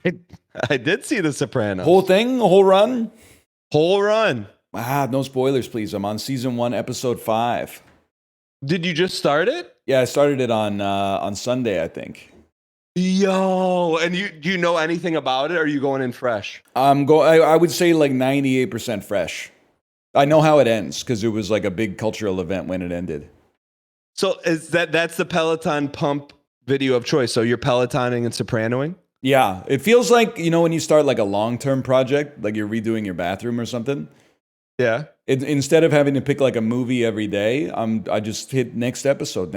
I, I did see The Whole Sopranos. thing, whole run. Whole run. No spoilers, please. I'm on season 1, episode 5. Did you just start it? Yeah, I started it on Sunday, I think. Yo, and do you know anything about it? Or are you going in fresh? I would say like 98% fresh. I know how it ends because it was like a big cultural event when it ended. So that's the Peloton pump video of choice. So you're Pelotoning and sopranoing? Yeah, it feels like, when you start like a long-term project, like you're redoing your bathroom or something. Yeah. Instead of having to pick like a movie every day, I just hit next episode.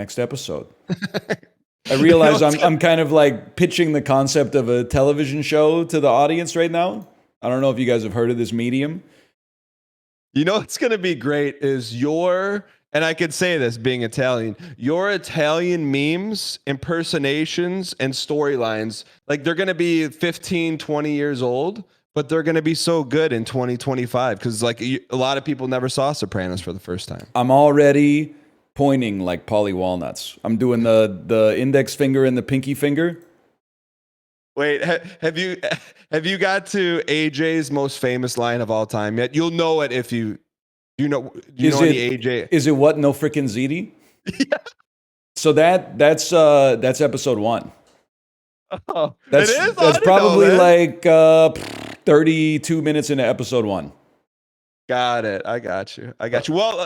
I realize I'm kind of like pitching the concept of a television show to the audience right now. I don't know if you guys have heard of this medium. You know what's going to be great is and I could say this being Italian, your Italian memes, impersonations, and storylines, like they're going to be 15, 20 years old, but they're going to be so good in 2025 because like a lot of people never saw Sopranos for the first time. I'm already pointing like Polly Walnuts. I'm doing the index finger and the pinky finger. Wait, have you got to AJ's most famous line of all time yet? You'll know it if you know any AJ. Is it what no frickin' ZD? Yeah. So that's episode 1. Oh, That's it is? that's probably like 32 minutes into episode 1. Got it. I got you. Well,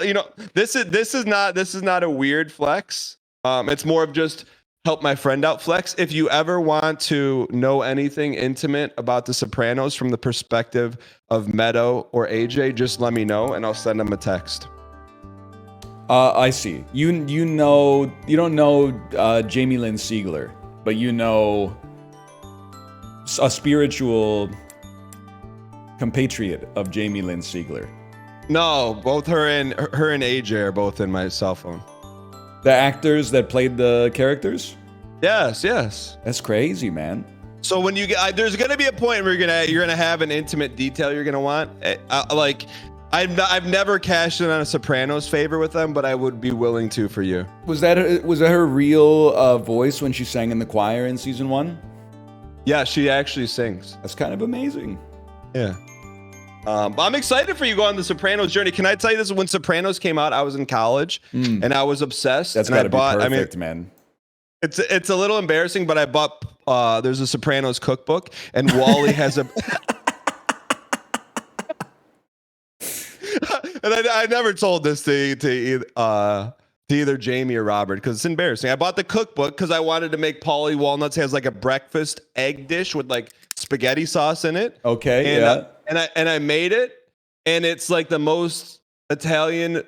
this is not a weird flex. It's more of just help my friend out flex. If you ever want to know anything intimate about The Sopranos from the perspective of Meadow or AJ, just let me know and I'll send them a text. I see. You don't know Jamie Lynn Sigler, but you know a spiritual compatriot of Jamie Lynn Sigler. No, both her and AJ are both in my cell phone. The actors that played the characters? Yes. That's crazy, man. So when you get, there's gonna be a point where you're gonna have an intimate detail you're gonna want. I've never cashed in on a Sopranos favor with them, but I would be willing to for you. Was that her real voice when she sang in the choir in season 1? Yeah, she actually sings. That's kind of amazing. Yeah. But I'm excited for you to go on the Sopranos journey. Can I tell you this? When Sopranos came out, I was in college and I was obsessed. That's got to be perfect, man. It's a little embarrassing, but I bought there's a Sopranos cookbook, and Wally has a. And I never told this to either Jamie or Robert because it's embarrassing. I bought the cookbook because I wanted to make Paulie Walnuts has like a breakfast egg dish with like spaghetti sauce in it. Okay, and yeah. I made it, and it's like the most Italian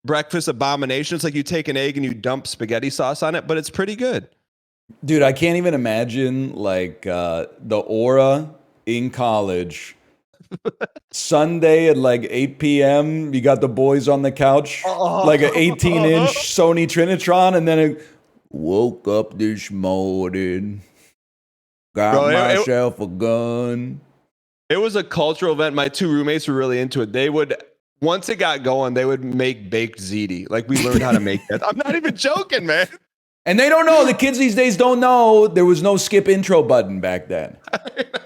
breakfast abomination. It's like you take an egg and you dump spaghetti sauce on it, but it's pretty good. Dude, I can't even imagine like the aura in college. Sunday at like 8 p.m. You got the boys on the couch, like an 18-inch Sony Trinitron, and then it woke up this morning, got myself a gun. It was a cultural event. My 2 roommates were really into it. Once it got going, they would make baked ziti. Like we learned how to make that. I'm not even joking, man. And they don't know. The kids these days don't know there was no skip intro button back then.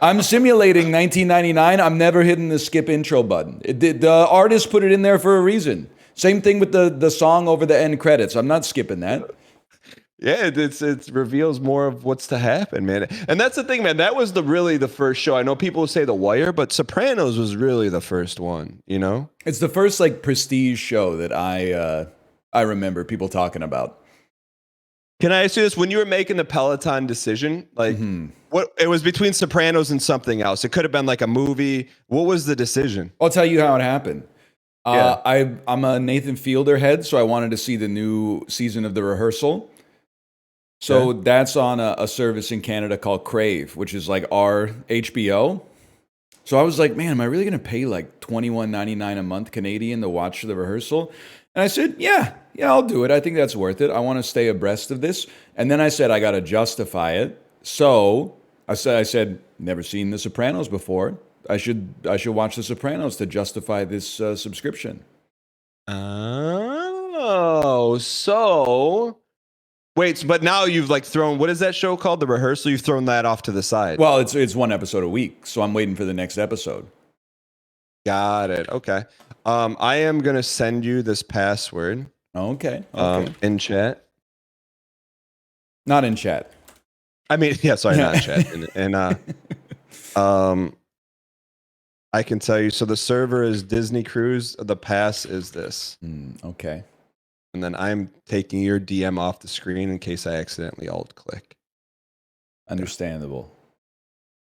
I'm simulating 1999. I'm never hitting the skip intro button. The artist put it in there for a reason. Same thing with the song over the end credits. I'm not skipping that. Yeah, it reveals more of what's to happen, man. And that's the thing, man. That was really the first show. I know people say The Wire, but Sopranos was really the first one, you know? It's the first like prestige show that I remember people talking about. Can I ask you this? When you were making the Peloton decision, like what it was between Sopranos and something else. It could have been like a movie. What was the decision? I'll tell you how it happened. Yeah. I'm a Nathan Fielder head, so I wanted to see the new season of The Rehearsal. So that's on a service in Canada called Crave, which is like our HBO. So I was like, man, am I really going to pay like $21.99 a month Canadian to watch The Rehearsal? And I said, yeah, I'll do it. I think that's worth it. I want to stay abreast of this. And then I said, I got to justify it. So I said, never seen The Sopranos before. I should watch The Sopranos to justify this subscription. Oh, so Wait, but now you've like thrown, what is that show called? The Rehearsal? You've thrown that off to the side. Well, it's one episode a week, so I'm waiting for the next episode. Got it. Okay. I am gonna send you this password. Okay. In chat. Not in chat. I mean, yeah, sorry, not in chat. And I can tell you. So the server is Disney Cruise. The pass is this. Okay. And then I'm taking your DM off the screen in case I accidentally alt click. Understandable.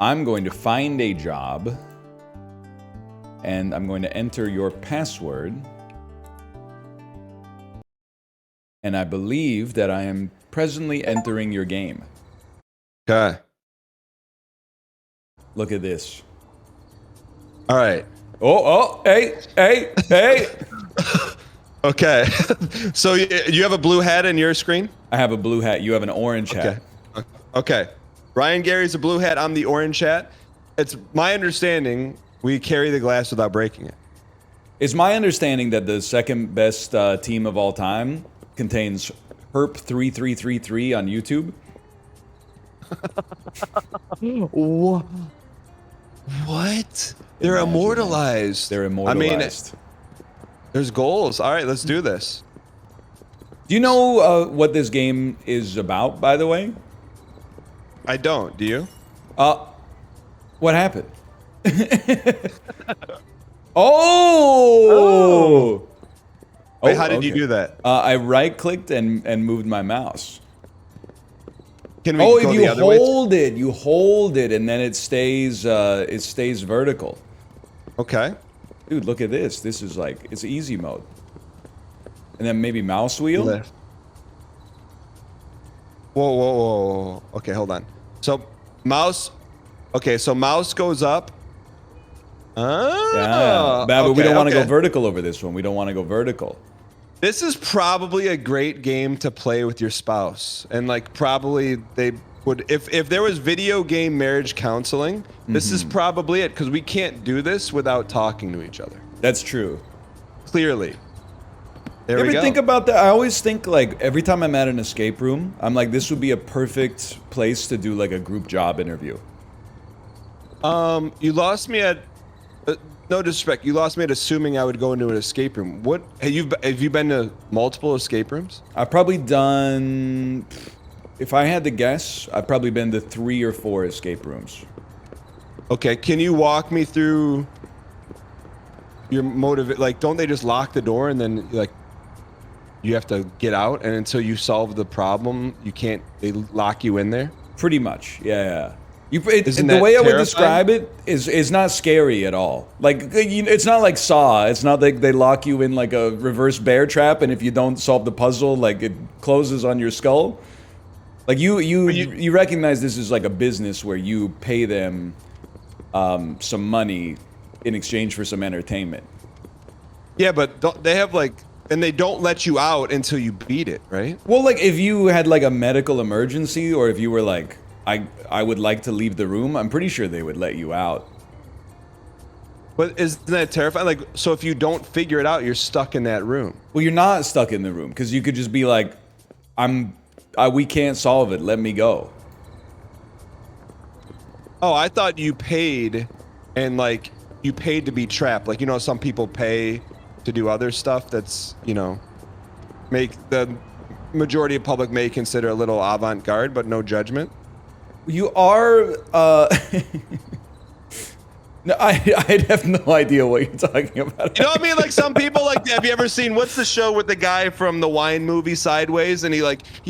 I'm going to find a job, and I'm going to enter your password. And I believe that I am presently entering your game. Okay. Look at this. All right. Hey. Okay. So you have a blue hat in your screen? I have a blue hat. You have an orange hat. Okay. Ryan Gary's a blue hat. I'm the orange hat. It's my understanding we carry the glass without breaking it. It's my understanding that the second best team of all time contains Herp3333 on YouTube. What? They're immortalized. They're immortalized. I mean, there's goals. All right, let's do this. Do you know what this game is about, by the way? I don't. Do you? What happened? Oh! Wait, how did you do that? I right-clicked and moved my mouse. Can we go the other way? You hold it, and then it stays vertical. Okay. Dude, look at this. This is like, it's easy mode. And then maybe mouse wheel? Lift. Whoa. Okay, hold on. So, mouse. Okay, so mouse goes up. Yeah, but we don't want to go vertical over this one. We don't want to go vertical. This is probably a great game to play with your spouse. And like probably they would, if there was video game marriage counseling, this is probably it, because we can't do this without talking to each other. That's true. Clearly. There we go. You ever think about that? I always think, like, every time I'm at an escape room, I'm like, this would be a perfect place to do like a group job interview. You lost me at no disrespect. You lost me at assuming I would go into an escape room. What have you been to multiple escape rooms? I've probably done, if I had to guess, I've probably been to 3 or 4 escape rooms. Okay, can you walk me through your motive? Like, don't they just lock the door and then like you have to get out, and until you solve the problem, you can't? They lock you in there. Pretty much, yeah. The that way I would terrifying? describe it is not scary at all. Like, it's not like Saw. It's not like they lock you in like a reverse bear trap, and if you don't solve the puzzle, like it closes on your skull. Like you recognize this is like a business where you pay them some money in exchange for some entertainment. Yeah, but they have like, and they don't let you out until you beat it, right? Well, like if you had like a medical emergency, or if you were like, I would like to leave the room, I'm pretty sure they would let you out. But isn't that terrifying? Like, so if you don't figure it out, you're stuck in that room. Well, you're not stuck in the room, because you could just be like, we can't solve it, let me go. Oh, I thought you paid, and like, you paid to be trapped. Like, you know, some people pay to do other stuff that's, you know, make the majority of public may consider a little avant-garde, but no judgment. You are, no, I'd have no idea what you're talking about. You know what I mean? Like some people, like, have you ever seen, what's the show with the guy from the wine movie Sideways, and he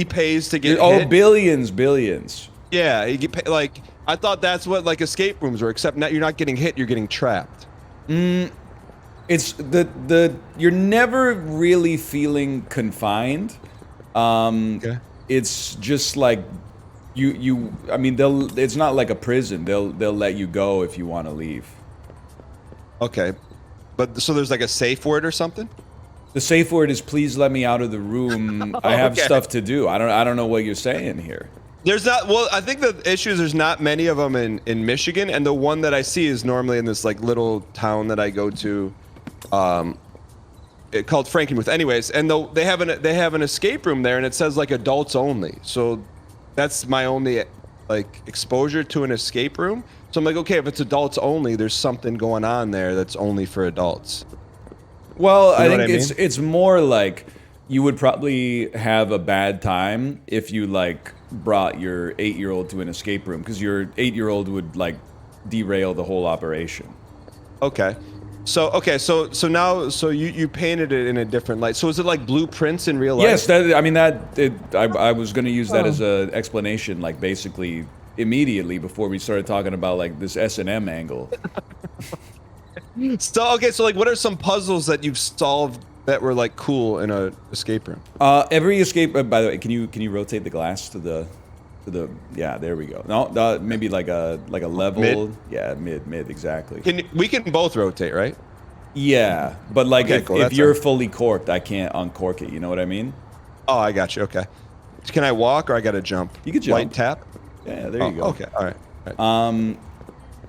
pays to get hit? Billions. Yeah, like, I thought that's what like escape rooms were, except you're not getting hit, you're getting trapped. It's you're never really feeling confined. Okay. It's just like I mean, it's not like a prison. They'll let you go if you want to leave. Okay. But so there's like a safe word or something? The safe word is, please let me out of the room. I have stuff to do. I don't know what you're saying here. There's not, well, I think the issue is there's not many of them in Michigan, and the one that I see is normally in this like little town that I go to called Frankenmuth. Anyways, and they have an escape room there, and it says like adults only. So that's my only like exposure to an escape room. So I'm like, okay, if it's adults only, there's something going on there that's only for adults. Well, You know I what think I mean? it's more like you would probably have a bad time if you like brought your 8-year-old to an escape room, because your 8-year-old would like derail the whole operation. Okay. So now you painted it in a different light. So is it like blueprints in real life? Yes, I was going to use that as an explanation, like basically immediately before we started talking about like this S&M angle. So okay, so like, what are some puzzles that you've solved that were like cool in a escape room? Every escape. By the way, can you rotate the glass to the yeah, there we go. No, maybe like a level. Mid? Yeah, mid exactly. We can both rotate, right? Yeah, but like Okay, cool, if that's you're fine. fully corked, I can't uncork it. You know what I mean? Oh, I got you. Okay. Can I walk or I gotta jump? You can jump. White tap. Yeah, there you go. Okay. All right.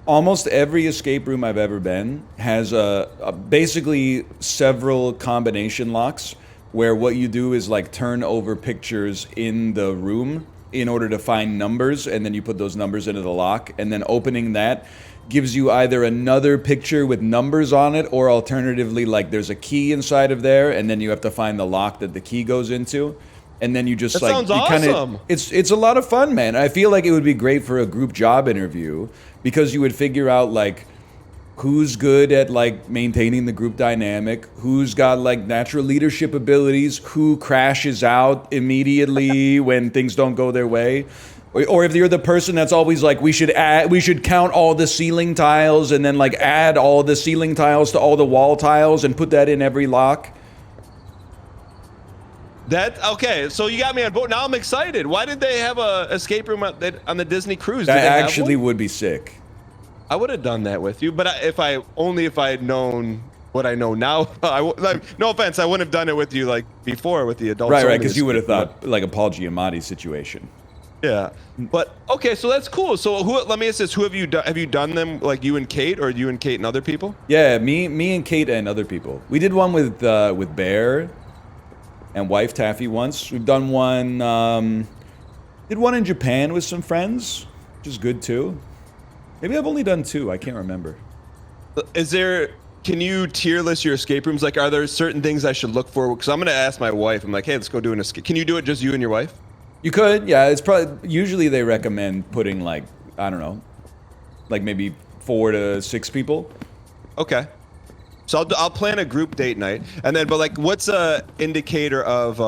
Almost every escape room I've ever been has basically several combination locks where what you do is like turn over pictures in the room in order to find numbers, and then you put those numbers into the lock, and then opening that gives you either another picture with numbers on it, or alternatively like there's a key inside of there, and then you have to find the lock that the key goes into. And then you just That like sounds you awesome. it's a lot of fun, man. I feel like it would be great for a group job interview, because you would figure out like who's good at like maintaining the group dynamic, who's got like natural leadership abilities, who crashes out immediately when things don't go their way. Or if you're the person that's always like, we should count all the ceiling tiles and then like add all the ceiling tiles to all the wall tiles and put that in every lock. Okay, so you got me on board. Now I'm excited. Why did they have a escape room on the Disney cruise? Did That they have actually one? would be sick. I would have done that with you, but if I had known what I know now, no offense, I wouldn't have done it with you like before with the adults. Right, only because you would have escape room. thought like a Paul Giamatti situation. Yeah, but okay, so that's cool. So let me ask this: who have you done? Have you done them like you and Kate, or you and Kate and other people? Yeah, me and Kate and other people. We did one with Bear and wife Taffy once. We've done one. Did one in Japan with some friends, which is good too. Maybe I've only done 2. I can't remember. Can you tier list your escape rooms? Like, are there certain things I should look for? Because I'm gonna ask my wife. I'm like, hey, let's go do an escape. Can you do it just you and your wife? You could, yeah. It's probably usually they recommend putting like, I don't know, like maybe 4 to 6 people. Okay. So I'll plan a group date night, and then, but like, what's a indicator of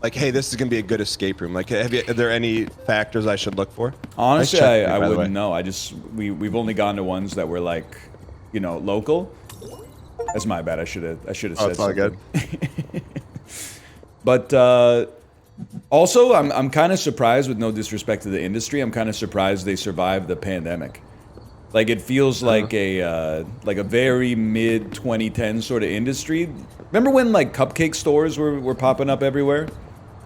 like, hey, this is gonna be a good escape room? Like, are there any factors I should look for? Honestly, Nice check, I by the way. wouldn't know. We've only gone to ones that were like, you know, local. That's my bad. I should have said Oh, it's all something. good. But also, I'm kind of surprised, with no disrespect to the industry, I'm kind of surprised they survived the pandemic. Like, it feels like a very mid 2010 sort of industry. Remember when like cupcake stores were popping up everywhere?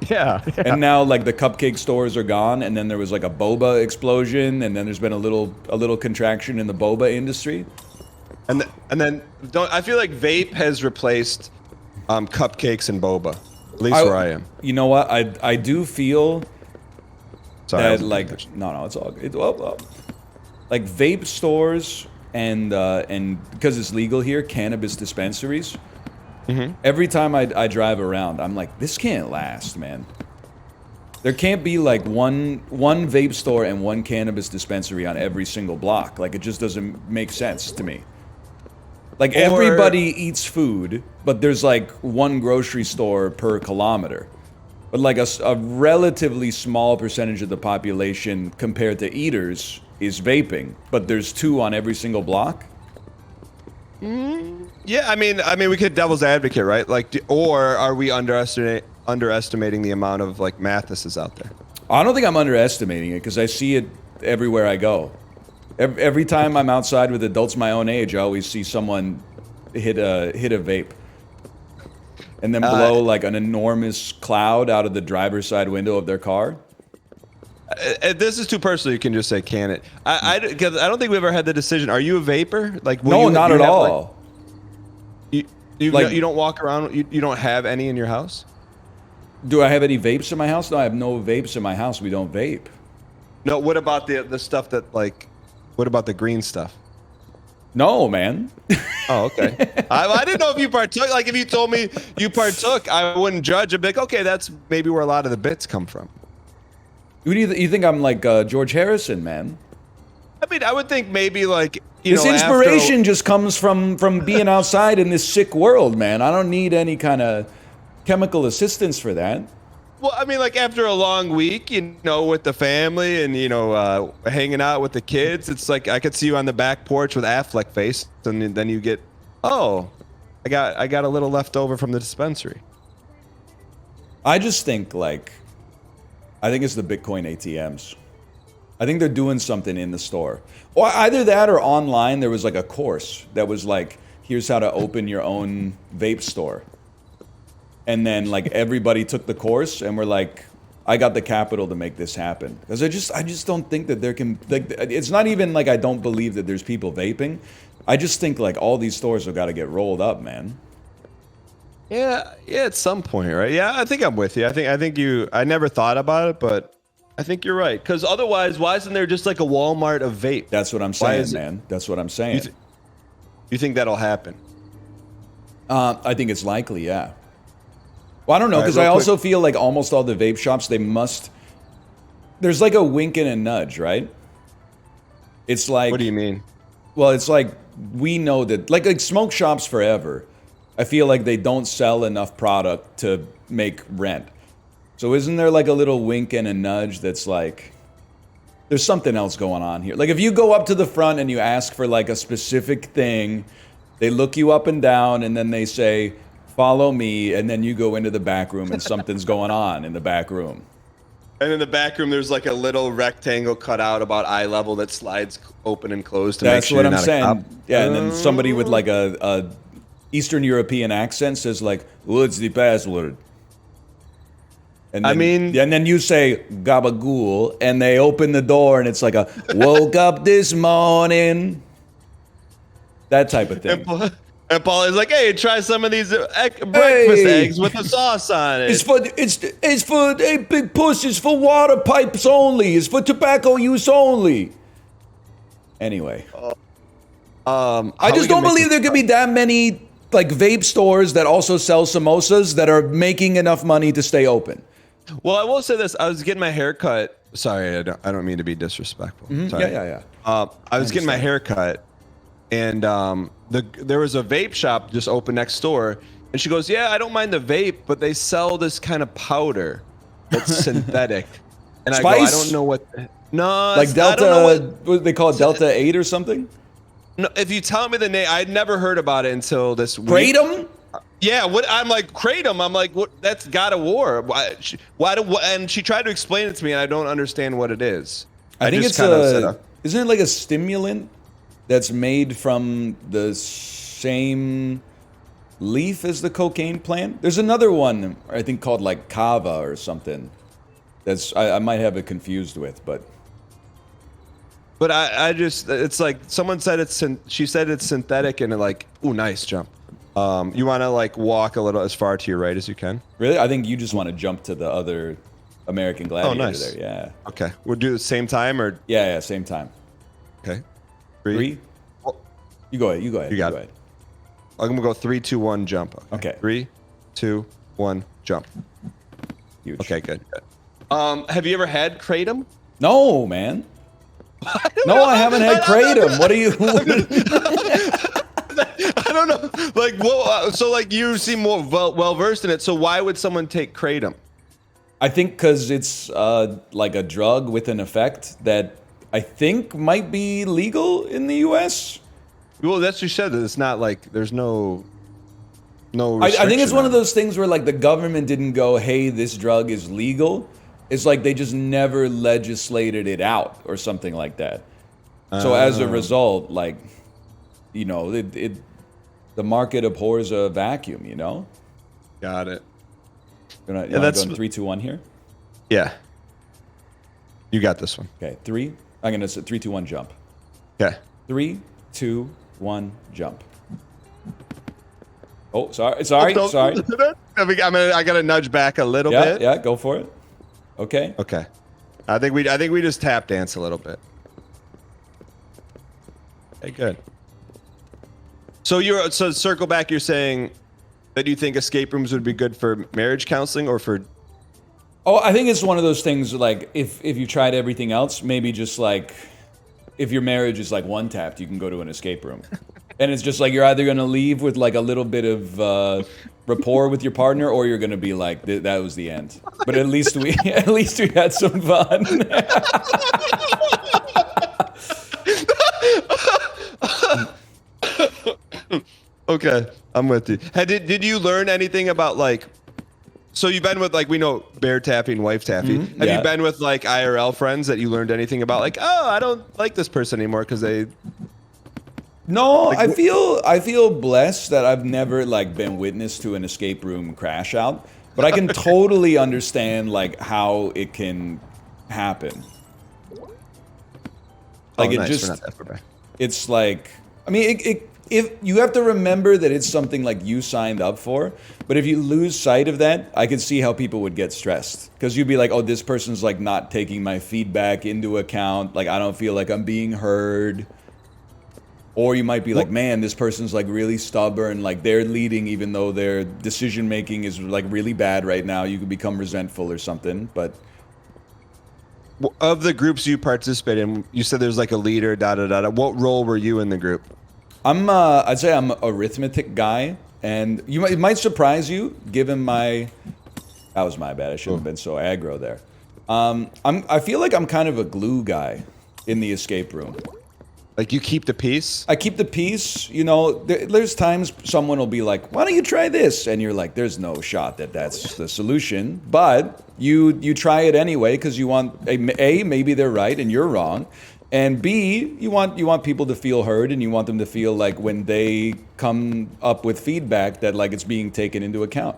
Yeah. And now like the cupcake stores are gone, and then there was like a boba explosion, and then there's been a little contraction in the boba industry. And then I feel like vape has replaced cupcakes and boba. At least where I am. You know what? I do feel Sorry, I that wasn't paying like attention. no, it's all good. Like vape stores and because it's legal here, cannabis dispensaries. Every time I drive around, I'm like, this can't last, man. There can't be like one vape store and one cannabis dispensary on every single block. Like, it just doesn't make sense to me. Like, everybody eats food, but there's like one grocery store per kilometer. But like a relatively small percentage of the population compared to eaters is vaping, but there's 2 on every single block. Yeah, I mean, we could devil's advocate, right? Like, or are we underestimating the amount of like Mathises out there? I don't think I'm underestimating it, because I see it everywhere I go. Every time I'm outside with adults my own age, I always see someone hit a vape, and then blow like an enormous cloud out of the driver's side window of their car. This is too personal. You can just say, can it? Because I don't think we ever had the decision. Are you a vapor? Like, No, not at all. You don't walk around. You don't have any in your house. Do I have any vapes in my house? No, I have no vapes in my house. We don't vape. No. What about the stuff that like? What about the green stuff? No, man. Oh, okay. I didn't know if you partook. Like, if you told me you partook, I wouldn't judge. I'd be like, okay, that's maybe where a lot of the bits come from. Who do you think I'm like George Harrison, man? I mean, I would think maybe like this inspiration just comes from being outside in this sick world, man. I don't need any kind of chemical assistance for that. Well, I mean, like after a long week, with the family and hanging out with the kids, it's like I could see you on the back porch with Affleck face, and then you get, oh, I got a little left over from the dispensary. I just think I think it's the Bitcoin ATMs. I think they're doing something in the store, or either that or online. There was like a course that was like, here's how to open your own vape store. And then like everybody took the course and we're like, I got the capital to make this happen. Because I just don't think that there can, like, it's not even like I don't believe that there's people vaping. I just think like all these stores have got to get rolled up, man. Yeah, at some point, right? Yeah, I think I'm with you. I never thought about it, but I think you're right. Because otherwise, why isn't there just like a Walmart of vape? That's what I'm saying, man. That's what I'm saying. You think that'll happen? I think it's likely, yeah. Well, I don't know, because I also feel like almost all the vape shops, there's like a wink and a nudge, right? It's like... What do you mean? Well, it's like, we know that, like smoke shops forever, I feel like they don't sell enough product to make rent. So isn't there like a little wink and a nudge that's like, there's something else going on here? Like if you go up to the front and you ask for like a specific thing, they look you up and down and then they say, follow me, and then you go into the back room and something's going on in the back room. And in the back room, there's like a little rectangle cut out about eye level that slides open and closed to make sure you're not a cop. That's what I'm saying. Yeah, and then somebody with like a Eastern European accent says like, what's the password? And then, and then you say gabagool, and they open the door, and it's like a woke up this morning. That type of thing. And Paul is like, "Hey, try some of these breakfast eggs with the sauce on it." It's for hey, big puss. It's for water pipes only. It's for tobacco use only. Anyway, I just don't believe there could be that many like vape stores that also sell samosas that are making enough money to stay open. Well, I will say this: I was getting my hair cut. Sorry, I don't mean to be disrespectful. Sorry. Yeah. I was getting my hair cut, and there was a vape shop just open next door, and she goes, "Yeah, I don't mind the vape, but they sell this kind of powder that's synthetic." And Spice? I go, "I don't know what." No, like Delta. What they call it, Delta 8 or something. No, if you tell me the name, I'd never heard about it until this week. Kratom? Yeah, what I'm like, Kratom. I'm like, what? That's God of War. And she tried to explain it to me, and I don't understand what it is. I think it's isn't it like a stimulant that's made from the same leaf as the cocaine plant? There's another one I think called like kava or something. That's I might have it confused with, but I just, it's like someone said she said it's synthetic, and like, ooh, nice jump. You want to like walk a little as far to your right as you can. Really? I think you just want to jump to the other American Gladiator. Oh, nice. There. Yeah. Okay. We'll do the same time or? Yeah, same time. Okay. Three? Oh. You go ahead. You got it. I'm going to go 3, 2, 1, jump. Okay. 3, 2, 1, jump. Huge. Okay, good. Have you ever had Kratom? No, man. I haven't had Kratom. What are you? I don't know. Like, well, so like you seem more well versed in it. So why would someone take Kratom? I think because it's like a drug with an effect that I think might be legal in the U.S. Well, that's what you said. That it's not like there's no. I think it's one of those things where like the government didn't go, "Hey, this drug is legal." It's like they just never legislated it out or something like that. So as a result, like, you know, the market abhors a vacuum, you know? Got it. You want to go in 3, 2, 1 here? Yeah. You got this one. Okay, 3. I'm going to say 3, 2, 1, jump. Okay. 3, 2, 1, jump. Oh, sorry. I gotta nudge back a little Yeah, bit. yeah, go for it. Okay. Okay. I think we just tap dance a little bit. Okay, good. So circle back. You're saying that you think escape rooms would be good for marriage counseling or for? Oh, I think it's one of those things like if you tried everything else, maybe just like if your marriage is like one tapped, you can go to an escape room. And it's just like you're either going to leave with like a little bit of rapport with your partner, or you're going to be like, that was the end. But at least we had some fun. Okay, I'm with you. Did you learn anything about like? So you've been with like we know bear tapping, wife tapping. Have you been with like IRL friends that you learned anything about? Like, oh, I don't like this person anymore because they. No, like, I feel blessed that I've never like been witness to an escape room crash out, but I can totally understand like how it can happen. Like it's like I mean if you have to remember that it's something like you signed up for, but if you lose sight of that, I could see how people would get stressed because you'd be like, oh, this person's like not taking my feedback into account. Like I don't feel like I'm being heard. Or you might be like, man, this person's like really stubborn, like they're leading even though their decision making is like really bad right now. You could become resentful or something, but of the groups you participate in, you said there's like a leader, What role were you in the group? I'd say I'm an arithmetic guy, and it might surprise you given that was my bad. I shouldn't have been so aggro there. I feel like I'm kind of a glue guy in the escape room. Like you keep the peace? I keep the peace. You know, there's times someone will be like, why don't you try this? And you're like, there's no shot that that's the solution. But you try it anyway because you want, A, maybe they're right and you're wrong. And B, you want people to feel heard and you want them to feel like when they come up with feedback that like it's being taken into account.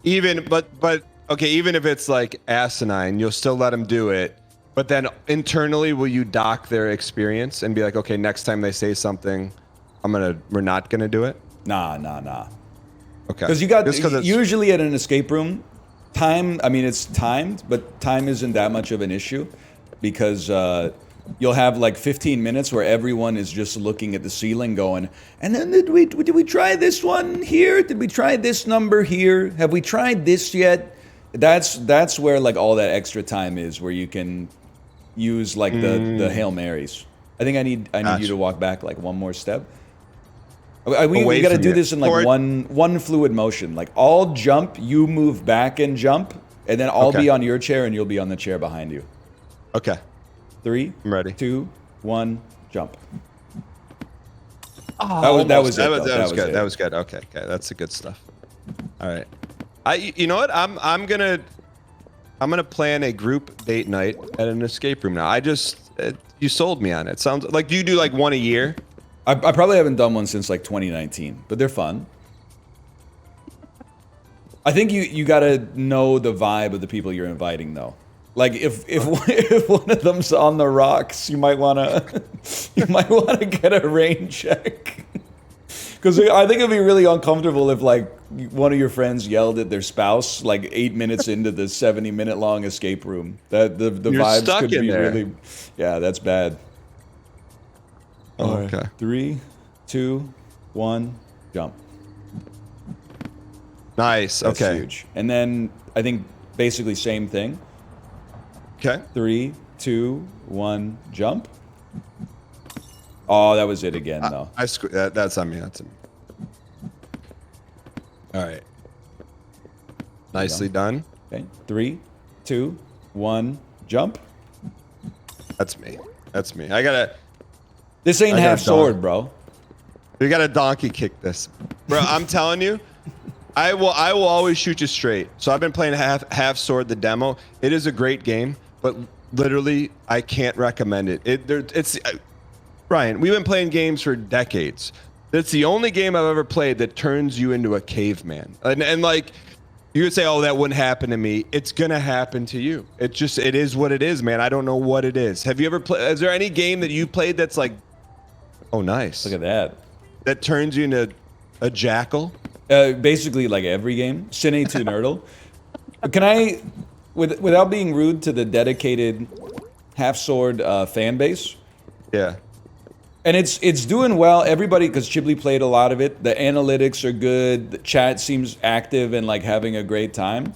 But okay, even if it's like asinine, you'll still let them do it. But then internally, will you dock their experience and be like, okay, next time they say something, we're not gonna do it? Nah. Okay. Because you got usually at an escape room, time. I mean, it's timed, but time isn't that much of an issue because you'll have like 15 minutes where everyone is just looking at the ceiling, going, and then did we try this one here? Did we try this number here? Have we tried this yet? That's where like all that extra time is, where you can use like the Hail Marys. I think I need you to walk back like one more step. We got to do this in like one fluid motion. Like I'll jump, you move back and jump, and then I'll be on your chair and you'll be on the chair behind you. Okay. 3, I'm ready. 2, 1, jump. Oh, that was good. That was good. Okay, that's the good stuff. All right. You know what? I'm gonna plan a group date night at an escape room now. You sold me on it. Sounds like, do you do like one a year? I probably haven't done one since like 2019, but they're fun. I think you gotta know the vibe of the people you're inviting though. Like if one of them's on the rocks, you might wanna get a rain check. Because I think it'd be really uncomfortable if like one of your friends yelled at their spouse like 8 minutes into the 70-minute long escape room. That the vibes could be really, yeah, that's bad. Oh, okay. 3, 2, 1, jump. Nice. That's okay. Huge. And then I think basically same thing. Okay. 3, 2, 1, jump. Oh, that was it again, though. That's on me. That's on me. All right. Nicely done. Okay. 3, 2, 1, jump. That's me. This ain't half sword, bro. We got to donkey kick this, bro. I'm telling you, I will always shoot you straight. So I've been playing half sword the demo. It is a great game, but literally I can't recommend it. Brian, we've been playing games for decades. It's the only game I've ever played that turns you into a caveman. And like, you would say, oh, that wouldn't happen to me. It's going to happen to you. It is what it is, man. I don't know what it is. Have you ever played, is there any game that you played that's like, oh, nice. Look at that. That turns you into A jackal? Basically, like every game. Cine to Nerdle. Can I, without being rude to the dedicated Half Sword fan base? Yeah. And it's doing well. Everybody, because Chiblee played a lot of it. The analytics are good. The chat seems active and like having a great time.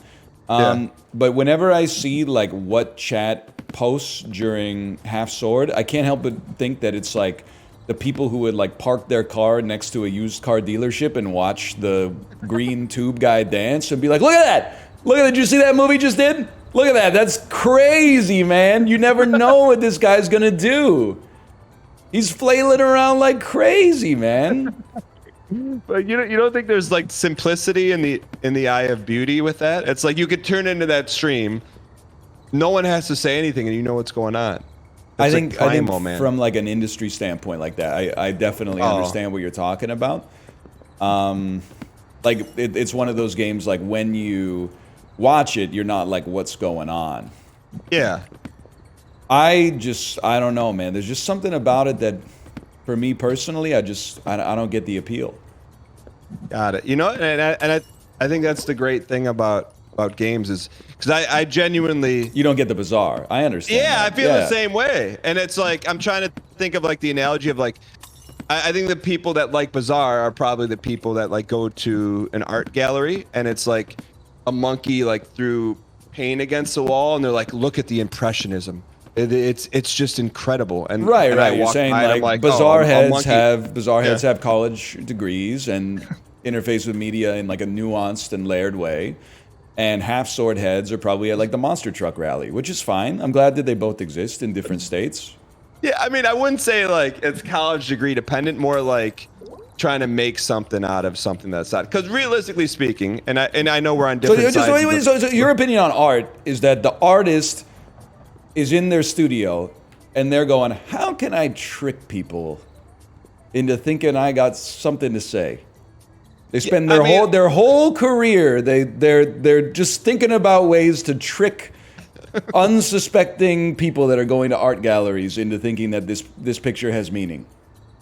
Yeah. But whenever I see like what chat posts during Half Sword, I can't help but think that it's like the people who would like park their car next to a used car dealership and watch the green tube guy dance and be like, look at that! Look at that! Did you see that movie just did? Look at that! That's crazy, man! You never know what this guy's gonna do. He's flailing around like crazy, man. But you don't think there's like simplicity in the eye of beauty with that? It's like you could turn into that stream. No one has to say anything, and you know what's going on. I think man. From like an industry standpoint like that, I definitely understand what you're talking about. Like it's one of those games like when you watch it, you're not like, what's going on? Yeah. I don't know, man. There's just something about it that, for me personally, I don't get the appeal. Got it. You know, and I think that's the great thing about games is because I genuinely You don't get the bizarre. I understand. Yeah, that. I feel the same way. And it's like I'm trying to think of like the analogy of like I think the people that like bizarre are probably the people that like go to an art gallery and it's like a monkey like threw paint against the wall and they're like, look at the impressionism. It's just incredible. And right. And You're saying like bizarre heads have college degrees and interface with media in like a nuanced and layered way. And half sword heads are probably at like the monster truck rally, which is fine. I'm glad that they both exist in different states. Yeah, I mean, I wouldn't say like it's college degree dependent, more like trying to make something out of something that's not. Because realistically speaking, and I know we're on different sides. So your opinion on art is that the artist is in their studio and they're going, how can I trick people into thinking I got something to say? They spend their whole career they're just thinking about ways to trick unsuspecting people that are going to art galleries into thinking that this picture has meaning.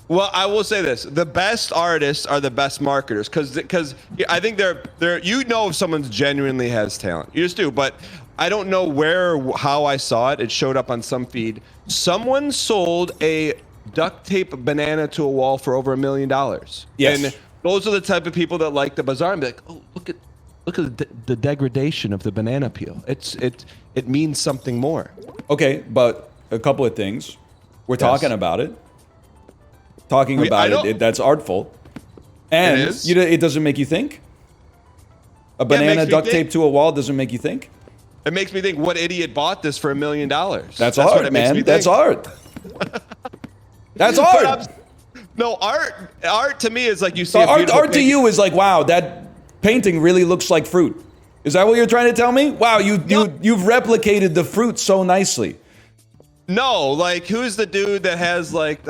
Well, I will say this: the best artists are the best marketers, because I think they're you know if someone genuinely has talent, you just do. But I don't know where or how I saw it. It showed up on some feed. Someone sold a duct tape banana to a wall for over $1 million. Yes. And those are the type of people that like the bazaar and be like, oh, look at the degradation of the banana peel. It means something more. Okay, but a couple of things. We're talking about it. Talking about it, that's artful. And it doesn't make you think? A banana duct tape to a wall doesn't make you think? It makes me think, what idiot bought this for $1 million? That's art, man. That's art. That's art. No, art to me is like you see art to you is like, wow, that painting really looks like fruit. Is that what you're trying to tell me? Wow, you've replicated the fruit so nicely. No, like who's the dude that has like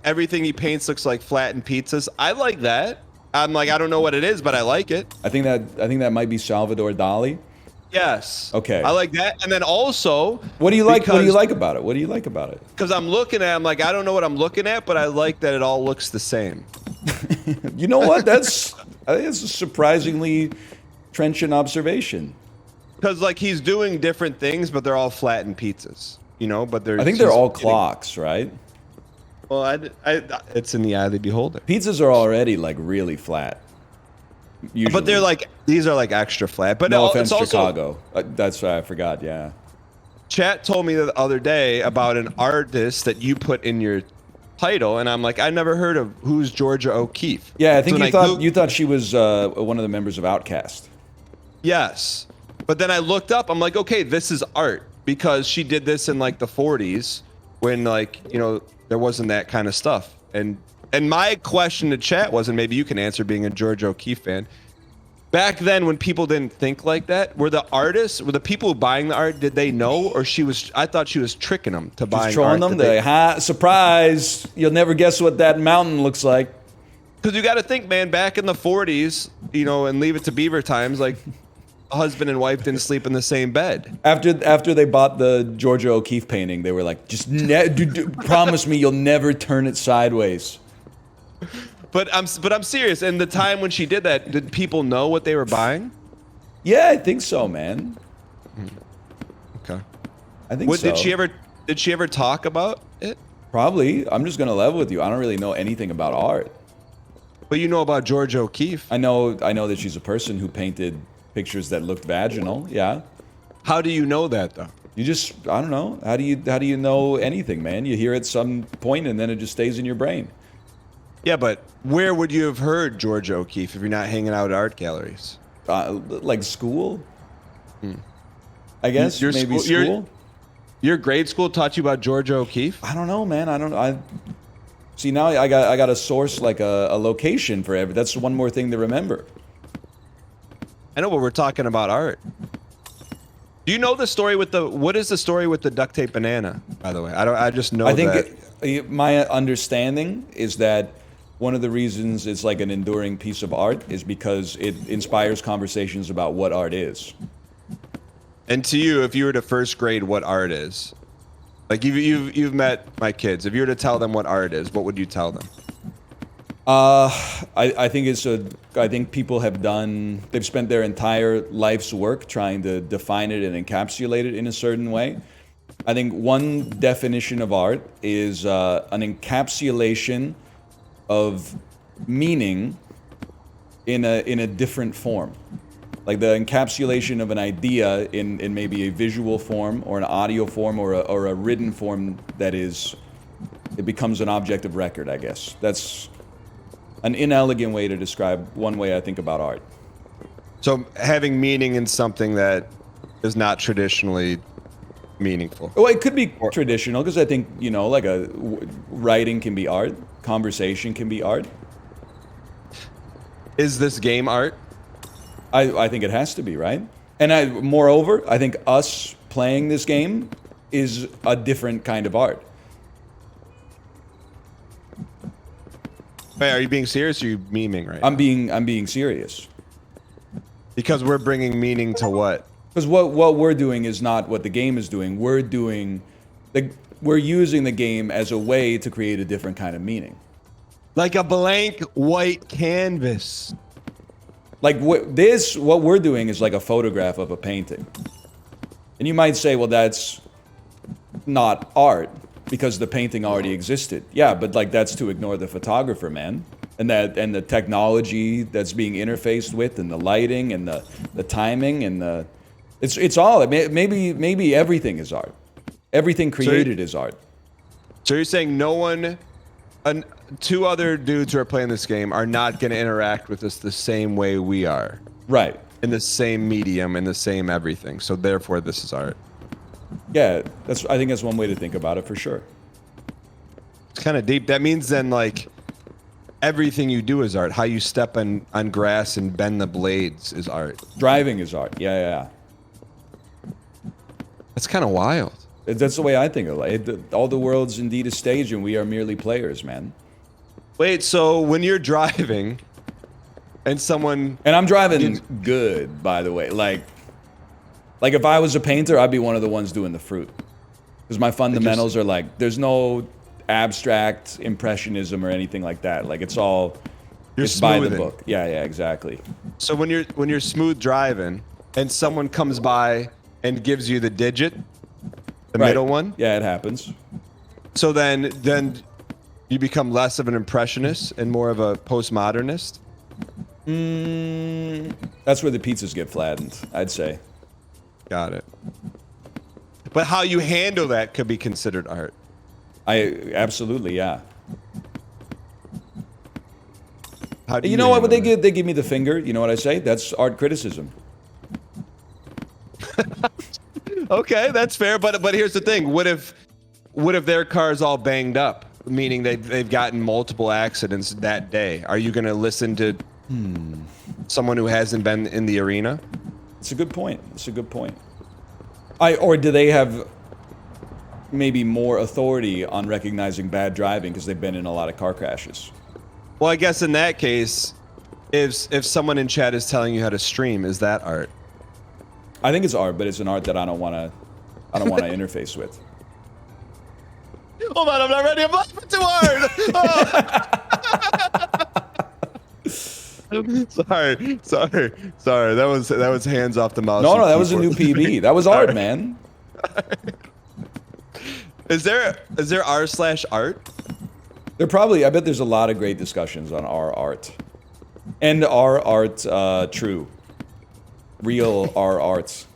everything he paints looks like flattened pizzas? I like that. I'm like, I don't know what it is, but I like it. I think that might be Salvador Dali. Yes. Okay. I like that. And then also, what do you like? What do you like about it? What do you like about it? Because I'm like, I don't know what I'm looking at, but I like that it all looks the same. You know what? I think it's a surprisingly trenchant observation. Because like he's doing different things, but they're all flattened pizzas. You know, but I think they're all clocks, right? Well, it's in the eye of the beholder. Pizzas are already like really flat. Usually. But they're like, these are like extra flat. But no offense, it's Chicago. That's what I forgot. Yeah. Chat told me the other day about an artist that you put in your title, and I'm like, I never heard of who's Georgia O'Keeffe. Yeah, I think you thought she was one of the members of Outkast. Yes, but then I looked up. I'm like, okay, this is art because she did this in like the 40s when like there wasn't that kind of stuff. And my question to chat was, and maybe you can answer being a Georgia O'Keeffe fan, back then when people didn't think like that, were the people buying the art, did they know, or I thought she was tricking them to buy art? Trolling them, surprise, you'll never guess what that mountain looks like. Because you got to think, man, back in the 40s, and Leave It to Beaver times, like husband and wife didn't sleep in the same bed. After they bought the Georgia O'Keeffe painting, they were like, just promise me you'll never turn it sideways. But I'm serious. And the time when she did that, did people know what they were buying? Yeah, I think so, man. Okay. I think so. Did she ever talk about it? Probably. I'm just gonna level with you. I don't really know anything about art. But you know about George O'Keeffe. I know that she's a person who painted pictures that looked vaginal. Yeah. How do you know that though? You just, I don't know. How do you know anything, man? You hear it some point and then it just stays in your brain. Yeah, but where would you have heard George O'Keeffe if you're not hanging out at art galleries? Like school? I guess maybe school. Your grade school taught you about George O'Keeffe? I don't know, man. I see now. I got a source, like a location for every. That's one more thing to remember. I know, but we're talking about art. Do you know the story with the? What is the story with the duct tape banana? By the way, I just know. I think my understanding is that one of the reasons it's like an enduring piece of art is because it inspires conversations about what art is. And to you, if you were to first grade what art is, like you've met my kids. If you were to tell them what art is, what would you tell them? I think people they've spent their entire life's work trying to define it and encapsulate it in a certain way. I think one definition of art is an encapsulation of meaning in a different form. Like the encapsulation of an idea in maybe a visual form or an audio form or a written form it becomes an object of record, I guess. That's an inelegant way to describe one way I think about art. So having meaning in something that is not traditionally meaningful. Well, it could be traditional because I think, like writing can be art, conversation can be art. Is this game art? I think it has to be, right? And moreover, I think us playing this game is a different kind of art. Wait, are you being serious or are you memeing right I'm being serious. Because we're bringing meaning to what? Because what we're doing is not what the game is doing. We're using the game as a way to create a different kind of meaning. Like a blank white canvas. Like what we're doing is like a photograph of a painting. And you might say, well, that's not art because the painting already existed. Yeah, but like that's to ignore the photographer, man. And the technology that's being interfaced with and the lighting and the timing and it's all maybe everything is art. Everything created is art. So you're saying two other dudes who are playing this game are not going to interact with us the same way we are. Right. In the same medium, in the same everything. So therefore, this is art. Yeah, I think that's one way to think about it for sure. It's kind of deep. That means then, like, everything you do is art. How you step on grass and bend the blades is art. Driving is art. Yeah. That's kind of wild. That's the way I think of it. All the world's indeed a stage, and we are merely players, man. Wait, so when you're driving and I'm driving good, by the way. Like if I was a painter, I'd be one of the ones doing the fruit. Because my fundamentals are like, there's no abstract impressionism or anything like that. Like it's by the book. Yeah, exactly. So when you're smooth driving and someone comes by and gives you the digit, the middle one? Yeah, it happens. So then you become less of an impressionist and more of a postmodernist? That's where the pizzas get flattened, I'd say. Got it. But how you handle that could be considered art. Absolutely, yeah. How do you know what? They give me the finger. You know what I say? That's art criticism. Okay, that's fair. But here's the thing: what if their car's all banged up, meaning they've gotten multiple accidents that day? Are you going to listen to someone who hasn't been in the arena? It's a good point. Or do they have maybe more authority on recognizing bad driving because they've been in a lot of car crashes? Well, I guess in that case, if someone in chat is telling you how to stream, is that art? I think it's art, but it's an art that I don't want to interface with. Hold on, I'm not ready. I'm laughing too hard. Oh. sorry. That was hands off the mouse. No, that was a new PB. That was art, man. Is there r/art? There probably, I bet there's a lot of great discussions on our art. And our art, true. Real our arts.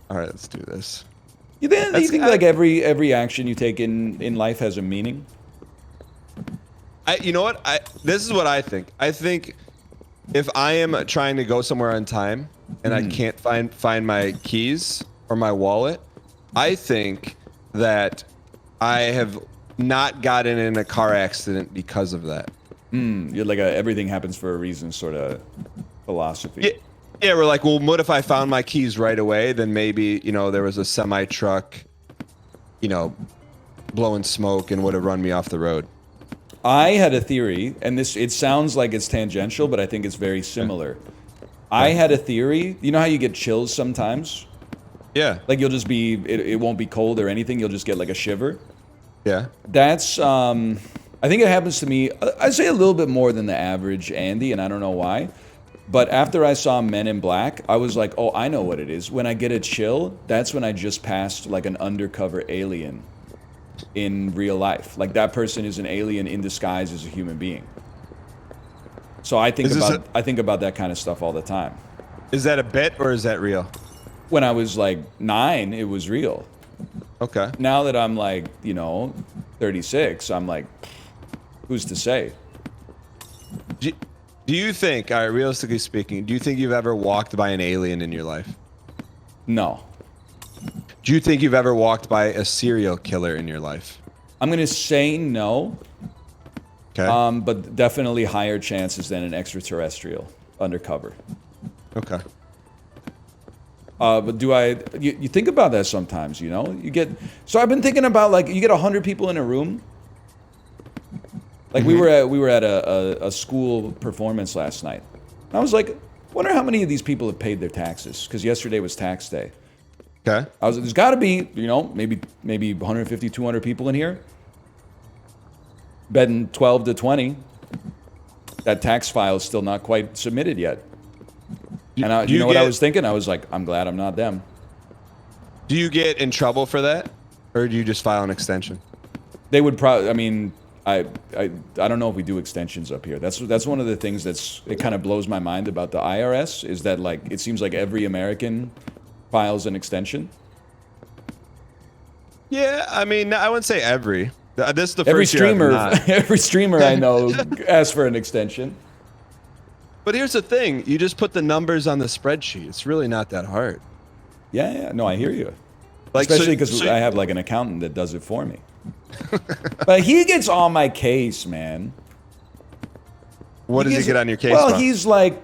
All right, let's do this. You think like every action you take in life has a meaning? You know what? This is what I think. I think if I am trying to go somewhere on time and I can't find my keys or my wallet, I think that I have not gotten in a car accident because of that. You're like a everything happens for a reason sort of philosophy. Yeah, we're like, well, what if I found my keys right away? Then maybe, you know, there was a semi truck, you know, blowing smoke and would have run me off the road. I had a theory, and it sounds like it's tangential, but I think it's very similar. I had a theory. You know how you get chills sometimes? Yeah. Like you'll just be, it won't be cold or anything. You'll just get like a shiver. Yeah. That's, I think it happens to me, I'd say a little bit more than the average Andy, and I don't know why. But after I saw Men in Black, I was like, oh, I know what it is. When I get a chill, that's when I just passed like an undercover alien in real life. Like that person is an alien in disguise as a human being. So I think about that kind of stuff all the time. Is that a bit or is that real? When I was like 9, it was real. Okay. Now that I'm like, 36, I'm like, who's to say? Do you think, all right, realistically speaking, do you think you've ever walked by an alien in your life? No. Do you think you've ever walked by a serial killer in your life? I'm going to say no. Okay. But definitely higher chances than an extraterrestrial undercover. Okay. But you think about that sometimes, so I've been thinking about like, you get 100 people in a room. Like we were at a school performance last night. And I was like, wonder how many of these people have paid their taxes, because yesterday was tax day. Okay. I was like, there's got to be, maybe 150, 200 people in here. Betting 12 to 20. That tax file is still not quite submitted yet. And you know what I was thinking? I was like, I'm glad I'm not them. Do you get in trouble for that, or do you just file an extension? They would probably. I mean, I don't know if we do extensions up here. That's one of the things it kind of blows my mind about the IRS, is that like it seems like every American files an extension. Yeah, I mean, I wouldn't say every. This is the every first year every streamer I know asks for an extension. But here's the thing: you just put the numbers on the spreadsheet. It's really not that hard. Yeah. No, I hear you. Like, especially because I have like an accountant that does it for me. But he gets on my case, man. What does he get on your case? Well, he's like,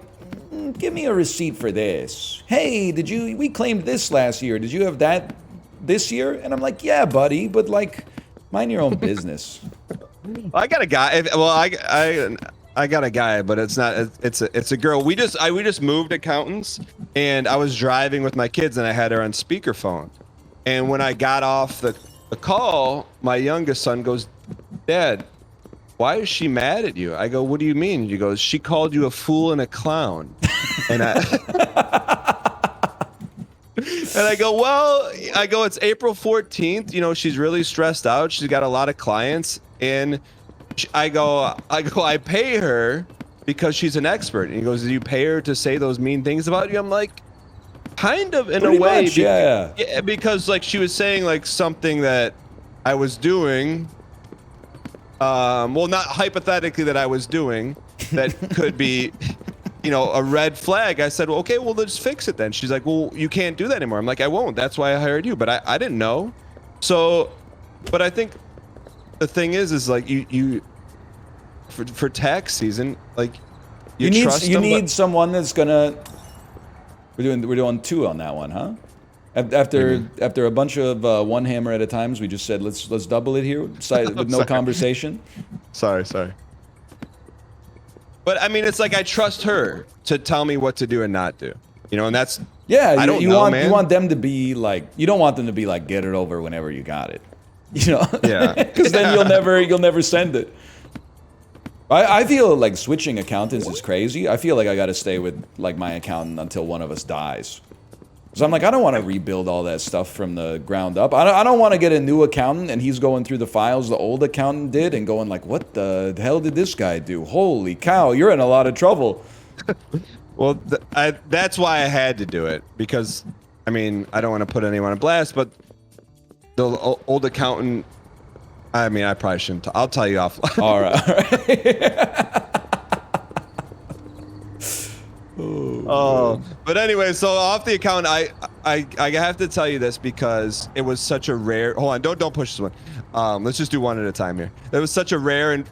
give me a receipt for this. Hey, we claimed this last year. Did you have that this year? And I'm like, yeah, buddy, but like, mind your own business. I got a guy. I got a guy, but it's not. It's a girl. We just moved accountants, and I was driving with my kids, and I had her on speakerphone. And when I got off the call, my youngest son goes, "Dad, why is she mad at you?" I go, "What do you mean?" He goes, "She called you a fool and a clown." And I go, "Well," "It's April 14th. She's really stressed out. She's got a lot of clients, and." I go, I pay her because she's an expert. And he goes, "Do you pay her to say those mean things about you?" I'm like, kind of in pretty a way. Much, yeah. Because like she was saying like something that I was doing. Well, not hypothetically that I was doing, that could be, a red flag. I said, well, okay, well, let's fix it then. She's like, well, you can't do that anymore. I'm like, I won't. That's why I hired you. But I didn't know. So, but I think the thing is like you for tax season, like you need someone that's gonna. We're doing 2 on that one, huh? After a bunch of one hammer at a times, we just said let's double it here with no conversation. Sorry. But I mean, it's like I trust her to tell me what to do and not do. And that's you want them to be like, you don't want them to be like, get it over whenever you got it. Yeah. Because then you'll never send it. I feel like switching accountants is crazy. I feel like I got to stay with like my accountant until one of us dies. So I'm like, I don't want to rebuild all that stuff from the ground up. I don't want to get a new accountant and he's going through the files the old accountant did and going like, what the hell did this guy do? Holy cow, you're in a lot of trouble. Well, that's why I had to do it, because, I mean, I don't want to put anyone on blast, but the old accountant, I mean, I probably shouldn't. I'll tell you offline. All right. Oh, but anyway, so off the account, I have to tell you this because it was such a rare. Hold on, don't push this one. Let's just do one at a time here. It was such a rare and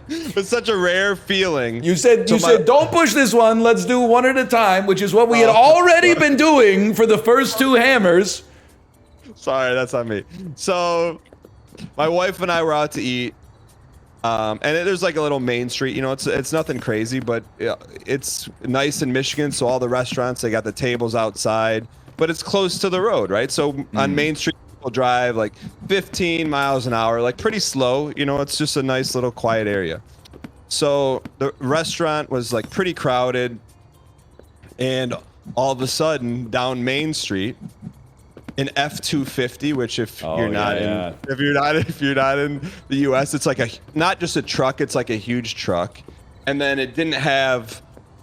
it was such a rare feeling. You said don't push this one. Let's do one at a time, which is what we had already been doing for the first two hammers. Sorry, that's on me. So, my wife and I were out to eat. And there's like a little main street, you know, it's nothing crazy, but it's nice in Michigan. So all the restaurants, they got the tables outside, but it's close to the road, right? So on Main Street, people drive like 15 miles an hour, like pretty slow. You know, it's just a nice little quiet area. So the restaurant was like pretty crowded, and all of a sudden down Main Street, an F-250, which if you're not in the US, it's like not just a truck, it's like a huge truck. And then it didn't have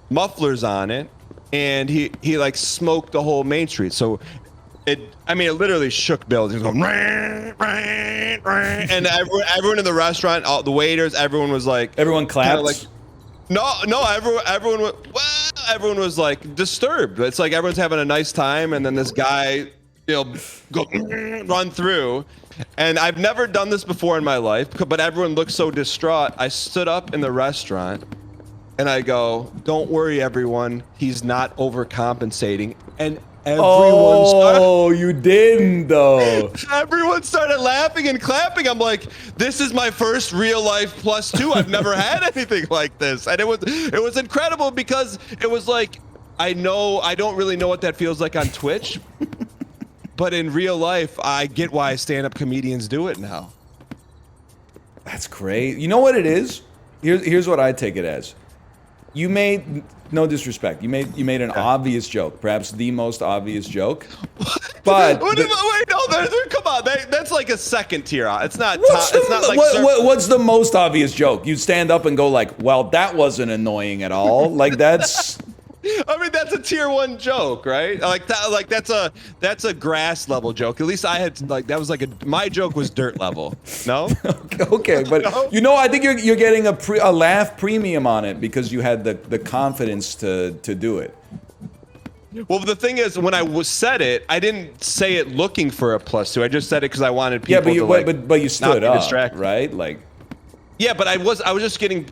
mufflers on it, and he like smoked the whole Main Street. So it literally shook buildings. Going, and everyone in the restaurant, all the waiters, everyone was like, everyone clapped. Like, no, everyone was like disturbed. It's like everyone's having a nice time, and then this guy, you know, go run through. And I've never done this before in my life, but everyone looked so distraught. I stood up in the restaurant and I go, "Don't worry, everyone. He's not overcompensating." And you didn't though. Everyone started laughing and clapping. I'm like, this is my first real life +2. I've never had anything like this. And it was incredible because it was like, I don't really know what that feels like on Twitch. But in real life, I get why stand-up comedians do it now. That's great. You know what it is? Here's what I take it as. You made, no disrespect, you made an obvious joke, perhaps the most obvious joke. But come on, that's like a second tier. It's not. What's the most obvious joke? You stand up and go like, "Well, that wasn't annoying at all." Like that's. I mean, that's a tier 1 joke, right? Like that's a grass level joke. At least I had like that was like my joke was dirt level. No. Okay, but no? You know, I think you're getting a laugh premium on it because you had the confidence to do it. Well, the thing is, when I said it, I didn't say it looking for a +2. I just said it because I wanted people but you stood up, distracted. Right? Like. Yeah, but I was just getting.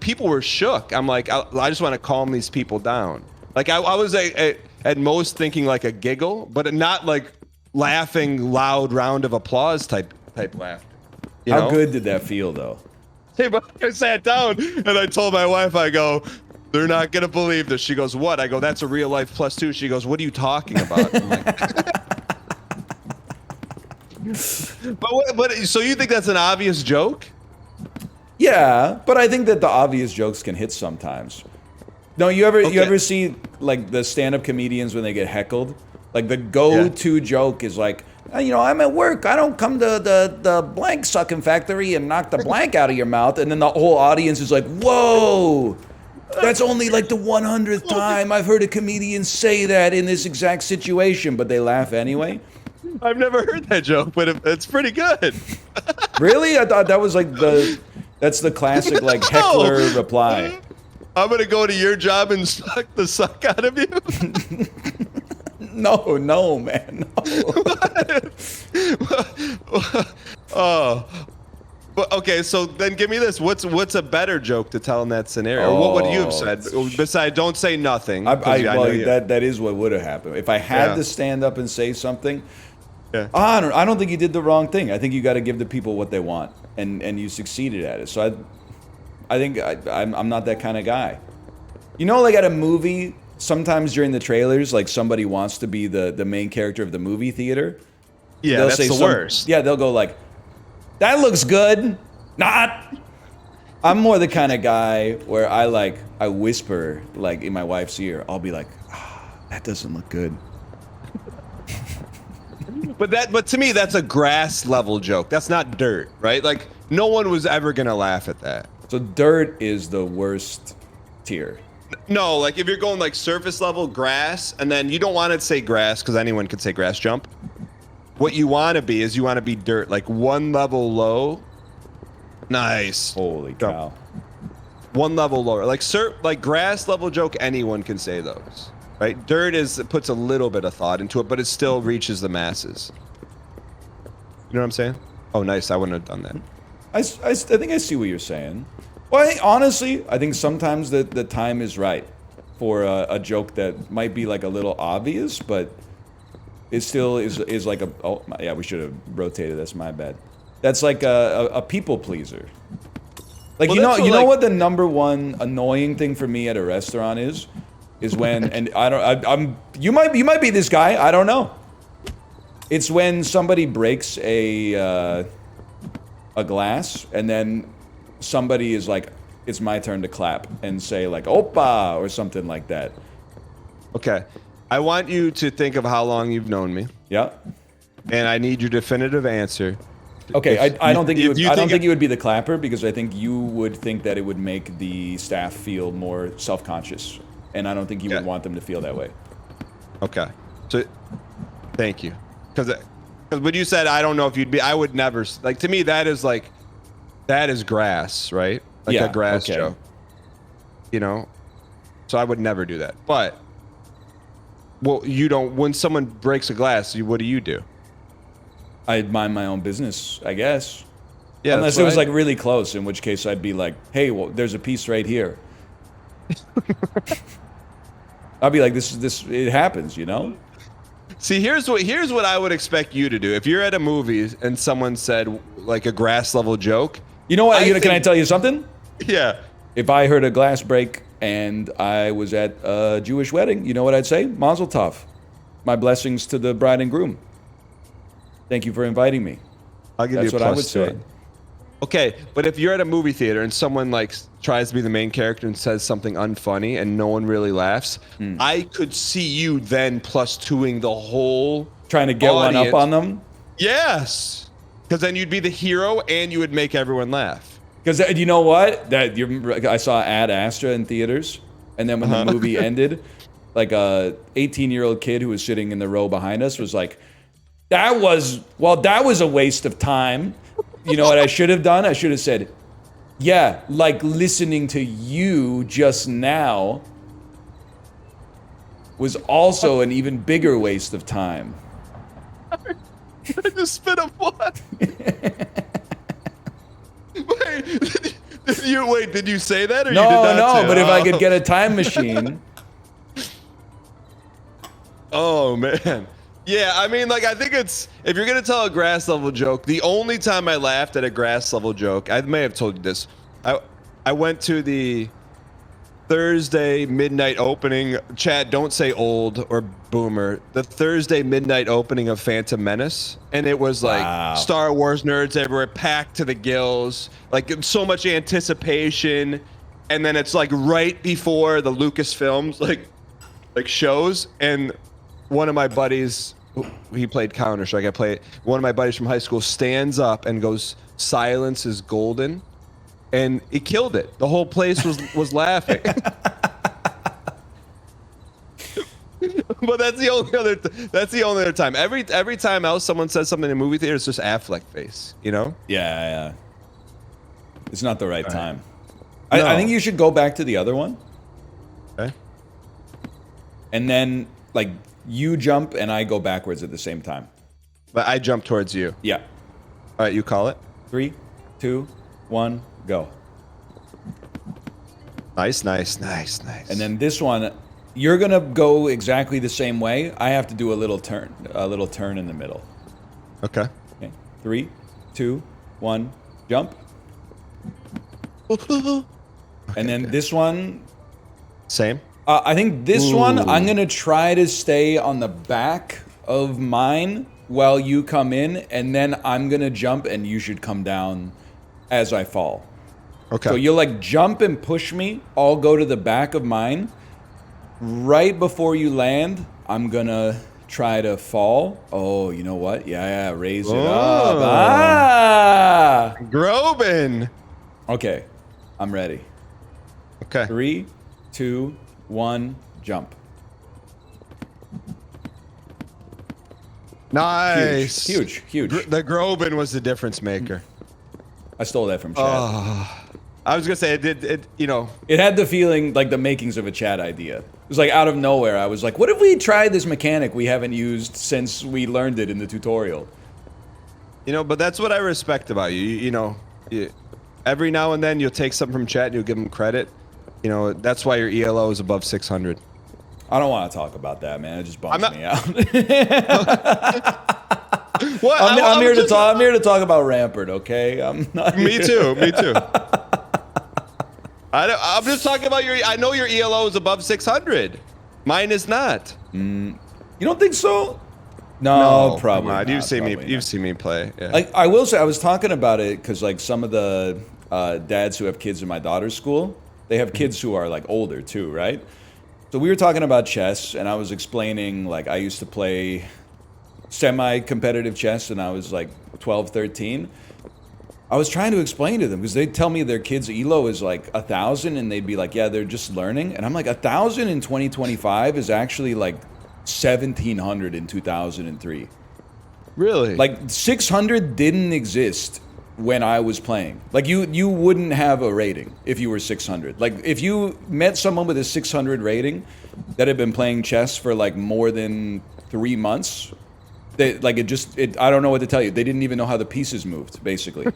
People were shook. I'm like, I just want to calm these people down. Like I was at most thinking like a giggle, but not like laughing loud round of applause type laughter. How good did that feel though? Hey, but I sat down and I told my wife, I go, they're not gonna believe this. She goes, what? I go, that's a real life +2. She goes, what are you talking about? I'm like, but so you think that's an obvious joke? Yeah, but I think that the obvious jokes can hit sometimes. No, you ever see like the stand-up comedians when they get heckled? Like the go-to joke is like, you know, I'm at work. I don't come to the blank sucking factory and knock the blank out of your mouth. And then the whole audience is like, whoa, that's only like the 100th time I've heard a comedian say that in this exact situation. But they laugh anyway. I've never heard that joke, but it's pretty good. Really? I thought that was like that's the classic like heckler reply. I'm gonna go to your job and suck the suck out of you. No, man. No. Oh, but okay. So then, give me this. What's a better joke to tell in that scenario? Or what would you have said? Besides, don't say nothing. That is what would have happened if I had to stand up and say something. Yeah. I don't think you did the wrong thing. I think you got to give the people what they want, and you succeeded at it. So I think I'm not that kind of guy. You know, like at a movie, sometimes during the trailers, like somebody wants to be the main character of the movie theater. Yeah, that's the worst. Yeah, they'll go like, "That looks good," Not. I'm more the kind of guy where I whisper like in my wife's ear. I'll be like, that doesn't look good. But to me, that's a grass level joke. That's not dirt, right? Like no one was ever gonna laugh at that. So dirt is the worst tier. No, like if you're going like surface level grass, and then you don't want to say grass because anyone could say grass jump. What you want to be is you want to be dirt, like one level low. Nice. Holy cow. One level lower, like grass level joke. Anyone can say those, right? Dirt puts a little bit of thought into it, but it still reaches the masses. You know what I'm saying? Oh, nice. I wouldn't have done that. I think I see what you're saying. Well, honestly, I think sometimes the time is right for a joke that might be like a little obvious, but it still is like a. Oh, yeah, we should have rotated this. My bad. That's like a people pleaser. Like, well, you know what the number one annoying thing for me at a restaurant is when, and you might be this guy, I don't know. It's when somebody breaks a glass and then somebody is like, it's my turn to clap and say like, "Opa," or something like that. Okay. I want you to think of how long you've known me. Yeah. And I need your definitive answer. Okay, I don't think you would. I don't think you would be the clapper because I think you would think that it would make the staff feel more self-conscious, and I don't think you would want them to feel that way. Okay, so thank you, because when you said I don't know if you'd be, I would never like. To me, that is grass, right? Like a grass joke. You know, so I would never do that. But well, you don't. When someone breaks a glass, what do you do? I'd mind my own business, I guess. Yeah, unless it was like really close, in which case I'd be like, "Hey, well, there's a piece right here." I'd be like, "This, it happens, you know." See, here's what I would expect you to do. If you're at a movie and someone said like a grass level joke, you know what? Can I tell you something? Yeah. If I heard a glass break and I was at a Jewish wedding, you know what I'd say? Mazel tov. My blessings to the bride and groom. Thank you for inviting me. I'll give That's you a what I plus would to say. it. Okay, but if you're at a movie theater and someone like tries to be the main character and says something unfunny and no one really laughs, I could see you then plus twoing the whole trying to get audience. one up on them. Yes, because then you'd be the hero and you would make everyone laugh. Because you know what? I saw Ad Astra in theaters, and then when the movie ended, like a 18-year-old kid who was sitting in the row behind us was like, that was a waste of time. You know what I should have done? I should have said, yeah, like listening to you just now was also an even bigger waste of time. I just spit up what? Did you say that or you did not say but that? if I could get a time machine. Oh, man. Yeah, I mean, like, I think it's, if you're going to tell a grass level joke, the only time I laughed at a grass level joke, I may have told you this. I went to the Thursday midnight opening. Chad, don't say old or boomer. The Thursday midnight opening of Phantom Menace. And it was like Star Wars nerds everywhere, packed to the gills. Like, so much anticipation. And then it's like right before the Lucasfilms, like shows. And one of my buddies, he played Counter-Strike. One of my buddies from high school stands up and goes, "Silence is golden," and he killed it. The whole place was laughing. But that's the only other time. Every time else someone says something in a movie theater, it's just Affleck face. You know? Yeah. It's not the right time. No. I think you should go back to the other one. Okay. And then like. You jump and I go backwards at the same time. But I jump towards you. Yeah. All right, you call it. 3, 2, 1, go. Nice. And then this one, you're gonna go exactly the same way. I have to do a little turn in the middle. Okay. 3, 2, 1, jump. And then this one. Same. I think this one, I'm going to try to stay on the back of mine while you come in, and then I'm going to jump, and you should come down as I fall. Okay. So you'll like jump and push me. I'll go to the back of mine. Right before you land, I'm gonna try to fall. Oh, you know what? Yeah, raise it up. Ah! Groban. Okay, I'm ready. Okay. 3, 2, 1, jump. Nice. Huge. The Groban was the difference maker. I stole that from Chad. I was gonna say it. It had the feeling like the makings of a Chad idea. It was like out of nowhere. I was like, what if we tried this mechanic we haven't used since we learned it in the tutorial? But that's what I respect about you. Every now and then you'll take something from chat and you'll give them credit. That's why your ELO is above 600. I don't want to talk about that, man. It just bums me out. What? I'm here to talk. I'm here to talk about Rampart. Okay. I'm not. Me too. I'm just talking about I know your ELO is above 600. Mine is not. You don't think so? No, probably not. You've seen me play. Yeah. Like I will say, I was talking about it because like some of the dads who have kids in my daughter's school, they have kids who are like older too, right? So we were talking about chess, and I was explaining like I used to play semi-competitive chess, and I was like 12, 13. I was trying to explain to them because they'd tell me their kids' ELO is like 1,000, and they'd be like, "Yeah, they're just learning." And I'm like, 1,000 in 2025 is actually like 1,700 in 2003. Really? Like 600 didn't exist when I was playing. Like you wouldn't have a rating if you were 600. Like if you met someone with a 600 rating that had been playing chess for like more than 3 months, I don't know what to tell you. They didn't even know how the pieces moved, basically.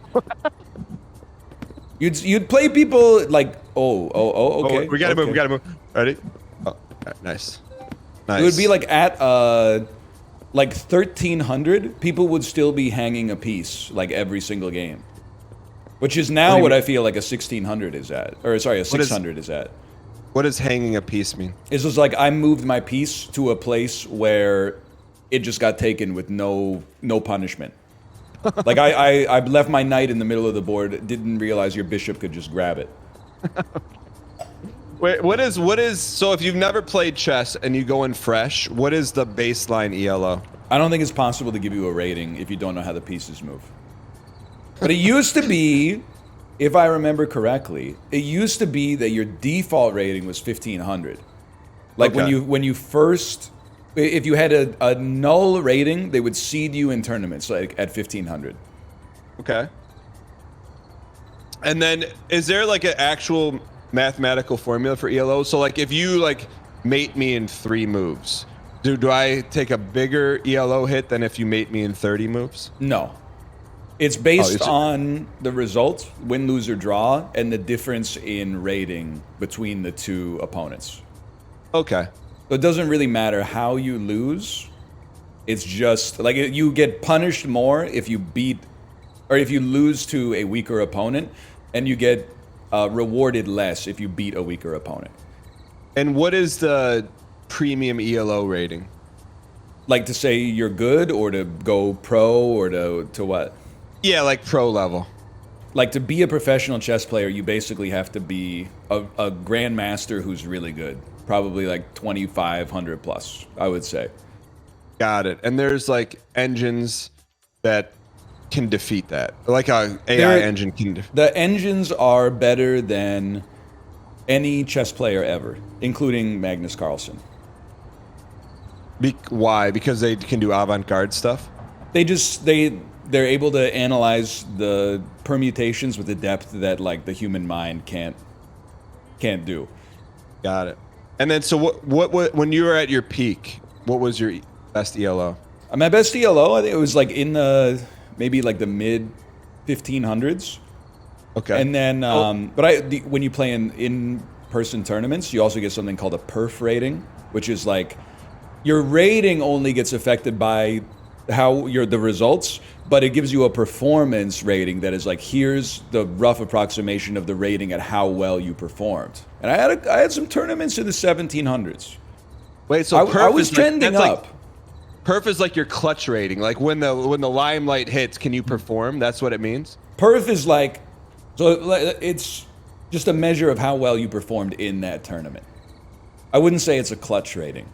You'd play people like, okay. We gotta move. Ready? Oh, nice. It would be like at like 1,300, people would still be hanging a piece like every single game, which is now what I feel like a 1,600 is at, or sorry, a 600 is at. What does hanging a piece mean? It's just like I moved my piece to a place where it just got taken with no punishment. Like I left my knight in the middle of the board, didn't realize your bishop could just grab it. Wait, what is so if you've never played chess and you go in fresh, what is the baseline ELO? I don't think it's possible to give you a rating if you don't know how the pieces move. But it used to be, if I remember correctly, it used to be that your default rating was 1,500. Like Okay. when you first, if you had a null rating, they would seed you in tournaments like at 1,500. Okay. And then is there like an actual mathematical formula for ELO? So like if you like mate me in 3 moves, do I take a bigger ELO hit than if you mate me in 30 moves? No. It's based on the results, win, lose, or draw, and the difference in rating between the two opponents. Okay. So it doesn't really matter how you lose. It's just like you get punished more if you beat, or if you lose to a weaker opponent, and you get rewarded less if you beat a weaker opponent. And what is the premium ELO rating? Like to say you're good, or to go pro, or to what? Yeah, like pro level. Like to be a professional chess player, you basically have to be a grandmaster who's really good. Probably like 2,500 plus, I would say. Got it. And there's like engines that can defeat that. Like a AI engine can. The engines are better than any chess player ever, including Magnus Carlsen. Why? Because they can do avant-garde stuff? They're able to analyze the permutations with a depth that like the human mind can't do. Got it. And then so what when you were at your peak, what was your best ELO? My best ELO, I think it was like in the maybe like the mid 1,500s. Okay. And then when you play in person tournaments, you also get something called a perf rating, which is like your rating only gets affected by the results, but it gives you a performance rating that is like, here's the rough approximation of the rating at how well you performed. And I had some tournaments in the 1,700s. Wait, so I was trending up. Perf is like your clutch rating. Like when the limelight hits, can you perform? That's what it means? Perf is like So it's just a measure of how well you performed in that tournament. I wouldn't say it's a clutch rating.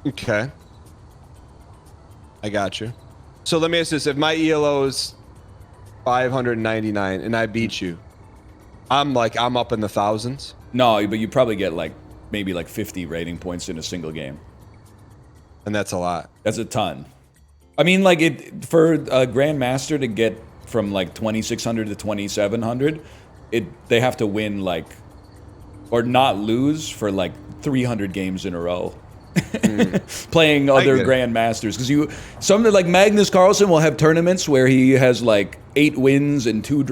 Okay. I got you. So let me ask this. If my ELO is 599 and I beat you, I'm up in the thousands? No, but you probably get maybe 50 rating points in a single game. And that's a lot. That's a ton. I mean, for a Grandmaster to get from 2600 to 2700, they have to win or not lose for 300 games in a row. Playing other Grandmasters, because something like Magnus Carlsen will have tournaments where he has 8 wins and 2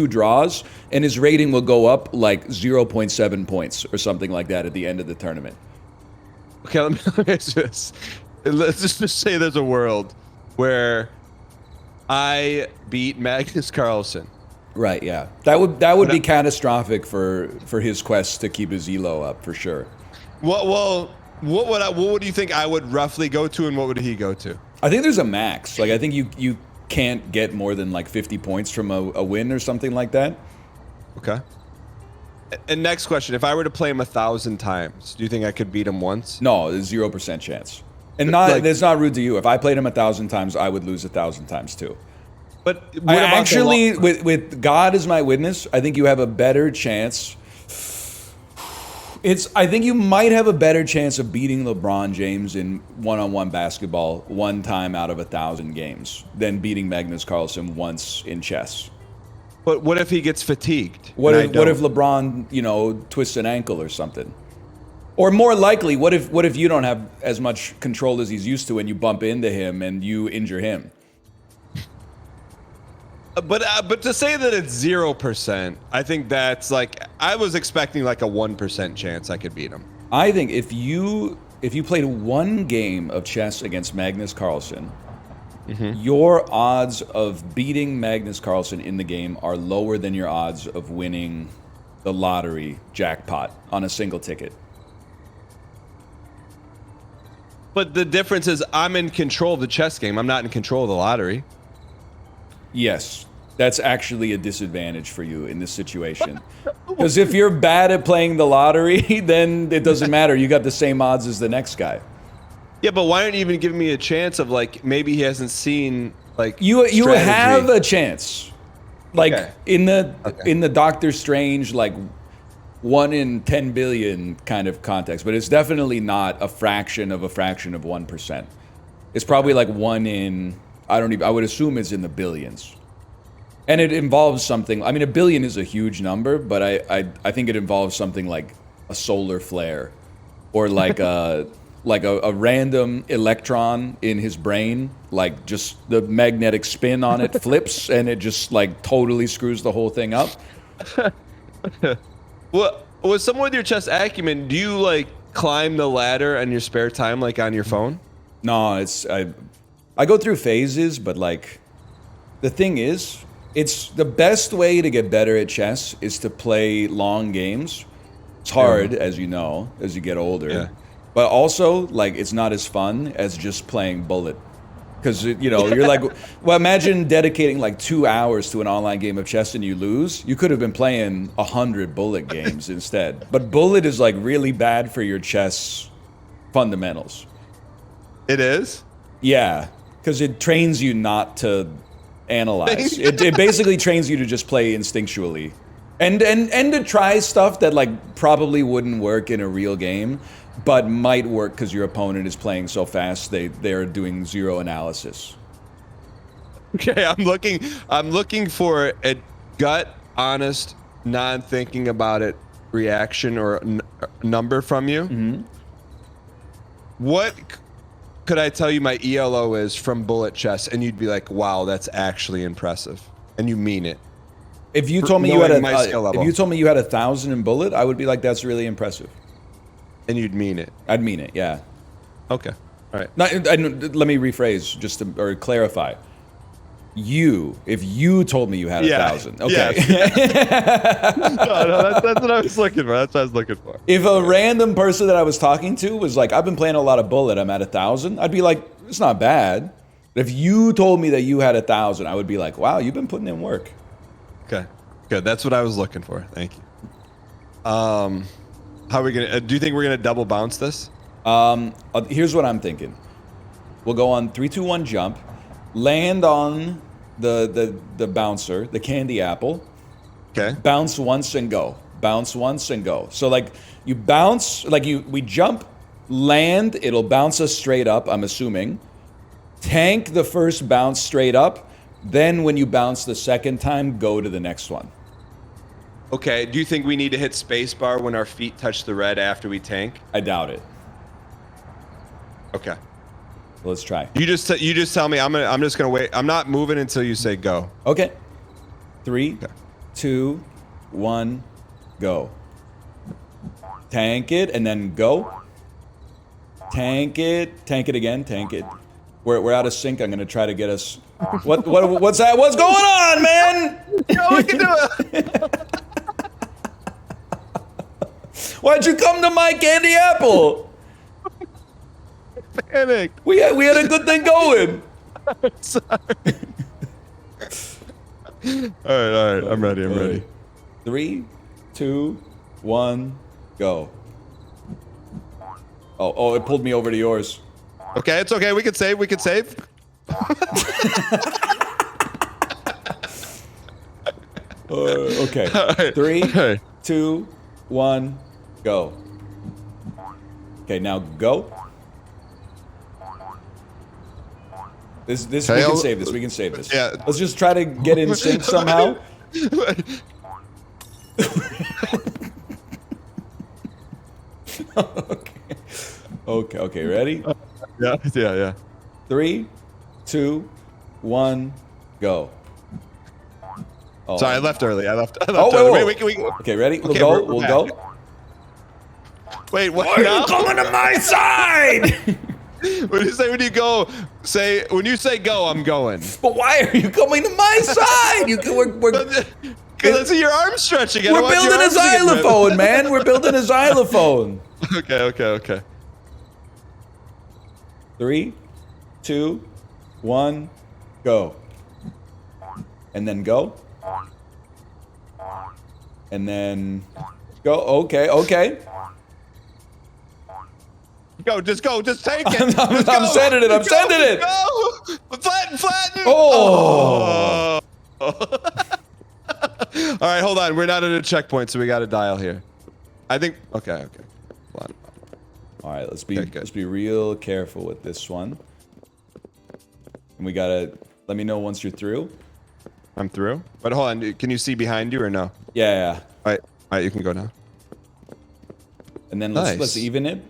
draws, and his rating will go up 0.7 points or something like that at the end of the tournament. Okay, let's just say there's a world where I beat Magnus Carlsen. Right, yeah. That would be catastrophic for his quest to keep his elo up, for sure. What would you think I would roughly go to, and what would he go to? I think there's a max. I think you can't get more than 50 points from a win or something like that. Okay. And next question, if I were to play him 1,000 times, do you think I could beat him once? No, there's 0% chance. And it's not rude to you. If I played him 1,000 times, I would lose 1,000 times too. But I actually, with God as my witness, I think you have a better chance. I think you might have a better chance of beating LeBron James in one-on-one basketball one time out of 1,000 games than beating Magnus Carlsen once in chess. But what if he gets fatigued? What if LeBron, twists an ankle or something? Or more likely, what if you don't have as much control as he's used to, and you bump into him and you injure him? But to say that it's 0%, I think that's I was expecting a 1% chance I could beat him. I think if you played one game of chess against Magnus Carlsen, your odds of beating Magnus Carlsen in the game are lower than your odds of winning the lottery jackpot on a single ticket. But the difference is I'm in control of the chess game. I'm not in control of the lottery. Yes, that's actually a disadvantage for you in this situation. Because if you're bad at playing the lottery, then it doesn't matter. You got the same odds as the next guy. Yeah, but why aren't you even giving me a chance of maybe he hasn't seen you strategy? have a chance. In the Doctor Strange 1 in 10 billion kind of context, but it's definitely not a fraction of 1%. It's probably 1 in, I would assume it's in the billions. And it involves something, I mean, 1 billion is a huge number, but I think it involves something like a solar flare, or a random electron in his brain, just the magnetic spin on it flips and it just totally screws the whole thing up. Well, with someone with your chess acumen, do you climb the ladder in your spare time, on your phone? No, I go through phases, but the thing is, it's the best way to get better at chess is to play long games. It's hard, as you know, as you get older. Yeah. But also, it's not as fun as just playing bullet. Because, you're well, imagine dedicating 2 hours to an online game of chess and you lose. You could have been playing 100 bullet games instead. But bullet is really bad for your chess fundamentals. It is? Yeah, because it trains you not to analyze. It basically trains you to just play instinctually. And to try stuff that probably wouldn't work in a real game, but might work because your opponent is playing so fast they're doing zero analysis. Okay, I'm looking for a gut, honest, non-thinking about it reaction or number from you. Mm-hmm. What could I tell you my ELO is from bullet chess, and you'd be like, "Wow, that's actually impressive," and you mean it? If you told me you had 1,000 in bullet, I would be like, "That's really impressive." And you'd mean it. I'd mean it, yeah. Okay. All right. Let me rephrase or clarify. If you told me you had 1,000, okay. Yes. no, that's what I was looking for. That's what I was looking for. If a random person that I was talking to was like, I've been playing a lot of bullet, I'm at 1,000, I'd be like, it's not bad. But if you told me that you had 1,000, I would be like, wow, you've been putting in work. Okay. Good. That's what I was looking for. Thank you. How are we gonna? Do you think we're gonna double bounce this? Here's what I'm thinking. We'll go on 3, 2, 1 jump, land on the bouncer, the candy apple. Okay. Bounce once and go. Bounce once and go. So like you bounce, like we jump, land, it'll bounce us straight up, I'm assuming. Tank the first bounce straight up. Then when you bounce the second time, go to the next one. Okay. Do you think we need to hit spacebar when our feet touch the red after we tank? I doubt it. Okay. Let's try. You just tell me. I'm just gonna wait. I'm not moving until you say go. Okay. 3, 2, 1, go. Tank it and then go. Tank it again. Tank it. We're out of sync. I'm gonna try to get us. What's that? What's going on, man? No, we can do it. Why'd you come to my candy apple? Panicked. We had a good thing going. Sorry. All right. I'm ready. 3, 2, 1, go. Oh, it pulled me over to yours. Okay, it's okay. We can save. Okay. Right. 3, 2, 1, go. Okay, now go. This we can save this. We can save this. Yeah. Let's just try to get in sync somehow. Okay. Ready? Yeah. 3, 2, 1, go. Oh. Sorry, I left early. Wait. Wait. Okay, ready? We'll Okay, go. we're We'll back. go. Wait, what? Why are you coming to my side? When you say go, I'm going. But why are you coming to my side? Because I see your arm stretching. We're building a xylophone, man. We're building a xylophone. Okay. 3, 2, 1, go. And then go. And then go. Okay. Go, just take it. I'm sending it. Go. Flatten. Oh. All right, hold on. We're not at a checkpoint, so we got to dial here. I think. Okay. Hold on. All right, let's be real careful with this one. And we gotta let me know once you're through. I'm through. But hold on. Can you see behind you or no? Yeah. All right. You can go now. And then let's even it.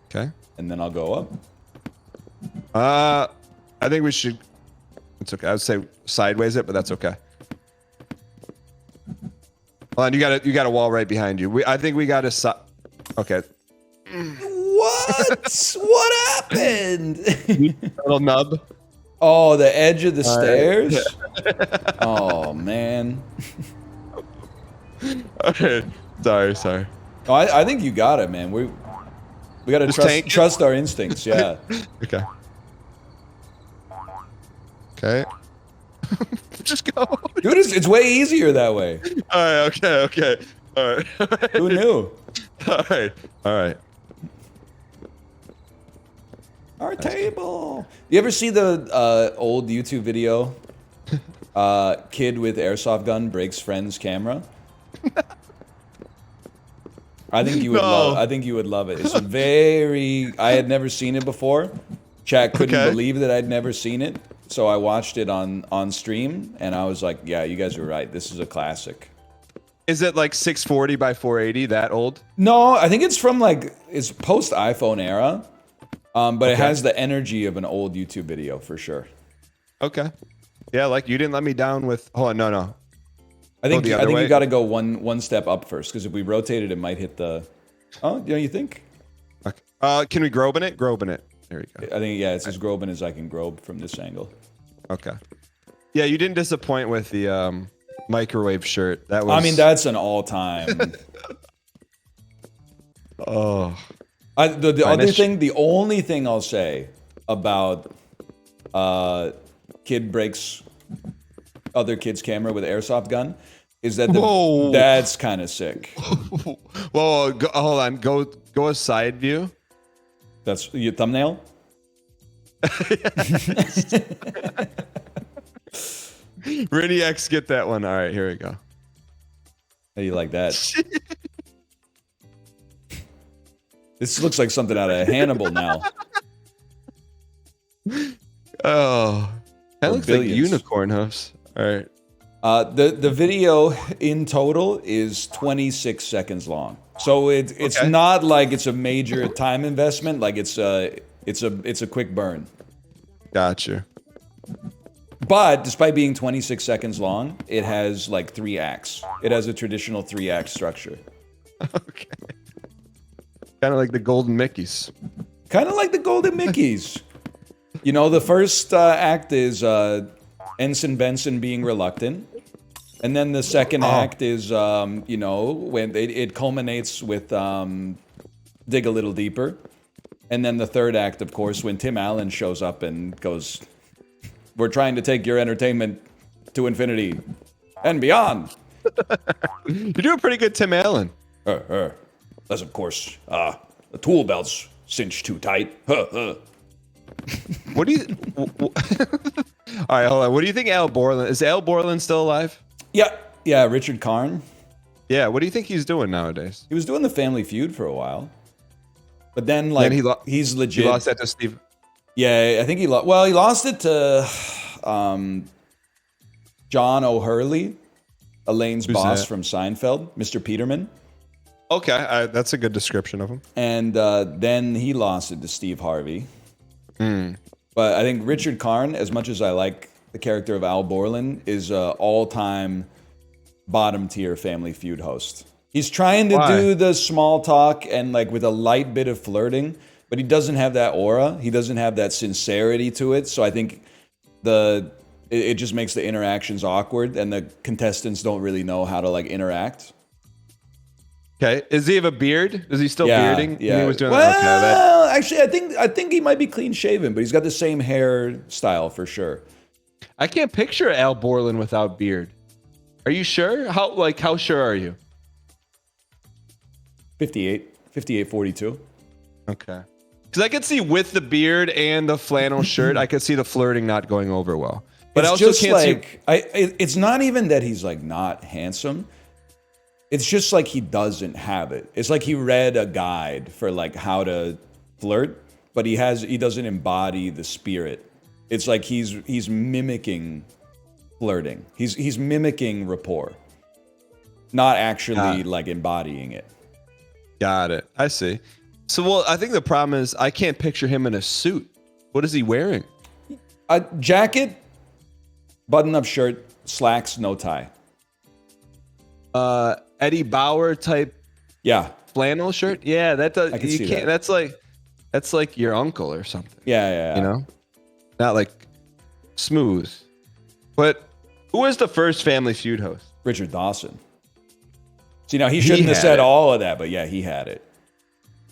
Okay. And then I'll go up. I think we should. It's okay. I would say sideways it, but that's okay. Hold on. You got a wall right behind you. I think we got to. Okay. What? What happened? Little nub. Oh, the edge of the stairs? Oh, man. Okay. Sorry. Oh, I think you got it, man. We got to trust our instincts, yeah. Okay. Just go. Dude, it's way easier that way. All right, okay. All right. Who knew? All right. Our table. You ever see the old YouTube video? Kid with airsoft gun breaks friend's camera. I think you would love. I think you would love it. It's I had never seen it before. Chat couldn't believe that I'd never seen it, so I watched it on stream, and I was like, "Yeah, you guys were right. This is a classic." Is it like 640 by 480? That old? No, I think it's from it's post iPhone era. But it has the energy of an old YouTube video for sure. Okay. Yeah, like you didn't let me down with. Hold on, no. I think you got to go one step up first, because if we rotate it, it might hit the. Oh, you think? Okay. Can we grobe in it? Grobe in it. There we go. I think it's as grobe as I can grobe from this angle. Okay. Yeah, you didn't disappoint with the microwave shirt. That was. I mean, that's an all-time. Oh. The only thing I'll say about kid breaks other kid's camera with an airsoft gun, is that Whoa. that's kind of sick. Whoa, hold on. Go a side view. That's your thumbnail? Rennie X, get that one. All right, here we go. How do you like that? This looks like something out of Hannibal now. Oh, that looks billions. like unicorn hoofs. All right. The video in total is 26 seconds long, so it's Okay. not like it's a major time investment. Like it's a quick burn. Gotcha. But despite being 26 seconds long, it has like 3 acts. It has a traditional 3-act structure. Okay. Kind of like the Golden Mickeys. Kind of like the Golden Mickeys. You know, the first act is Ensign Benson being reluctant. And then the second act is, you know, when it culminates with Dig a Little Deeper. And then the third act, of course, when Tim Allen shows up and goes, "We're trying to take your entertainment to infinity and beyond." You're doing pretty good, Tim Allen. Unless, of course, the tool belt's cinched too tight. What do you... All right, hold on. What do you think Al Borland... Is Al Borland still alive? Yeah, Richard Karn. Yeah, what do you think he's doing nowadays? He was doing the Family Feud for a while. But then, like, he's legit. He lost that to Steve... Yeah, I think he lost... Well, he lost it to John O'Hurley, Elaine's boss that? from Seinfeld, Mr. Peterman. Okay, that's a good description of him. And then he lost it to Steve Harvey. But I think Richard Karn, as much as I like the character of Al Borland, is an all-time bottom-tier Family Feud host. He's trying to do the small talk and like with a light bit of flirting, but he doesn't have that aura. He doesn't have that sincerity to it. So I think it just makes the interactions awkward, and the contestants don't really know how to like interact. Okay, does he have a beard? Is he still bearding? Yeah. He was doing Well, that. Okay, actually, I think he might be clean shaven, but he's got the same hairstyle for sure. I can't picture Al Borland without beard. Are you sure? How sure are you? 58, 42. Okay. Because I could see with the beard and the flannel shirt, I could see the flirting not going over well. But It's I also just can't see. it's not even that he's like not handsome. It's just like he doesn't have it. It's like he read a guide for like how to flirt, but he doesn't embody the spirit. It's like he's mimicking flirting. He's mimicking rapport, not actually like embodying it. Got it. I see. So, well, I think the problem is I can't picture him in a suit. What is he wearing? A jacket, button-up shirt, slacks, no tie. Eddie Bauer type Yeah, flannel shirt? Yeah, that does. I can see that. That's like your uncle or something. yeah. You know, not like smooth. But who was the first Family Feud host? Richard Dawson. See, now he shouldn't have had said it. all of that, but yeah, he had it.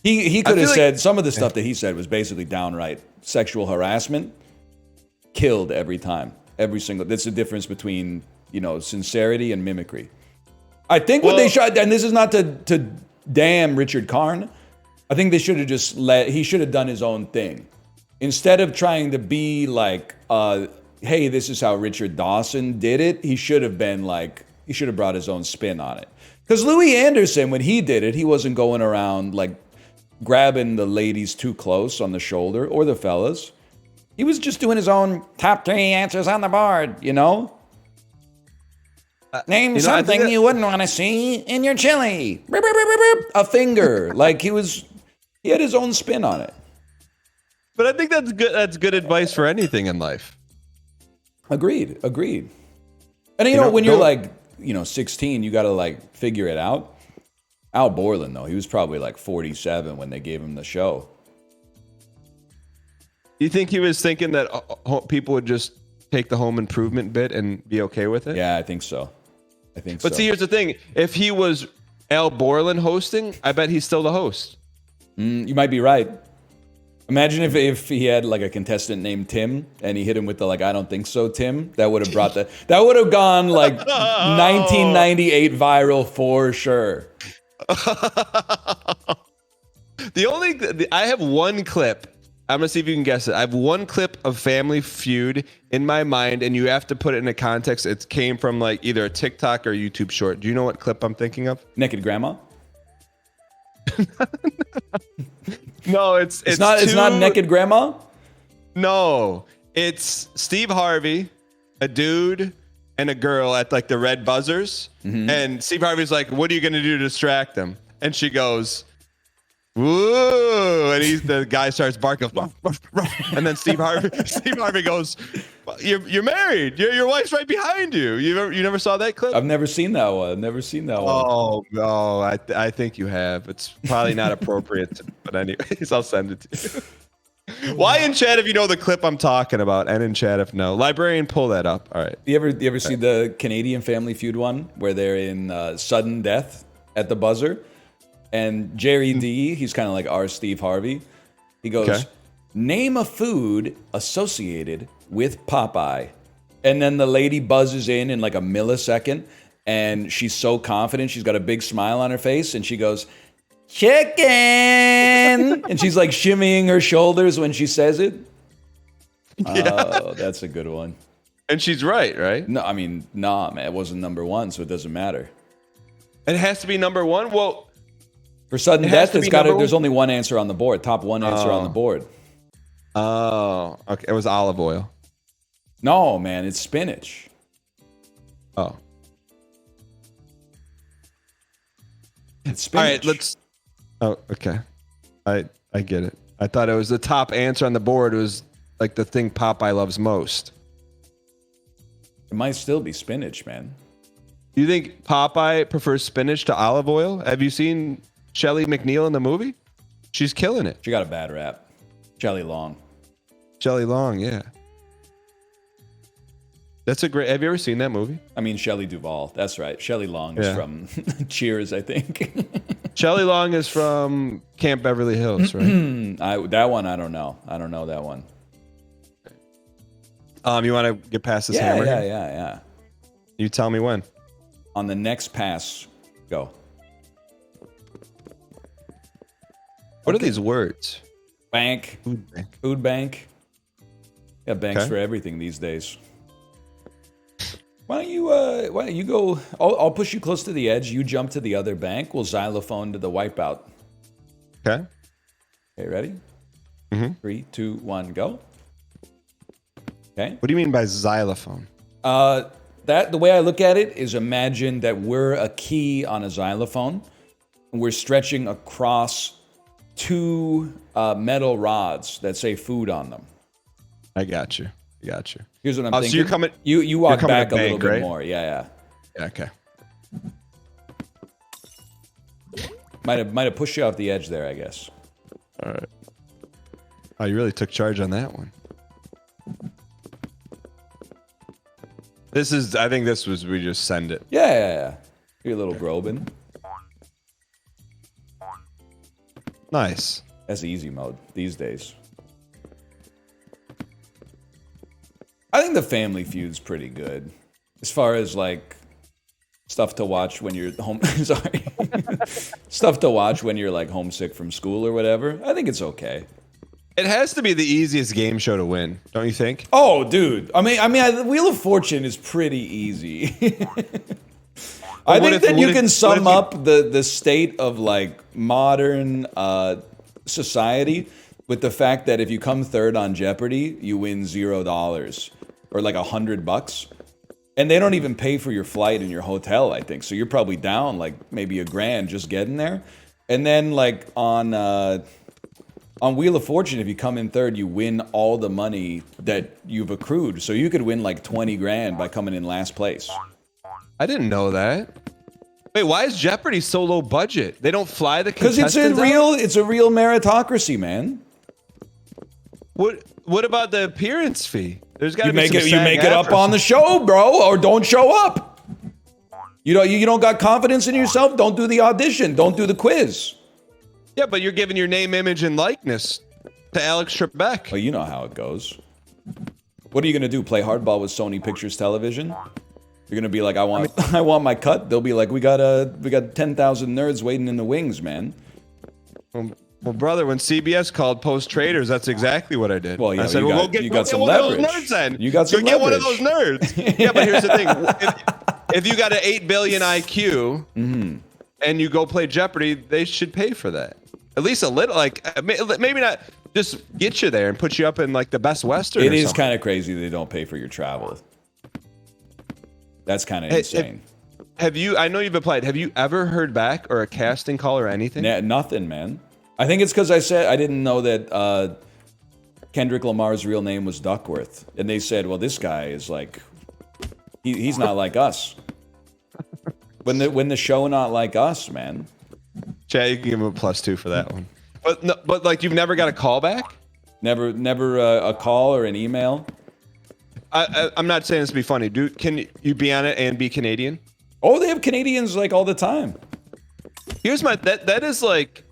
He could have feel said some of the stuff that he said was basically downright sexual harassment. Killed every time, every single. That's the difference between sincerity and mimicry. I think what they should, and this is not to damn Richard Karn. I think they should have just he should have done his own thing. Instead of trying to be like, hey, this is how Richard Dawson did it, he should have brought his own spin on it. Because Louis Anderson, when he did it, he wasn't going around like grabbing the ladies too close on the shoulder, or the fellas. He was just doing his own top 3 answers on the board, Name something you wouldn't want to see in your chili. Beep, beep, beep, beep, beep. A finger. Like he had his own spin on it. But I think that's good. That's good advice for anything in life. Agreed. And when you're like, 16, you got to like figure it out. Al Borland, though, he was probably like 47 when they gave him the show. You think he was thinking that people would just take the home improvement bit and be okay with it? Yeah, I think so. But see, here's the thing. If he was Al Borland hosting, I bet he's still the host. You might be right. Imagine if he had like a contestant named Tim and he hit him with the like I don't think so Tim. That would have brought that would have gone like 1998 viral for sure. I have one clip. I'm gonna see if you can guess it. I have one clip of Family Feud in my mind, and you have to put it in a context. It came from like either a TikTok or YouTube short. Do you know what clip I'm thinking of? Naked grandma? No, it's not naked grandma? No, it's Steve Harvey, a dude, and a girl at like the red buzzers. And Steve Harvey's like, "What are you gonna do to distract them?" And she goes, "Woo!" And the guy starts barking, ruff, ruff, ruff. And then Steve Harvey goes, "You're married. Your wife's right behind you. You never saw that clip?" I've never seen that one. Oh no, I think you have. It's probably not appropriate, but anyways, I'll send it to you. Why in chat if you know the clip I'm talking about, and in chat if no. Librarian, pull that up. All right. You ever see the Canadian Family Feud one where they're in sudden death at the buzzer? And Jerry D, he's kind of like our Steve Harvey. He goes, "Name a food associated with Popeye." And then the lady buzzes in like a millisecond, and she's so confident. She's got a big smile on her face, and she goes, "Chicken!" And she's like shimmying her shoulders when she says it. Yeah. Oh, that's a good one. And she's right? No, I mean, nah, man, it wasn't number one, so it doesn't matter. It has to be number one? Well, for sudden death, there's only one answer on the board. Top one answer on the board. Oh, okay. It was olive oil. No, man, it's spinach. Oh. It's spinach. All right, Oh, okay. I get it. I thought it was the top answer on the board. It was like the thing Popeye loves most. It might still be spinach, man. Do you think Popeye prefers spinach to olive oil? Have you seen Shelley McNeil in the movie? She's killing it. She got a bad rap. Shelley Long. Shelley Long, yeah. That's a great. Have you ever seen that movie? I mean, Shelley Duvall. That's right. Shelley Long is from Cheers, I think. Shelley Long is from Camp Beverly Hills, right? That one, I don't know. I don't know that one. You want to get past this hammer? Yeah. You tell me when. On the next pass, go. What are these words? Bank. Food bank. Yeah, banks for everything these days. Why don't you go? I'll push you close to the edge. You jump to the other bank. We'll xylophone to the wipeout. Okay. Okay, ready? 3, 2, 1, go. Okay. What do you mean by xylophone? The way I look at it is imagine that we're a key on a xylophone, and we're stretching across two metal rods that say food on them. I got you. Here's what I'm thinking. So you're coming. You walk coming back to a little bank, bit right? more. Yeah. Okay. Might have pushed you off the edge there, I guess. All right. Oh, you really took charge on that one. I think this was, we just send it. Yeah. You're a little Groban. Nice. That's easy mode these days. I think the Family Feud's pretty good. As far as like stuff to watch when you're home. Sorry. Stuff to watch when you're like homesick from school or whatever. I think it's okay. It has to be the easiest game show to win, don't you think? Oh, dude. I mean, Wheel of Fortune is pretty easy. I think that you can sum up the state of like modern society with the fact that if you come third on Jeopardy, you win $0 or like $100, and they don't even pay for your flight and your hotel. I think so. You're probably down like maybe $1,000 just getting there, and then like on Wheel of Fortune, if you come in third, you win all the money that you've accrued. So you could win like 20 grand by coming in last place. I didn't know that. Wait, why is Jeopardy so low budget? They don't fly the Because contestants it's a real meritocracy, man. What about the appearance fee? There's got to You be make some it. You SAG make it up after. on the show, bro, or don't show up. You don't got confidence in yourself. Don't do the audition. Don't do the quiz. Yeah, but you're giving your name, image, and likeness to Alex Trebek. Well, you know how it goes. What are you gonna do? Play hardball with Sony Pictures Television? You're gonna be like, I want my cut. They'll be like, we got 10,000 nerds waiting in the wings, man. Well, brother, when CBS called Post Traders, that's exactly what I did. Well, yeah, I said, you got some leverage. One of those nerds then. You got some get one of leverage. those nerds. Yeah, but here's the thing: if you got an 8 billion IQ and you go play Jeopardy, they should pay for that. At least a little, like maybe not just get you there and put you up in like the Best Western. It is kind of crazy they don't pay for your travel. That's kind of insane. Have you? I know you've applied. Have you ever heard back or a casting call or anything? Nothing, man. I think it's because I said I didn't know that Kendrick Lamar's real name was Duckworth, and they said, "Well, this guy is like, he's not like us." When the show not like us, man. Chad, you can give him a +2 for that one. But no, but like you've never got a call back? Never a call or an email. I'm not saying this to be funny. Can you be on it and be Canadian? Oh, they have Canadians like all the time. Here's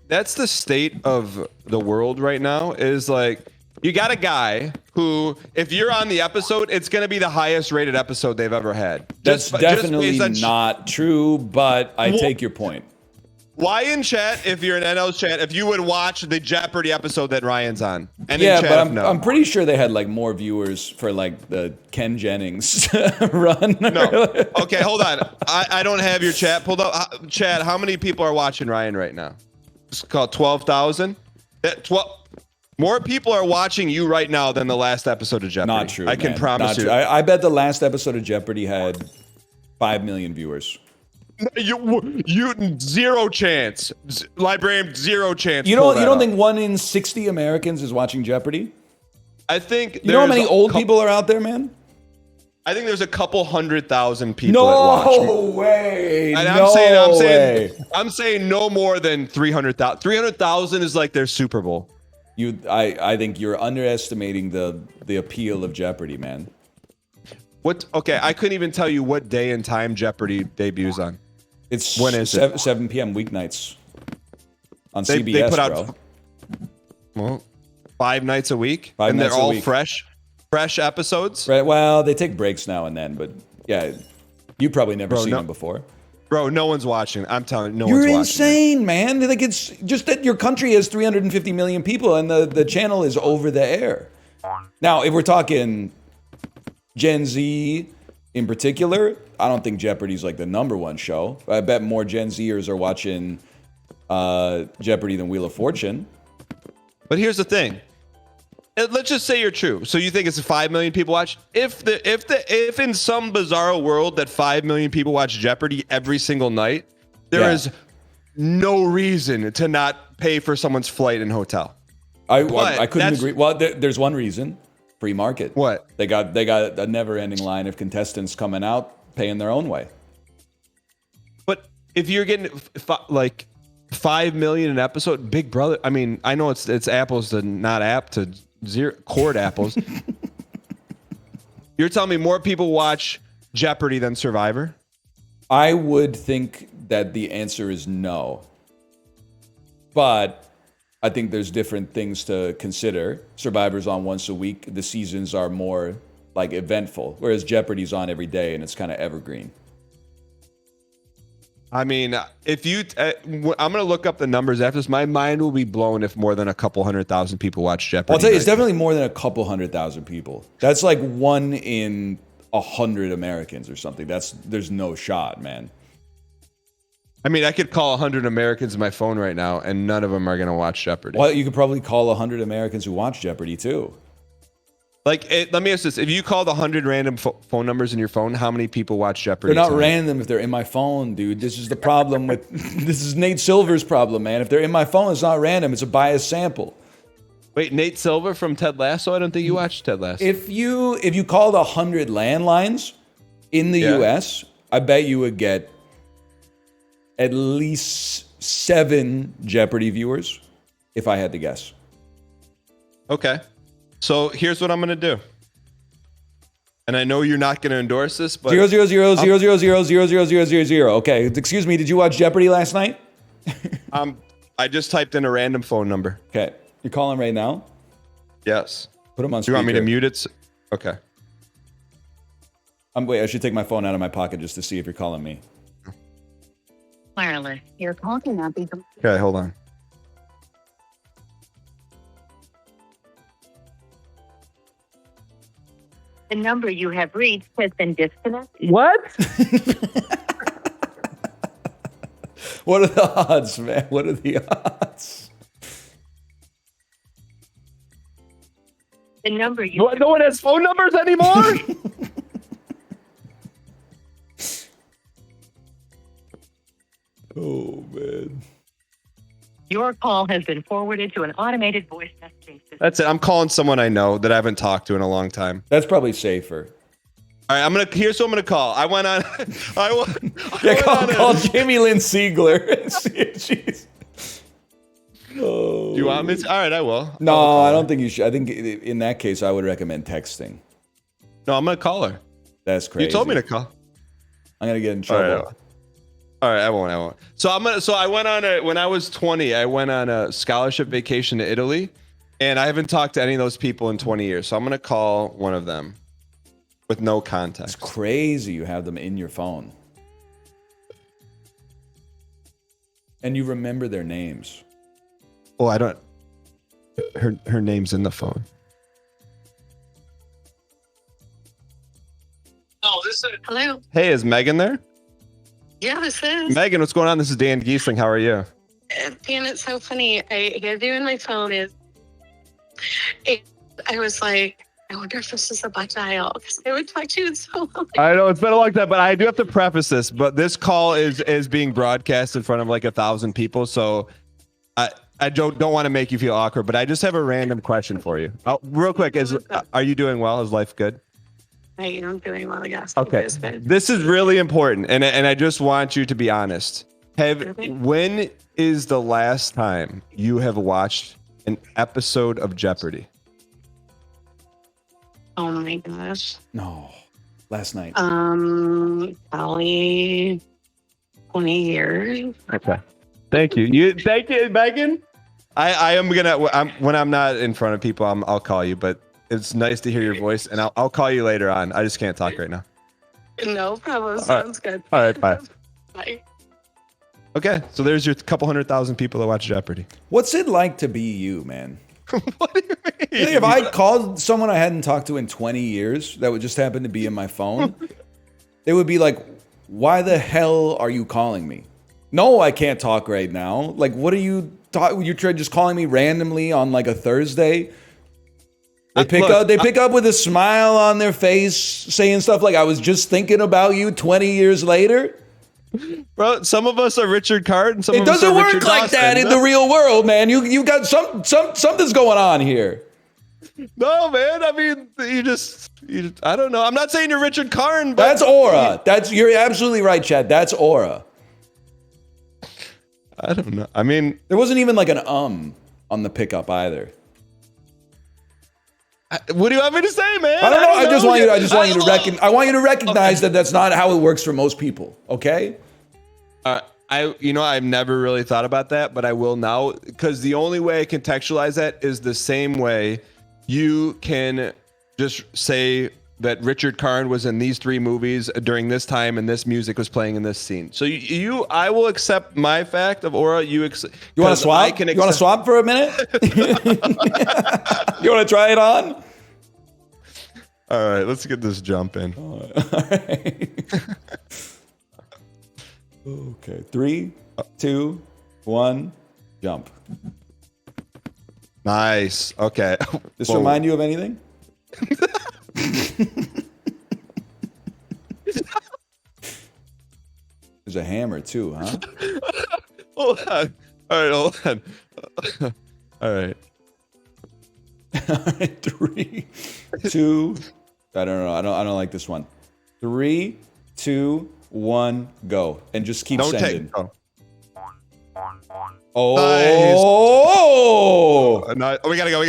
that's the state of the world right now. Is like you got a guy who, if you're on the episode, it's going to be the highest rated episode they've ever had. That's definitely not true, but I take your point. Why in chat, if you're in NL's chat, if you would watch the Jeopardy episode that Ryan's on? And yeah, in chat, but I'm pretty sure they had like more viewers for like the Ken Jennings run. No. Okay, hold on. I don't have your chat pulled up. Chad, how many people are watching Ryan right now? It's called 12,000. More people are watching you right now than the last episode of Jeopardy. Not true. I can promise you. I bet the last episode of Jeopardy had 5 million viewers. You zero chance. Librarian, zero chance. You don't think 1 in 60 Americans is watching Jeopardy? I think you know how many old people are out there, man? I think there's a couple 100,000 people that watch. No way. And I'm saying no more than 300,000. 300,000 is like their Super Bowl. I think you're underestimating the appeal of Jeopardy, man. Okay, I couldn't even tell you what day and time Jeopardy debuts on. When is it? 7 p.m. weeknights on CBS, they put out, bro. Well, 5 nights a week, and they're all fresh episodes. Right. Well, they take breaks now and then, but yeah, you probably never seen them before. Bro, no one's watching. I'm telling you, no one's watching. You're insane, man. Like, it's just that your country has 350 million people and the channel is over the air. Now, if we're talking Gen Z in particular, I don't think Jeopardy's like the #1 show. I bet more Gen Zers are watching Jeopardy than Wheel of Fortune. But here's the thing. Let's just say you're true. So you think it's 5 million people watch? If in some bizarre world that 5 million people watch Jeopardy every single night, there is no reason to not pay for someone's flight and hotel. I couldn't agree. Well, there's one reason. Free market. What? They got a never-ending line of contestants coming out paying their own way. But if you're getting like 5 million an episode, Big Brother. I mean, I know it's apples to not app to zero cord apples. You're telling me more people watch Jeopardy than Survivor? I would think that the answer is no. But I think there's different things to consider. Survivor's on once a week. The seasons are more like eventful, whereas Jeopardy's on every day and it's kind of evergreen. I mean, if you, I'm going to look up the numbers after this. My mind will be blown if more than a couple 100,000 people watch Jeopardy. I'll tell you, it's definitely more than a couple 100,000 people. That's like 1 in 100 Americans or something. There's no shot, man. I mean, I could call 100 Americans on my phone right now, and none of them are going to watch Jeopardy. Well, you could probably call 100 Americans who watch Jeopardy too. Like, let me ask this: if you called 100 random phone numbers in your phone, how many people watch Jeopardy? They're not random if they're in my phone, dude. This is the problem with this is Nate Silver's problem, man. If they're in my phone, it's not random. It's a biased sample. Wait, Nate Silver from Ted Lasso? I don't think you watched Ted Lasso. If you called 100 landlines in the U.S., I bet you would get at least 7 Jeopardy viewers, if I had to guess. Okay. So here's what I'm going to do. And I know you're not going to endorse this, but 00000000000. Okay, excuse me, did you watch Jeopardy last night? I just typed in a random phone number. Okay, you're calling right now? Yes. Put him on Do speaker. you want me to mute it? Okay. Wait, I should take my phone out of my pocket just to see if you're calling me. Wireless. Your call cannot be. Okay, hold on. The number you have reached has been disconnected. What? What are the odds, man? What are the odds? The number you. No one has phone numbers anymore? Oh, man. Your call has been forwarded to an automated voice messaging system. That's it. I'm calling someone I know that I haven't talked to in a long time. That's probably safer. All right, here's who I'm gonna call. I went on. Call Jamie Lynn Siegler. Jeez. Oh. Do you want me to? All right, I will. No, I don't think you should. I think in that case, I would recommend texting. No, I'm gonna call her. That's crazy. You told me to call. I'm gonna get in trouble. All right, I won't. So I went on when I was 20, I went on a scholarship vacation to Italy, and I haven't talked to any of those people in 20 years. So I'm gonna call one of them with no context. It's crazy you have them in your phone. And you remember their names. Oh, I don't. Her name's in the phone. Oh, this is. Hello. Hey, is Megan there? Yeah, this is. Megan, what's going on? This is Dan Giesling. How are you? Dan, it's so funny. I have you in my phone. I was like, I wonder if this is a butt dial because I would talk to you in so long. I know it's been a long time, but I do have to preface this. But this call is being broadcast in front of like 1,000 people, so I don't want to make you feel awkward. But I just have a random question for you. Real quick, are you doing well? Is life good? I am doing well, yes. Okay, this is really important, and I just want you to be honest. When is the last time you have watched an episode of Jeopardy? Oh my gosh. No, last night. Probably 20 years. Okay, thank you. Thank you, Megan. I am gonna when I'm not in front of people, I'll call you, but. It's nice to hear your voice, and I'll call you later on. I just can't talk right now. No problem. Sounds good. All right, bye. Bye. Okay, so there's your couple 100,000 people that watch Jeopardy. What's it like to be you, man? What do you mean? If I called someone I hadn't talked to in 20 years that would just happen to be in my phone, they would be like, why the hell are you calling me? No, I can't talk right now. Like, what are you talking? You're just calling me randomly on like a Thursday? They pick up with a smile on their face, saying stuff like, I was just thinking about you 20 years later. Bro, some of us are Richard Card and some of us are It doesn't work Richard like Dawson. that in the real world, man. You got something's going on here. No, man. I mean, you just I don't know. I'm not saying you're Richard Karn, but That's aura. You're absolutely right, Chad. That's aura. I don't know. I mean, there wasn't even like an on the pickup either. What do you want me to say, man? I don't know. I want you to recognize that that's not how it works for most people. Okay. I've never really thought about that, but I will now, because the only way I contextualize that is the same way you can just say that Richard Karn was in these 3 movies during this time and this music was playing in this scene. So I will accept my fact of aura. You want to swap? You want to swap for a minute? You want to try it on? All right, let's get this jump in. All right. Okay, 3, 2, 1, jump. Nice. Okay. This remind you of anything? There's a hammer too, huh? Hold on. All right, hold on. All right. All right, 3, 2. I don't know. I don't like this one. 3, 2, 1, go, and just keep sending. Oh! Nice. We gotta go.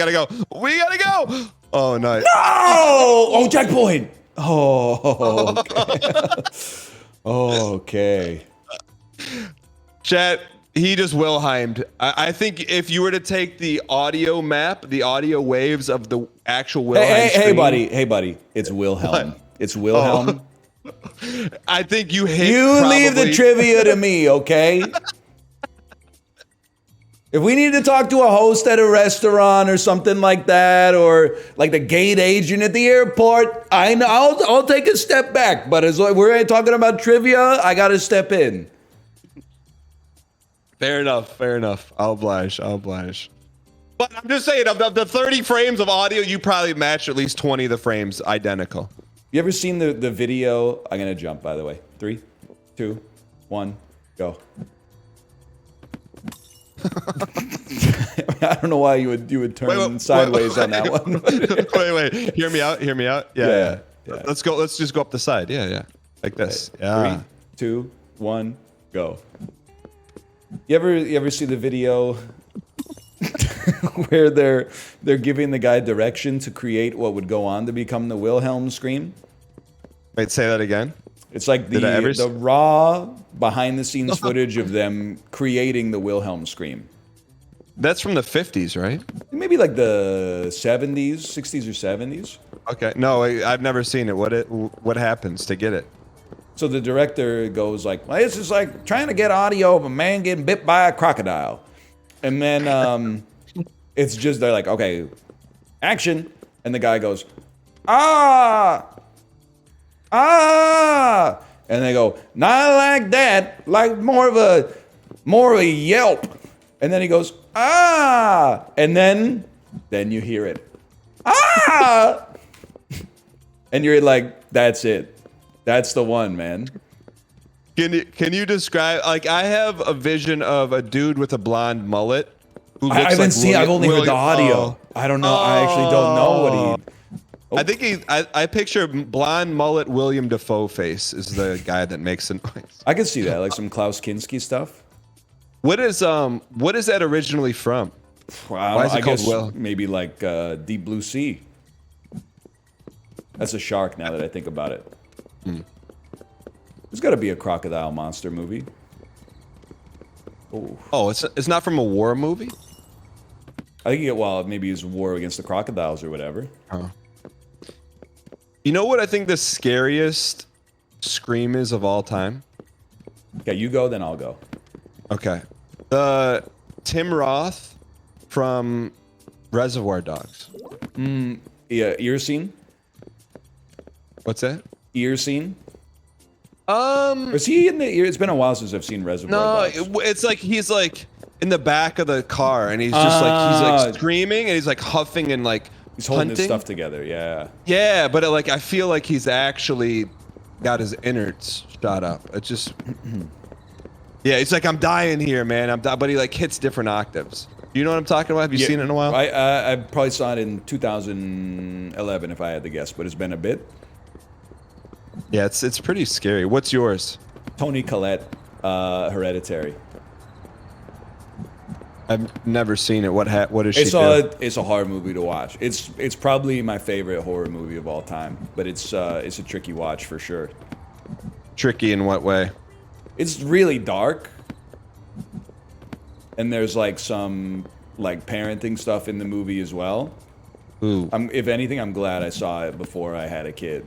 Oh, nice. No! Oh, checkpoint. Oh, okay. Chat. He just Wilhelmed. I think if you were to take the audio map, the audio waves of the actual Wilhelm screen, hey, buddy. It's Wilhelm. What? It's Wilhelm. I think you hit. You leave the trivia to me, okay? If we need to talk to a host at a restaurant or something like that, or like the gate agent at the airport, I know I'll take a step back. But as we're talking about trivia, I got to step in. Fair enough. Fair enough. I'll oblige. But I'm just saying, of the 30 frames of audio, you probably matched at least 20 of the frames identical. You ever seen the video? I'm gonna jump, by the way. 3, 2, 1, go. I don't know why you would turn sideways on that one. wait. Hear me out. Yeah. Let's go. Let's just go up the side. Yeah. Like this. Okay. Yeah. 3, 2, 1, go. You ever see the video where they're giving the guy direction to create what would go on to become the Wilhelm scream? Wait, say that again. It's like the raw behind the scenes footage of them creating the Wilhelm scream. That's from the 50s, right? Maybe like the 70s, 60s or 70s. Okay. No, I've never seen it. What happens to get it? So the director goes like, well, it's just like trying to get audio of a man getting bit by a crocodile. And then it's just, they're like, okay, action. And the guy goes, ah. And they go, not like that, like more of a yelp. And then he goes, ah. And then you hear it. Ah. And you're like, that's it. That's the one, man. Can you describe? Like, I have a vision of a dude with a blonde mullet. Who I haven't seen. I've only heard the audio. Oh. I don't know. I actually don't know what he. I think I picture blonde mullet William Dafoe face is the guy that makes the noise. I can see that, like some Klaus Kinski stuff. What is that originally from? Why is it called Will? Maybe like Deep Blue Sea. That's a shark. Now that I think about it. There's got to be a crocodile monster movie. Oh, it's not from a war movie? I think maybe it's war against the crocodiles or whatever. Oh. You know what I think the scariest scream is of all time? Okay, you go, then I'll go. Okay. Tim Roth from Reservoir Dogs. Yeah, ear scene? What's that? Ear scene? Is he in the ear? It's been a while since I've seen Reservoir Dogs. No, it's like he's like in the back of the car and he's just like screaming and he's like huffing and like he's holding hunting. his stuff together. Yeah. Yeah, but I feel like he's actually got his innards shot up. It's just yeah, it's like I'm dying here, man. But he like hits different octaves. You know what I'm talking about? Have you seen it in a while? I probably saw it in 2011 if I had to guess, but it's been a bit. Yeah, it's pretty scary. What's yours? Toni Collette, Hereditary. I've never seen it. What does she do? It's a horror movie to watch. It's probably my favorite horror movie of all time, but it's a tricky watch for sure. Tricky in what way? It's really dark, and there's like some like parenting stuff in the movie as well. Ooh. If anything, I'm glad I saw it before I had a kid.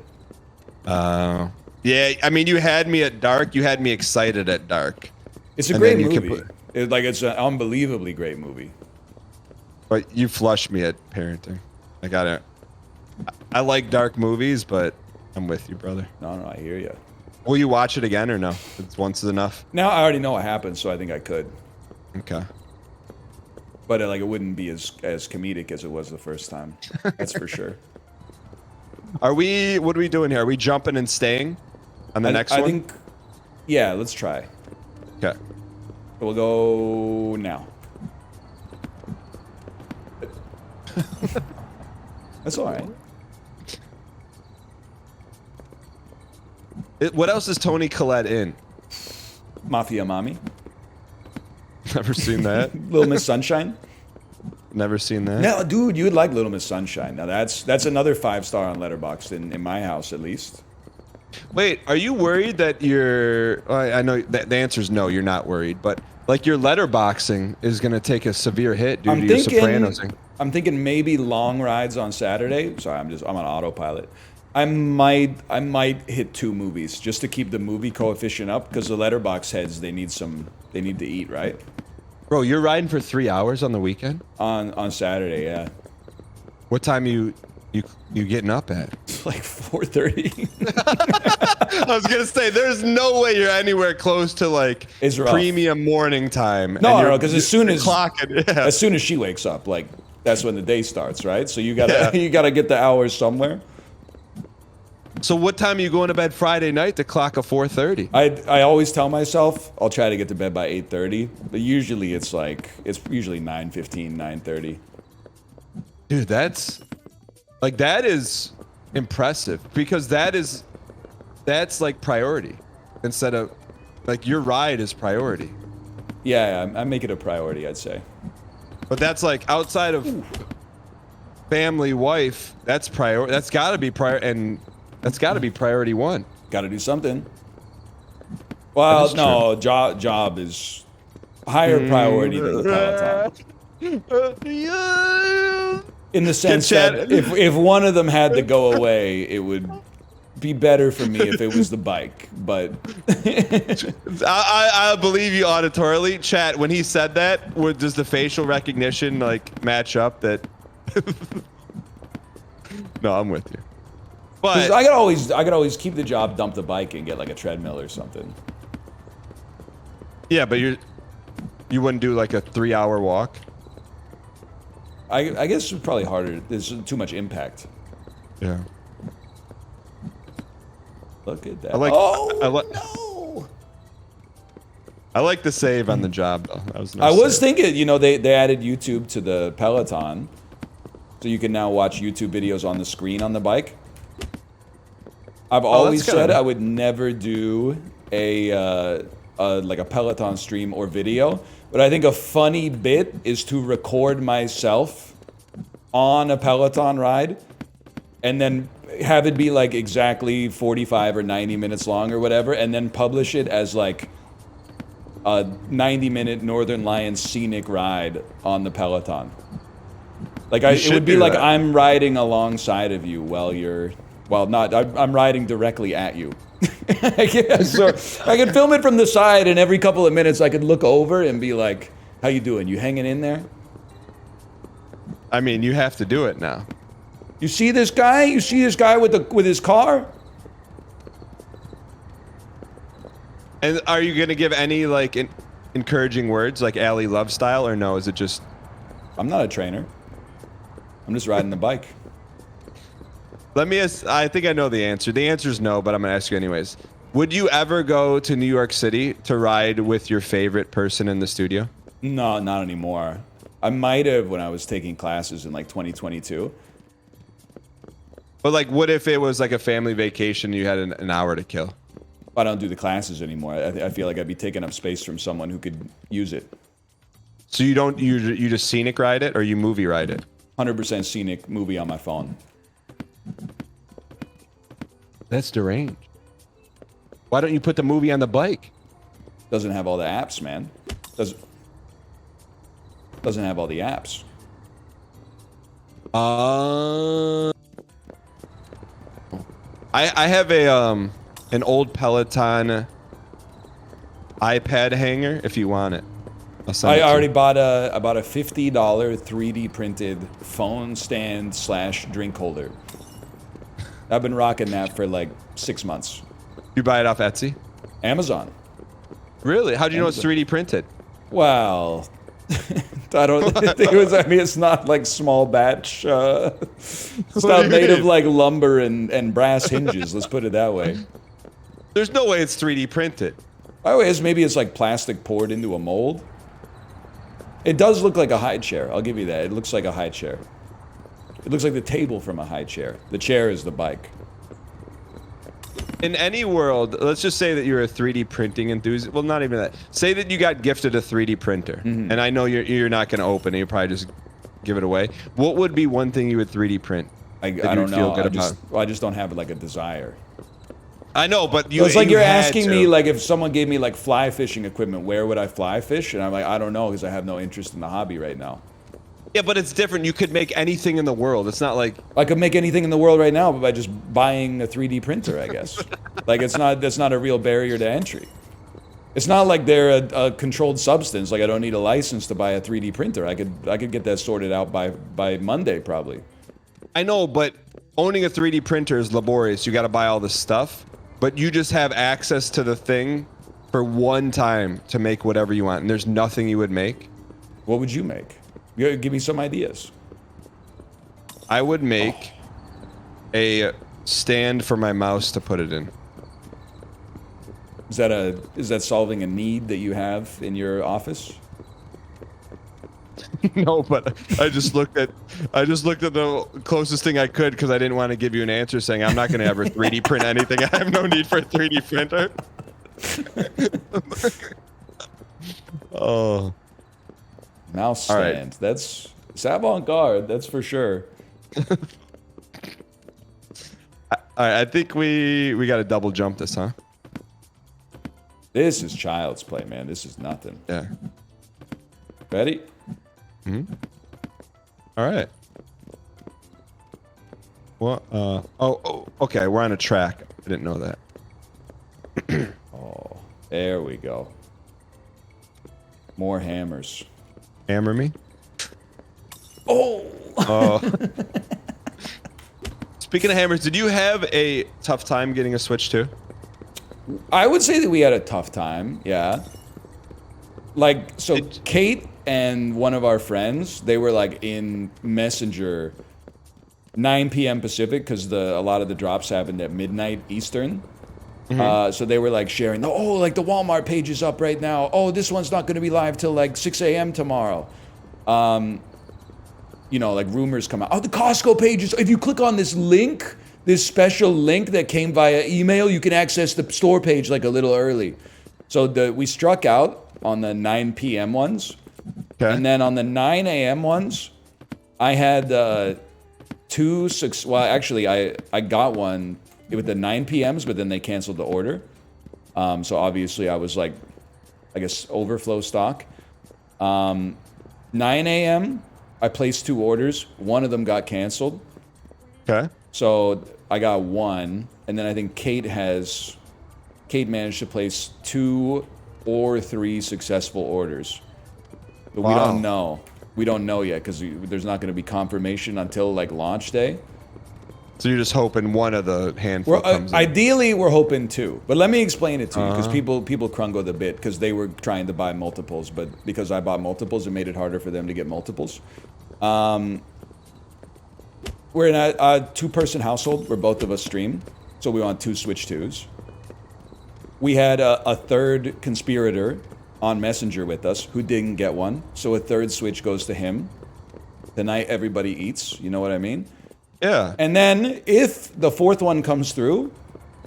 Yeah, I mean, you had me at dark. You had me excited at dark. It's a great movie. It's an unbelievably great movie. But you flushed me at parenting. I like dark movies, but I'm with you, brother. No, I hear you. Will you watch it again or no? Once is enough? Now I already know what happens, so I think I could. Okay. But it wouldn't be as comedic as it was the first time. That's for sure. What are we doing here? Are we jumping and staying on the next one? I think, yeah, let's try. Okay. We'll go now. That's all right. What else is Toni Collette in? Mafia Mommy. Never seen that. Little Miss Sunshine. Never seen that. No, dude, you would like Little Miss Sunshine. Now that's another 5-star on Letterboxd in my house at least. Wait, are you worried that I know that the answer is no, you're not worried, but Like your letterboxing is gonna take a severe hit due I'm to your thinking, Sopranosing. I'm thinking maybe long rides on Saturday. Sorry, I'm on autopilot. I might hit 2 movies just to keep the movie coefficient up because the letterbox heads they need to eat, right? Bro, you're riding for 3 hours on the weekend? On Saturday, yeah. What time you getting up at? It's like 4:30. I was gonna say, there's no way you're anywhere close to like It's rough. premium morning time. No, because as soon as she wakes up, like that's when the day starts, right? So you gotta you gotta get the hours somewhere. So what time are you going to bed Friday night to clock a 4:30? I always tell myself I'll try to get to bed by 8:30, but usually it's usually 9:15, 9:30. Dude, that is impressive because that's like priority instead of like your ride is priority. Yeah, I make it a priority, I'd say. But that's like outside of family, wife, that's priority. That's got to be priority 1. Got to do something. Well, no, job is higher priority than the Peloton. In the sense that if one of them had to go away, it would be better for me if it was the bike. But I believe you auditorily. Chat, when he said that, does the facial recognition like match up that? No, I'm with you. But I could always keep the job, dump the bike, and get like a treadmill or something. Yeah, but you wouldn't do like a 3-hour walk. I guess it's probably harder. There's too much impact. Yeah. Look at that. No! I like the save on the job though. That was nice. I was thinking, they added YouTube to the Peloton, so you can now watch YouTube videos on the screen on the bike. I've always said I would never do a Peloton stream or video, but I think a funny bit is to record myself on a Peloton ride and then have it be like exactly 45 or 90 minutes long or whatever, and then publish it as like a 90-minute Northernlion scenic ride on the Peloton. Like it would be like I'm riding alongside of you while you're. Well, I'm riding directly at you. So I could film it from the side, and every couple of minutes I could look over and be like, how you doing? You hanging in there? I mean, you have to do it now. You see this guy? You see this guy with his car? And are you going to give any like encouraging words like Ali Love style, or no? Is it just... I'm not a trainer. I'm just riding the bike. Let me ask, I think I know the answer. The answer is no, but I'm going to ask you anyways. Would you ever go to New York City to ride with your favorite person in the studio? No, not anymore. I might have when I was taking classes in like 2022. But like, what if it was like a family vacation and you had an hour to kill? I don't do the classes anymore. I feel like I'd be taking up space from someone who could use it. So you don't, you just scenic ride it or you movie ride it? 100% scenic movie on my phone. That's deranged. Why don't you put the movie on the bike? Doesn't have all the apps, man. Doesn't have all the apps. I have an old Peloton iPad hanger if you want it. I already bought a $50 3D printed phone stand / drink holder. I've been rocking that for like 6 months. You buy it off Etsy? Amazon. Really? How do you know it's 3D printed? Well, I don't think it was. I mean, it's not like small batch. It's not made of like lumber and brass hinges. Let's put it that way. There's no way it's 3D printed. Maybe it's like plastic poured into a mold. It does look like a high chair. I'll give you that. It looks like a high chair. It looks like the table from a high chair. The chair is the bike. In any world, let's just say that you're a 3D printing enthusiast. Well, not even that. Say that you got gifted a 3D printer, and I know you're not going to open it. You probably just give it away. What would be one thing you would 3D print? I don't know. I just don't have like a desire. I know, but So it's like you you're had asking to. me, like, if someone gave me like fly fishing equipment, where would I fly fish? And I'm like, I don't know, because I have no interest in the hobby right now. Yeah, but it's different. You could make anything in the world. It's not like I could make anything in the world right now, but by just buying a 3D printer, I guess. Like, that's not a real barrier to entry. It's not like they're a controlled substance. Like, I don't need a license to buy a 3D printer. I could get that sorted out by Monday, probably. I know, but owning a 3D printer is laborious. You got to buy all this stuff, but you just have access to the thing for one time to make whatever you want, and there's nothing you would make. What would you make? Give me some ideas. I would make a stand for my mouse to put it in. Is that solving a need that you have in your office? No, but I just looked at the closest thing I could because I didn't want to give you an answer saying I'm not going to ever 3D print anything. I have no need for a 3D printer. Oh. Mouse stand. Right. It's avant-garde, that's for sure. All right, I think we got to double jump this, huh? This is child's play, man. This is nothing. Yeah. Ready? Mm-hmm. All right. What? Oh, okay. We're on a track. I didn't know that. Oh, there we go. More hammers. Hammer me? Oh! Speaking of hammers, did you have a tough time getting a Switch too? I would say that we had a tough time, yeah. Like, so Kate and one of our friends, they were like in Messenger 9 p.m. Pacific because a lot of the drops happened at midnight Eastern. Mm-hmm. So they were like sharing, oh, like the Walmart page is up right now. Oh, this one's not going to be live till like 6 a.m. tomorrow. You know, like rumors come out. Oh, the Costco page is, if you click on this link, this special link that came via email, you can access the store page like a little early. So we struck out on the 9 p.m. ones. Okay. And then on the 9 a.m. ones, I had actually, I got one with the 9 p.m.s, but then they canceled the order. So obviously I was like, I guess, overflow stock. 9 a.m., I placed 2 orders. One of them got canceled. Okay. So I got one, and then I think Kate managed to place 2 or 3 successful orders. But wow. We don't know yet because there's not going to be confirmation until like launch day. So you're just hoping one of the handful comes in. Ideally, we're hoping 2. But let me explain it to you, because people crungled a bit because they were trying to buy multiples, but because I bought multiples, it made it harder for them to get multiples. We're in a 2-person household where both of us stream, so we want 2 Switch 2s. We had a third conspirator on Messenger with us who didn't get one, so a third Switch goes to him. Tonight, everybody eats, you know what I mean? Yeah. And then if the 4th one comes through,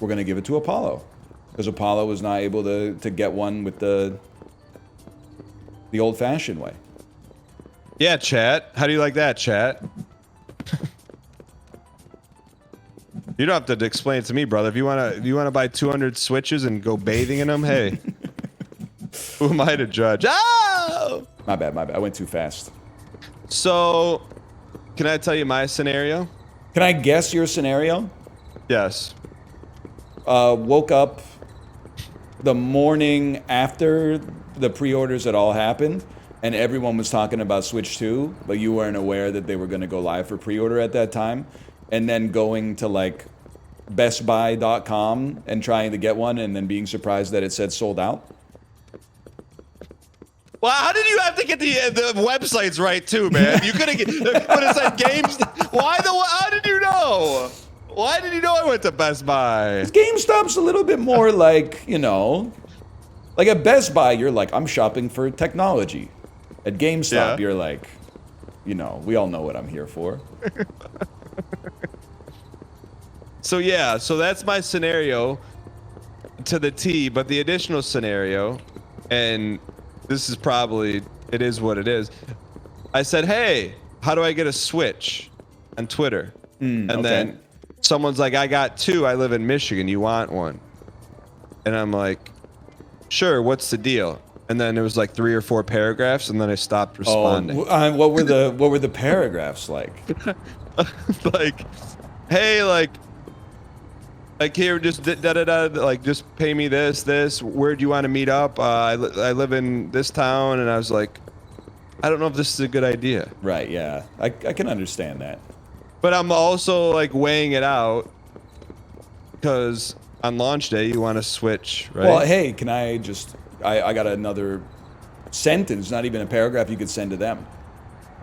we're going to give it to Apollo. Because Apollo was not able to get one with the old-fashioned way. Yeah, chat. How do you like that, chat? You don't have to explain it to me, brother. If you wanna buy 200 Switches and go bathing in them, hey. Who am I to judge? Oh! My bad. I went too fast. So, can I tell you my scenario? Can I guess your scenario? Yes. Woke up the morning after the pre-orders had all happened, and everyone was talking about Switch 2, but you weren't aware that they were going to go live for pre-order at that time, and then going to like bestbuy.com and trying to get one, and then being surprised that it said sold out. Well, how did you have to get the websites right too, man? You could have said games. How did you know? Why did you know I went to Best Buy? GameStop's a little bit more like, you know, like at Best Buy, you're like, I'm shopping for technology. At GameStop, You're like, you know, we all know what I'm here for. So that's my scenario to the T, but the additional scenario, and this is probably, it is what it is. I said, hey, how do I get a Switch on Twitter? Then someone's like, I got 2. I live in Michigan. You want one? And I'm like, sure. What's the deal? And then it was like 3 or 4 paragraphs, and then I stopped responding. What were the paragraphs like? Like, hey, like here, just like just pay me this. Where do you want to meet up? I live in this town, and I was like, I don't know if this is a good idea. Right? Yeah, I can understand that. But I'm also like weighing it out because on launch day you want to switch, right? Well, hey, can I just? I got another sentence, not even a paragraph you could send to them.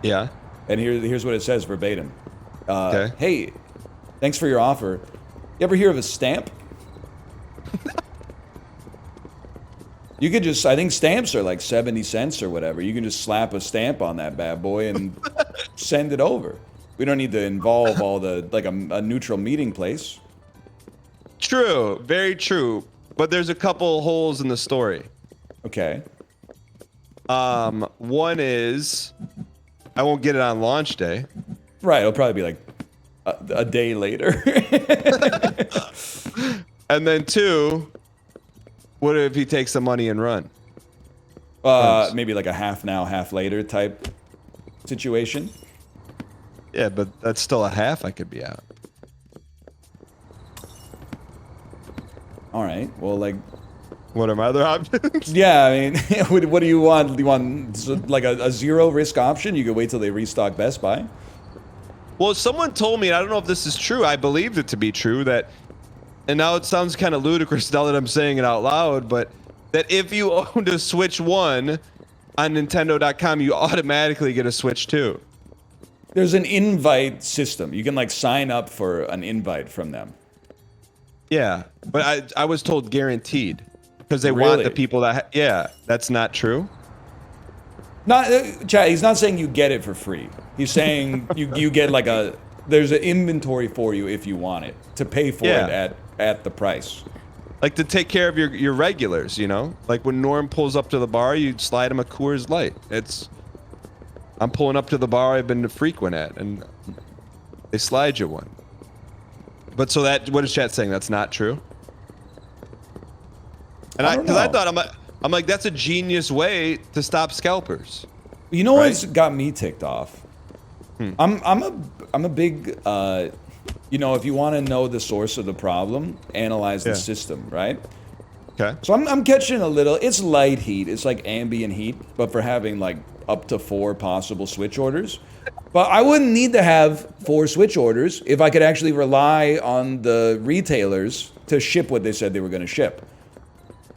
Yeah. And here's what it says verbatim. Okay. Hey, thanks for your offer. You ever hear of a stamp? You could just, I think stamps are like 70 cents or whatever. You can just slap a stamp on that bad boy and send it over. We don't need to involve all the, like a neutral meeting place. True. Very true. But there's a couple holes in the story. Okay. One is I won't get it on launch day. Right. It'll probably be like a day later. And then 2, what if he takes the money and run? Maybe like a half now, half later type situation. Yeah, but that's still a half I could be out. All right. Well, like, What are my other options? yeah, I mean, what do you want? Do you want like a 0 risk option? You could wait till they restock Best Buy. Well, someone told me, and I don't know if this is true, I believed it to be true, that, and now it sounds kind of ludicrous now that I'm saying it out loud, but that if you owned a Switch 1 on Nintendo.com, you automatically get a Switch 2. There's an invite system. You can like sign up for an invite from them. Yeah, but I was told guaranteed, because they want Really? the people that, yeah, that's not true. Not, Chad, he's not saying you get it for free. He's saying you get like there's an inventory for you if you want it, to pay for it at the price. Like to take care of your regulars, you know? Like when Norm pulls up to the bar, you slide him a Coors Light. I'm pulling up to the bar I've been frequent at, and they slide you one. But so what is chat saying? That's not true? And I thought I'm like, that's a genius way to stop scalpers. You know Right? what's got me ticked off? I'm a big you know, if you want to know the source of the problem, analyze the system, right? Okay. So I'm catching a little, it's light heat, it's like ambient heat, but for having like up to 4 possible Switch orders. But I wouldn't need to have 4 Switch orders if I could actually rely on the retailers to ship what they said they were going to ship.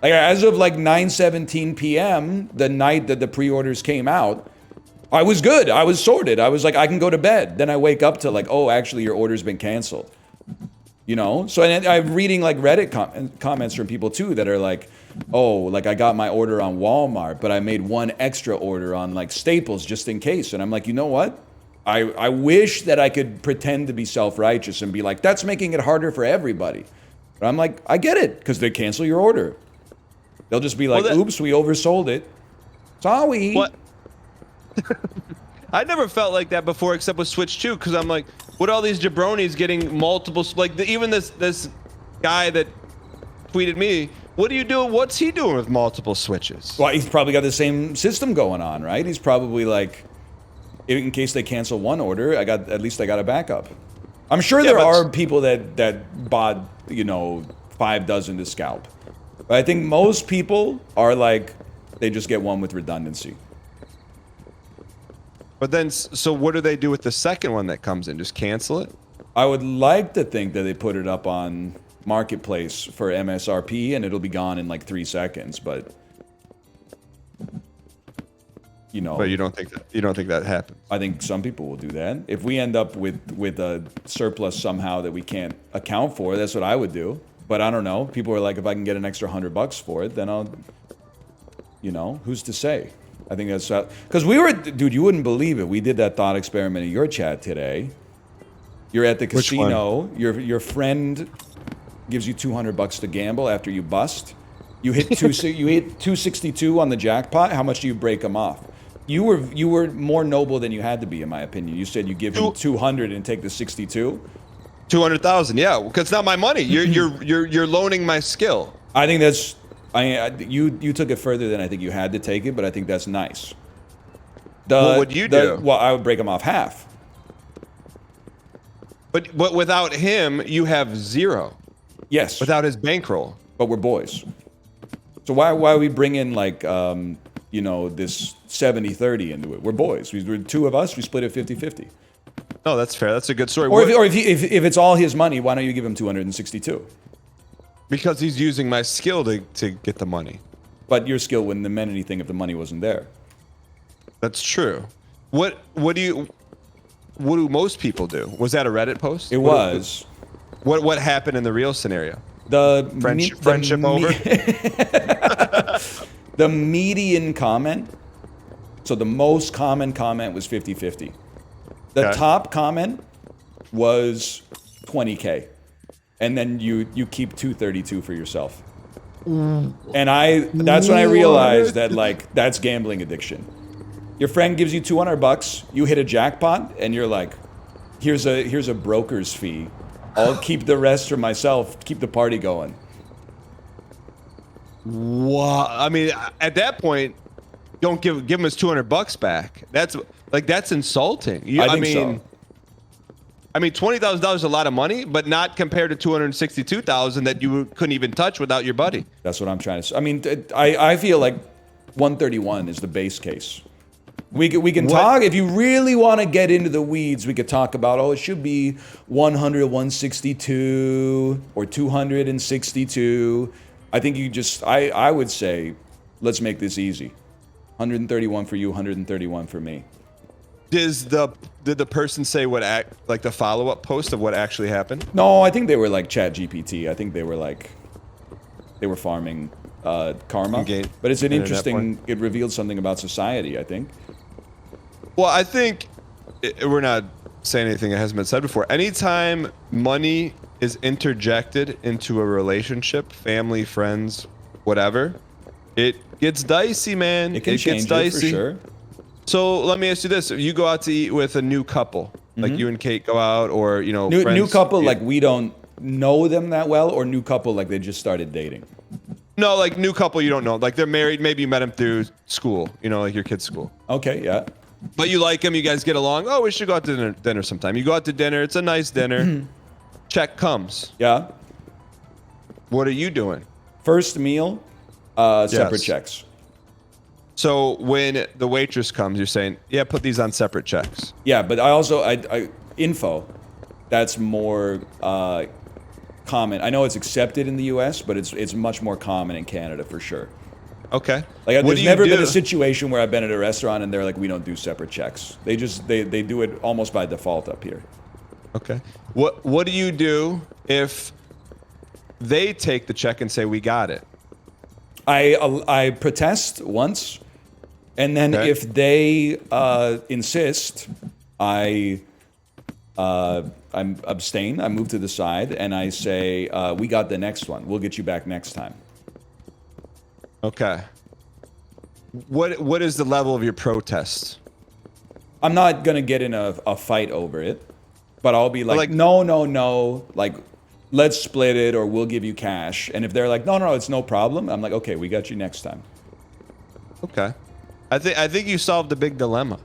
Like as of like 9:17 p.m., the night that the pre-orders came out, I was good. I was sorted. I was like, I can go to bed. Then I wake up to like, oh, actually your order's been canceled. You know? So and I'm reading like Reddit comments from people too that are like, oh, like I got my order on Walmart, but I made 1 extra order on like Staples just in case. And I'm like, you know what? I wish that I could pretend to be self-righteous and be like, that's making it harder for everybody. But I'm like, I get it, because they cancel your order. They'll just be like, oops, we oversold it. Sorry. What? I never felt like that before, except with Switch 2, because I'm like, what are all these jabronis getting multiple, like even this guy that tweeted me, what are you doing? What's he doing with multiple Switches? Well, he's probably got the same system going on, right? He's probably like, in case they cancel one order, at least I got a backup. I'm sure there are people that bought, you know, 5 dozen to scalp. But I think most people are like, they just get one with redundancy. But then, so what do they do with the second one that comes in? Just cancel it? I would like to think that they put it up on Marketplace for MSRP and it'll be gone in like 3 seconds, but you know. But you don't think that happens? I think some people will do that. If we end up with a surplus somehow that we can't account for, that's what I would do. But I don't know. People are like, if I can get an extra $100 for it, then I'll, you know, who's to say? I think that's because we were, dude, you wouldn't believe it. We did that thought experiment in your chat today. You're at the casino. Your friend gives you $200 to gamble after you bust. You hit 262 on the jackpot. How much do you break them off? You were more noble than you had to be, in my opinion. You said you give him 200 and take the 62. 200,000. Yeah, because it's not my money. You're loaning my skill. I think that's. You took it further than I think you had to take it, but I think that's nice. What would you do? Well, I would break them off half. But without him, you have zero. Yes. Without his bankroll. But we're boys. So why we bring in like this 70-30 into it? We're boys. We're two of us. We split it 50-50. No, that's fair. That's a good story. Or if it's all his money, why don't you give him 262? Because he's using my skill to get the money. But your skill wouldn't have meant anything if the money wasn't there. That's true. What do most people do? Was that a Reddit post? It was. What happened in the real scenario? Friendship over? The median comment, so the most common comment was 50-50. The top comment was 20K. And then you keep 232 for yourself. And that's when I realized that like that's gambling addiction. Your friend gives you $200, you hit a jackpot, and you're like, here's a broker's fee. I'll keep the rest for myself, keep the party going. Wow. I mean, at that point, don't give him his $200 back. That's insulting. I think so. I mean, $20,000 is a lot of money, but not compared to $262,000 that you couldn't even touch without your buddy. That's what I'm trying to say. I mean, I feel like 131 is the base case. We can talk, if you really want to get into the weeds, we could talk about, it should be 100, 162 or 262. I think I would say, let's make this easy. 131 for you, 131 for me. Did the person say the follow-up post of what actually happened? No, I think they were like Chat GPT. I think they were farming karma. But it's an interesting, it revealed something about society, I think. Well, I think we're not saying anything that hasn't been said before. Anytime money is interjected into a relationship, family, friends, whatever, it gets dicey, man. It gets dicey. For sure. So let me ask you this: if you go out to eat with a new couple, like you and Kate go out, or new couple, like we don't know them that well, or new couple like they just started dating. No, like new couple you don't know, like they're married. Maybe you met them through school, like your kid's school. Okay, yeah. But you like them, you guys get along. Oh, we should go out to dinner sometime. You go out to dinner. It's a nice dinner. Check comes. Yeah. What are you doing? First meal, separate checks. So when the waitress comes, you're saying, yeah, put these on separate checks. Yeah, but I also, info, that's more common. I know it's accepted in the US, but it's much more common in Canada for sure. Okay. Like there's never been a situation where I've been at a restaurant and they're like, we don't do separate checks. They do it almost by default up here. Okay. What do you do if they take the check and say, we got it? I protest once, and then if they insist, I abstain. I move to the side and I say, we got the next one. We'll get you back next time. Okay. What is the level of your protest? I'm not gonna get in a fight over it, but I'll be like, no, like let's split it or we'll give you cash. And if they're like, no, it's no problem, I'm like, okay, we got you next time. Okay. I think you solved a big dilemma.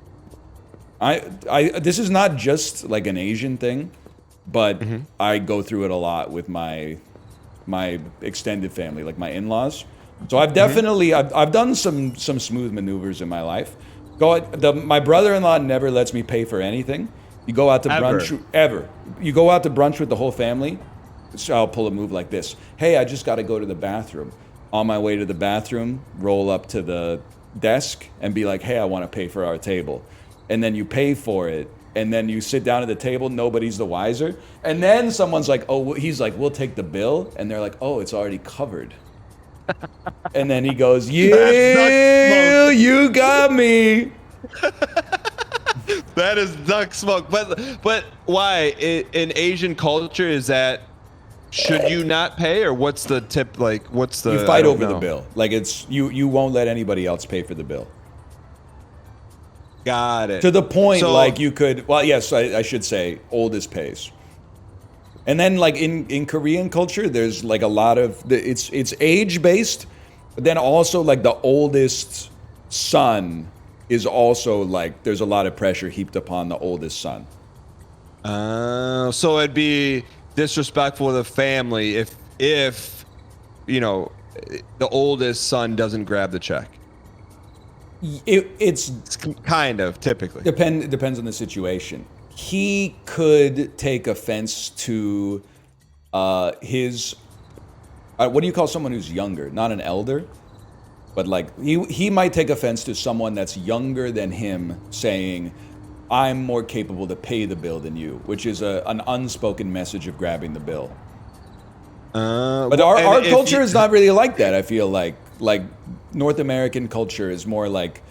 This is not just like an Asian thing, but I go through it a lot with my extended family, like my in-laws. So I've definitely I've done some smooth maneuvers in my life. My brother-in-law never lets me pay for anything. You go out to brunch ever. You go out to brunch with the whole family. So I'll pull a move like this. Hey, I just got to go to the bathroom. On my way to the bathroom, roll up to the desk and be like, hey, I want to pay for our table. And then you pay for it. And then you sit down at the table, nobody's the wiser. And then someone's like, he's like, we'll take the bill. And they're like, oh, it's already covered. And then he goes, yeah, you got me. That is duck smoke. But why? In Asian culture, is that, should you not pay, or what's the tip? Like, what's the... You fight over the bill. Like, it's, you won't let anybody else pay for the bill. Got it. To the point, like, you could, well, yes, I should say, oldest pays. And then like in Korean culture, there's like a lot of it's age based, but then also like the oldest son is also like there's a lot of pressure heaped upon the oldest son. So it'd be disrespectful to the family if you know the oldest son doesn't grab the check. It's kind of typically depends on the situation. He could take offense to his what do you call someone who's younger? Not an elder, but like he might take offense to someone that's younger than him saying, "I'm more capable to pay the bill than you," which is an unspoken message of grabbing the bill. But our culture is not really like that. I feel like North American culture is more like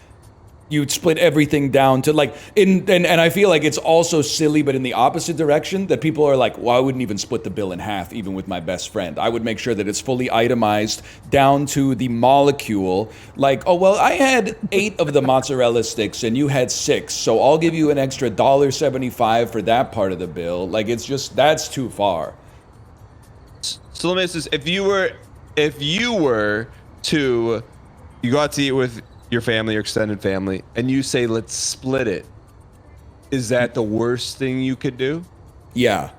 you'd split everything down to like and I feel like it's also silly, but in the opposite direction, that people are like, well, I wouldn't even split the bill in half, even with my best friend. I would make sure that it's fully itemized down to the molecule. Like, oh well, I had 8 of the mozzarella sticks and you had 6, so I'll give you an extra $1.75 for that part of the bill. Like, it's just that's too far. So let me ask this: if you were to go out to eat with your family, your extended family, and you say, let's split it, is that the worst thing you could do? Yeah.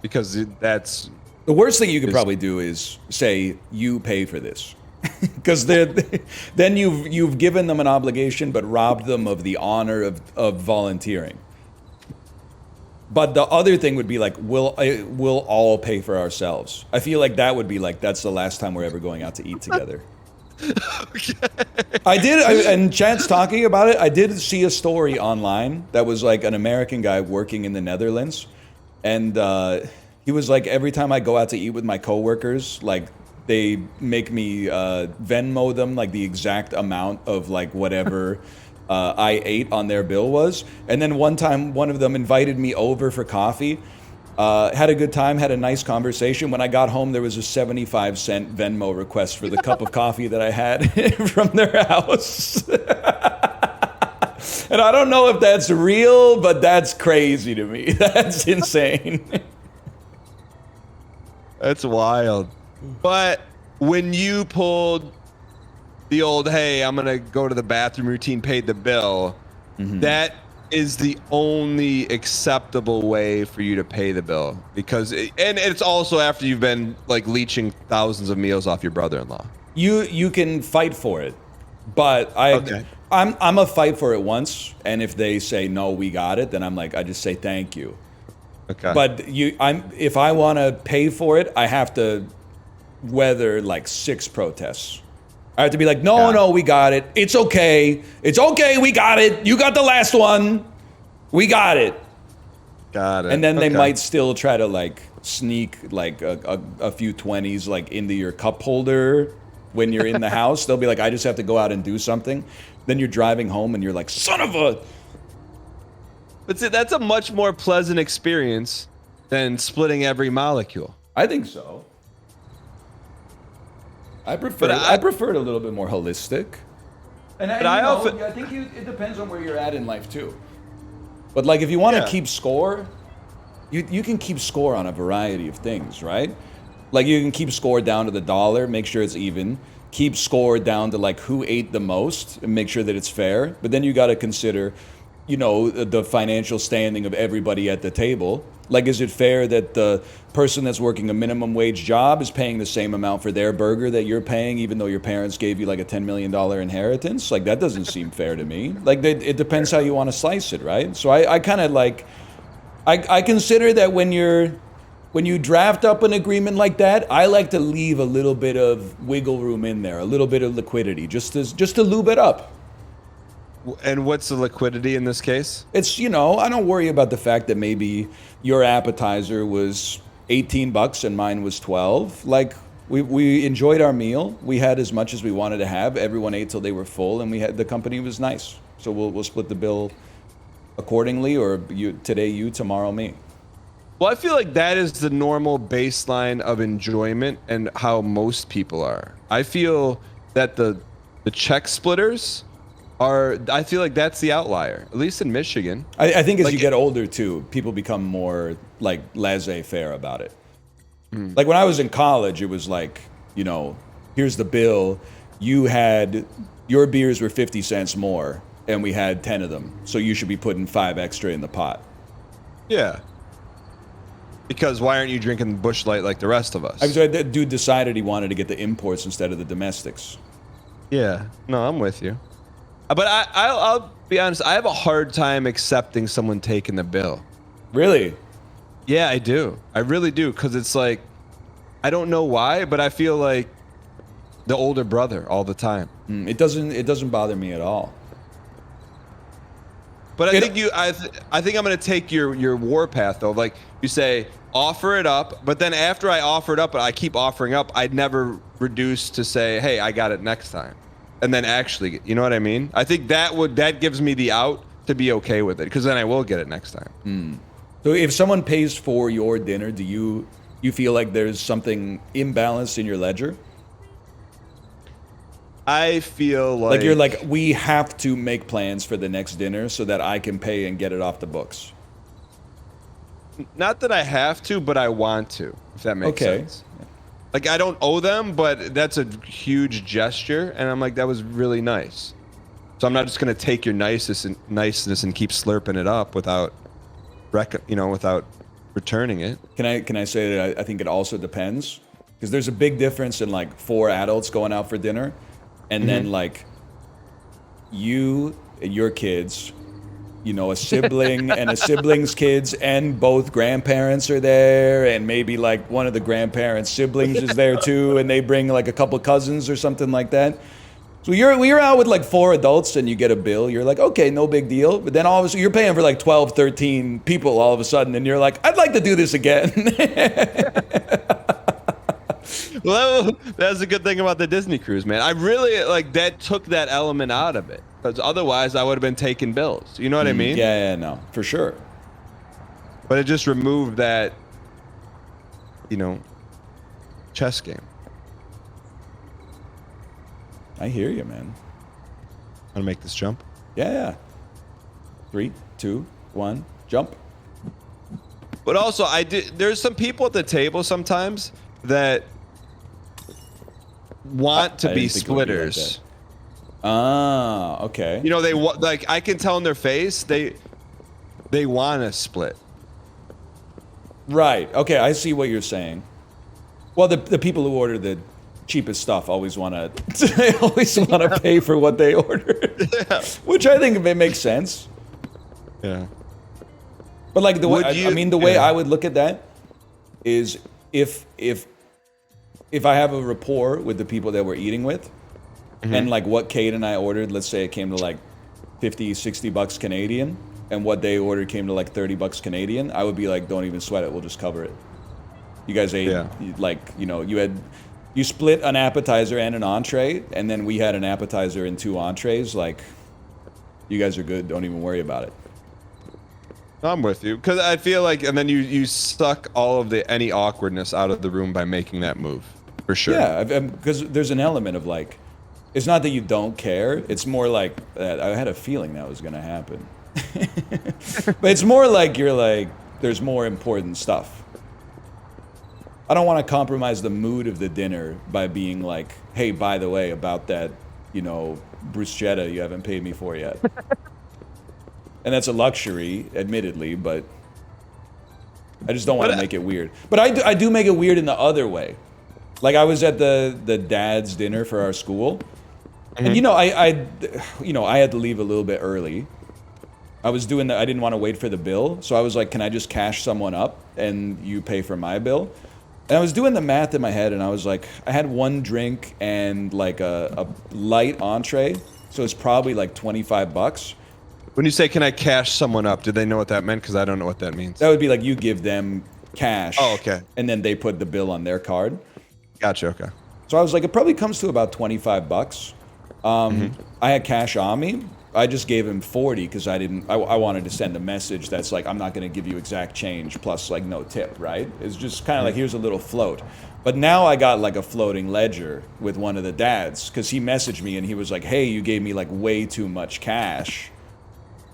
Because that's... The worst thing you could probably do is say, you pay for this. Because then you've given them an obligation, but robbed them of the honor of volunteering. But the other thing would be like, we'll all pay for ourselves. I feel like that would be like, that's the last time we're ever going out to eat together. Okay. And Chad's talking about it. I did see a story online that was like an American guy working in the Netherlands, and he was like, every time I go out to eat with my coworkers, like they make me Venmo them like the exact amount of like whatever I ate on their bill was. And then one time, one of them invited me over for coffee. Had a good time, had a nice conversation. When I got home, there was a 75-cent Venmo request for the cup of coffee that I had from their house. And I don't know if that's real, but that's crazy to me. That's insane. That's wild. But when you pulled the old, hey, I'm going to go to the bathroom routine, paid the bill, that is the only acceptable way for you to pay the bill, because and it's also after you've been like leeching thousands of meals off your brother-in-law. You can fight for it, but I'm a fight for it once, and if they say no, we got it, then I'm like, I just say thank you. Okay. But if I want to pay for it, I have to weather like 6 protests. I have to be like, no, we got it. It's okay. It's okay. We got it. You got the last one. We got it. Got it. And then they might still try to like sneak like a few 20s like into your cup holder when you're in the house. They'll be like, I just have to go out and do something. Then you're driving home and you're like, son of a... But see, that's a much more pleasant experience than splitting every molecule. I think so. I prefer it a little bit more holistic. And I think it depends on where you're at in life too. But like if you want to keep score, you can keep score on a variety of things, right? Like you can keep score down to the dollar, make sure it's even. Keep score down to like who ate the most and make sure that it's fair. But then you got to consider, the financial standing of everybody at the table. Like, is it fair that the person that's working a minimum wage job is paying the same amount for their burger that you're paying, even though your parents gave you like a $10 million inheritance? Like, that doesn't seem fair to me. Like, it depends how you want to slice it, right? So I kind of like, I consider that when you draft up an agreement like that, I like to leave a little bit of wiggle room in there, a little bit of liquidity, just to lube it up. And what's the liquidity in this case? It's, I don't worry about the fact that maybe your appetizer was $18 and mine was 12. Like, we enjoyed our meal. We had as much as we wanted to have. Everyone ate till they were full, and the company was nice. So we'll split the bill accordingly, or today you, tomorrow me. Well, I feel like that is the normal baseline of enjoyment and how most people are. I feel that the check splitters I feel like that's the outlier, at least in Michigan. I think as Like you get older too, people become more like laissez-faire about it. Like when I was in college, it was like, you know, here's the bill. Your beers were 50 cents more, and we had 10 of them, so you should be putting 5 extra in the pot. Yeah. Because why aren't you drinking Busch Light like the rest of us? That dude decided he wanted to get the imports instead of the domestics. Yeah. No, I'm with you. But I'll be honest. I have a hard time accepting someone taking the bill. Really? Yeah, I do. I really do. Because it's like, I don't know why, but I feel like the older brother all the time. It doesn't bother me at all. But I think I'm gonna take your warpath though. Like you say, offer it up, but then after I offer it up, I keep offering up. I'd never reduce to say, hey, I got it next time, and then actually, you know what I mean? I think that gives me the out to be okay with it, because then I will get it next time. So if someone pays for your dinner, do you feel like there's something imbalanced in your ledger? I feel like You're like, we have to make plans for the next dinner so that I can pay and get it off the books. not that I have to, but I want to, if that makes sense. Like I don't owe them, but that's a huge gesture, and I'm like, that was really nice. So I'm not just gonna take your niceness and keep slurping it up without returning it. Can I say that I think it also depends? Because there's a big difference in like 4 adults going out for dinner, and then like you and your kids, you know, a sibling and a sibling's kids, and both grandparents are there, and maybe like one of the grandparents' siblings is there too, and they bring like a couple cousins or something like that. So you're out with like 4 adults and you get a bill. You're like, okay, no big deal. But then all of a sudden you're paying for like 12, 13 people all of a sudden, and you're like, I'd like to do this again. Well, that's a good thing about the Disney cruise, man. I really like that took that element out of it, because otherwise I would have been taking bills. You know what I mean? Yeah, no, for sure. But it just removed that, chess game. I hear you, man. Want to make this jump? Yeah. 3, 2, 1, jump. But also, there's some people at the table sometimes that want to be splitters. Ah, okay. You know, like I can tell in their face they want to split. Right. Okay, I see what you're saying. Well, the people who order the cheapest stuff always want to pay for what they ordered. Yeah. Which I think it makes sense. Yeah. But like the way I would look at that is if I have a rapport with the people that we're eating with, and like what Kate and I ordered, let's say it came to like 50, 60 bucks Canadian, and what they ordered came to like 30 bucks Canadian, I would be like, don't even sweat it, we'll just cover it. You guys ate, you split an appetizer and an entree, and then we had an appetizer and 2 entrees, like, you guys are good, don't even worry about it. I'm with you, because I feel like, and then you suck all of any awkwardness out of the room by making that move, for sure. Yeah, because there's an element of like, it's not that you don't care, it's more like, I had a feeling that was going to happen. But it's more like you're like, there's more important stuff. I don't want to compromise the mood of the dinner by being like, hey, by the way, about that, bruschetta you haven't paid me for yet. And that's a luxury, admittedly, but I just don't want to make it weird. But I do make it weird in the other way. Like I was at the dad's dinner for our school, and I had to leave a little bit early. I didn't want to wait for the bill, so I was like, can I just cash someone up and you pay for my bill? And I was doing the math in my head, and I was like, I had 1 drink and like a light entree, so it's probably like 25 bucks. When you say, can I cash someone up, did they know what that meant? Because I don't know what that means. That would be like you give them cash. Oh, okay. And then they put the bill on their card. Gotcha, okay. So I was like, it probably comes to about 25 bucks. I had cash on me, I just gave him 40 because I wanted to send a message that's like, I'm not going to give you exact change plus like no tip, right? It's just kind of like, here's a little float. But now I got like a floating ledger with one of the dads because he messaged me and he was like, hey, you gave me like way too much cash.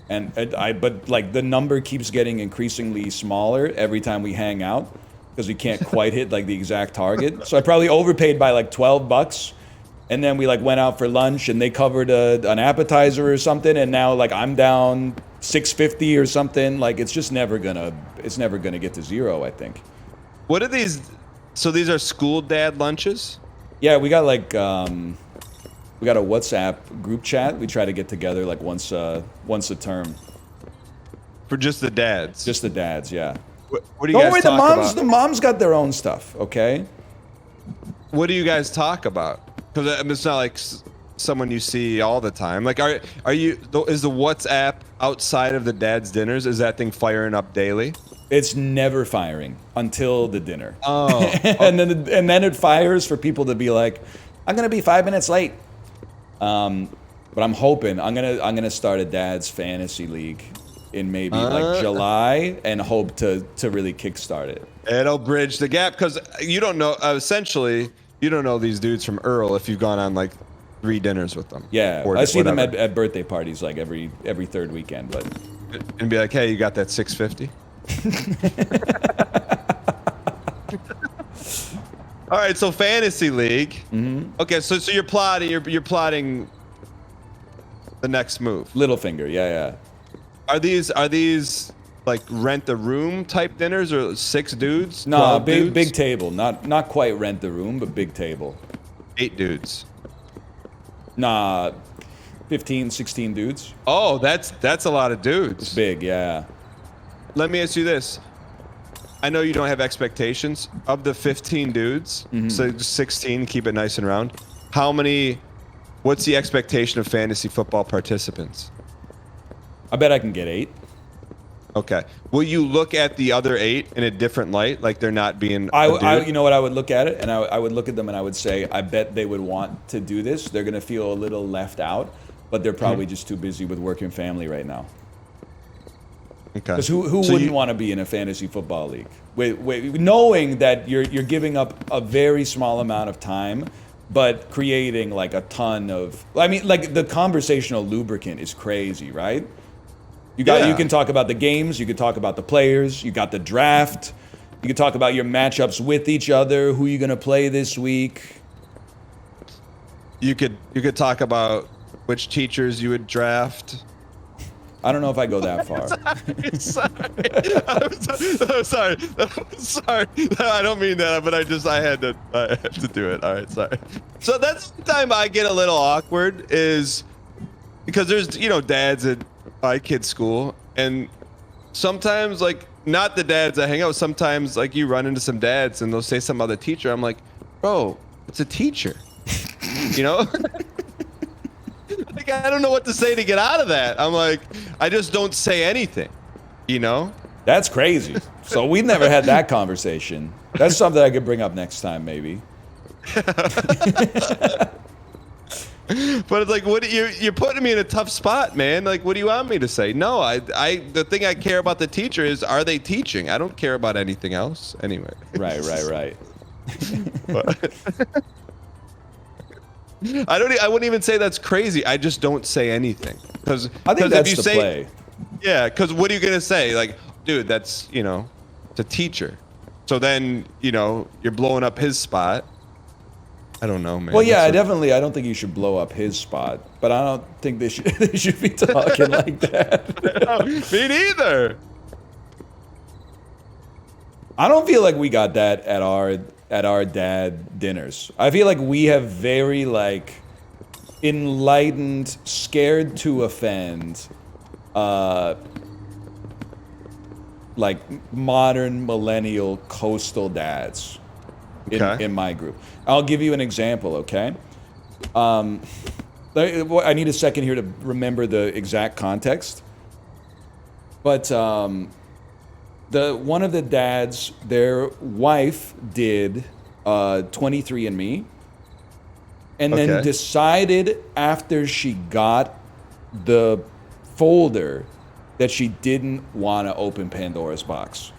But like the number keeps getting increasingly smaller every time we hang out because we can't quite hit like the exact target. So I probably overpaid by like $12. And then we like went out for lunch and they covered an appetizer or something. And now like I'm down $6.50 or something. Like it's just never gonna get to zero, I think. What are these? So these are school dad lunches? Yeah, we got like we got a WhatsApp group chat. We try to get together like once a term. For just the dads? Just the dads, yeah. What do you guys talk about? The moms got their own stuff, okay? What do you guys talk about? Because it's not like someone you see all the time. Like, are you? Is the WhatsApp outside of the dad's dinners? Is that thing firing up daily? It's never firing until the dinner. Oh, and then it fires for people to be like, I'm gonna be 5 minutes late. But I'm hoping I'm gonna start a dad's fantasy league in maybe like July and hope to really kickstart it. It'll bridge the gap because you don't know. Essentially, you don't know these dudes from Earl if you've gone on like 3 dinners with them. Yeah, I see them at birthday parties like every third weekend, but and be like, hey, you got that 650? All right, so fantasy league. Mm-hmm. Okay, so you're plotting. You're plotting the next move. Littlefinger, yeah. Are these like rent the room type dinners or 6 dudes? No, 12 dudes? big table. Not quite rent the room, but big table. 8 dudes. Nah, 15, 16 dudes. Oh, that's a lot of dudes. It's big, yeah. Let me ask you this. I know you don't have expectations of the 15 dudes, so just 16, keep it nice and round. What's the expectation of fantasy football participants? I bet I can get 8. Okay. Will you look at the other 8 in a different light, like they're not being? You know what? I would look at it, and I would look at them, and I would say, I bet they would want to do this. They're gonna feel a little left out, but they're probably just too busy with work and family right now. Okay. Because who wouldn't want to be in a fantasy football league? Knowing that you're giving up a very small amount of time, but creating like a ton of. I mean, like the conversational lubricant is crazy, right? You can talk about the games, you can talk about the players, you got the draft, you can talk about your matchups with each other, who you're gonna play this week. You could talk about which teachers you would draft. I don't know if I go that far. I'm sorry. I don't mean that, but I had to do it. All right, sorry. So that's the time I get a little awkward is because there's dads at my kid's school, and sometimes like not the dads I hang out with. Sometimes like you run into some dads and they'll say some other teacher. I'm like, bro, it's a teacher, Like, I don't know what to say to get out of that. I'm like, I just don't say anything, That's crazy. So we've never had that conversation. That's something I could bring up next time, maybe. But it's like, you're putting me in a tough spot, man. Like, what do you want me to say? No, the thing I care about the teacher is, are they teaching? I don't care about anything else anyway. Right. I wouldn't even say that's crazy. I just don't say anything because I think that's if you the play. Yeah, because what are you gonna say? Like, dude, that's it's a teacher. So then you're blowing up his spot. I don't know, man. Well, yeah, I don't think you should blow up his spot, but I don't think they should be talking like that. Me neither. I don't feel like we got that at our dad dinners. I feel like we have very like enlightened, scared to offend, like modern millennial coastal dads in my group. I'll give you an example, okay? I need a second here to remember the exact context. But one of the dads, their wife did 23andMe, and then decided after she got the folder that she didn't want to open Pandora's box.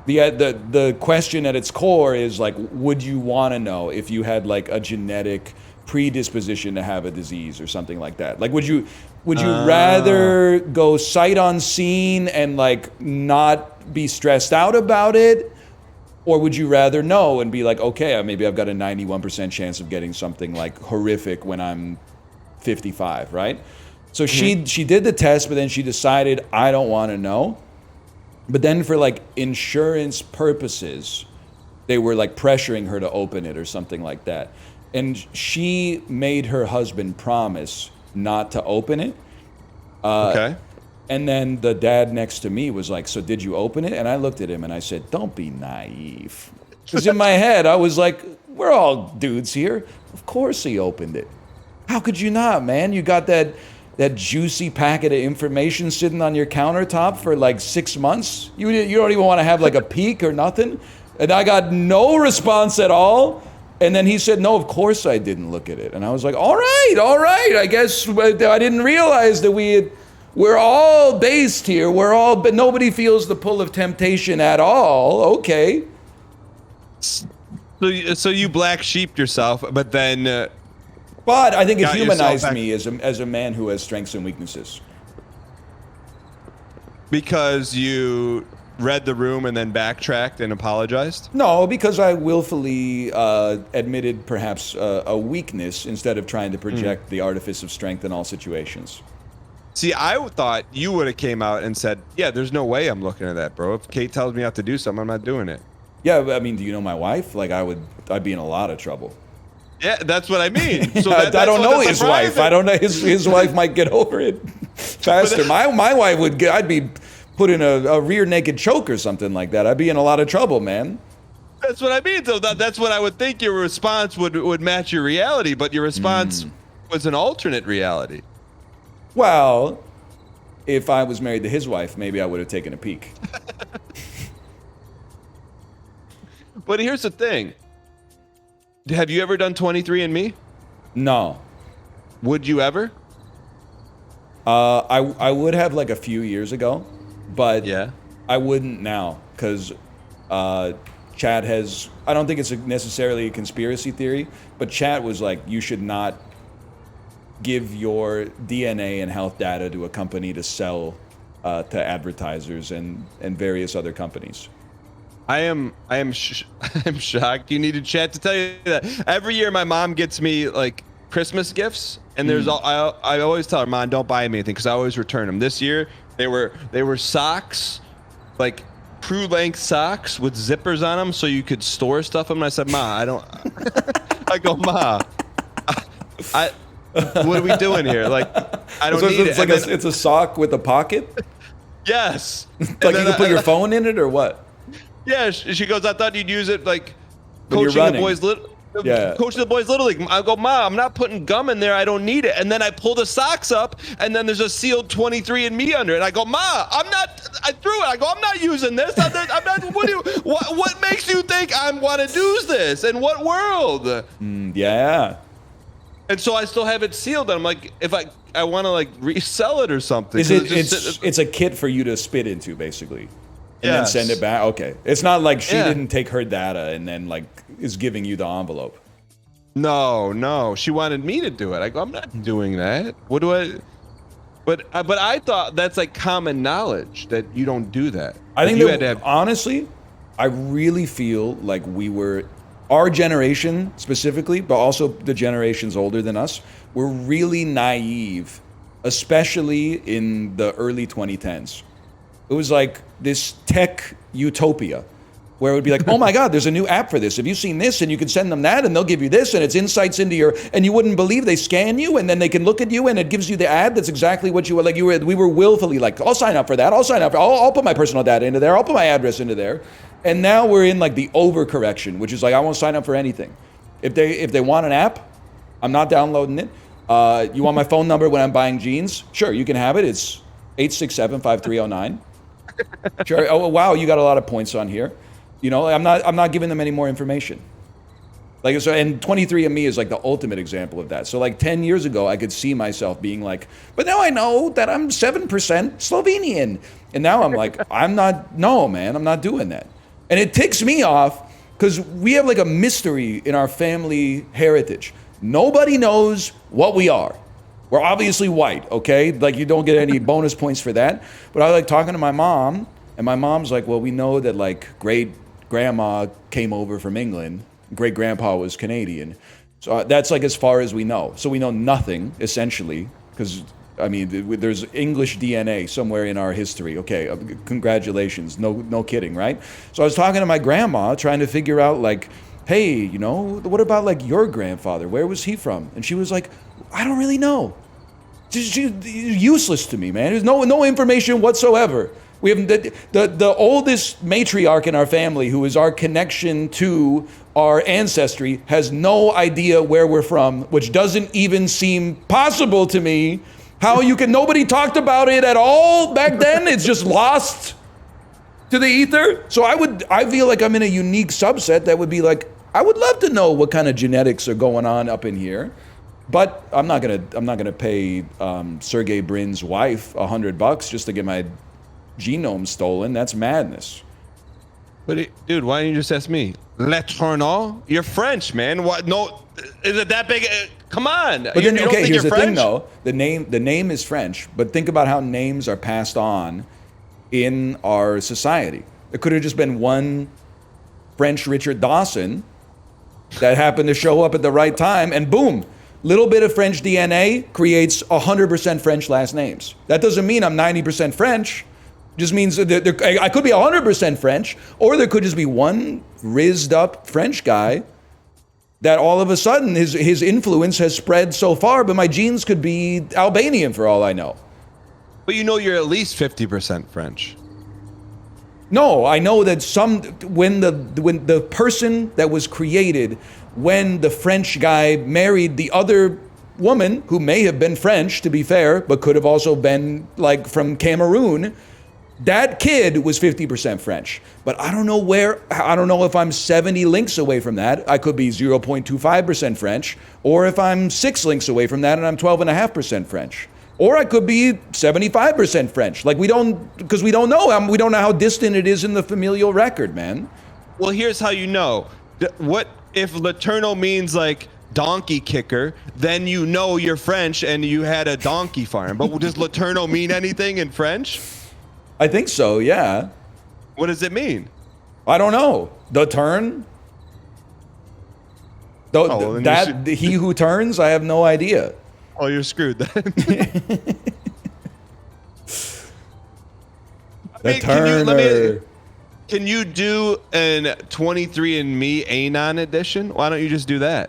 The question at its core is like, would you want to know if you had like a genetic predisposition to have a disease or something like that? Like, would you rather go sight unseen and like not be stressed out about it? Or would you rather know and be like, okay, maybe I've got a 91% chance of getting something like horrific when I'm 55, right? So she did the test, but then she decided, I don't want to know. But then for like insurance purposes, they were like pressuring her to open it or something like that. And she made her husband promise not to open it. Okay. And then the dad next to me was like, so did you open it? And I looked at him and I said, don't be naive. Because in my head, I was like, we're all dudes here. Of course he opened it. How could you not, man? You got that juicy packet of information sitting on your countertop for like 6 months. You don't even want to have like a peek or nothing. And I got no response at all. And then he said, no, of course I didn't look at it. And I was like, all right. I guess I didn't realize that we're all based here. But nobody feels the pull of temptation at all. Okay. So you black sheeped yourself, but then... But I think it got humanized yourself me as a man who has strengths and weaknesses. Because you read the room and then backtracked and apologized? No, because I willfully admitted perhaps a weakness instead of trying to project the artifice of strength in all situations. See, I thought you would have came out and said, yeah, there's no way I'm looking at that, bro. If Kate tells me I have to do something, I'm not doing it. Yeah, I mean, do you know my wife? Like, I'd be in a lot of trouble. Yeah, that's what I mean. So I don't know his wife. I don't know his wife might get over it faster. My wife I'd be put in a rear naked choke or something like that. I'd be in a lot of trouble, man. That's what I mean. So that's what I would think your response would match your reality, but your response was an alternate reality. Well, if I was married to his wife, maybe I would have taken a peek. But here's the thing. Have you ever done 23andMe? No. Would you ever? I would have like a few years ago, but yeah, I wouldn't now because Chad has. I don't think it's necessarily a conspiracy theory, but Chad was like, you should not give your DNA and health data to a company to sell to advertisers and various other companies. I'm shocked. You needed Chad to tell you that. Every year my mom gets me like Christmas gifts, and there's I always tell her, Mom, don't buy me anything because I always return them. This year they were socks, like crew length socks with zippers on them so you could store stuff in them. And I said, Ma, I don't. I go, Ma, what are we doing here? Like, I don't need it's it. Like it's a sock with a pocket. Yes. Like you can put your phone in it or what? Yeah, she goes, I thought you'd use it like When you're coaching the running. coaching the boys little league. I go, Ma, I'm not putting gum in there. I don't need it. And then I pull the socks up, and then there's a sealed 23andMe under it. I go, Ma, I threw it. I go, I'm not using this. I'm not. What makes you think I want to use this? In what world? Yeah. And so I still have it sealed. And I'm like, if I want to like resell it or something. It's a kit for you to spit into, basically. And then send it back. Okay, it's not like she didn't take her data and then like is giving you the envelope. No, she wanted me to do it. I go, I'm not doing that. What do I? But I thought that's like common knowledge that you don't do that. I think you had to have. Honestly, I really feel like our generation specifically, but also the generations older than us, were really naive, especially in the early 2010s. It was like this tech utopia where it would be like, oh my God, there's a new app for this. Have you seen this? And you can send them that and they'll give you this and it's insights into and you wouldn't believe they scan you and then they can look at you and it gives you the ad that's exactly what you were like. We were willfully like, I'll sign up for that. I'll put my personal data into there. I'll put my address into there. And now we're in like the overcorrection, which is like, I won't sign up for anything. If they want an app, I'm not downloading it. You want my phone number when I'm buying jeans? Sure, you can have it. It's 867-5309. Sure. Oh wow, you got a lot of points on here. You know, I'm not giving them any more information. Like, so, and 23andMe is like the ultimate example of that. So like 10 years ago, I could see myself being like, but now I know that I'm 7% Slovenian. And now I'm like, I'm not doing that. And it ticks me off because we have like a mystery in our family heritage. Nobody knows what we are. We're obviously white, okay? Like you don't get any bonus points for that. But I like talking to my mom, and my mom's like, well, we know that like great grandma came over from England. Great grandpa was Canadian. So that's like as far as we know. So we know nothing, essentially, because, I mean, there's English DNA somewhere in our history. Okay, congratulations. No kidding, right? So I was talking to my grandma, trying to figure out, like, hey, you know, what about, like, your grandfather? Where was he from? And she was like, I don't really know. She's useless to me, man. There's no information whatsoever. We have the oldest matriarch in our family, who is our connection to our ancestry, has no idea where we're from, which doesn't even seem possible to me. How you can, nobody talked about it at all back then. It's just lost to the ether. So I feel like I'm in a unique subset that would be like, I would love to know what kind of genetics are going on up in here. But I'm not gonna pay Sergey Brin's wife $100 just to get my genome stolen. That's madness. But dude, why don't you just ask me? Le Tourneau? You're French, man. What? No, is it that big? Come on. But then, okay, here's the thing, though. The name is French, but think about how names are passed on in our society. It could have just been one French Richard Dawson that happened to show up at the right time, and boom, little bit of French DNA creates 100% French last names. That doesn't mean I'm 90% French. Just means that I could be 100% French, or there could just be one rizzed up French guy that all of a sudden his influence has spread so far, but my genes could be Albanian for all I know. But you know you're at least 50% French. No, I know that when the person that was created, when the French guy married the other woman, who may have been French, to be fair, but could have also been like from Cameroon, that kid was 50% French. But I don't know if I'm 70 links away from that. I could be 0.25% French, or if I'm 6 links away from that and I'm 12.5% French. Or I could be 75% French. Like we don't know. We don't know how distant it is in the familial record, man. Well, here's how you know. What if Laterno means like donkey kicker, then you know you're French and you had a donkey farm. But does Laterno mean anything in French? I think so, yeah. What does it mean? I don't know. The turn? He who turns? I have no idea. Oh, you're screwed then. Can you do an 23andMe Anon edition? Why don't you just do that?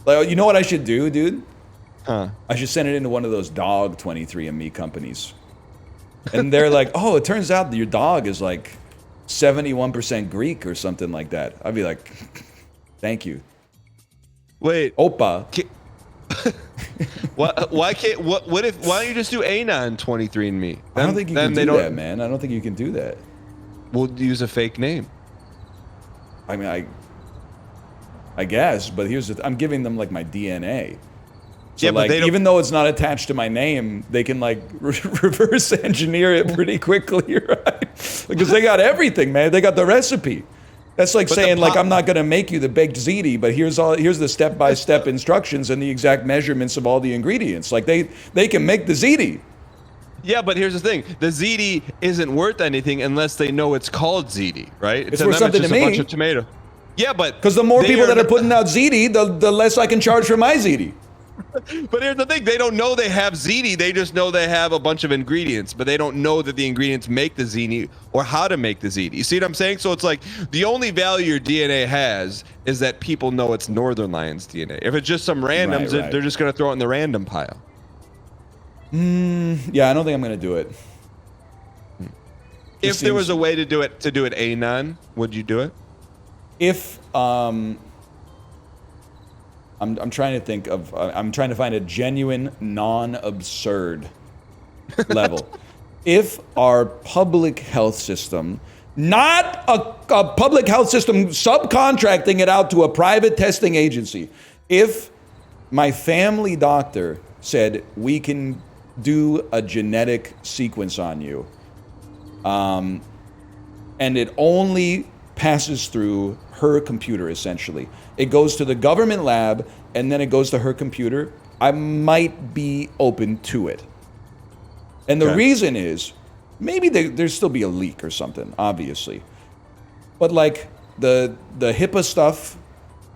Like, you know what I should do, dude? Huh? I should send it into one of those dog 23andMe companies. And they're like, oh, it turns out that your dog is like 71% Greek or something like that. I'd be like, thank you. Wait. Opa. Why don't you just do Anon 23andMe? I don't think you can do that, man. I don't think you can do that. We'll use a fake name. I mean, I guess, but I'm giving them like my DNA. So yeah, like, even though it's not attached to my name, they can like reverse engineer it pretty quickly, right? Because they got everything, man. They got the recipe. That's like saying, like, I'm not going to make you the baked ziti, but here's the step-by-step instructions and the exact measurements of all the ingredients. Like they can make the ziti. Yeah, but here's the thing: the ziti isn't worth anything unless they know it's called ziti, right? It's worth something to me. A bunch of tomato. Yeah, but because the more people that are putting out ziti, the less I can charge for my ziti. But here's the thing: they don't know they have ziti. They just know they have a bunch of ingredients, but they don't know that the ingredients make the ziti or how to make the ziti. You see what I'm saying? So it's like the only value your DNA has is that people know it's Northernlion's DNA. If it's just some randoms, they're just going to throw it in the random pile. Yeah, I don't think I'm going to do it. If there was a way to do it Anon, would you do it? If I'm trying to think of, I'm trying to find a genuine, non-absurd level. If our public health system not a public health system subcontracting it out to a private testing agency. If my family doctor said, we can do a genetic sequence on you, and it only passes through her computer, essentially. It goes to the government lab, and then it goes to her computer, I might be open to it. And the reason is, maybe there's still be a leak or something, obviously. But like the HIPAA stuff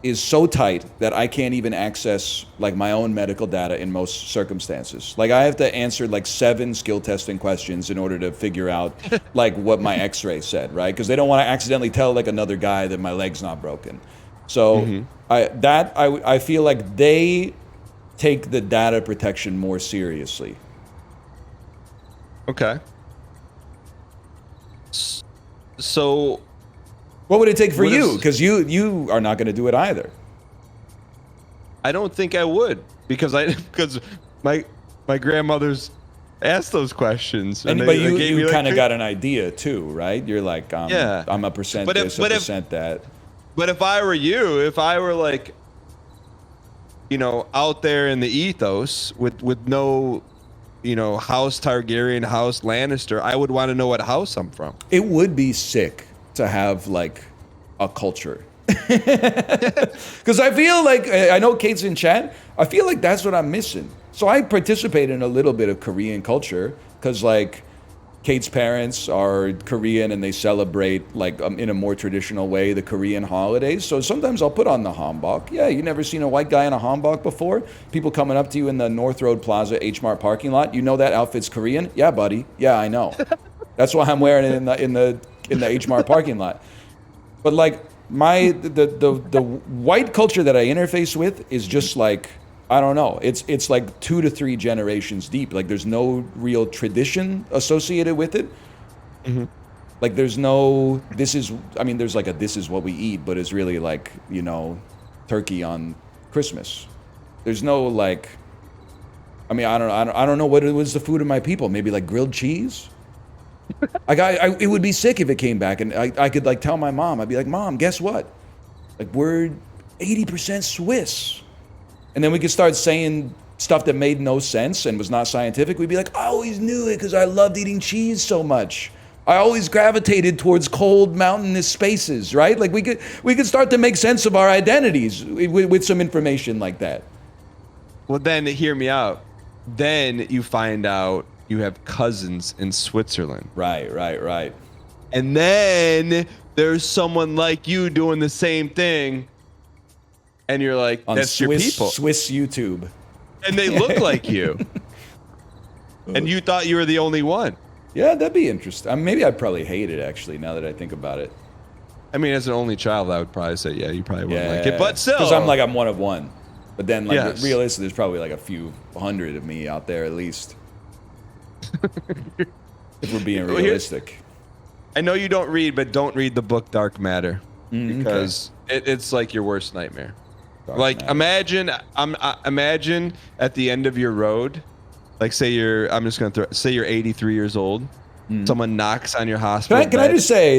is so tight that I can't even access like my own medical data in most circumstances. Like I have to answer like 7 skill testing questions in order to figure out like what my x-ray said, right? Because they don't want to accidentally tell like another guy that my leg's not broken. So I feel like they take the data protection more seriously. Okay. So what would it take for you? Because you are not going to do it either. I don't think I would, because my grandmother's asked those questions. But you kind of got an idea too, right? You're like, I'm a percent this, a percent that. But if I were you, if I were like, out there in the ethos with no, House Targaryen, House Lannister, I would want to know what house I'm from. It would be sick to have like a culture. Because I feel like, I know Kate's in chat, I feel like that's what I'm missing. So I participate in a little bit of Korean culture because like Kate's parents are Korean and they celebrate like in a more traditional way the Korean holidays. So sometimes I'll put on the hanbok. Yeah, you never seen a white guy in a hanbok before? People coming up to you in the North Road Plaza H Mart parking lot. You know that outfit's Korean? Yeah, buddy. Yeah, I know. That's why I'm wearing it in the H Mart parking lot. But like the white culture that I interface with is just like, I don't know. It's like 2 to 3 generations deep. Like there's no real tradition associated with it. Like there's no, there's like a this is what we eat, but it's really like, turkey on Christmas. There's no like, I don't know what it was the food of my people. Maybe like grilled cheese. It would be sick if it came back and I could like tell my mom, I'd be like, Mom, guess what? Like we're 80% Swiss. And then we could start saying stuff that made no sense and was not scientific. We'd be like, I always knew it because I loved eating cheese so much. I always gravitated towards cold mountainous spaces, right? Like we could start to make sense of our identities with some information like that. Well, then hear me out. Then you find out you have cousins in Switzerland. Right. And then there's someone like you doing the same thing. And you're like, that's your people. Swiss YouTube. And they look like you. And you thought you were the only one. Yeah, that'd be interesting. Maybe I'd probably hate it, actually, now that I think about it. I mean, as an only child, I would probably say, yeah, you probably wouldn't like it. But still. Because I'm one of one. But then, like, realistically, there's probably like a few hundred of me out there, at least. If we're being realistic. I know you don't read, but don't read the book Dark Matter. Because it's like your worst nightmare. Imagine at the end of your road, like say you're 83 years old, someone knocks on your hospital bed. Can I just say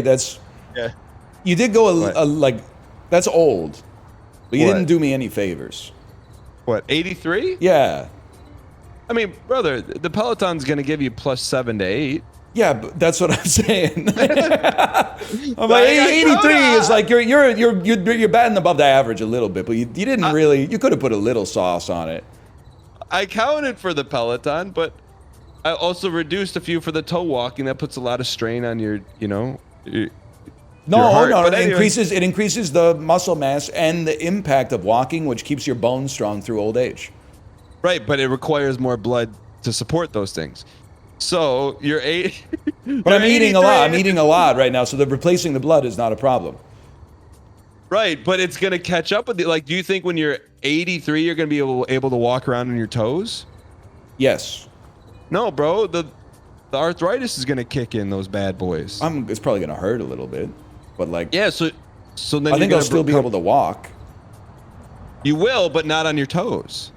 you did go like that's old, but you didn't do me any favors. What, 83? Yeah. I mean, brother, the Peloton's gonna give you +7 to 8. Yeah, but that's what I'm saying. I'm like 83 is like you're batting above the average a little bit, but you didn't really. You could have put a little sauce on it. I counted for the Peloton, but I also reduced a few for the toe walking. That puts a lot of strain on your heart. It increases the muscle mass and the impact of walking, which keeps your bones strong through old age. Right, but it requires more blood to support those things. So you're 8. But I'm eating a lot. I'm eating a lot right now, so replacing the blood is not a problem. Right, but it's gonna catch up with you. Like, do you think when you're 83, you're gonna be able to walk around on your toes? Yes. No, bro. The arthritis is gonna kick in, those bad boys. It's probably gonna hurt a little bit, but like. Yeah. So then I think I'll still be able to walk. You will, but not on your toes.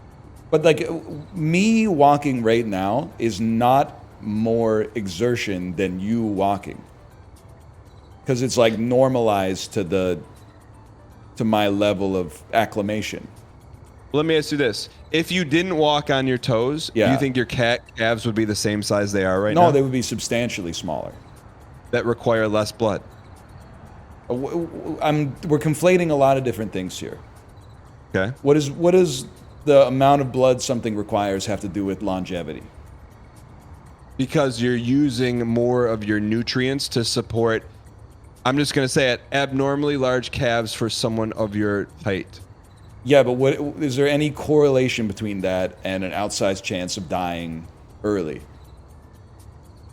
But like me walking right now is not more exertion than you walking. because it's like normalized to my level of acclimation. Let me ask you this: if you didn't walk on your toes, do Yeah. you think your calves would be the same size they are right now? No, they would be substantially smaller. That require less blood. We're conflating a lot of different things here. Okay. What does the amount of blood something requires have to do with longevity? Because you're using more of your nutrients to support, I'm just going to say it, abnormally large calves for someone of your height. Yeah, but what is there any correlation between that and an outsized chance of dying early?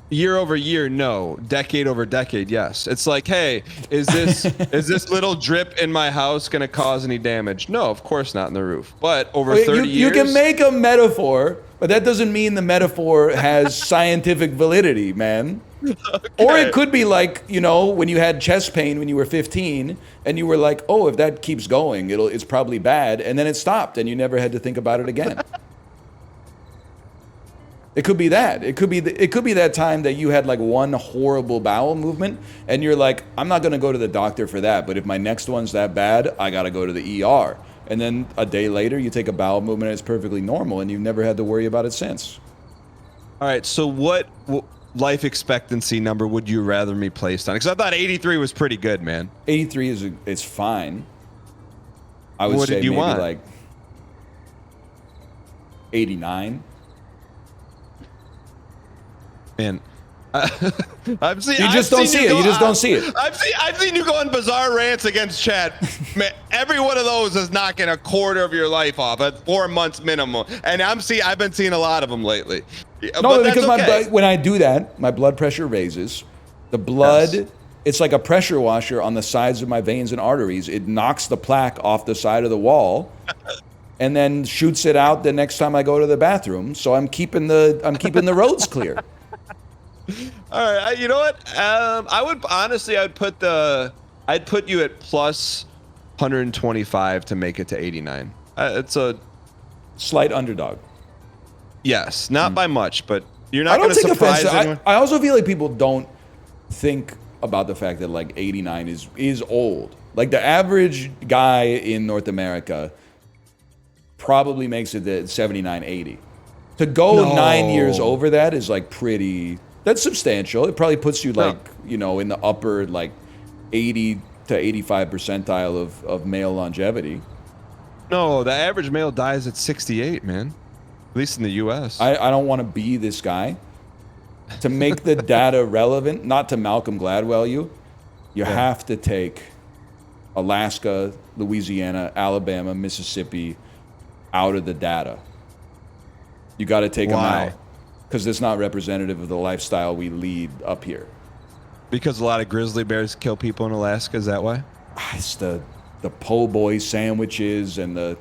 Year over year, no. Decade over decade, yes. It's like, hey, is this little drip in my house going to cause any damage? No, of course not in the roof. But over 30 years... You can make a metaphor, but that doesn't mean the metaphor has scientific validity, man. Okay. Or it could be like, you know, when you had chest pain when you were 15, and you were like, oh, if that keeps going, it's probably bad, and then it stopped, and you never had to think about it again. It could be that. It could be that time that you had like one horrible bowel movement, and you're like, I'm not gonna go to the doctor for that, but if my next one's that bad, I gotta go to the ER. And then a day later, you take a bowel movement and it's perfectly normal, and you've never had to worry about it since. All right, so what life expectancy number would you rather me placed on? Because I thought 83 was pretty good, man. 83 is fine. I would what say did you maybe want? Like 89. Man, I've seen. You just don't see it. You just don't see it. I've seen you go on bizarre rants against chat. Man, every one of those is knocking a quarter of your life off at 4 months minimum. And I've been seeing a lot of them lately. No, but because okay. when I do that, my blood pressure raises. The blood, yes. It's like a pressure washer on the sides of my veins and arteries. It knocks the plaque off the side of the wall, and then shoots it out the next time I go to the bathroom. So I'm keeping the roads clear. All right, you know what? I'd put you at plus 125 to make it to 89. It's a slight underdog. Yes, not by much, but you're not going to surprise anyone. I also feel like people don't think about the fact that like 89 is old. Like the average guy in North America probably makes it to 79, 80. To go 9 years over that is like pretty. That's substantial. It probably puts you like, you know, in the upper like 80 to 85 percentile of male longevity. No, the average male dies at 68, man. At least in the U.S. I don't want to be this guy. To make the data relevant, not to Malcolm Gladwell you have to take Alaska, Louisiana, Alabama, Mississippi out of the data. You got to take them out. Because it's not representative of the lifestyle we lead up here. Because a lot of grizzly bears kill people in Alaska, is that why? It's the po' boy sandwiches and the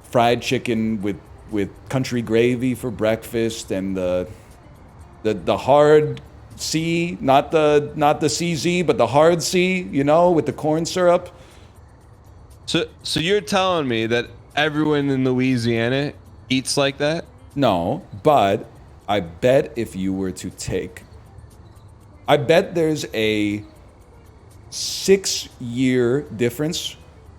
fried chicken with country gravy for breakfast, and the hard C, not the CZ, but the hard C, you know, with the corn syrup. So you're telling me that everyone in Louisiana eats like that? No, but I bet if you were to take, I bet there's a 6-year difference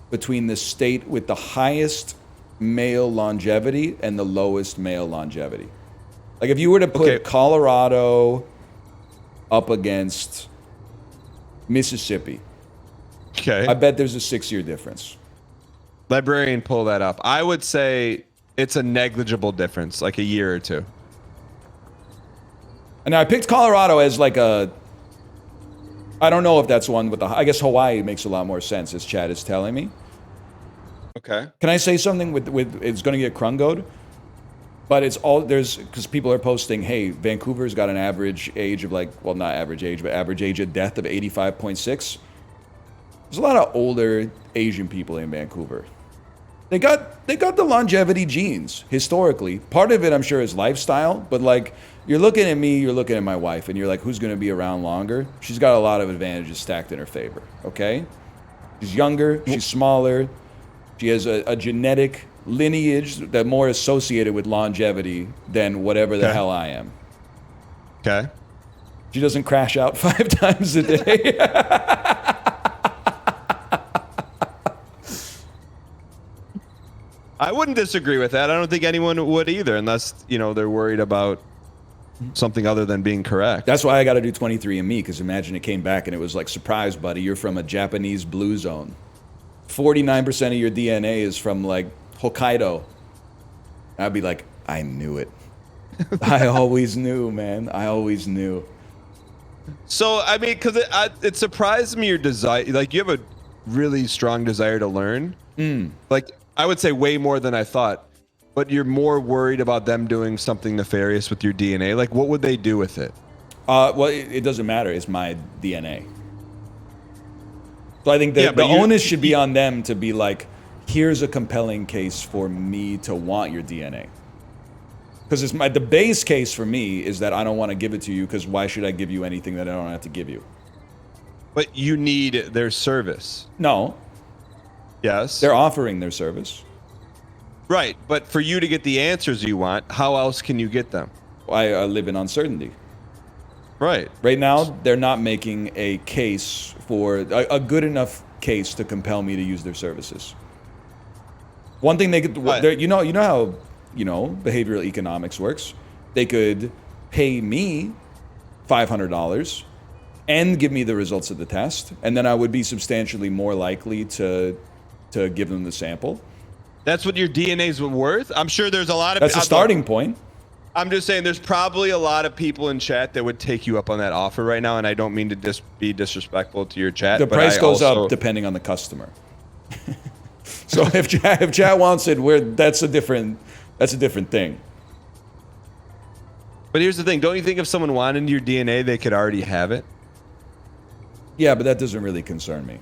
between the state with the highest male longevity and the lowest male longevity. Like if you were to put Colorado up against Mississippi, I bet there's a 6-year difference. Librarian, pull that up. I would say it's a negligible difference, like a year or two. And I picked Colorado as like a, I don't know if that's one with the, I guess Hawaii makes a lot more sense, as Chad is telling me. Okay. Can I say something with it's going to get crungoed? But it's all, because people are posting, hey, Vancouver's got an average age of like, well, not average age, but average age of death of 85.6. There's a lot of older Asian people in Vancouver. They got the longevity genes, historically. Part of it, I'm sure, is lifestyle, but like, you're looking at me, you're looking at my wife, and you're like, who's going to be around longer? She's got a lot of advantages stacked in her favor, okay? She's younger, she's smaller, she has a genetic lineage that more associated with longevity than whatever the hell I am. Okay. She doesn't crash out 5 times a day. I wouldn't disagree with that. I don't think anyone would either, unless they're worried about something other than being correct. That's why I got to do 23andMe, because imagine it came back and it was like, surprise, buddy, you're from a Japanese blue zone. 49% of your DNA is from like Hokkaido. I'd be like, I knew it. I always knew, man. I always knew. So, I mean, because it surprised me your desire. Like, you have a really strong desire to learn. Like, I would say way more than I thought. But you're more worried about them doing something nefarious with your DNA. Like, what would they do with it? Well, it doesn't matter. It's my DNA. So I think that the onus should be on them to be like, here's a compelling case for me to want your DNA. Because the base case for me is that I don't want to give it to you, because why should I give you anything that I don't have to give you? But you need their service. No. Yes. They're offering their service. Right, but for you to get the answers you want, how else can you get them? I live in uncertainty. Right. Right now, they're not making a case for a good enough case to compel me to use their services. One thing they could, you know how behavioral economics works. They could pay me $500 and give me the results of the test, and then I would be substantially more likely to give them the sample. That's what your DNA's worth? I'm sure there's a lot of... That's a starting point. I'm just saying there's probably a lot of people in chat that would take you up on that offer right now, and I don't mean to be disrespectful to your chat. The price goes up depending on the customer. So if chat wants it, that's a different thing. But here's the thing. Don't you think if someone wanted your DNA, they could already have it? Yeah, but that doesn't really concern me.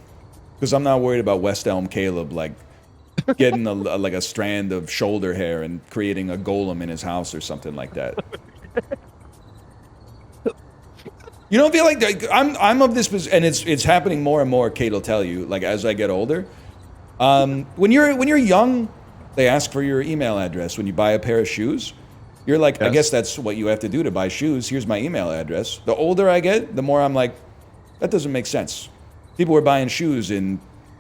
Because I'm not worried about West Elm Caleb, like, getting like a strand of shoulder hair and creating a golem in his house or something like that. You don't feel like I'm of this position, and it's happening more and more. Kate will tell you, like, as I get older. When you're young, they ask for your email address. When you buy a pair of shoes, you're like, yes. I guess that's what you have to do to buy shoes. Here's my email address. The older I get, the more I'm like, that doesn't make sense. People were buying shoes in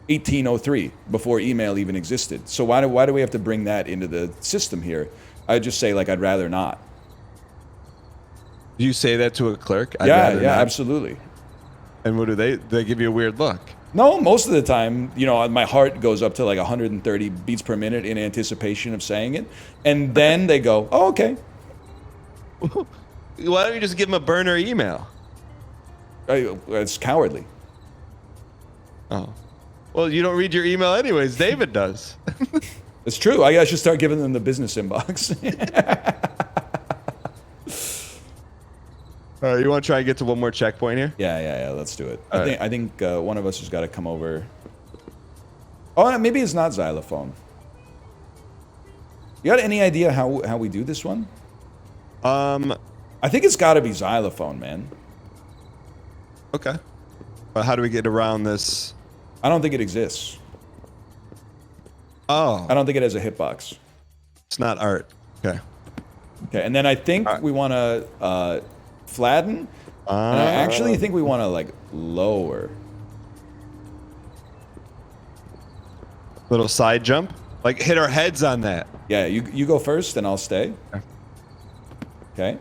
1803 before email even existed. So why do we have to bring that into the system here? I just say, like, I'd rather not. Do you say that to a clerk? Yeah, absolutely. And what do they give you a weird look? No, most of the time, my heart goes up to like 130 beats per minute in anticipation of saying it. And then they go, oh, okay. Why don't you just give them a burner email? It's cowardly. Oh. Well, you don't read your email anyways. David does. It's true. I should start giving them the business inbox. All right, you want to try and get to one more checkpoint here? Yeah. Let's do it. I think one of us has got to come over. Oh, maybe it's not xylophone. You got any idea how we do this one? I think it's got to be xylophone, man. Okay. But how do we get around this? I don't think it exists. Oh. I don't think it has a hitbox. It's not art. Okay. Okay, and then I think we want to flatten. And I actually think we want to, like, lower. Little side jump? Like, hit our heads on that. Yeah, you go first, and I'll stay. Okay.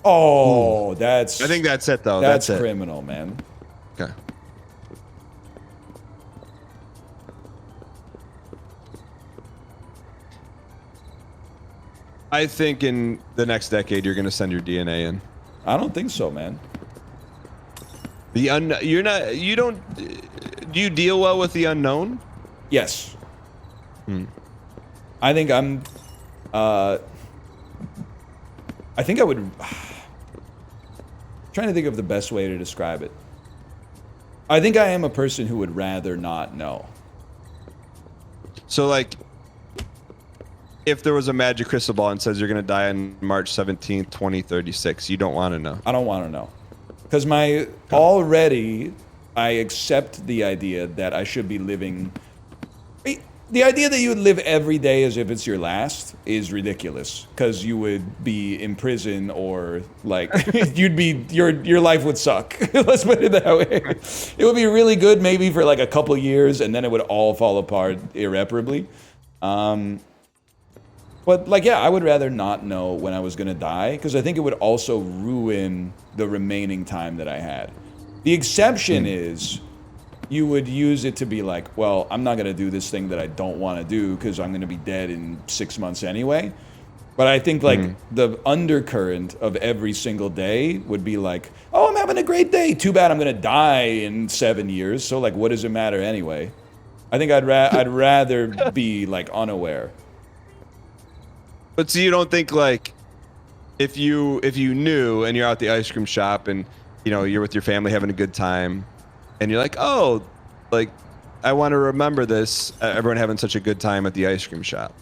Oh, that's... I think that's it, though. That's it. criminal, man. Okay. I think in the next decade you're going to send your DNA in. I don't think so, man. Do you deal well with the unknown? Yes. I think I'm I think I would trying to think of the best way to describe it. I think I am a person who would rather not know. So, like, if there was a magic crystal ball and says you're going to die on March 17th, 2036, you don't want to know. I don't want to know. Because already I accept the idea that I should be living. The idea that you would live every day as if it's your last is ridiculous, because you would be in prison, or like your life would suck. Let's put it that way. It would be really good maybe for like a couple years, and then it would all fall apart irreparably. But like, yeah, I would rather not know when I was gonna die, because I think it would also ruin the remaining time that I had. The exception is, you would use it to be like, well, I'm not going to do this thing that I don't want to do because I'm going to be dead in 6 months anyway. But I think like the undercurrent of every single day would be like, oh, I'm having a great day. Too bad I'm going to die in 7 years. So like, what does it matter anyway? I think I'd rather be like unaware. But so you don't think like if you knew and you're out at the ice cream shop and you're with your family having a good time, and you're like, oh, like, I want to remember this, everyone having such a good time at the ice cream shop,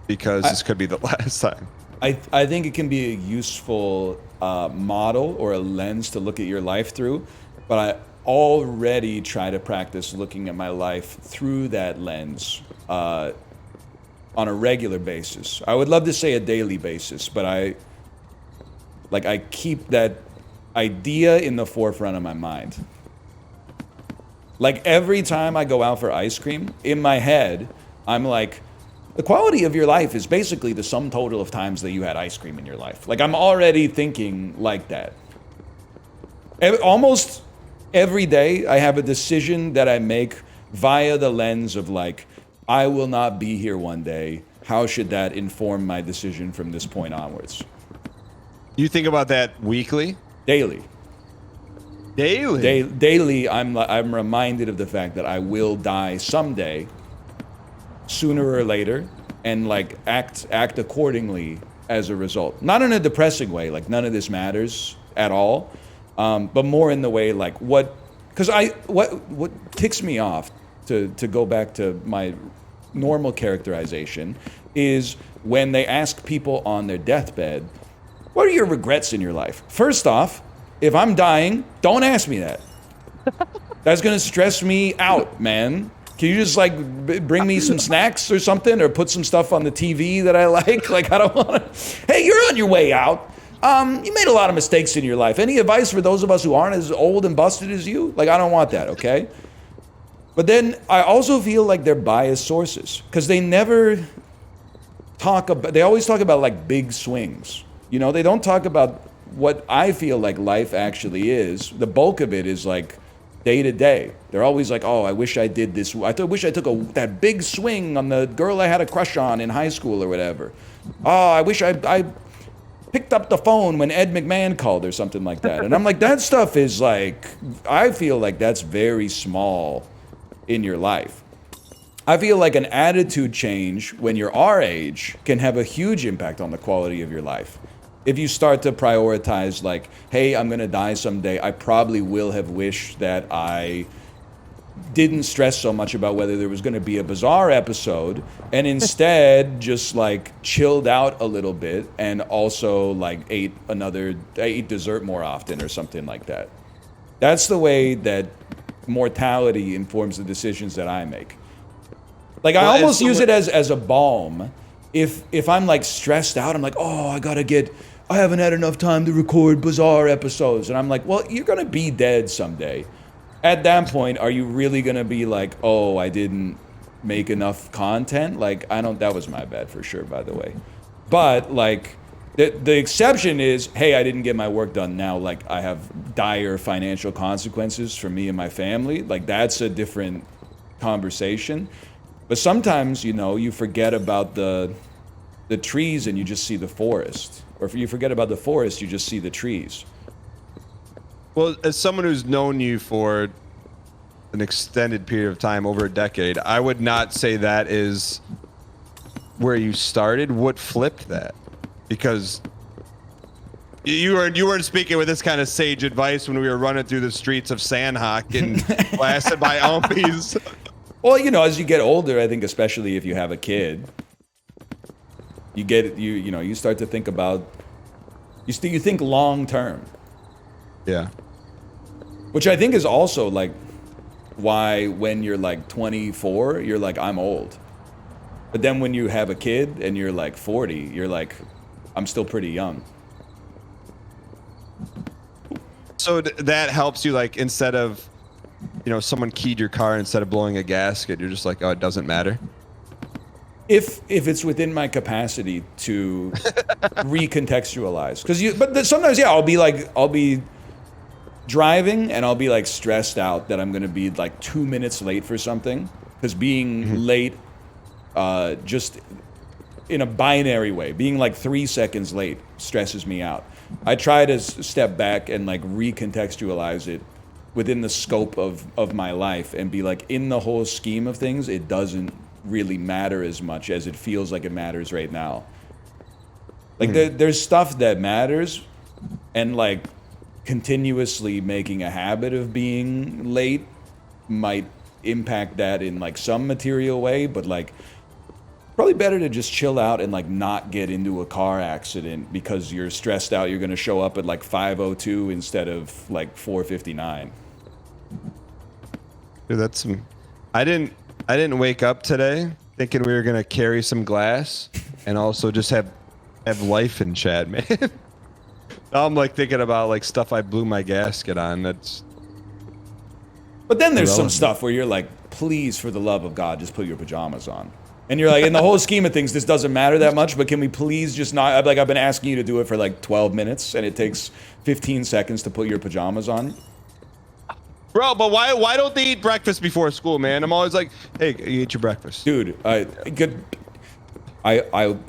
because this could be the last time. I think it can be a useful model or a lens to look at your life through, but I already try to practice looking at my life through that lens on a regular basis. I would love to say a daily basis, but I keep that idea in the forefront of my mind. Like every time I go out for ice cream, in my head, I'm like, the quality of your life is basically the sum total of times that you had ice cream in your life. Like I'm already thinking like that. Almost every day I have a decision that I make via the lens of like, I will not be here one day. How should that inform my decision from this point onwards? You think about that weekly? Daily. Daily? Daily, I'm reminded of the fact that I will die someday, sooner or later, and like act accordingly as a result. Not in a depressing way, like none of this matters at all, but more in the way like what ticks me off, to go back to my normal characterization, is when they ask people on their deathbed, what are your regrets in your life? First off, if I'm dying, don't ask me that. That's gonna stress me out, man. Can you just like bring me some snacks or something, or put some stuff on the TV that I like? Like I don't wanna, hey, you're on your way out. You made a lot of mistakes in your life. Any advice for those of us who aren't as old and busted as you? Like I don't want that, okay? But then I also feel like they're biased sources, because they never talk about, they always talk about like big swings. They don't talk about what I feel like life actually is. The bulk of it is like day to day. They're always like, oh, I wish I did this. I wish I took that big swing on the girl I had a crush on in high school or whatever. Oh, I wish I picked up the phone when Ed McMahon called or something like that. And I'm like, that stuff is like, I feel like that's very small in your life. I feel like an attitude change when you're our age can have a huge impact on the quality of your life. If you start to prioritize like, hey, I'm gonna die someday, I probably will have wished that I didn't stress so much about whether there was gonna be a bizarre episode, and instead just like chilled out a little bit, and also like ate dessert more often or something like that. That's the way that mortality informs the decisions that I make. Like I almost use it as a balm. If I'm like stressed out, I'm like, oh, I haven't had enough time to record bizarre episodes. And I'm like, well, you're going to be dead someday. At that point, are you really going to be like, oh, I didn't make enough content? Like, that was my bad for sure, by the way. But like, the exception is, hey, I didn't get my work done now. Like, I have dire financial consequences for me and my family. Like, that's a different conversation. But sometimes, you forget about the trees and you just see the forest. Or if you forget about the forest, you just see the trees. Well, as someone who's known you for an extended period of time, over a decade, I would not say that is where you started. What flipped that? Because you weren't speaking with this kind of sage advice when we were running through the streets of Sandhawk and blasted by Alpies. Well, as you get older, I think especially if you have a kid, you start to think about, you think long term. Yeah. Which I think is also like, why when you're like 24, you're like, I'm old. But then when you have a kid and you're like 40, you're like, I'm still pretty young. So that helps you, like, instead of, you know, someone keyed your car, instead of blowing a gasket, you're just like, oh, it doesn't matter. If it's within my capacity to recontextualize, but sometimes, yeah, I'll be driving and I'll be like stressed out that I'm gonna be like 2 minutes late for something, because being late, just in a binary way, being like 3 seconds late stresses me out. I try to step back and like recontextualize it within the scope of my life and be like, in the whole scheme of things, it doesn't really matter as much as it feels like it matters right now. Like there's stuff that matters, and like continuously making a habit of being late might impact that in like some material way, but like probably better to just chill out and like not get into a car accident because you're stressed out you're going to show up at like 5:02 instead of like 4:59. Dude, that's some. I didn't wake up today thinking we were gonna carry some glass and also just have life in chat, man. Now I'm like thinking about like stuff I blew my gasket on. That's. But then there's some irrelevant. stuff where you're like, please, for the love of God, just put your pajamas on. And you're like, in the whole scheme of things, this doesn't matter that much, but can we please just not, like, I've been asking you to do it for like 12 minutes and it takes 15 seconds to put your pajamas on. Bro, but why don't they eat breakfast before school, man? I'm always like, hey, you eat your breakfast. Dude,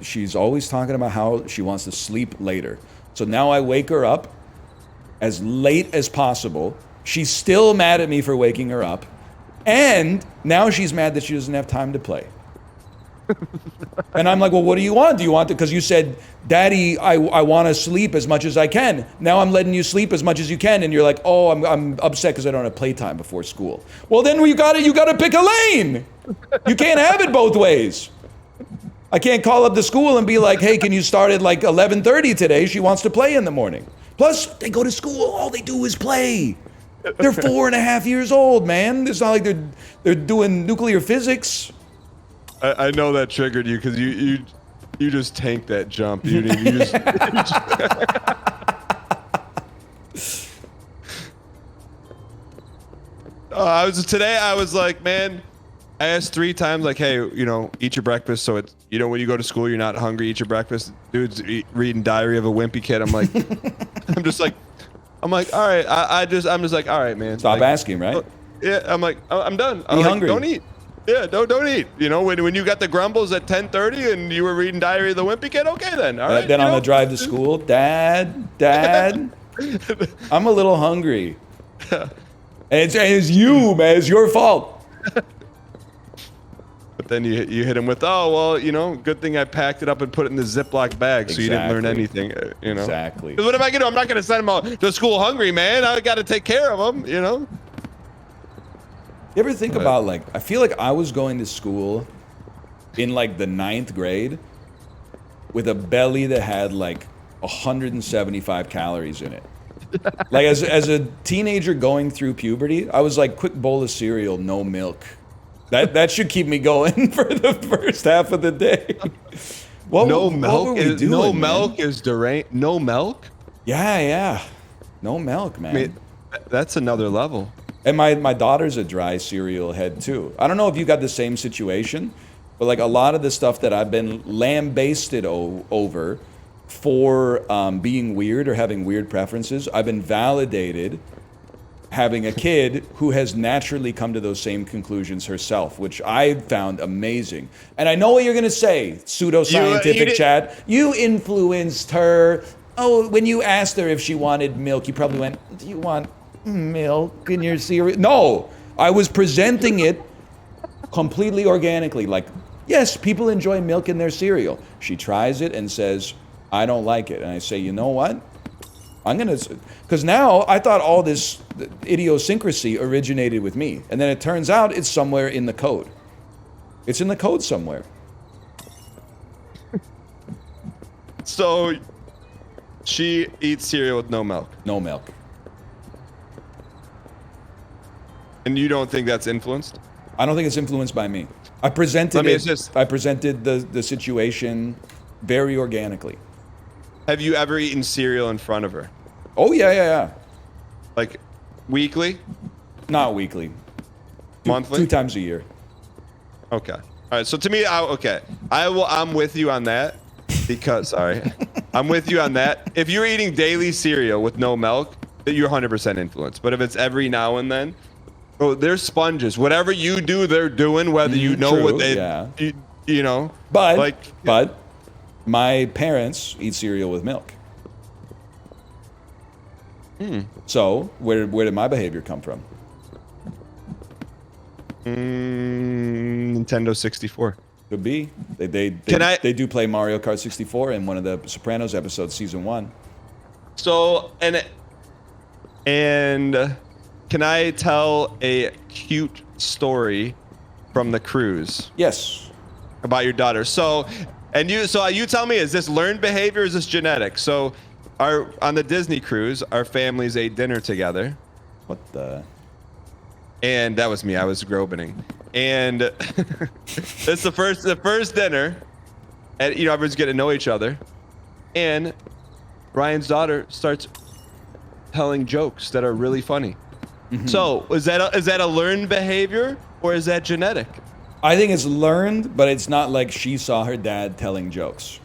she's always talking about how she wants to sleep later. So now I wake her up as late as possible. She's still mad at me for waking her up. And now she's mad that she doesn't have time to play. And I'm like, well, what do you want? Do you want to, because you said, Daddy, I want to sleep as much as I can. Now I'm letting you sleep as much as you can. And you're like, oh, I'm upset because I don't have playtime before school. Well, then you gotta pick a lane. You can't have it both ways. I can't call up the school and be like, hey, can you start at like 11:30 today? She wants to play in the morning. Plus, they go to school, all they do is play. They're 4.5 years old, man. It's not like they're doing nuclear physics. I know that triggered you because you just tanked that jump. You just, I was like, man, I asked 3 times, like, hey, you know, eat your breakfast. So it's, you know, when you go to school, you're not hungry, eat your breakfast. Dude's reading Diary of a Wimpy Kid. I'm like, I'm like, all right. I'm just like, all right, man. Stop like, asking, right? Yeah. I'm like, I'm done. I'm Be like, hungry. don't eat. Yeah, don't eat. You know, when you got the grumbles at 10:30 and you were reading Diary of the Wimpy Kid, okay then. All right. Then on the drive to school, Dad, I'm a little hungry. And it's you, man. It's your fault. But then you hit him with, oh, well, you know, good thing I packed it up and put it in the Ziploc bag so you didn't learn anything, you know. Exactly. 'Cause what am I going to do? I'm not going to send him out to school hungry, man. I got to take care of him, you know. You ever think about, like, I feel like I was going to school in like the 9th grade with a belly that had like 175 calories in it. Like as a teenager going through puberty, I was like, quick bowl of cereal, no milk. That should keep me going for the first half of the day. What were we doing, no man? milk is deranged. No milk? Yeah. No milk, man. I mean, that's another level. And my daughter's a dry cereal head too. I don't know if you got the same situation, but like a lot of the stuff that I've been lambasted over for being weird or having weird preferences, I've been validated having a kid who has naturally come to those same conclusions herself, which I found amazing. And I know what you're going to say, pseudoscientific chat. You influenced her. Oh, when you asked her if she wanted milk, you probably went, do you want milk in your cereal? No, I was presenting it completely organically. Like, yes, people enjoy milk in their cereal. She tries it and says, I don't like it. And I say, you know what? I'm going to, because now I thought all this idiosyncrasy originated with me. And then it turns out it's somewhere in the code. It's in the code somewhere. So she eats cereal with no milk. No milk. And you don't think that's influenced? I don't think it's influenced by me. I presented I presented the situation very organically. Have you ever eaten cereal in front of her? Oh yeah. Like weekly? Not weekly. Monthly? 2 times a year. Okay. All right. So to me, I'm with you on that because I'm with you on that. If you're eating daily cereal with no milk, that you're 100% influenced. But if it's every now and then, they're sponges. Whatever you do, they're doing. Whether you know true, what they, yeah. you know. But my parents eat cereal with milk. So where did my behavior come from? Nintendo 64. Could be. They do play Mario Kart 64 in one of the Sopranos episodes, season 1. So and can I tell a cute story from the cruise? Yes. About your daughter. So you tell me, is this learned behavior or is this genetic? So on the Disney cruise, our families ate dinner together. What the? And that was me. I was grobening. And it's the first dinner. And everyone's getting to know each other. And Ryan's daughter starts telling jokes that are really funny. So is that a learned behavior or is that genetic? I think it's learned, but it's not like she saw her dad telling jokes.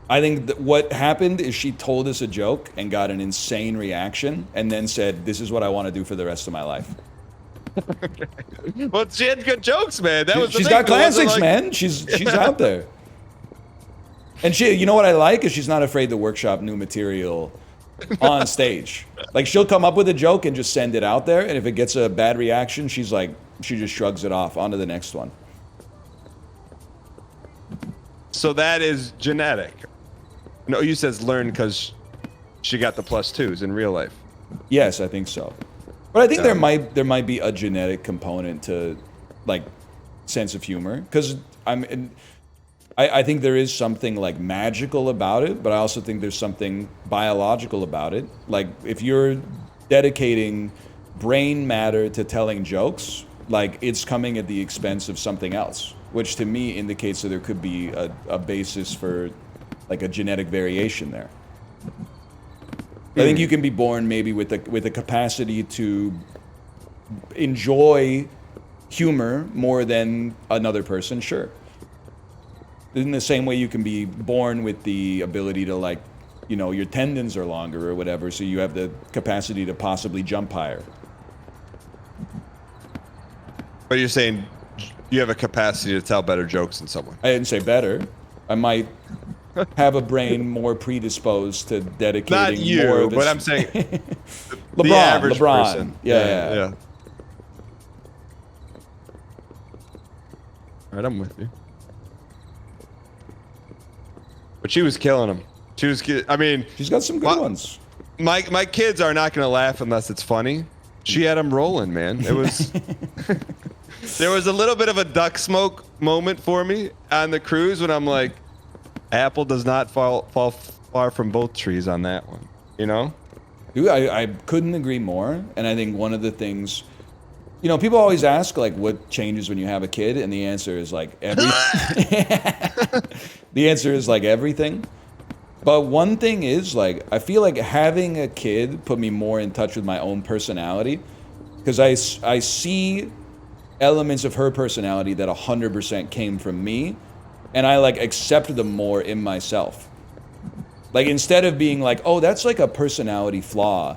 I think that what happened is she told us a joke and got an insane reaction and then said, "This is what I want to do for the rest of my life." Well, she had good jokes, man. She's got classics, man. She's out there. And you know what I like is she's not afraid to workshop new material on stage. Like she'll come up with a joke and just send it out there, and if it gets a bad reaction, she just shrugs it off. On to the next one. So that is genetic. No, you says learned because she got the +2s in real life. Yes, I think so. But I think there might be a genetic component to like sense of humor because I think there is something like magical about it, but I also think there's something biological about it. Like if you're dedicating brain matter to telling jokes, like it's coming at the expense of something else, which to me indicates that there could be a basis for like a genetic variation there. I think you can be born maybe with the capacity to enjoy humor more than another person, sure. In the same way you can be born with the ability to like, your tendons are longer or whatever, so you have the capacity to possibly jump higher. But you're saying you have a capacity to tell better jokes than someone. I didn't say better. I might have a brain more predisposed to dedicating Not you, more of but I'm saying the average LeBron. person. Yeah. All right, I'm with you. But she was killing him. I mean, she's got some good ones. My kids are not going to laugh unless it's funny. She had them rolling, man. It was there was a little bit of a duck smoke moment for me on the cruise when I'm like, apple does not fall far from both trees on that one, Dude, I couldn't agree more. And I think one of the things, people always ask like what changes when you have a kid, and the answer is like the answer is like everything. But one thing is like I feel like having a kid put me more in touch with my own personality, because I see elements of her personality that 100% came from me, and I like accept them more in myself. Like instead of being like, oh, that's like a personality flaw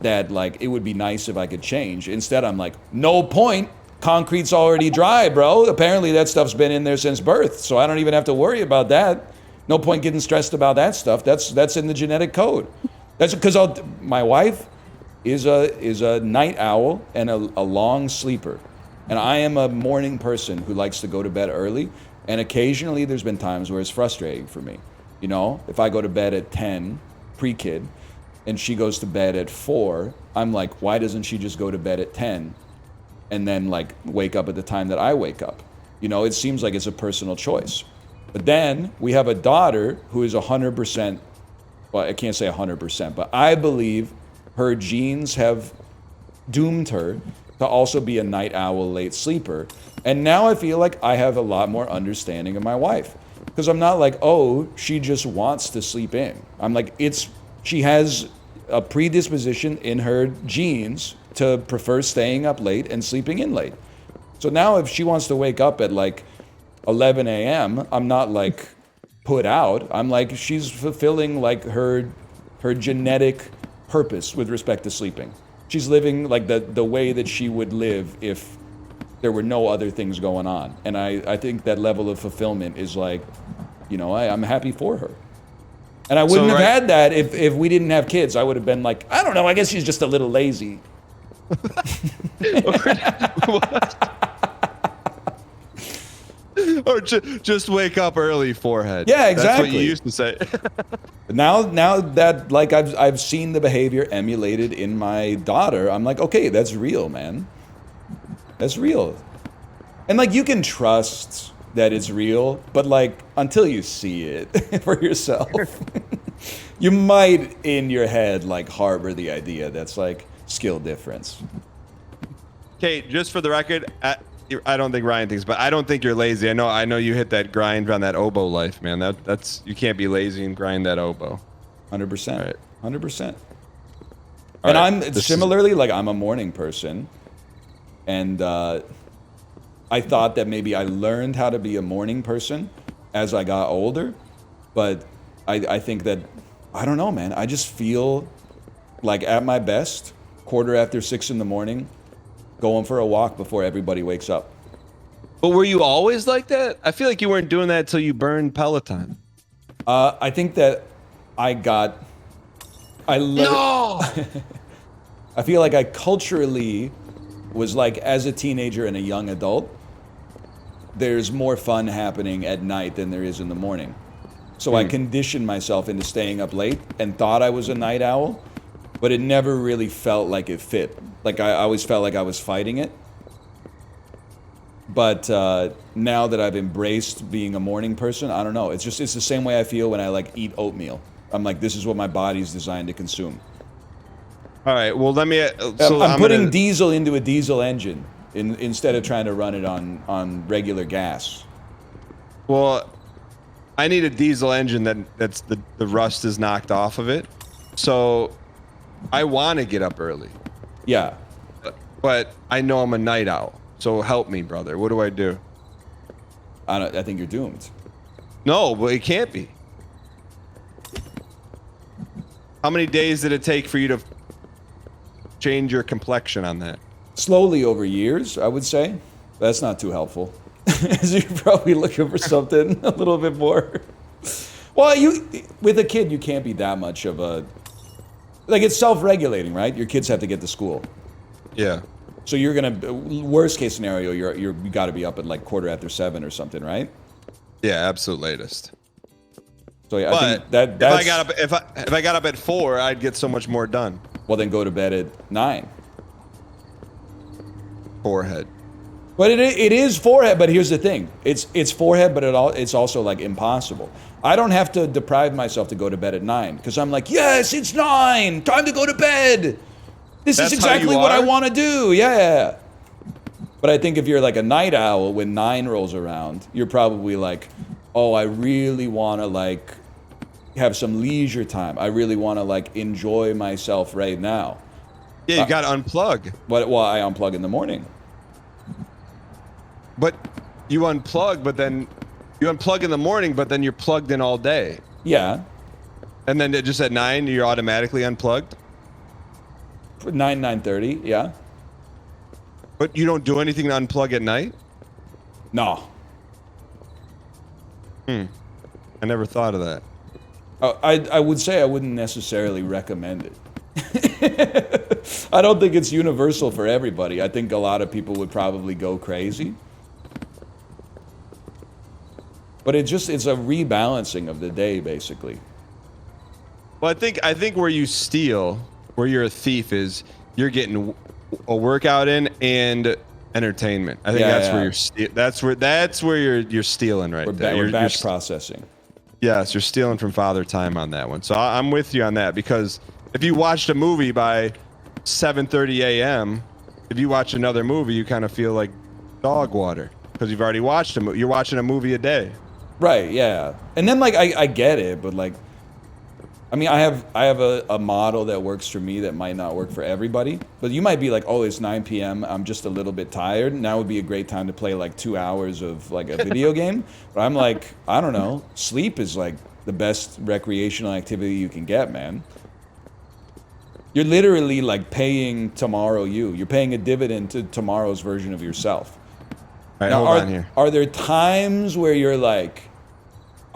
that like it would be nice if I could change. Instead, I'm like, no point. Concrete's already dry, bro. Apparently that stuff's been in there since birth, so I don't even have to worry about that. No point getting stressed about that stuff. That's in the genetic code. That's because my wife is a night owl and a long sleeper, and I am a morning person who likes to go to bed early. And occasionally there's been times where it's frustrating for me. If I go to bed at 10, pre-kid, and she goes to bed at 4, I'm like, why doesn't she just go to bed at 10 and then like wake up at the time that I wake up? It seems like it's a personal choice. But then we have a daughter who is 100%, well, I can't say 100%, but I believe her genes have doomed her to also be a night owl, late sleeper. And now I feel like I have a lot more understanding of my wife. Because I'm not like, oh, she just wants to sleep in. I'm like, she has a predisposition in her genes to prefer staying up late and sleeping in late. So now if she wants to wake up at like 11 a.m., I'm not like put out. I'm like, she's fulfilling like her genetic purpose with respect to sleeping. She's living like the way that she would live if there were no other things going on. And I think that level of fulfillment is like, you know, I'm happy for her. And I wouldn't have had that if we didn't have kids. I would have been like, I don't know, I guess she's just a little lazy. Or just wake up early, forehead. Yeah, exactly. That's what you used to say. Now that like I've seen the behavior emulated in my daughter, I'm like, okay, that's real, man. That's real. And like you can trust that it's real, but like until you see it for yourself, you might in your head like harbor the idea that's like skill difference. Okay, just for the record, I don't think Ryan thinks, but I don't think you're lazy. I know you hit that grind on that oboe life, man. That's you can't be lazy and grind that oboe. 100%. 100%. And I'm similarly like I'm a morning person, and I thought that maybe I learned how to be a morning person as I got older, but I think that I don't know, man. I just feel like at my best, 6:15 in the morning, going for a walk before everybody wakes up. But were you always like that? I feel like you weren't doing that until you burned Peloton. I think that No! I feel like I culturally was like, as a teenager and a young adult, there's more fun happening at night than there is in the morning. So I conditioned myself into staying up late and thought I was a night owl, but it never really felt like it fit. Like I always felt like I was fighting it. But now that I've embraced being a morning person, I don't know. It's the same way I feel when I like eat oatmeal. I'm like, this is what my body's designed to consume. All right. Well, let me. I'm putting diesel into a diesel engine instead of trying to run it on regular gas. Well, I need a diesel engine that's the rust is knocked off of it. So I want to get up early. Yeah. But I know I'm a night owl. So help me, brother. What do I do? I think you're doomed. No, but it can't be. How many days did it take for you to change your complexion on that? Slowly over years, I would say. That's not too helpful. So you're probably looking for something a little bit more. Well, with a kid, you can't be that much of a... Like, it's self-regulating, right? Your kids have to get to school. Yeah. So you're gonna... Worst case scenario, you got to be up at like 7:15 or something, right? Yeah, absolute latest. So yeah, but I think that's... if I got up at 4, I'd get so much more done. Well, then go to bed at 9. Forehead. But it is forehead. But here's the thing: it's forehead, but it's also like impossible. I don't have to deprive myself to go to bed at 9 because I'm like, yes, it's 9, time to go to bed. That's is exactly what I want to do. Yeah. But I think if you're like a night owl, when 9 rolls around, you're probably like, oh, I really want to like have some leisure time. I really want to like enjoy myself right now. Yeah, you got to unplug. Well, I unplug in the morning. But you unplug, but then you unplug in the morning, but then you're plugged in all day. Yeah. And then just at 9, you're automatically unplugged? 9:30, yeah. But you don't do anything to unplug at night? No. I never thought of that. I would say I wouldn't necessarily recommend it. I don't think it's universal for everybody. I think a lot of people would probably go crazy. But it's a rebalancing of the day, basically. Well, I think where you steal, where you're a thief, is you're getting a workout in and entertainment. I think that's where you're stealing right there. We're batch processing. Yes, you're stealing from Father Time on that one. So I'm with you on that, because if you watched a movie by 7:30 a.m., if you watch another movie, you kind of feel like dog water because you've already watched a movie. You're watching a movie a day. Right, yeah. And then like I get it, but like I mean I have a model that works for me that might not work for everybody. But you might be like, oh, it's 9 p.m. I'm just a little bit tired. Now would be a great time to play like 2 hours of like a video game. But I'm like, I don't know. Sleep is like the best recreational activity you can get, man. You're literally like paying tomorrow you. You're paying a dividend to tomorrow's version of yourself. All right, Now, hold on here. Are there times where you're like,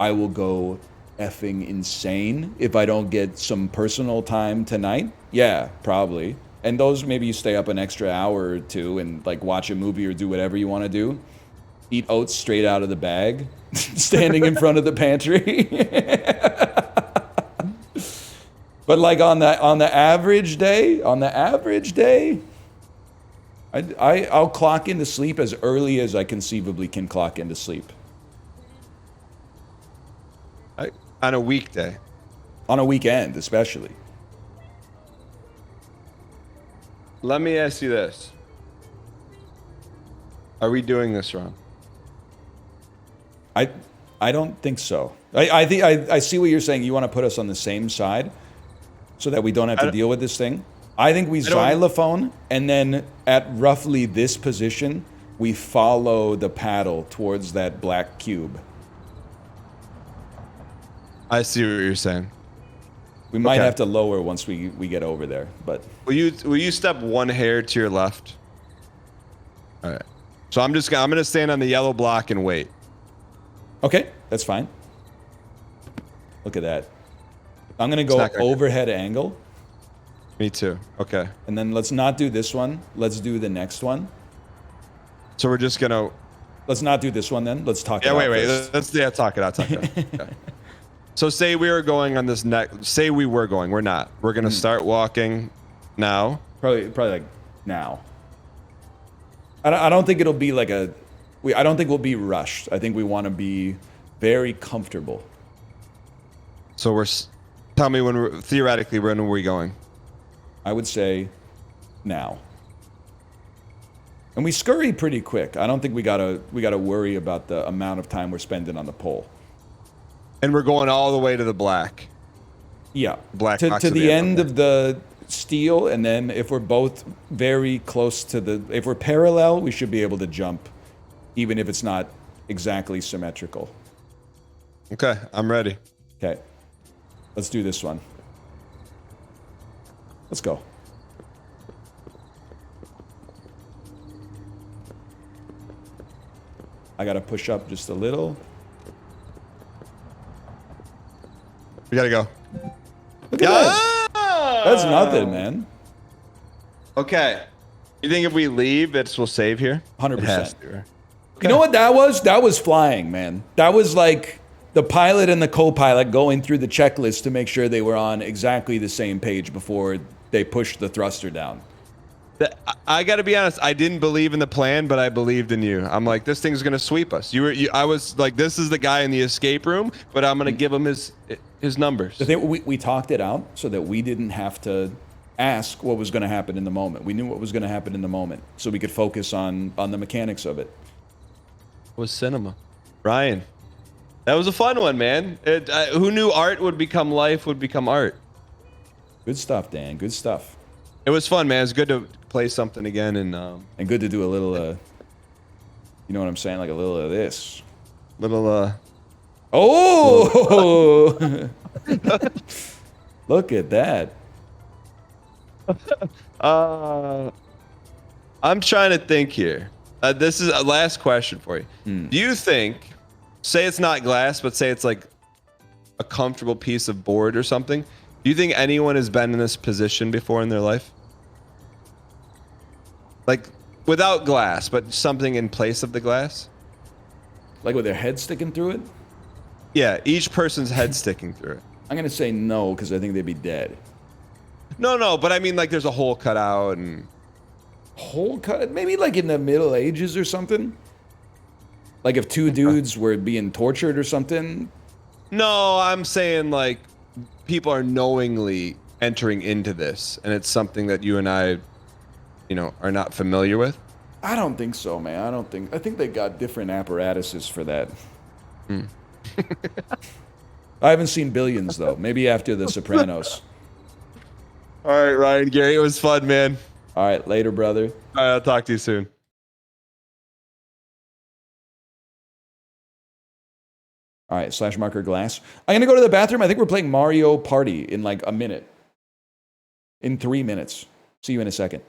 I will go effing insane if I don't get some personal time tonight? Yeah, probably. And those maybe you stay up an extra hour or two and like watch a movie or do whatever you want to do. Eat oats straight out of the bag, standing in front of the pantry. But like on the average day, I'll clock into sleep as early as I conceivably can clock into sleep. On a weekday. On a weekend, especially. Let me ask you this. Are we doing this wrong? I don't think so. I think I see what you're saying. You want to put us on the same side so that we don't have to deal with this thing. I think we xylophone, and then at roughly this position, we follow the paddle towards that black cube. I see what you're saying. We might have to lower once we get over there, but Will you step one hair to your left? All right. So I'm gonna stand on the yellow block and wait. okay, that's fine. Look at that. I'm gonna go overhead angle, Me too. Okay. and then let's not do this one. Let's do the next one. So we're just gonna. Let's not do this one then. Let's talk. Yeah. about Wait. this. Let's talk it out. Talk it out. Okay. So say we were going on this next. Say we were going. We're not. We're gonna start walking now. Probably like now. I don't think it'll be like a. I don't think we'll be rushed. I think we want to be very comfortable. So tell me theoretically when are we going? I would say now. And we scurry pretty quick. I don't think we gotta worry about the amount of time we're spending on the pole. And we're going all the way to the black. Yeah, Black to box the at the end end, of the steel, and then if we're both very close to if we're parallel, we should be able to jump, even if it's not exactly symmetrical. Okay, I'm ready. Okay, let's do this one. Let's go. I gotta push up just a little. We gotta go. Look at that. That's nothing, man. Okay. You think if we leave, we'll save here? 100%. It has to, right? You know what that was? That was flying, man. That was like the pilot and the co-pilot going through the checklist to make sure they were on exactly the same page before they pushed the thruster down. I got to be honest. I didn't believe in the plan, but I believed in you. I'm like, this thing's gonna sweep us. I was like, this is the guy in the escape room, but I'm gonna give him his numbers. The thing, we talked it out so that we didn't have to ask what was going to happen in the moment. We knew what was going to happen in the moment, so we could focus on the mechanics of it. It was cinema. Ryan, that was a fun one, man. Who knew art would become life, would become art? Good stuff, Dan. Good stuff. It was fun, man. It's good to play something again, and good to do a little, you know what I'm saying? Like a little of this. Oh! Look at that. I'm trying to think here. This is a last question for you. Do you think, say it's not glass, but say it's like a comfortable piece of board or something, do you think anyone has been in this position before in their life? Like, without glass, but something in place of the glass? Like with their head sticking through it? Yeah, each person's head sticking through it. I'm going to say no, because I think they'd be dead. No, but I mean, like, there's a hole cut out and... Hole cut? Maybe like in the Middle Ages or something? Like if two dudes were being tortured or something? No, I'm saying, like, people are knowingly entering into this, and it's something that you and I are not familiar with? I don't think so, man. I think they got different apparatuses for that. I haven't seen Billions, though. Maybe after The Sopranos. All right, Ryan, Gary, it was fun, man. All right, later, brother. All right, I'll talk to you soon. All right, /marker glass. I'm going to go to the bathroom. I think we're playing Mario Party in like a minute. In 3 minutes. See you in a second.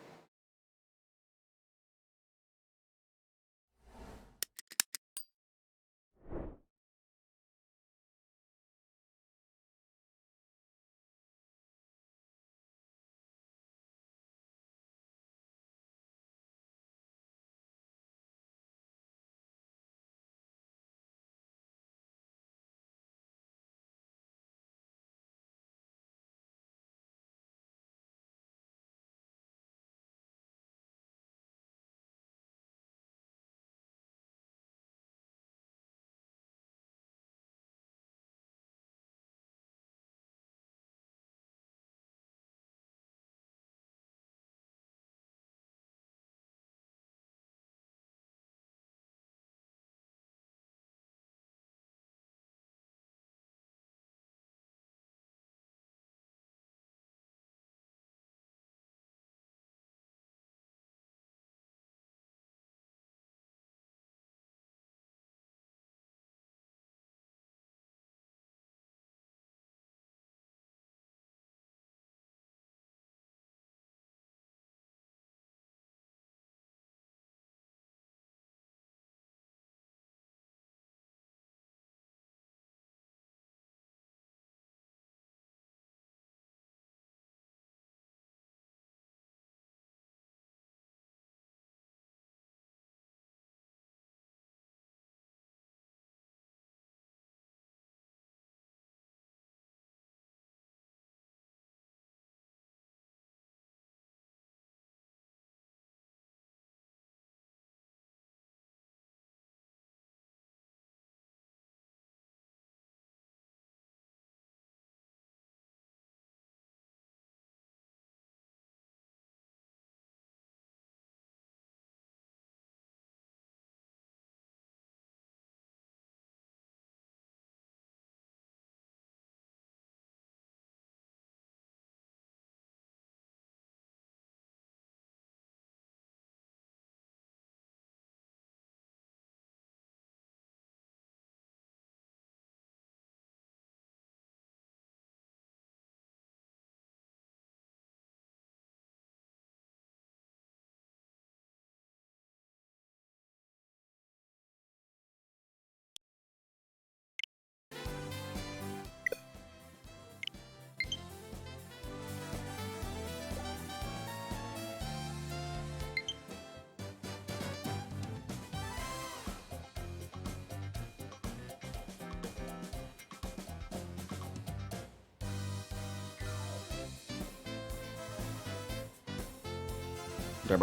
I'm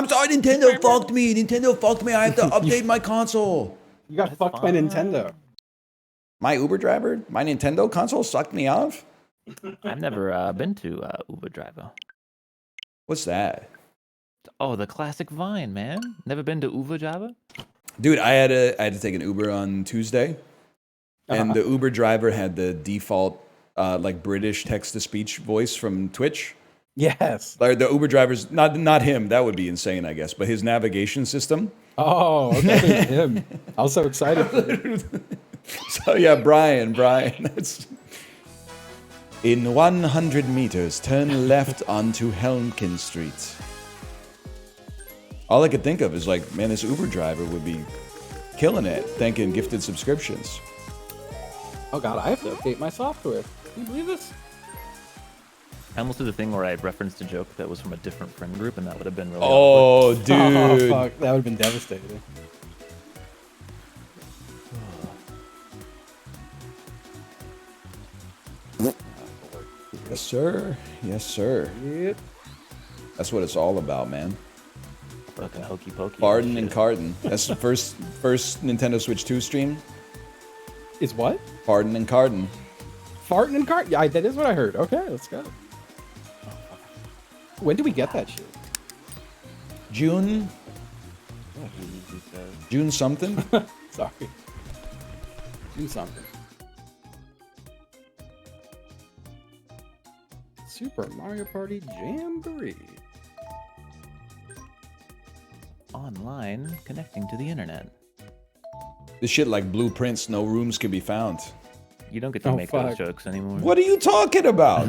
sorry, Nintendo fucked me. Nintendo fucked me. I have to update my console. You got fucked by Nintendo. My Uber driver, my Nintendo console sucked me off? I've never been to Uber Driver. What's that? Oh, the classic Vine, man. Never been to Uber Driver? Dude, I had to take an Uber on Tuesday, and the Uber driver had the default like British text-to-speech voice from Twitch. Yes. Like the Uber driver's not him. That would be insane, I guess. But his navigation system. Oh, okay, him. I was so excited for you. So yeah, Brian. That's in 100 meters, turn left onto Helmkin Street. All I could think of is like, man, this Uber driver would be killing it, thanking gifted subscriptions. Oh god, I have to update my software. Can you believe this? I almost did the thing where I referenced a joke that was from a different friend group, and that would have been really Oh, awkward. dude. Oh, fuck. That would have been devastating. Yes, sir. Yes, sir. Yep. That's what it's all about, man. Fucking hokey pokey. Farting and carton. That's the first Nintendo Switch 2 stream. Is what? Farting and carton. Farting and cart? Yeah, that is what I heard. Okay, let's go. When do we get that shit? June June something. Sorry. Do something. Super Mario Party Jamboree. Online, connecting to the internet. This shit like blueprints, no rooms can be found. You don't get to make those jokes anymore. What are you talking about?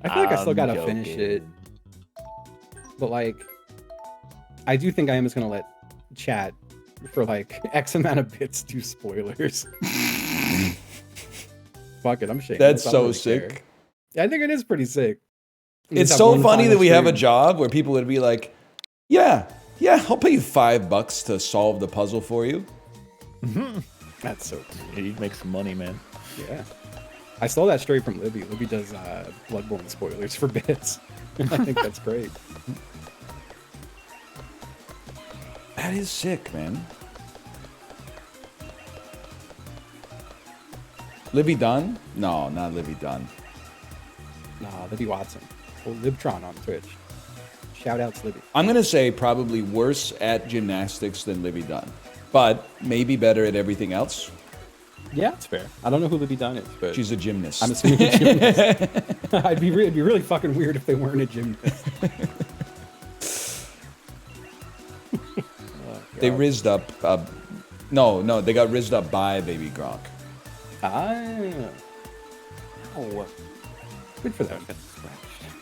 I feel like I still gotta finish it. But like, I do think I am just gonna let chat for like X amount of bits do spoilers. Fuck it, I'm shaking. That's so sick. Yeah, I think it is pretty sick. It's so funny that we have a job where people would be like, yeah, I'll pay you $5 to solve the puzzle for you. That's so cool. You'd make some money, man. Yeah. I stole that straight from Libby. Libby does Bloodborne spoilers for bits. I think that's great. That is sick, man. Libby Dunn? No, not Libby Dunn. Nah, Libby Watson. Or Libtron on Twitch. Shout outs, Libby. I'm going to say probably worse at gymnastics than Libby Dunn, but maybe better at everything else. Yeah, it's fair. I don't know who Libby Dunn is, but she's a gymnast. I'm assuming a gymnast. It'd be really fucking weird if they weren't a gymnast. They rizzed up. No, they got rizzed up by Baby Gronk. Oh, good for them.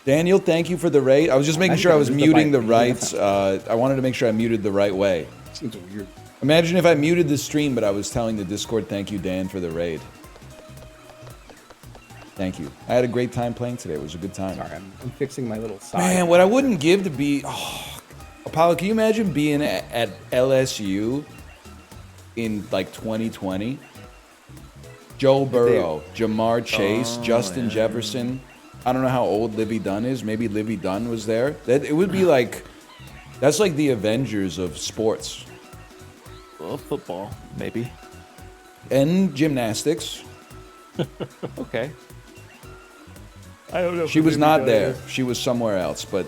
Daniel, thank you for the raid. I was just making sure I was muting the rights. Yeah. I wanted to make sure I muted the right way. Seems weird. Imagine if I muted the stream, but I was telling the Discord, thank you, Dan, for the raid. Thank you. I had a great time playing today. It was a good time. Sorry, I'm fixing my little side. Man, what I wouldn't give to be... Oh, Apollo, can you imagine being at LSU in, like, 2020? Joe Burrow, Jamar Chase, Justin Jefferson. I don't know how old Libby Dunn is. Maybe Libby Dunn was there. It would be like... That's like the Avengers of sports. Well, football, maybe. And gymnastics. Okay. I don't know. She was not there. She was somewhere else, but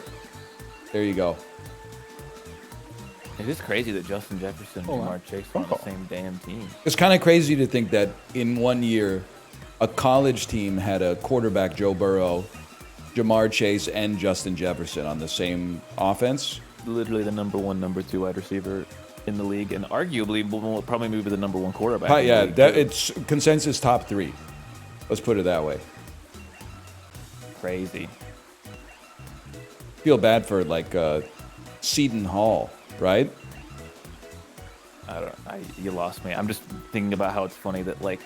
there you go. It is crazy that Justin Jefferson and Jamar Chase were on the same damn team. It's kind of crazy to think that in 1 year, a college team had a quarterback, Joe Burrow, Jamar Chase, and Justin Jefferson on the same offense. Literally the number 1, number 2 wide receiver in the league, and arguably will probably move to the number 1 quarterback. Yeah, it's consensus top 3. Let's put it that way. Crazy. Feel bad for like Seton Hall, right? You lost me. I'm just thinking about how it's funny that like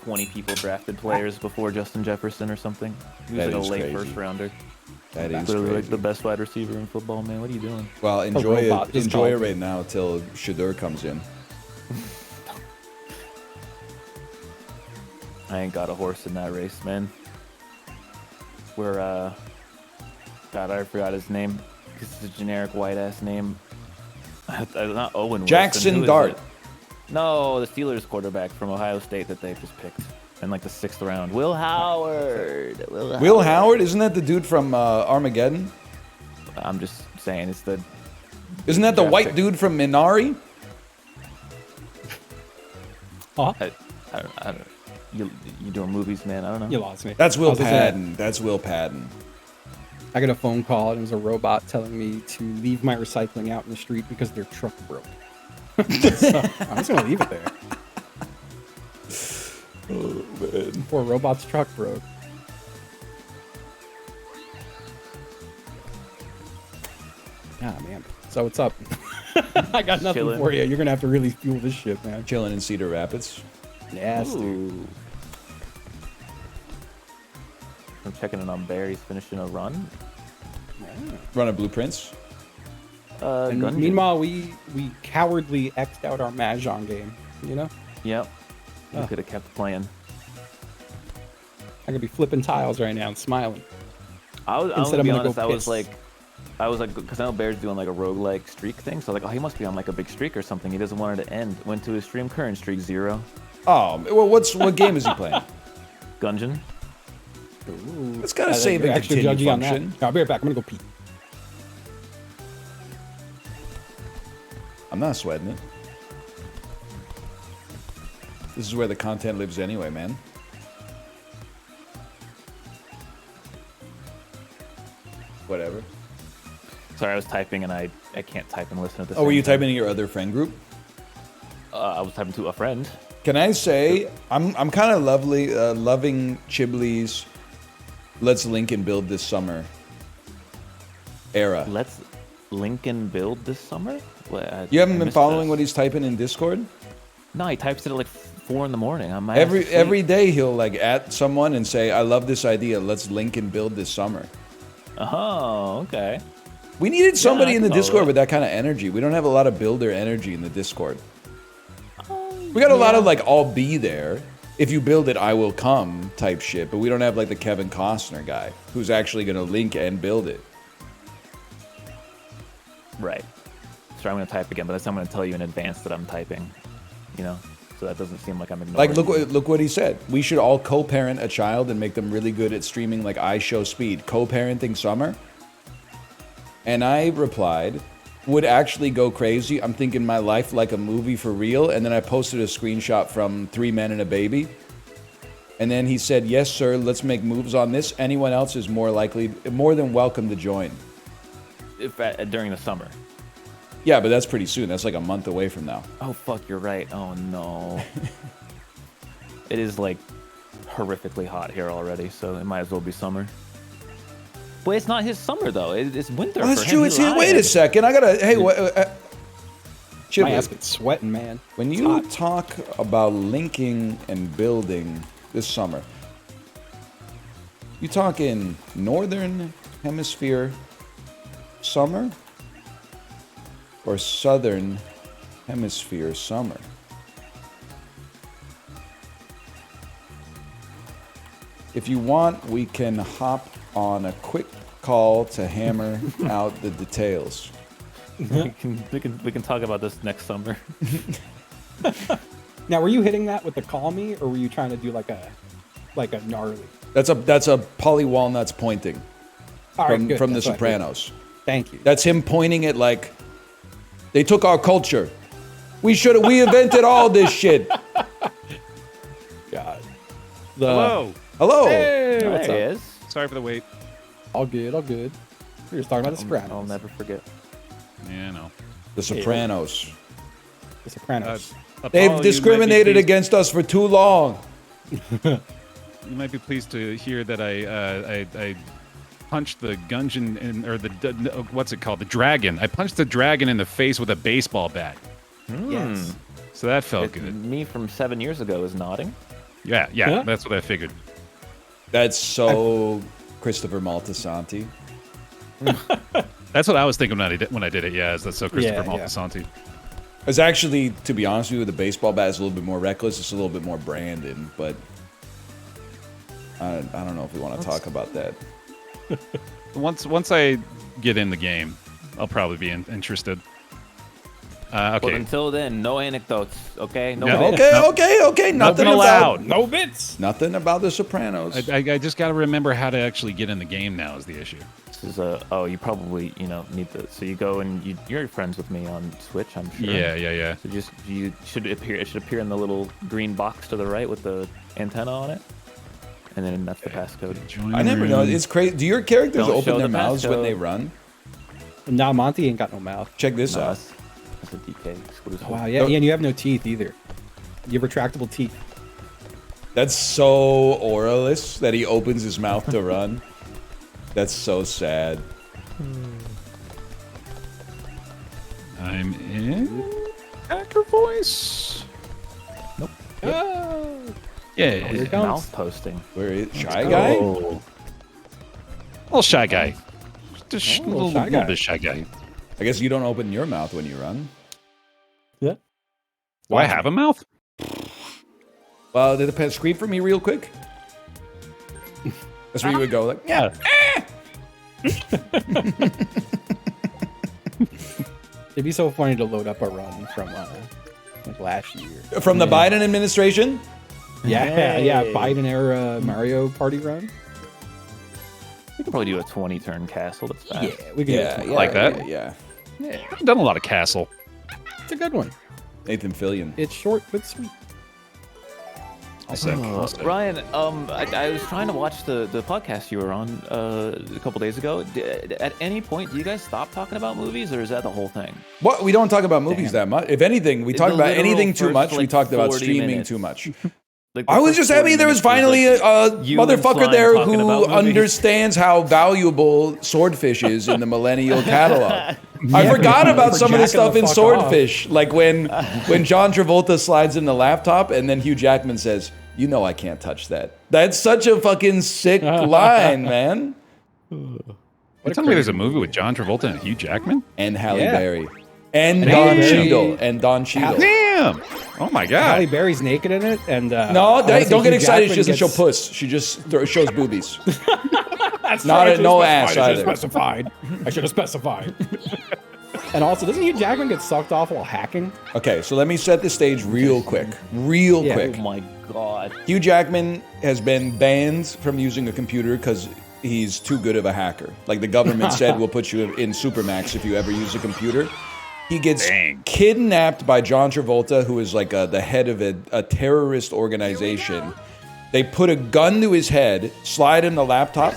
20 people drafted players before Justin Jefferson or something. He was like a late first rounder. That is crazy. crazy. Like the best wide receiver in football, man. What are you doing? Well, enjoy it right now till Shador comes in. I ain't got a horse in that race, man. We're God, I forgot his name. It's a generic white ass name. Not Owen. Jackson Wilson. Dart. No, the Steelers quarterback from Ohio State that they just picked in like the 6th round. Will Howard. Will Howard? Isn't that the dude from Armageddon? I'm just saying it's the. Isn't that the white dude from Minari? Huh? I don't. You doing movies, man? I don't know. You lost me. That's Will Patton. That's Will Patton. I got a phone call and it was a robot telling me to leave my recycling out in the street because their truck broke. So I'm just gonna leave it there. Oh man. Poor robot's truck broke. Ah man. So what's up? I got nothing Chilling. for you. You're gonna have to really fuel this shit, man. Chilling in Cedar Rapids. Nasty. Ooh. I'm checking in on Bear. He's finishing a run. Run of blueprints. And Gungeon. meanwhile, we cowardly X'd out our Mahjong game, you know? Yep. You could have kept playing. I could be flipping tiles right now and smiling. I was Instead, to I'm be gonna honest, go I was piss. like, because I know Bear's doing like a roguelike streak thing. So like, oh, he must be on like a big streak or something. He doesn't want it to end. Went to his stream, current streak 0. Oh, well, what game is he playing? Gungeon. Ooh. It's got a Yeah, save you're and extra continue judgy on that. function. I'll be right back. I'm gonna go pee. I'm not sweating it. This is where the content lives anyway, man. Whatever. Sorry, I was typing and I can't type and listen at the Oh, were same you time. typing in your other friend group? I was typing to a friend. Can I say I'm kind of loving Chibley's "Let's link and build this summer" era. Let's Lincoln build this summer? You haven't been following what he's typing in Discord? No, he types it at like 4 in the morning. I'm Every day he'll like at someone and say, "I love this idea. Let's link and build this summer." Oh, okay. We needed somebody I in the can follow Discord that. with that kind of energy. We don't have a lot of builder energy in the Discord. We got a lot of like, "I'll be there. If you build it, I will come" type shit, but we don't have like the Kevin Costner guy who's actually going to link and build it. Right. So I'm going to type again, but that's I'm going to tell you in advance that I'm typing. You know, so that doesn't seem like I'm ignoring. Like, look what he said. We should all co-parent a child and make them really good at streaming like I Show Speed. Co-parenting summer. And I replied, would actually go crazy. I'm thinking my life like a movie for real. And then I posted a screenshot from 3 Men and a Baby. And then he said, yes, sir, let's make moves on this. Anyone else is more than welcome to join. During the summer. Yeah, but that's pretty soon. That's like a month away from now. Oh, fuck, you're right. Oh, no. It is, like, horrifically hot here already, so it might as well be summer. But it's not his summer, though. It's winter. Oh, that's for him. true. He It's here. Wait lied. a second. I gotta. Hey, My Chibley, ass gets sweating, man. when It's you hot. talk about linking and building this summer, you talking Northern Hemisphere summer or Southern Hemisphere summer? If you want, we can hop on a quick call to hammer out the details. We can talk about this next summer. Now, were you hitting that with the call me, or were you trying to do like a gnarly? That's a Polly Walnuts pointing All right, good. from The That's what I Sopranos. heard. Thank you. That's him pointing at like, they took our culture. We invented all this shit. God. Hello. Hello. Hey, There what's he up? is. Sorry for the wait. All good, all good. We were just talking about The Sopranos. I'll never forget. Yeah, no. The Sopranos. The Sopranos. They've discriminated against us for too long. You might be pleased to hear that I punched the gungeon or what's it called? The dragon. I punched the dragon in the face with a baseball bat. Yes. So that felt It- good. Me from 7 years ago is nodding. Yeah, Huh? that's what I figured. That's so Christopher Maltasanti. That's what I was thinking when I did it. Yeah, that's so Christopher Yeah, yeah. Maltasanti. It's actually, to be honest with you, the baseball bat is a little bit more reckless. It's a little bit more Brandon, but I don't know if we want to talk about that. Once I get in the game, I'll probably be interested. Okay. But until then, no anecdotes, okay? No Yeah. bits. Okay. Nothing allowed. No bits. Nothing about The Sopranos. I just got to remember how to actually get in the game now is the issue. This is you probably, need to, so you go and you're friends with me on Switch, I'm sure. Yeah. So it should appear in the little green box to the right with the antenna on it. And then that's the passcode. Join I never know. room. It's crazy. Do your characters Don't open show their the mouths when passcode. they run? Nah, Monty ain't got no mouth. Check this No, out. that's a DK exclusive. Wow, yeah, and you have no teeth either. You have retractable teeth. That's so Aurelus that he opens his mouth to run. That's so sad. I'm in hacker voice. Nope. Oh, Yeah, Here it comes. Mouth posting. Where is Shy Guy? Oh. little shy guy. Just a little little, shy little guy. bit shy guy. I guess you don't open your mouth when you run. yeah. Do I have a mouth? Well, did it scream for me real quick? That's where you would go, like, yeah. It'd be so funny to load up a run from like last year. From the Biden administration? Yeah, Hey. yeah, Biden era Mario Party run. can probably do a 20-turn castle. That's fast. Yeah, we can Yeah, do it. yeah, like that. Yeah. I've done a lot of castle. It's a good one. Nathan Fillion. It's short but sweet. I'll say. Ryan, I was trying to watch the podcast you were on a couple days ago. At any point, do you guys stop talking about movies, or is that the whole thing? What? We don't talk about movies that much. If anything, we talk The about literal anything too first, much. We like, talked about 40 streaming minutes. too much. Like, the I was first just happy 40 there was minutes finally like a you and motherfucker Slime there talking who about movies. understands how valuable Swordfish is in the Millennial catalog. I forgot about some of the jacking stuff the in fuck Swordfish, like when John Travolta slides in the laptop and then Hugh Jackman says, "You know I can't touch that." That's such a fucking sick line, man. You telling me there's a movie with John Travolta and Hugh Jackman? And Halle Yeah. Berry. And And Don Halle Berry. Cheadle. And Don Cheadle. Damn! Oh my Halle god! Berry's naked in it, and No, honestly, don't get Hugh excited. Jackman She doesn't show gets- puss. She just shows boobies. That's Not right, a- no ass I should have either. specified. I should have specified. And also, doesn't Hugh Jackman get sucked off while hacking? Okay, so let me set the stage real quick. Real Yeah. quick. Oh my god. Hugh Jackman has been banned from using a computer because he's too good of a hacker. Like the government said, we'll put you in Supermax if you ever use a computer. He gets Dang. kidnapped by John Travolta, who is like the head of a terrorist organization. They put a gun to his head, slide him the laptop.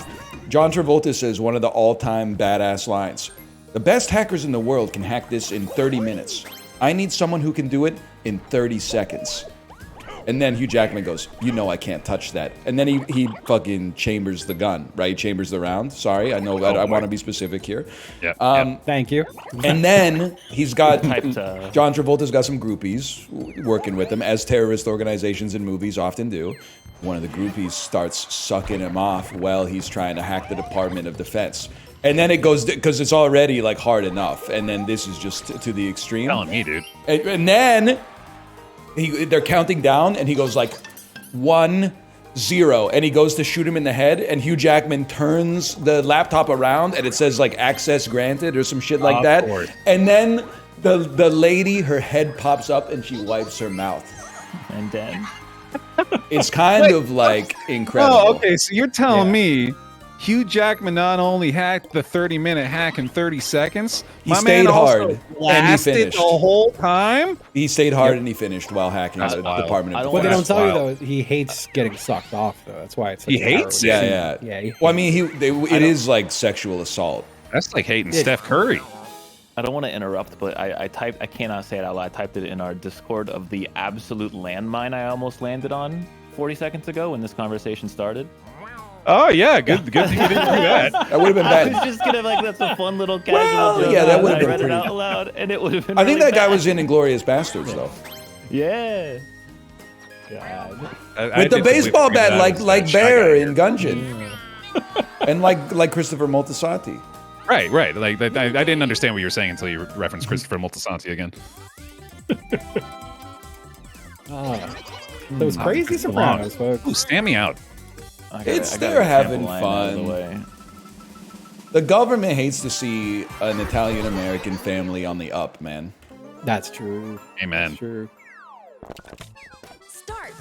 John Travolta says one of the all-time badass lines. The best hackers in the world can hack this in 30 minutes. I need someone who can do it in 30 seconds. And then Hugh Jackman goes, "You know I can't touch that." And then he fucking chambers the gun, right? Chambers the round. Sorry, I know I want to be specific here. Yeah. Thank you. And then he's got Typed, John Travolta's got some groupies working with him, as terrorist organizations and movies often do. One of the groupies starts sucking him off while he's trying to hack the Department of Defense. And then it goes, because it's already like hard enough. And then this is just to the extreme. Telling me, dude. And then they're counting down, and he goes like 1, 0, and he goes to shoot him in the head, and Hugh Jackman turns the laptop around, and it says like access granted or some shit like Of that. course. And then the lady, her head pops up, and she wipes her mouth. And then It's kind of like incredible. Oh, okay. So you're telling Yeah. me Hugh Jackman not only hacked the 30-minute hack in 30 seconds, He my stayed man also hard, and he lasted finished. the whole time. He stayed hard and he finished while hacking That's the wild. Department I of don't What they Defense. don't tell wild. you though, he hates getting sucked off though. That's why it's. Such He a hates it? Yeah. Yeah. Well, I mean, it is like sexual assault. That's like hating Steph Curry. I don't want to interrupt, but I cannot say it out loud. I typed it in our Discord of the absolute landmine I almost landed on 40 seconds ago when this conversation started. Oh yeah, good thing you didn't do that. That would have been I was bad. just gonna that's a fun little casual Well, joke. yeah, that and would've I been read it pretty- out loud, and it would have been. I think really that guy bad. was in Inglorious Bastards, though. Yeah. God. With the baseball bat, like Bear in Gungeon, and like Christopher Moltisanti. Right. Like I didn't understand what you were saying until you referenced Christopher Moltisanti again. Those crazy Sopranos, folks. Ooh, stand me out. They're having Out of the fun. way. The government hates to see an Italian American family on the up, man. That's true. Amen. That's true. Start.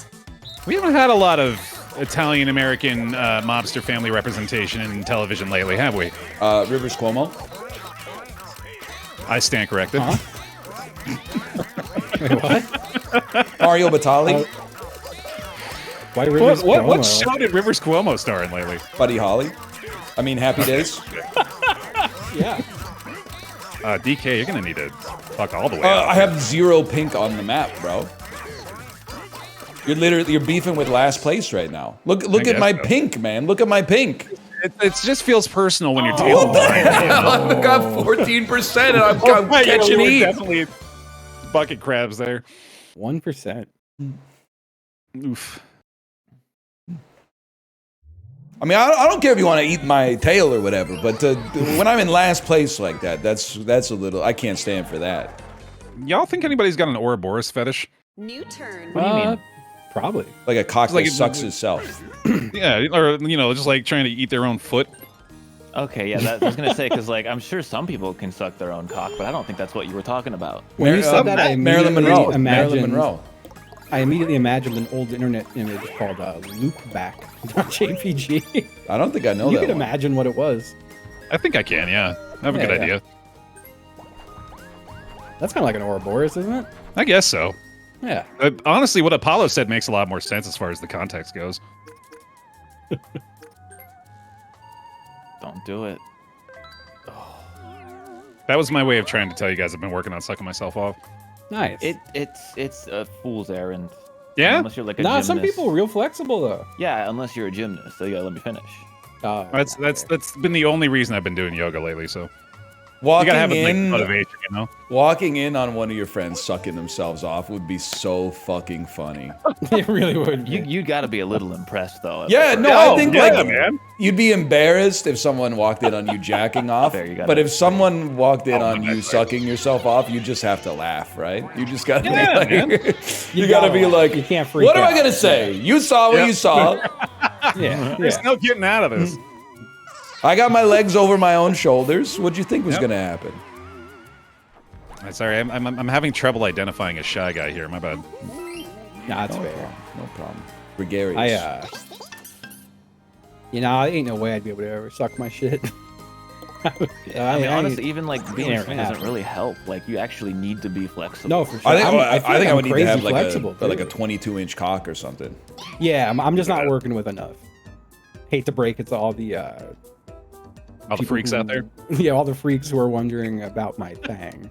We haven't had a lot of Italian American mobster family representation in television lately, have we? Rivers Cuomo. I stand corrected. Wait, what? Mario Batali. Why Rivers What Cuomo? show did Rivers Cuomo star in lately? Buddy Holly. I mean, Happy Days. Yeah. DK, you're gonna need to fuck all the way up. I have 0 pink on the map, bro. You're beefing with last place right now. Look at guess my so. pink, man. Look at my pink. It just feels personal when you're tailing. I've got 14% and I'm catching we're heat. definitely bucket crabs there. 1%. Oof. I mean, I don't care if you want to eat my tail or whatever, but when I'm in last place like that, that's a little. I can't stand for that. Y'all think anybody's got an Ouroboros fetish? New turn. What do you mean? Probably. Like a cock Like that it- sucks itself. Yeah, or just like trying to eat their own foot. Okay, yeah, I was gonna say because like I'm sure some people can suck their own cock, but I don't think that's what you were talking about. When you said that, I Marilyn immediately Monroe. imagined Marilyn Monroe. I immediately imagined an old internet image called loopback.jpg. I don't think I know You that could one. imagine what it was. I think I can. Yeah, I have a Yeah, good yeah. idea. That's kind of like an Ouroboros, isn't it? I guess so. Yeah. Honestly, what Apollo said makes a lot more sense as far as the context goes. Don't do it. That was my way of trying to tell you guys I've been working on sucking myself off. Nice. It's a fool's errand. Yeah? Unless you're like a Nah, gymnast. some people are real flexible though. Yeah, unless you're a gymnast, so you gotta let me finish. Oh, That's been the only reason I've been doing yoga lately. So you Walking gotta have a in, motivation, you know. walking in on one of your friends sucking themselves off would be so fucking funny. it really would. Be. You gotta be a little impressed though. Yeah, no, I think yeah, like man. you'd be embarrassed if someone walked in on you jacking off. There, you got But it. if someone walked in Oh, on you that's right. sucking yourself off, you just have to laugh, right? You just gotta Yeah, like, man. you gotta be like, you can't freak what am I out. gonna say? You saw what Yeah. you saw. Yeah. There's yeah. no getting out of this. I got my legs over my own shoulders. What'd you think was Yep. gonna happen? Sorry, I'm having trouble identifying a shy guy here. My bad. Nah, that's fair. No problem. Gregarious. I ain't no way I'd be able to ever suck my shit. I mean, honestly, ain't- even like being Yeah, strong yeah. doesn't really help. Like, you actually need to be flexible. no, for sure. I think I'm- I, feel think I I'm would need to crazy have like flexible, a 22. 22-inch cock or something. Yeah, I'm just not working with enough. Hate to break it to all the All the people freaks out there. Yeah, all the freaks who are wondering about my thing.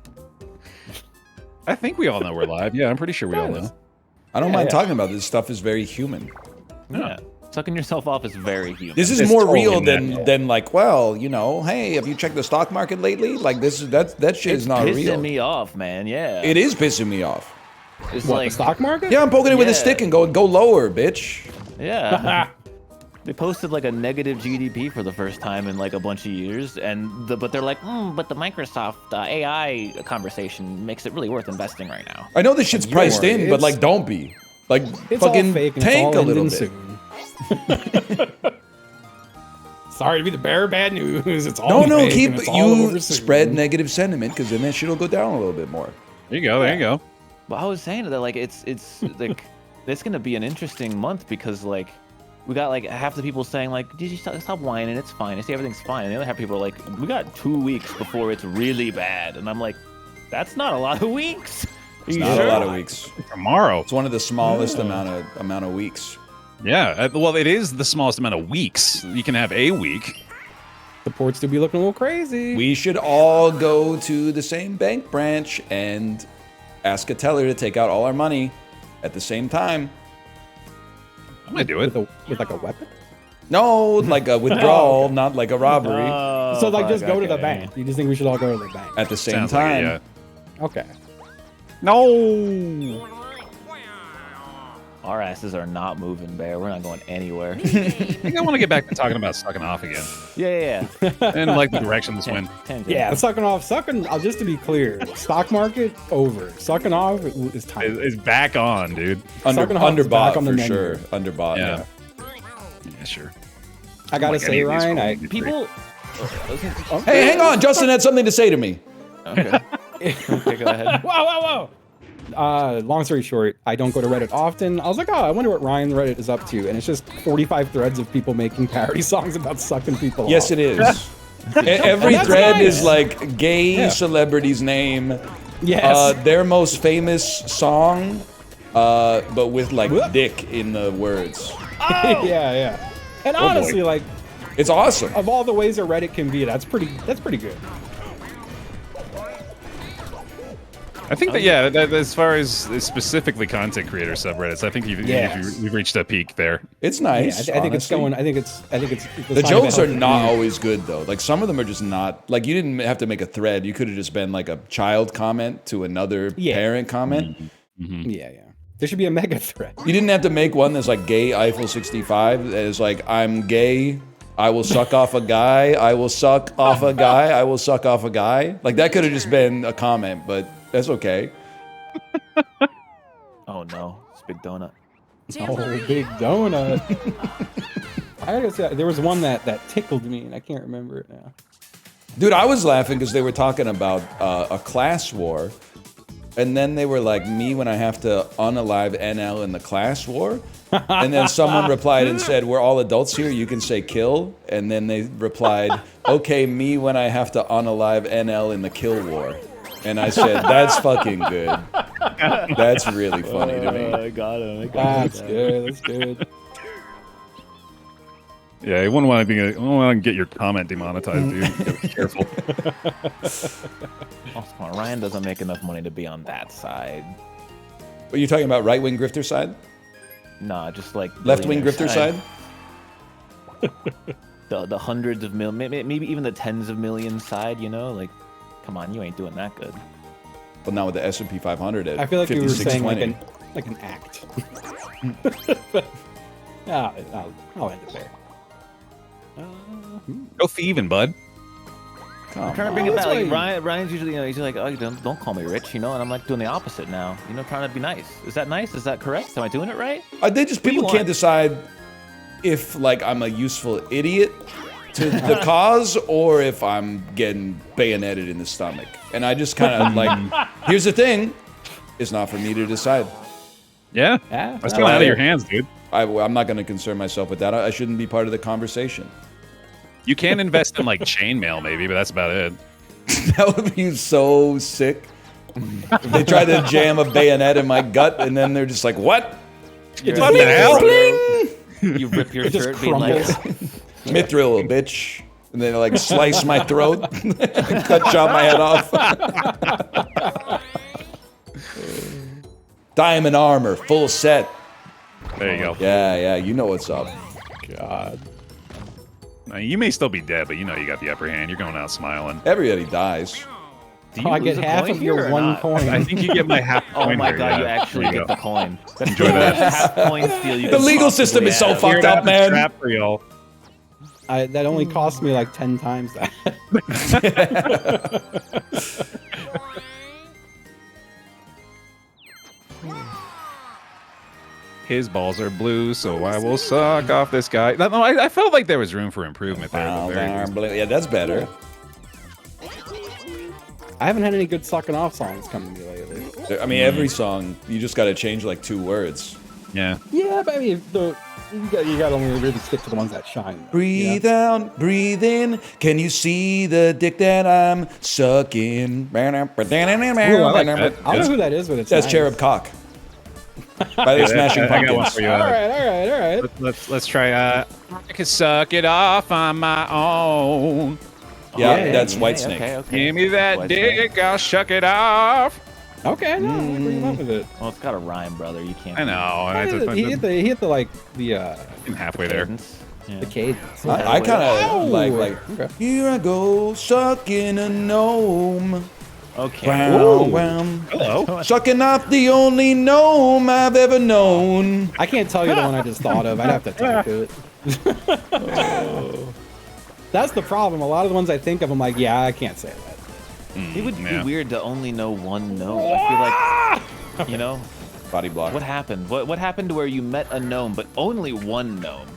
I think we all know we're live. Yeah, I'm pretty sure we all know. I don't Yeah, mind yeah. talking about this stuff. Is very human. Yeah. Sucking yourself off is very human. This is It's more totally real natural. than like, well, you know, hey, have you checked the stock market lately? Like that shit It's is not pissing real. me off, man. Yeah. It is pissing me off. It's What, like, the stock market? Yeah, I'm poking it with a Yeah. stick and going, go lower, bitch. yeah. They posted like a negative GDP for the first time in like a bunch of years, but they're like, but the Microsoft AI conversation makes it really worth investing right now. I know this shit's Don't priced worry, in, but it's- like, don't be. Like, It's all fucking fake and tank it's a all little ending bit. soon. Sorry to be the bearer of bad news. It's all No, fake keep and it's all you over soon. spread negative sentiment because then that shit will go down a little bit more. There you go. There you go. But I was saying that like it's like it's gonna be an interesting month because like we got like half the people saying like, did you stop whining? It's fine. I see everything's fine. And the other half of people are like, we got 2 weeks before it's really bad. And I'm like, that's not a lot of weeks. It's not a lot of weeks. Tomorrow. It's one of the smallest amount of weeks. Yeah. Well, it is the smallest amount of weeks. You can have a week. The ports do be looking a little crazy. We should all go to the same bank branch and ask a teller to take out all our money at the same time. I might do it. with like a weapon. No, like a withdrawal, not like a robbery. So like just fuck, go to the okay. bank. You just think we should all go to the bank? At the same Sounds like time. it, yeah. Okay. No. Our asses are not moving, Bear. We're not going anywhere. I think I want to get back to talking about sucking off again. yeah. And like the direction this went. Tangent. Yeah, sucking off. Just to be clear, stock market over. Sucking off is time. It's back on, dude. Sucking off is back Underbought on the for menu. sure. Underbought. Yeah. Yeah. Yeah, sure. I gotta Like any say, of these Ryan, phones I would be great. People. Hey, hang on. Justin had something to say to me. Okay. Okay, go ahead. whoa. Long story short, I don't go to Reddit often. I was like, oh, I wonder what Ryan Reddit is up to, and it's just 45 threads of people making parody songs about sucking people Yes, off. it is. Every That's thread nice. is like gay Yeah. celebrity's name, Yes. their most famous song, but with like Whoop. dick in the words. yeah. And boy. honestly, like, It's awesome. of all the ways a Reddit can be, that's pretty good. I think that as far as specifically content creator subreddits, I think you've reached a peak there. It's Yeah, nice. I think it's honestly. going. I think it's The jokes are not always good though. Like some of them are just not. Like you didn't have to make a thread. You could have just been like a child comment to another Yeah. parent comment. Yeah. There should be a mega thread. You didn't have to make one that's like gay Eiffel 65. That is like I'm gay. I will suck off a guy. I will suck off a guy. I will suck off a guy. Like that could have just been a comment, but that's okay. Oh no, it's Big Donut. Oh, big donut. I gotta say, there was one that tickled me, and I can't remember it now. Dude, I was laughing because they were talking about a class war And then they were like, me when I have to unalive NL in the class war. And then someone replied and said, we're all adults here, you can say kill. And then they replied, okay, me when I have to unalive NL in the kill war. And I said, that's fucking good. That's really funny to me. I got him. That's good. That's good. Yeah, you wouldn't want to get your comment demonetized, dude. You gotta be careful. Oh, come on, Ryan doesn't make enough money to be on that side. Are you talking about right-wing grifter side? Nah, just like Left-wing billionaire grifter side? The hundreds of maybe even the tens of millions side. You know, like, come on, you ain't doing that good. Well, now with the S&P 500 at I feel like you were saying 5620. like an act. Yeah, I'll end it there. Go thieving, bud. I'm trying to bring it that's back. Like, why- Ryan's usually, he's like, oh, don't call me rich, and I'm like doing the opposite now. Trying to be nice. Is that nice? Is that correct? Am I doing it right? They just, people you can't want? decide if, like, I'm a useful idiot to the cause or if I'm getting bayoneted in the stomach. And I just kind of, like, here's the thing. It's not for me to decide. Yeah, Yeah, that's coming out of your hands, dude. I'm not going to concern myself with that. I shouldn't be part of the conversation. You can invest in like chainmail, maybe, but that's about it. That would be so sick. If they try to jam a bayonet in my gut, and then they're just like, "What? You're What the hell?" You rip your just shirt, being like, Mithril, bitch." And they like slice my throat, chop my head off. Diamond armor, full set. There you go. Yeah, you know what's up. God. Now, you may still be dead, but you know you got the upper hand. You're going out smiling. Everybody dies. do you I lose get a half coin of here your or one not? coin. I think you get my half Oh coin my here, god, you yeah. actually There you get go. the coin. That's Enjoy that. half coin steal you The could legal possibly system is so have. fucked Here, up, that's a man. trap for y'all. That only cost me like 10 times that. His balls are blue, so I will suck off this guy. No, I felt like there was room for improvement there. at the very least. Yeah, that's better. I haven't had any good sucking off songs come to me lately. I mean, every song, you just got to change like 2 words. Yeah. Yeah, but I mean, you got to only really stick to the ones that shine. Though, Breathe out, breathe in. Can you see the dick that I'm sucking? Ooh, I like that. I don't know who that is, but it's That's nice. Cherub Cock. By the Smashing I got one Pumpkins. for you. All right. Let's try. I can suck it off on my own. Yeah, that's Whitesnake. Okay. Give me that Whitesnake. dick, I'll shuck it off. Okay, no, I'm bring him up with it. Well, it's got a rhyme, brother. You can't. I know. He hit the I'm halfway there. the cadence. I kind of like Okay. here I go sucking a gnome. Okay. Wow, Ooh. wow. Hello. Sucking off the only gnome I've ever known. I can't tell you the one I just thought of. I'd have to type it. That's the problem. A lot of the ones I think of, I'm like, yeah, I can't say that. It would be Yeah. weird to only know one gnome. I feel like, Body block. what happened? What happened to where you met a gnome, but only one gnome?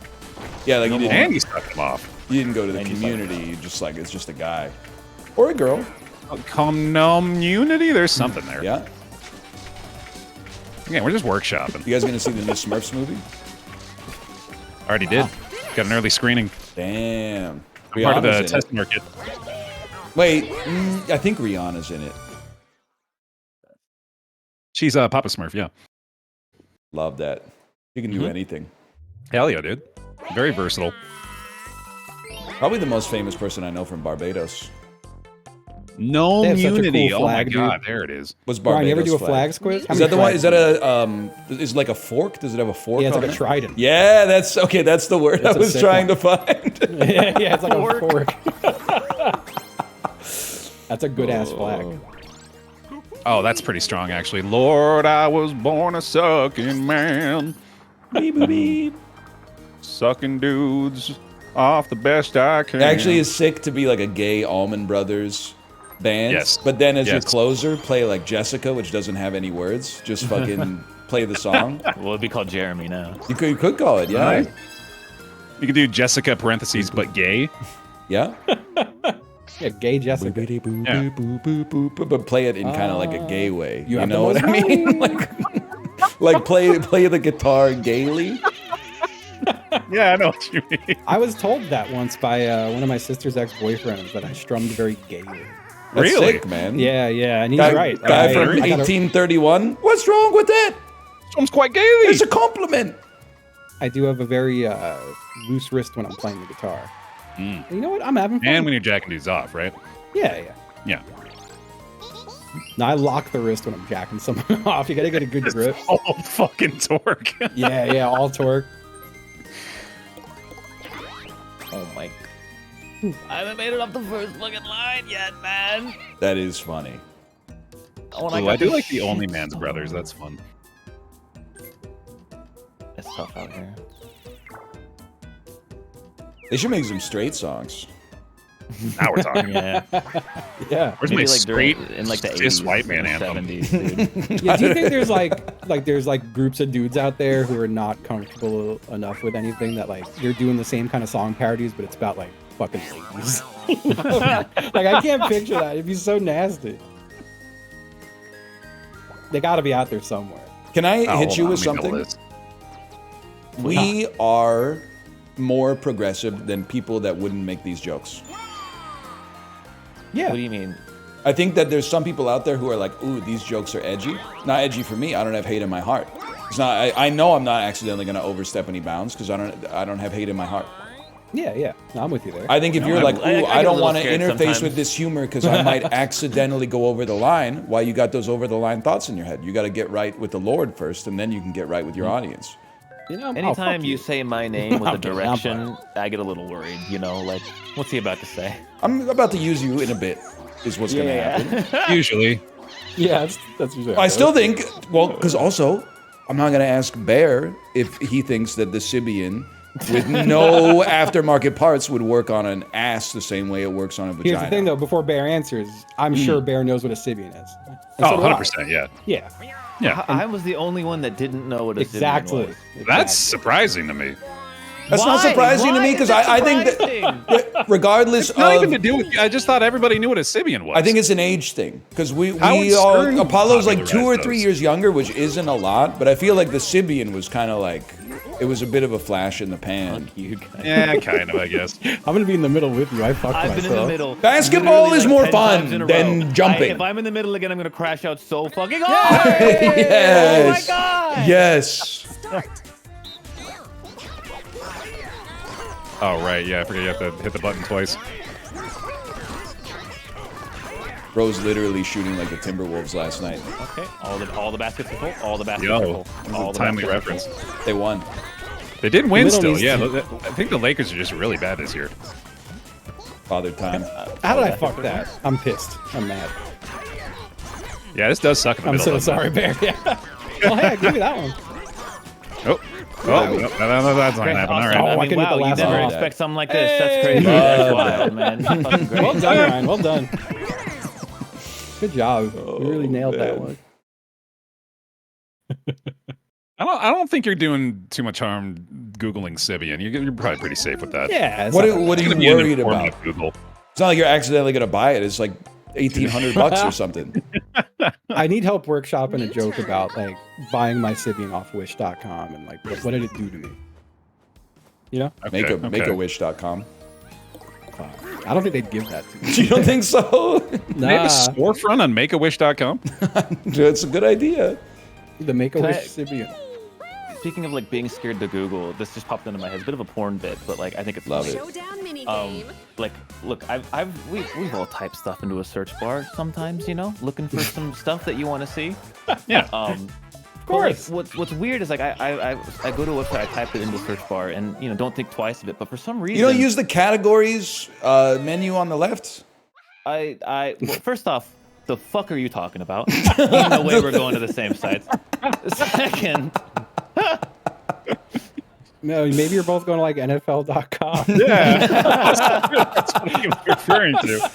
Yeah, like you didn't, And you sucked him off. you didn't go to the And you community. You just like it's just a guy or a girl. Community? There's something there. Yeah. Again, we're just workshopping. You guys gonna see the new Smurfs movie? Already did. Got an early screening. Damn. Part of the Rihanna's in test it. market. Wait, I think Rihanna's in it. She's Papa Smurf, yeah. Love that. You can do anything. Hell yeah, dude. Very versatile. Probably the most famous person I know from Barbados No They have such a unity. cool Oh my flag, dude. god, there it is. was Barbados. Brian, you ever do a flag. flags quiz? How Is many that the one? flags Is that a is it like a fork? Does it have a fork? Yeah, it's on like a it? trident. Yeah, that's okay. That's the word That's I a was sick trying one. to find. yeah, it's like a fork. That's a good ass flag. Oh, that's pretty strong, actually. Lord, I was born a sucking man. Beep, boop, beep. Sucking dudes off the best I can. It actually is sick to be like a gay Allman Brothers band. Yes. But then as your Yes. closer, play like Jessica, which doesn't have any words. Just fucking play the song. Well, it'd be called Jeremy now. You could call it, yeah. Right. You could do Jessica parentheses but gay. Yeah. Yeah, gay Jessica. But play it in kind of like a gay way. You have know the what I most mean? like play the guitar gaily. Yeah, I know what you mean. I was told that once by one of my sister's ex-boyfriends that I strummed very gaily. That's Really? sick, man. Yeah, and he's Guy, right. Guy I from gotta- 1831. What's wrong with that? Sounds quite gaily. It's a compliment. I do have a very loose wrist when I'm playing the guitar. And you know what? I'm having fun. And when you're jacking these off, right? Yeah. Yeah. No, I lock the wrist when I'm jacking someone off. You gotta get a good grip. All fucking torque. Yeah, all torque. Oh my. I haven't made it up the first fucking line yet, man. That is funny. When Ooh, I got do the like the Only Man's Brothers. That's fun. It's tough out here. They should make some straight songs. Now we're talking. Yeah. Yeah. Where's Maybe my like straight in like the cis 80s, white man and anthem? 70s, dude. Yeah, do you think there's like groups of dudes out there who are not comfortable enough with anything that like they're doing the same kind of song parodies, but it's about like fucking ladies? Like I can't picture that. It'd be so nasty. They got to be out there somewhere. Can I Oh, hit hold you on, with let me know something? this. We are more progressive than people that wouldn't make these jokes. Yeah. What do you mean? I think that there's some people out there who are like, ooh, these jokes are edgy. Not edgy for me. I don't have hate in my heart. It's not. I know I'm not accidentally going to overstep any bounds because I don't have hate in my heart. Yeah. No, I'm with you there. I think if you're like, ooh, I get I a don't little want to scared interface sometimes. with this humor because I might accidentally go over the line. Why you got those over the line thoughts in your head? You got to get right with the Lord first, and then you can get right with your audience. You know, Anytime you say my name with a I'm kidding, I'm direction, I get a little worried. You know, like, what's he about to say? I'm about to use you in a bit. Is what's going to happen. Usually. Yeah, that's usually. how I it still goes. think, well, because also, I'm not going to ask Bear if he thinks that the Sibian with no aftermarket parts would work on an ass the same way it works on a vagina. Here's the thing, though. Before Bear answers, I'm sure Bear knows what a Sibian is. And Oh, so do I. 100%. Yeah. Yeah. Yeah. I was the only one that didn't know what a Exactly. Sibian was. That's surprising to me. That's not Why? surprising to Why me is because that I think surprising? that regardless It's not of, even to do with. I just thought everybody knew what a Sibian was. I think it's an age thing because Howard Stern Apollo's like 2 or popularized 3 those. years younger, which isn't a lot, but I feel like the Sibian was kind of like it was a bit of a flash in the pan. You guys. Yeah, kind of. I guess. I'm gonna be in the middle with you. I fucked I've myself. been in the middle. Basketball literally, is like, more 10 fun times in a than row. jumping. If I'm in the middle again, I'm gonna crash out so fucking hard. Yes. Oh my god. Yes. Oh right. Yeah. I forget you have to hit the button twice. Bro's literally shooting like the Timberwolves last night. Okay. All the baskets are full. All the baskets Yo, are full. this is All a the timely baskets are reference. full. They won. They did win Middle still. needs Yeah. to- I think the Lakers are just really bad this year. Father time. How did I fuck that? I'm pissed. I'm mad. Yeah, this does suck in the I'm middle. so doesn't it? sorry, Bear. Yeah. Well, hey, give me that one. Oh. No, that's not happening. All Awesome. right. Oh, I I mean, can get the wow, you last never one. expect something like this. That's crazy. That's wild, man. Fucking great. Well done, Ryan. Well done. Good job. You really nailed that one. I don't think you're doing too much harm googling Sibian. You're probably pretty safe with that. Yeah. it's What not- are It's you gonna be an worried informative about? Google. It's not like you're accidentally gonna buy it. It's like $1,800 or something. I need help workshopping a joke about like buying my Sibian off Wish.com and like what did it do to me? You know? Okay, okay. Makeawish.com. I don't think they'd give that to me. You don't think so? They have a Nah, storefront on Makeawish.com. It's a good idea. the Make-A-Wish Can Sibian. Speaking of like being scared to Google, this just popped into my head. It's a bit of a porn bit, but like I think it's Love funny. it. Showdown minigame. Like, look, we've all typed stuff into a search bar sometimes, you know, looking for some stuff that you want to see. Yeah. Of course. What's weird is like I go to a website, I type it into the search bar, and you know, don't think twice of it. But for some reason, You don't use the categories menu on the left? well, first off, the fuck are you talking about? Ain't no way we're going to the same sites. Second, No, maybe you're both going to like NFL.com. Yeah. That's what I'm referring to.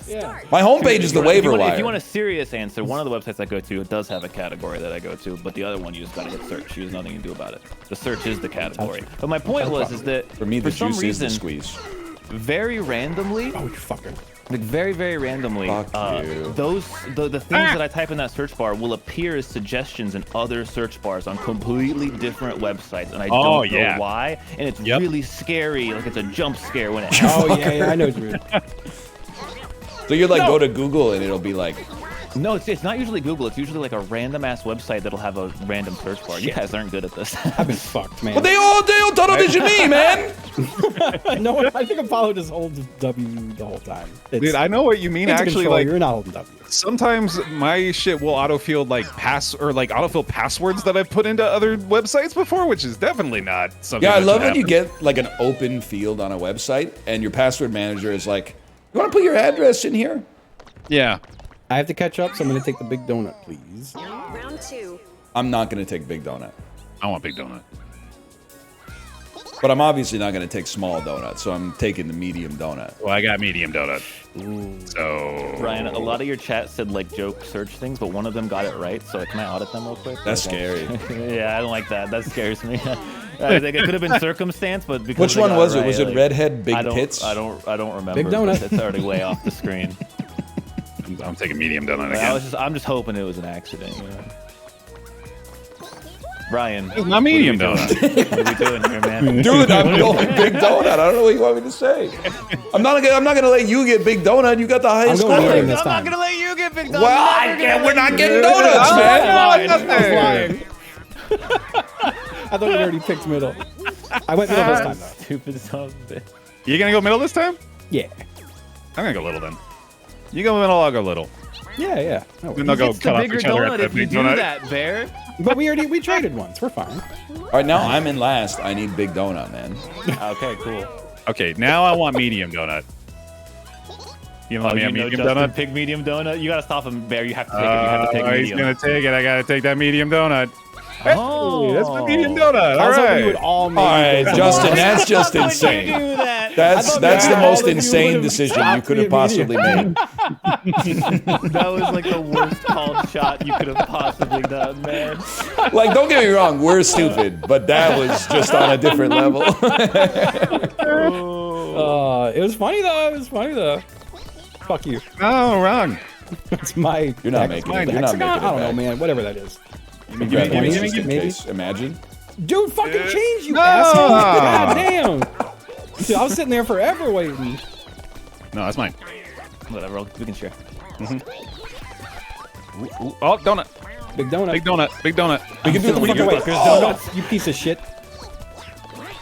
Yeah. My homepage is the waiver if wire. you want a serious answer, one of the websites I go to does have a category that I go to, but the other one you just gotta hit search. There's nothing you can do about it. The search is the category. But my point was is that For me, the some juice is the reason, squeeze. very randomly, Oh, you fucker. Like very, very randomly, Fuck you. the things that I type in that search bar will appear as suggestions in other search bars on completely different websites, and I don't know why. And it's really scary, like it's a jump scare when it happens. Oh yeah, I know what you mean. So you like go to Google and it'll be like, No, it's not usually Google. It's usually like a random ass website that'll have a random search bar. You guys aren't good at this. I've been fucked, man. well, they all television me, man. No one. I think I followed his whole W the whole time. Dude, I know what you mean. It's a Actually, control, like you're not holding W. sometimes my shit will autofill like autofill passwords that I've put into other websites before, which is definitely not something. Yeah, I that love should when you happen. get like an open field on a website and your password manager is like, you want to put your address in here? Yeah. I have to catch up, so I'm gonna take the big donut, please. Round 2. I'm not going to take Big Donut. I want big donut. But I'm obviously not going to take small donut, so I'm taking the medium donut. Well, I got medium donut. So Ryan, a lot of your chat said like joke search things, but one of them got it right. So can I audit them real quick? That's scary. Yeah, I don't like that. That scares me. I think it could have been circumstance, but because Which they one got was it it? right, Was it like, redhead big I don't, tits? I don't remember. Big donut. It's already way off the screen. I'm taking medium donut Like, again. I'm just hoping it was an accident. You know? Ryan, It's not medium donut. what are we doing here, man? Dude, I'm going Big Donut. I don't know what you want me to say. I'm not gonna let you get Big Donut. You got the highest I'm going score. medium this time. gonna let you get big Well, we're not getting donuts, man. I thought you already picked middle. I went middle this time, though. Stupid son of a bitch. You gonna go middle this time? Yeah. I'm gonna go little then. You go middle, I'll go little. Yeah, yeah. No Then worries. they'll go It's the cut off bigger each other at donut the if you big do donut. that, Bear. But we traded once. We're fine. All right, now I'm in last. I need Big Donut, man. Okay, cool. Okay, now I want medium donut. You gonna let me have medium Justin donut? pick medium donut. You gotta stop him, Bear. You have to take it. You have to take He's medium. gonna take it. I gotta take that medium donut. Oh, Hey, that's my medium donut. I All was hoping you would right. all make All right, it. Justin, that's just Why would you insane. do that? That's the all most of you insane would've decision you stopped could me have at possibly made. That was like the worst called shot you could have possibly done, man. Like, don't get me wrong, we're stupid, but that was just on a different level. It was funny though. Fuck you. Oh, wrong. It's my. You're not making it. You're not hexagon? making it I don't know, back. man. Whatever that is. Grab that me, just give in me. case. Imagine. Dude, fucking change, you No. asshole! God damn. Dude, I was sitting there forever waiting. No, that's mine. Whatever, we can share. Ooh, oh, donut. Big donut. Big donut. Big donut. We can do the Fucking wait. fuckers, Donuts, you piece of shit.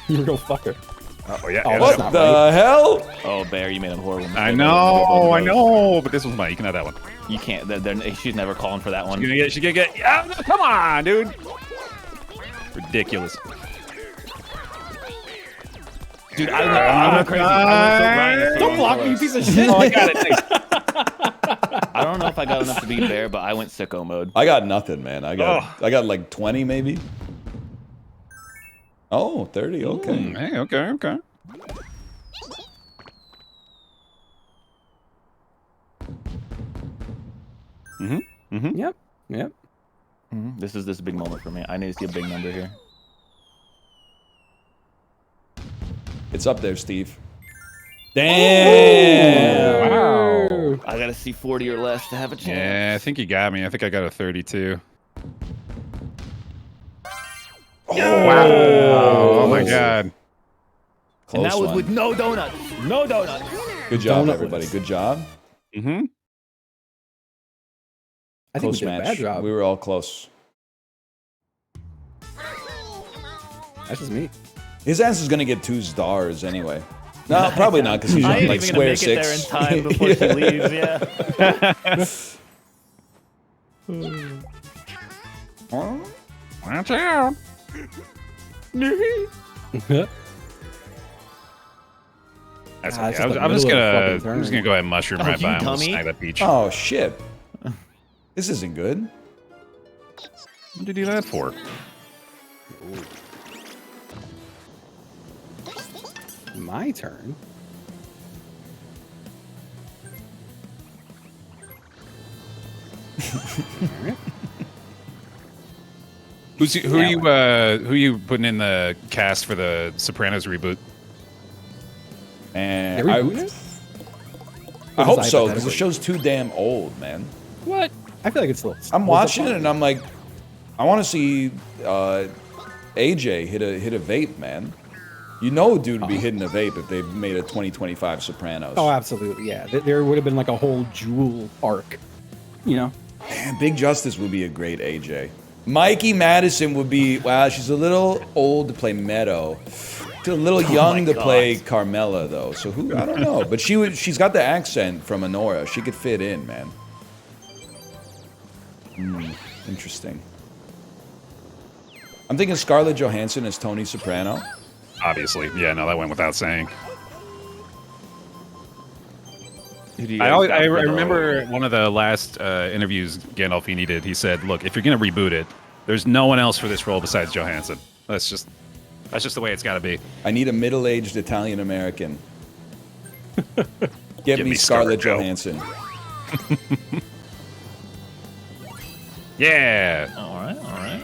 You real fucker. Oh, yeah. Oh, yeah, that's yeah. not The hell? Oh, Bear, you made a horrible mistake. I know, but this was mine. You can have that one. You can't. She's never calling for that one. She's gonna get. Yeah, no, come on, dude. Ridiculous. Dude, I went crazy. I went so Ryan. Don't block me, you piece of shit. Oh, I got it. Thanks. I don't know if I got enough to beat Bear, but I went sicko mode. I got nothing, man. I got like 20 maybe. Oh, 30. Okay. Hey, okay. Yep. This is a big moment for me. I need to see a big number here. It's up there, Steve. Damn. Wow. I gotta see 40 or less to have a chance. Yeah, I think you got me. I think I got a 32. Wow. Oh my god. And Close that was one. with no donuts. No donuts. Good job, Donutless. everybody. Good job. Mm-hmm. I think Close we did a match. bad job. We were all close. That's just me. His ass is gonna get 2 stars anyway. No, probably not, because he's I on ain't like even gonna square make 6. it there in time before she leaves. Yeah. Watch out. That's Ah, okay. it's just the I'm just middle of the gonna fucking I'm just turn. gonna go ahead and mushroom Oh, right you by him and dummy. snag that peach. Oh shit. This isn't good. What did you do that for? My turn. Alright. Who are you putting in the cast for the Sopranos reboot? And They're rebooting it? I hope This is so, because the hypothetically. show's too damn old, man. What? I feel like it's still. I'm watching it and I'm like, I want to see AJ hit a vape, man. You know, dude would be hitting a vape if they made a 2025 Sopranos. Oh, absolutely. Yeah, there would have been like a whole Jewel arc. You know. Man, Big Justice would be a great AJ. Mikey Madison would be. Wow, she's a little old to play Meadow. She's a little young to play Carmela, though. So who? I don't know. But she's got the accent from Honora. She could fit in, man. Interesting. I'm thinking Scarlett Johansson as Tony Soprano. Obviously, yeah. No, that went without saying. Who do you I guys got for the- remember one of the last interviews Gandolfini did. He said, "Look, if you're gonna reboot it, there's no one else for this role besides Johansson. That's just the way it's got to be." I need a middle-aged Italian American. Give me me Scarlett Scarjo. Johansson. Yeah. All right, all right.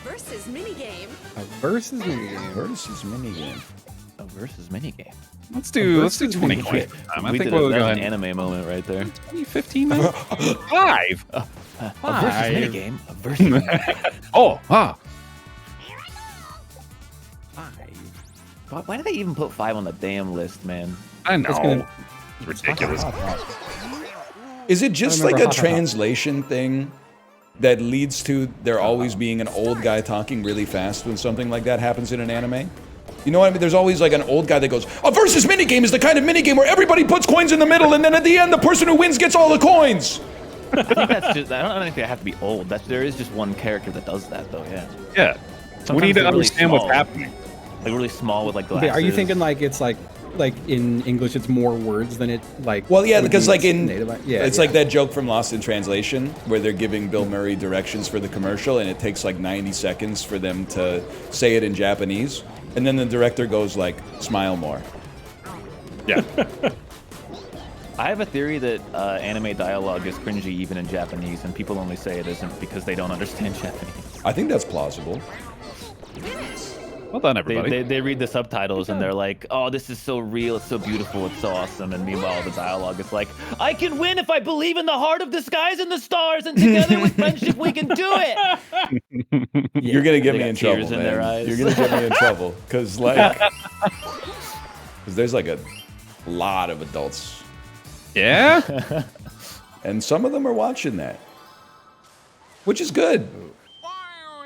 Versus minigame. A versus minigame. Versus minigame. A versus minigame. Let's do versus 20 minigame. coins. I We think did we'll a, go that's an ahead. anime moment right there. 2015 now? 5. A versus minigame. A versus minigame. Oh, Why did they even put 5 on the damn list, man? I know. gonna- It's ridiculous. Is it just I like remember a translation thing that leads to there always being an old guy talking really fast when something like that happens in an anime? You know what I mean? There's always like an old guy that goes, "A versus minigame is the kind of minigame where everybody puts coins in the middle and then at the end the person who wins gets all the coins." I think that's just. I don't think they have to be old. There is just one character that does that, though. Yeah. Yeah. Sometimes We need to they're really understand what's small. happening. Like really small with like glasses. Are you thinking like it's like in English it's more words than it like? Well, yeah, would because be like in native? Yeah, it's yeah. like that joke from Lost in Translation where they're giving Bill Murray directions for the commercial and it takes like 90 seconds for them to say it in Japanese, and then the director goes like, "Smile more." Yeah. I have a theory that anime dialogue is cringy even in Japanese, and people only say it isn't because they don't understand Japanese. I think that's plausible. Well done, everybody. They read the subtitles and they're like, "Oh, this is so real, it's so beautiful, it's so awesome." And meanwhile, the dialogue is like, "I can win if I believe in the heart of the skies and the stars, and together with friendship we can do it." You're gonna get They me got in trouble, tears in man. their eyes. You're gonna get me in trouble because there's like a lot of adults, Yeah? and some of them are watching that, which is good.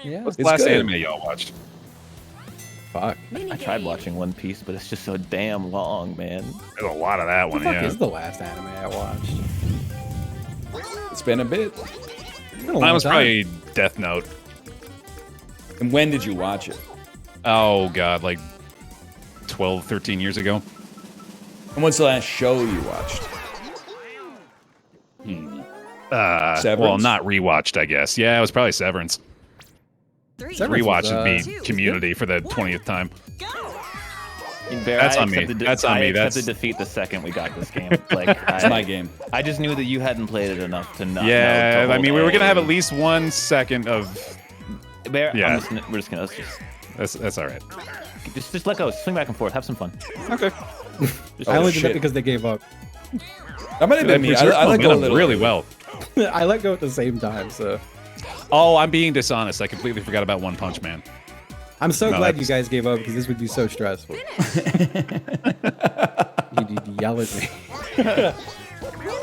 Yeah. What's the It's last good. anime y'all watched? Fuck. I tried watching One Piece, but it's just so damn long, man. There's a lot of that one, What yeah. is the last anime I watched? It's been a bit. It's been a Mine long was time. probably Death Note. And when did you watch it? Oh, God, like 12, 13 years ago. And what's the last show you watched? Well, Severance? not rewatched, I guess. Yeah, it was probably Severance. 3, Severance Rewatch was, would be two, Community for the 20th time. go. That's on me. That's on me. I That's- accepted defeat the second we got this game. Like, It's my game. I just knew that you hadn't played it enough to not. Yeah, know to I mean, hold we were gonna have a- at least 1 second of. Bear, Yeah. we're just gonna That's all right. just let go, swing back and forth, have some fun. Okay. I only did shit. that because they gave up. That might have been me. I let go a little really well. I let go at the same time, so Oh, I'm being dishonest. I completely forgot about One Punch Man. I'm so No, glad that's- you guys gave up because this would be so stressful. You'd yell at me.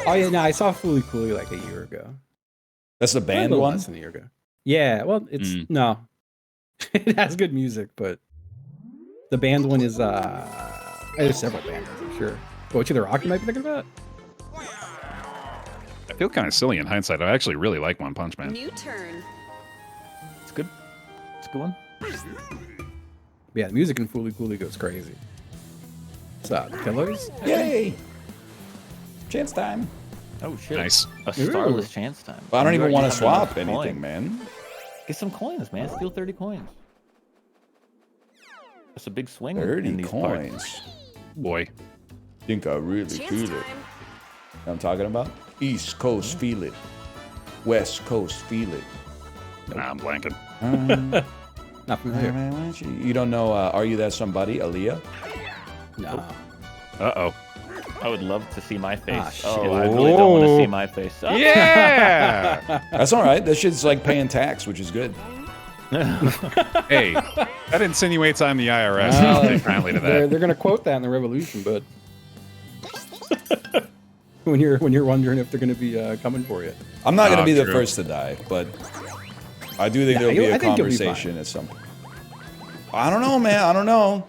Oh yeah, no, I saw Fooly Cooly like a year ago. That's the A band little one. less than a year ago. Yeah, well, it's no, it has good music, but the band one is there's several bands, I'm sure. Go to the Rock you might be thinking about. I feel kind of silly in hindsight. I actually really like One Punch Man. New turn. It's good. It's a good one. Yeah, the music in Fooly Cooly goes crazy. What's up, Killers? Yay! Chance time. Oh shit. Nice. A starless chance time. Well, I don't You even already want to have enough swap anything, coin. man. Get some coins, man. Steal 30 coins. That's a big swing. 30 in these coins. parts. Boy. Think I really Chance feel it. time. Know what I'm talking about? East Coast feel it. West Coast feel it. Nah, I'm blanking. Not familiar. You don't know Are You That Somebody, Aaliyah? No. Uh-oh. I would love to see my face. Ah, shit. Oh, I really don't want to see my face. Oh. Yeah! That's all right. That shit's like paying tax, which is good. Hey, that insinuates I'm the IRS. I'll take kindly to They're that. gonna quote that in the revolution, but when you're wondering if they're gonna be coming for you. I'm not gonna Oh, be the true. first to die, but I do think Nah, there'll be I a think you'll be conversation at some point. I don't know, man. I don't know.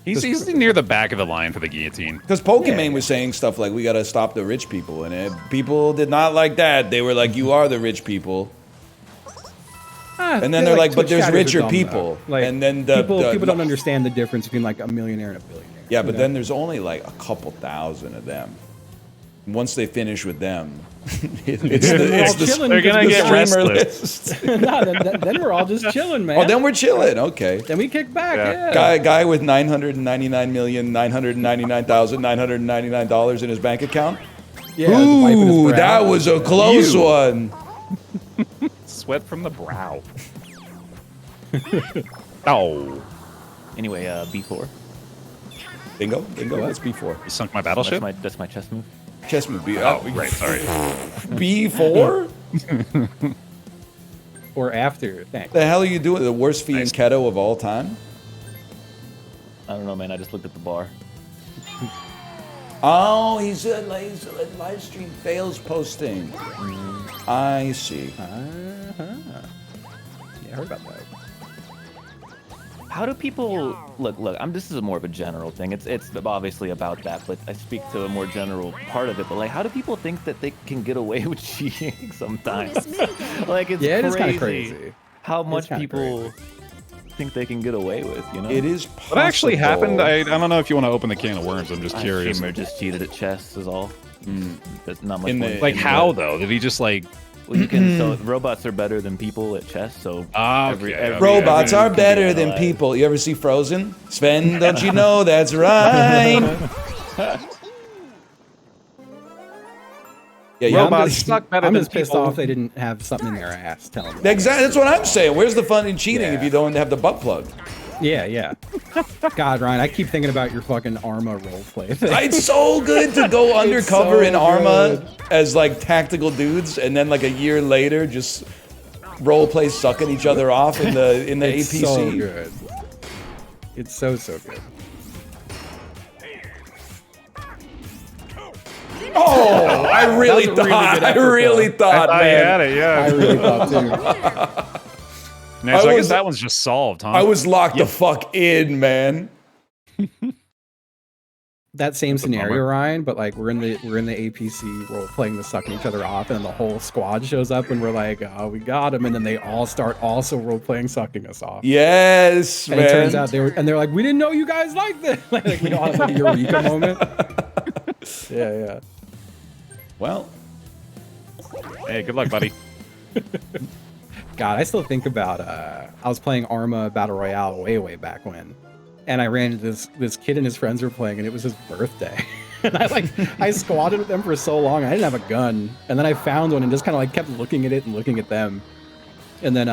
He's near the back of the line for the guillotine. Because Pokemon was saying stuff like, we gotta stop the rich people, and people did not like that. They were like, you are the rich people. And then they're like, but there's richer people. Like, And then people don't understand the difference between like a millionaire and a billionaire. Yeah, but you know? then there's only like a couple thousand of them. Once they finish with them, it's the chilling They're gonna because get streamer restless. list. no, then we're all just chilling, man. Oh, then we're chilling. Okay. Then we kick back. Yeah. Yeah. Guy with $999,999,999 in his bank account. Yeah, the wipe in his Ooh, brow. that was a close one. Sweat from the brow. Oh. Anyway, B4. Bingo. That's B4. You sunk my battleship? That's my chess move. Chess move. Oh, right, sorry. B4? Or after. Thanks. The hell are you doing? The worst Nice. Fianchetto of all time? I don't know, man. I just looked at the bar. Oh, he's a live stream fails posting. I see. Yeah, I heard about that. How do people look? This is more of a general thing. It's obviously about that, but I speak to a more general part of it. But like, how do people think that they can get away with cheating sometimes? Like, it's Yeah, it is crazy, kind of crazy. how much kinda people think they can get away with. You know, It is possible. What actually happened? I don't know if you want to open the can of worms. I'm just curious. Shimmer just cheated at chess. Is all. There's not much. In the- point Like in how the- though? Did he just like? Well, you can. So robots are better than people at chess. So Okay. Robots are can be better than analyzed. people. You ever see Frozen? Sven, don't you know that's right? Yeah, Robots suck better I'm than just pissed people. off they didn't have something in their ass telling me. Exactly. That's what I'm saying. Where's the fun in cheating Yeah. if you don't have the butt plug? Yeah. God, Ryan, I keep thinking about your fucking Arma roleplay. It's so good to go undercover so in Arma good. as like tactical dudes, and then like a year later, just role play sucking each other off in the It's APC. so good. It's so good. Oh, I really That was a really thought. good I effort, really though. thought, I man. had it. Yeah. I really thought too. Nice. So I I guess was- that one's just solved, huh? I was locked the fuck in, man. That same scenario, bummer. Ryan, but like we're in the APC role playing the sucking each other off, and then the whole squad shows up, and we're like, oh, we got him, and then they all start also role playing sucking us off. Yes, And man. it turns out they're like, we didn't know you guys like this. Like we don't have like a Eureka moment. Yeah. Well, Hey, good luck, buddy. God, I still think about I was playing Arma Battle Royale way back when, and I ran into this kid and his friends were playing, and it was his birthday. And I squatted with them for so long. I didn't have a gun, and then I found one and just kind of like kept looking at it and looking at them, and then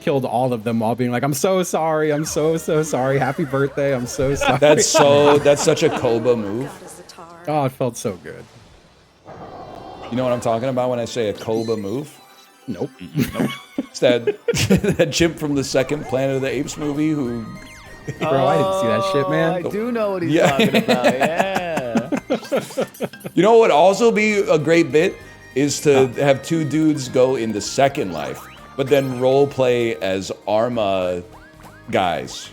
killed all of them while being like, I'm so sorry, I'm so sorry, happy birthday, I'm so sorry. that's such a Koba move. Oh, it felt so good. You know what I'm talking about when I say a Koba move? Nope. It's that that chimp from the second Planet of the Apes movie who. Bro, I didn't see that shit, man. I do know what he's Yeah. talking about. Yeah. You know what would also be a great bit is to have two dudes go into Second Life, but then role play as Arma guys.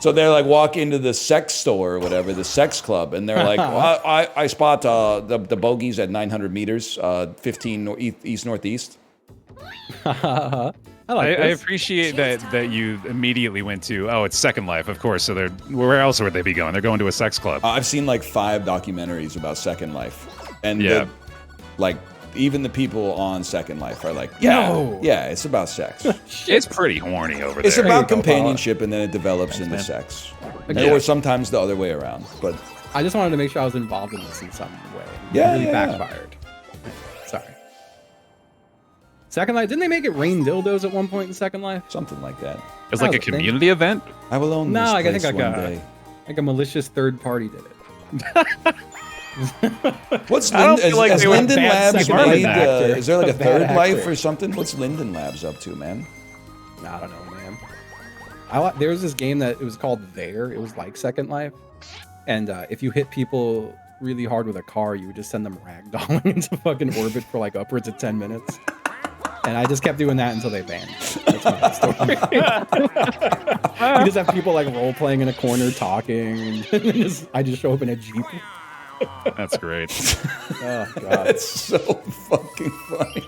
So they're like walk into the sex store or whatever, the sex club, and they're like, well, I spot the bogeys at 900 meters, 15 east northeast. I like I this. appreciate that you immediately went to, oh, it's Second Life, of course. So they're where else would they be going? They're going to a sex club. I've seen like 5 documentaries about Second Life, and Yeah. like even the people on Second Life are like, yeah, No. yeah, it's about sex. It's pretty horny over there. It's about you go, companionship, and then it develops into man. sex, Yeah. or sometimes the other way around. But I just wanted to make sure I was involved in this in some way. Yeah, It really yeah. backfired. Sorry. Second Life, didn't they make it rain dildos at one point in Second Life? something like that. It's like that a was a thing. community event. I will own No, this like, I place think one like day. Like a malicious third party did it. What's I don't Linden, feel like has they were Linden bad Labs second made? actor. Is there like a A bad third life actor. or something? What's Linden Labs up to, man? I don't know, man. There was this game that it was called There. It was like Second Life, and if you hit people really hard with a car, you would just send them ragdolling into fucking orbit for like upwards of 10 minutes. And I just kept doing that until they banned me. That's my story. You just have people like role playing in a corner talking, and I just show up in a jeep. That's great. Oh god. That's so fucking funny.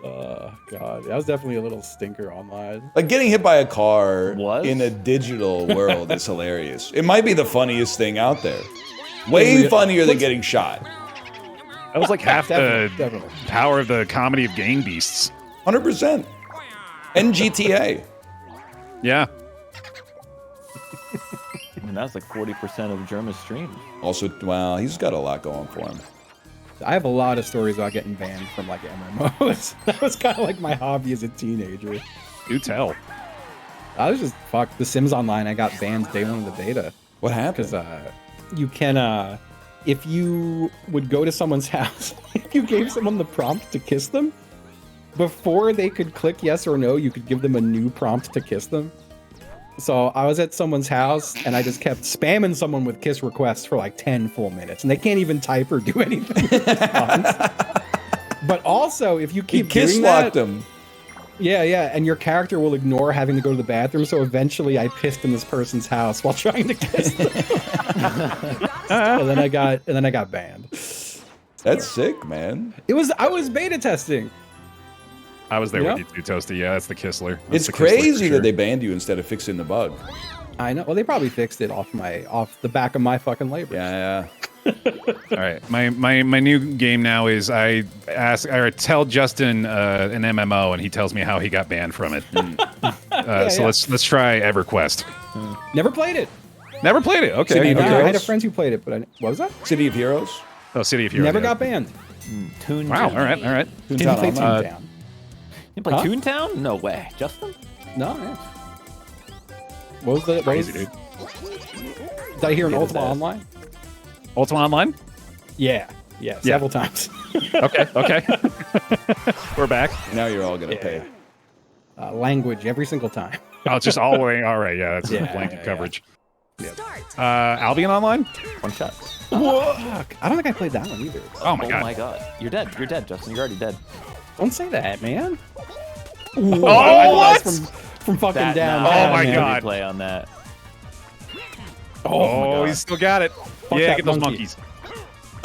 Oh god, that was definitely a little stinker online. Like getting hit by a car Was? in a digital world is hilarious. It might be the funniest thing out there. Way funnier than getting shot. That was like half the Definitely. power of the comedy of gang beasts. 100%. And GTA. Yeah. And that's like 40% of Germa's streams. Also, well, he's got a lot going for him. I have a lot of stories about getting banned from like MMOs. That was kind of like my hobby as a teenager. Do tell. I was just fuck The Sims Online. I got banned day one of the beta What happened? because you can if you would go to someone's house, if you gave someone the prompt to kiss them, before they could click yes or no, you could give them a new prompt to kiss them. So I was at someone's house and I just kept spamming someone with kiss requests for like 10 full minutes, and they can't even type or do anything. But also, if you He keep kiss doing locked that, him. yeah, and your character will ignore having to go to the bathroom. So eventually, I pissed in this person's house while trying to kiss them, and then I got banned. That's sick, man. I was beta testing. I was there Yeah. with you too, Toasty. Yeah, that's the Kissler. That's It's the Kissler for crazy sure. that they banned you instead of fixing the bug. I know. Well, they probably fixed it off the back of my fucking labor. Yeah. All right, my new game now is I tell Justin an MMO and he tells me how he got banned from it. So let's try EverQuest. Never played it. Never played it. Okay. City of I Heroes? had a friend who played it, but what was that? City of Heroes? Oh, City of Heroes. Never yeah. got banned. Toontown. Wow. All right. All right. Didn't play Online. Toontown. You play Huh? Toontown? No way. Justin? No. Yeah. What was the? Crazy, dude. Did I hear an Yeah, Ultima that. Online? Ultima Online. Yeah, several times. Okay. Okay. We're back. Now you're all gonna Yeah. pay. Language every single time. Oh, it's just all the way. All right. Yeah, that's Yeah, blanket yeah. coverage. Albion Online. One shot. Fuck. I don't think I played that one either. Oh my Oh god. my god. You're dead. You're dead, Justin. You're already dead. Don't say that, man. Oh, I what? lost from fucking That, down. nah, Oh down, my man. God. Replay on that. Oh, he's still got it. Yeah, that get those monkey. monkeys.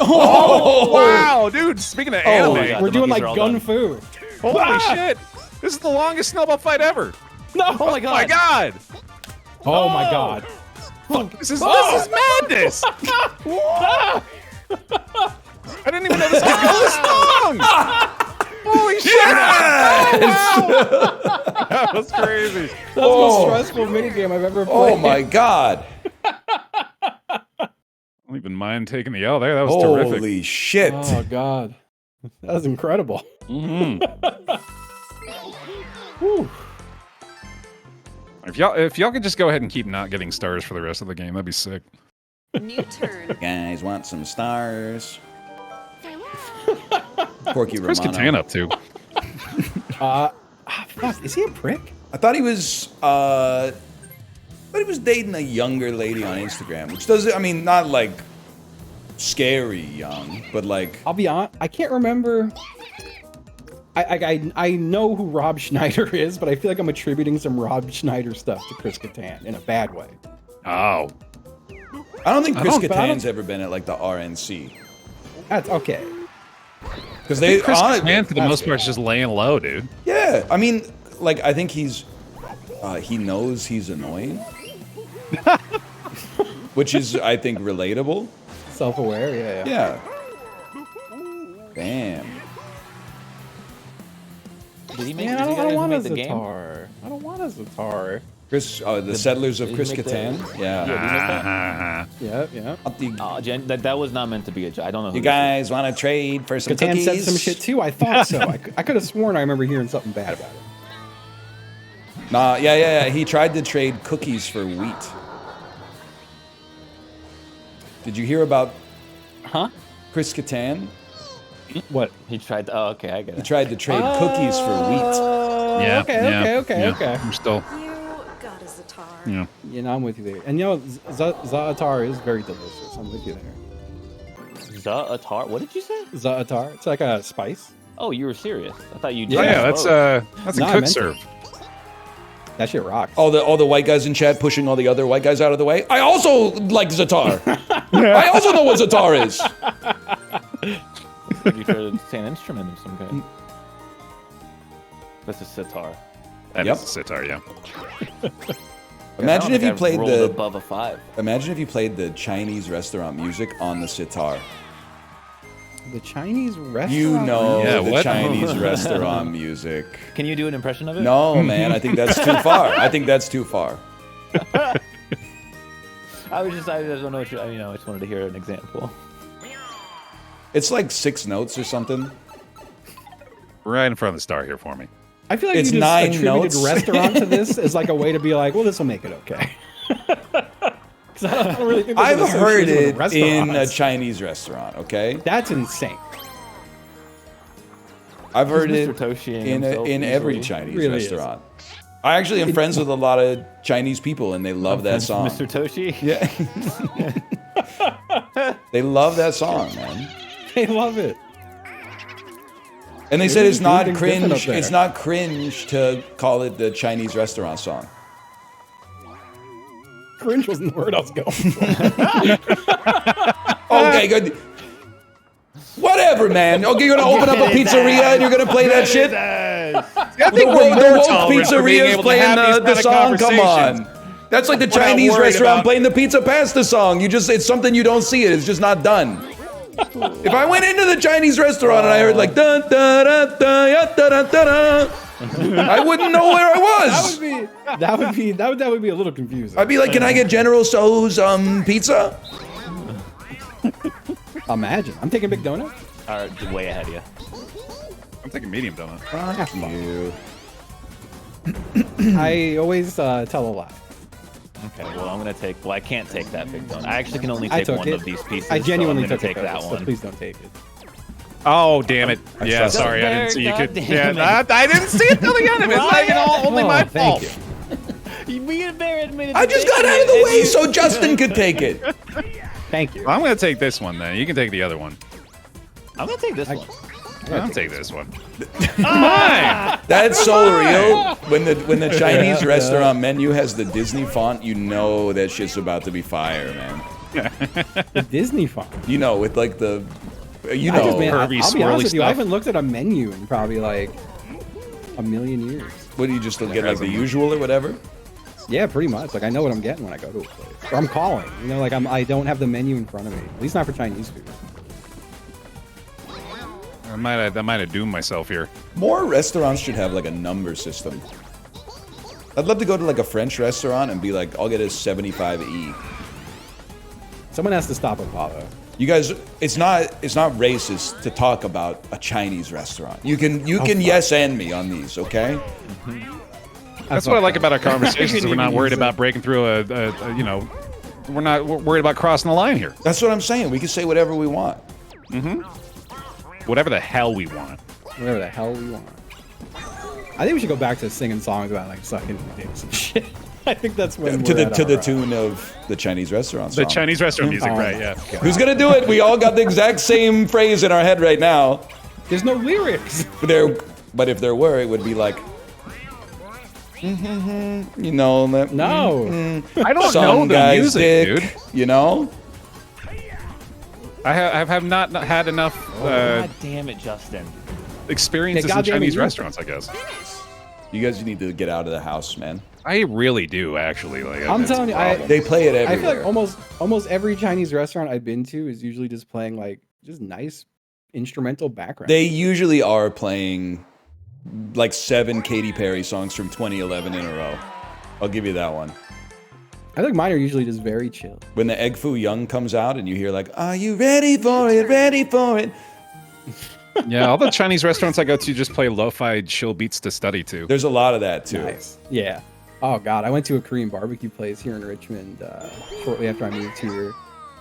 Oh, wow, dude. Speaking of anime, my God. We're The doing monkeys like are all gun done. fu. holy shit. This is the longest snowball fight ever. No. Oh my god. My god. Oh my god. This is madness. I didn't even know this could go this long. Holy shit. That was crazy. That's the most stressful minigame I've ever played. Oh my god. I don't even mind taking the L there. That was terrific. Holy shit. Oh god. That was incredible. Mhm. Whew. If y'all could just go ahead and keep not getting stars for the rest of the game, that'd be sick. New turn. Guys want some stars? Porky Where's Romano. Catan up to? Fuck, is he a prick? I thought he was dating a younger lady on Instagram, which does, I mean, not like scary young, but like I'll be honest, I can't remember. I know who Rob Schneider is, but I feel like I'm attributing some Rob Schneider stuff to Chris Kattan in a bad way. Oh. I don't think Chris but I don't- Kattan's ever been at like the RNC That's okay. because they Chris on it- Kattan, for the most part, is just laying low, dude. Yeah, I mean, like I think he knows he's annoying, which is I think relatable. Self-aware, yeah. Damn. Did he make, Man, did I you don't guys want a make the game? Zatar. I don't want a Zatar. Chris, the Settlers of did he Chris make the- Kattan. Yeah. Ah, Yeah. Jen, that was not meant to be a joke. I don't know who You this is. guys want to trade for some Kattan cookies? said some shit too. I thought so. I could have sworn I remember hearing something bad about it. Nah, yeah. He tried to trade cookies for wheat. Did you hear about Chris Kattan? What? He tried to, oh, okay, I get He it. tried to trade cookies for wheat. Yeah. Okay. I'm still. You got a Zatar. Yeah. You know, I'm with you there. And you know, za'atar is very delicious. I'm with you there. Za'atar? What did you say? Za'atar. It's like a spice. Oh, you were serious. I thought you Oh, yeah, that's a No, I cook meant serve. That shit rocks. All the white guys in chat pushing all the other white guys out of the way. I also like Zatar. I also know what Zatar is. You should say an instrument of some kind. That's a sitar. That Yep. is a sitar, yeah. Imagine if you played rolled the above a 5. Imagine if you played the Chinese restaurant music on the sitar. The Chinese restaurant. You know Yeah, the what? Chinese restaurant music. Can you do an impression of it? No, man, I think that's too far. I think that's too far. I don't know what you, I mean, I just wanted to hear an example. It's like 6 notes or something. Right in front of the star here for me. I feel like It's you just 9 attributed notes. restaurant to this as like a way to be like, well, this will make it okay. 'Cause I don't really think there's I've an heard association it with in a restaurants. Chinese restaurant, okay? That's insane. I've heard He's it Mr. Toshi-ing in himself every easily. Chinese Really is. restaurant. I actually am friends with a lot of Chinese people, and they love that song. Mr. Toshi? Yeah. They love that song, man. They love it. And they Maybe said it's doing not things different up cringe. there. It's not cringe to call it the Chinese restaurant song. Cringe wasn't the word I was going for. Okay, good. Whatever, man. Okay, you're gonna open up a pizzeria and you're gonna play that shit. I think The we're more woke tolerant for being pizzeria's able to playing have these the kind of song. Come conversations. on. That's like the We're not Chinese worried restaurant about- playing the pizza pasta song. It's something you don't see it. It's just not done. If I went into the Chinese restaurant and I heard like da da da da ya, da da da da, I wouldn't know where I was. That would be a little confusing. I'd be like, "Can I get General Tso's pizza?" Imagine. I'm taking Big Donut. All right, way ahead of you. I'm thinking medium donut. Fuck you. I always tell a lie. Okay, well, I'm gonna take. Well, I can't take that big donut. I actually can only I take took one it. of these pieces. I genuinely so I'm took gonna take that so one. please don't take it. Oh, damn it. Yeah, trust sorry. I didn't see you could. Goddamn Yeah, I didn't see it till the end of it. It's not even only my thank fault. you. Me and Bear admitted. I just got out of the way so Justin could take it. Thank you. Well, I'm going to take this one then. You can take the other one. I'm gonna take this one. I'll take this one. That's so real. When the Chinese restaurant menu has the Disney font, you know that shit's about to be fire, man. The Disney font. You know, with like the, you I know, just, man, I'll curvy, be swirly honest with you. I stuff. haven't looked at a menu in probably like a million years. what do you just get like the usual or whatever? Yeah, pretty much. Like I know what I'm getting when I go to a place, or I'm calling. You know, like I don't have the menu in front of me. At least not for Chinese food. I might have doomed myself here. More restaurants should have like a number system. I'd love to go to like a French restaurant and be like, I'll get a 75E. Someone has to stop Apollo. You guys, it's not racist to talk about a Chinese restaurant. You can yes and me on these, okay? That's what I like about our conversations. Didn't We're not even worried use about it. breaking through you know, we're not worried about crossing the line here. That's what I'm saying. We can say whatever we want. Whatever the hell we want. Whatever the hell we want. I think we should go back to singing songs about like sucking dicks and shit. I think that's when To we're the at to the our, tune of the Chinese restaurant The song. Chinese restaurant music, Oh. right? Yeah. Who's gonna do it? We all got the exact same phrase in our head right now. There's no lyrics. But if there were, it would be like, you know, that, No. I don't some know the guy's music, dick, dude. you know. I have not had enough God damn it, Justin. experiences Okay, in goddamn it, Chinese you- restaurants, I guess. You guys need to get out of the house, man. I really do, actually. Like, I'm that's a telling you, problem. They play it I feel everywhere. like almost every Chinese restaurant I've been to is usually just playing like just nice instrumental background. They usually are playing like 7 Katy Perry songs from 2011 in a row. I'll give you that one. I think mine are usually just very chill. When the Egg Foo Young comes out and you hear like, "Are you ready for it? Ready for it?" Yeah, all the Chinese restaurants I go to just play lo-fi chill beats to study to. There's a lot of that too. Nice. Yeah. Oh god, I went to a Korean barbecue place here in Richmond shortly after I moved here,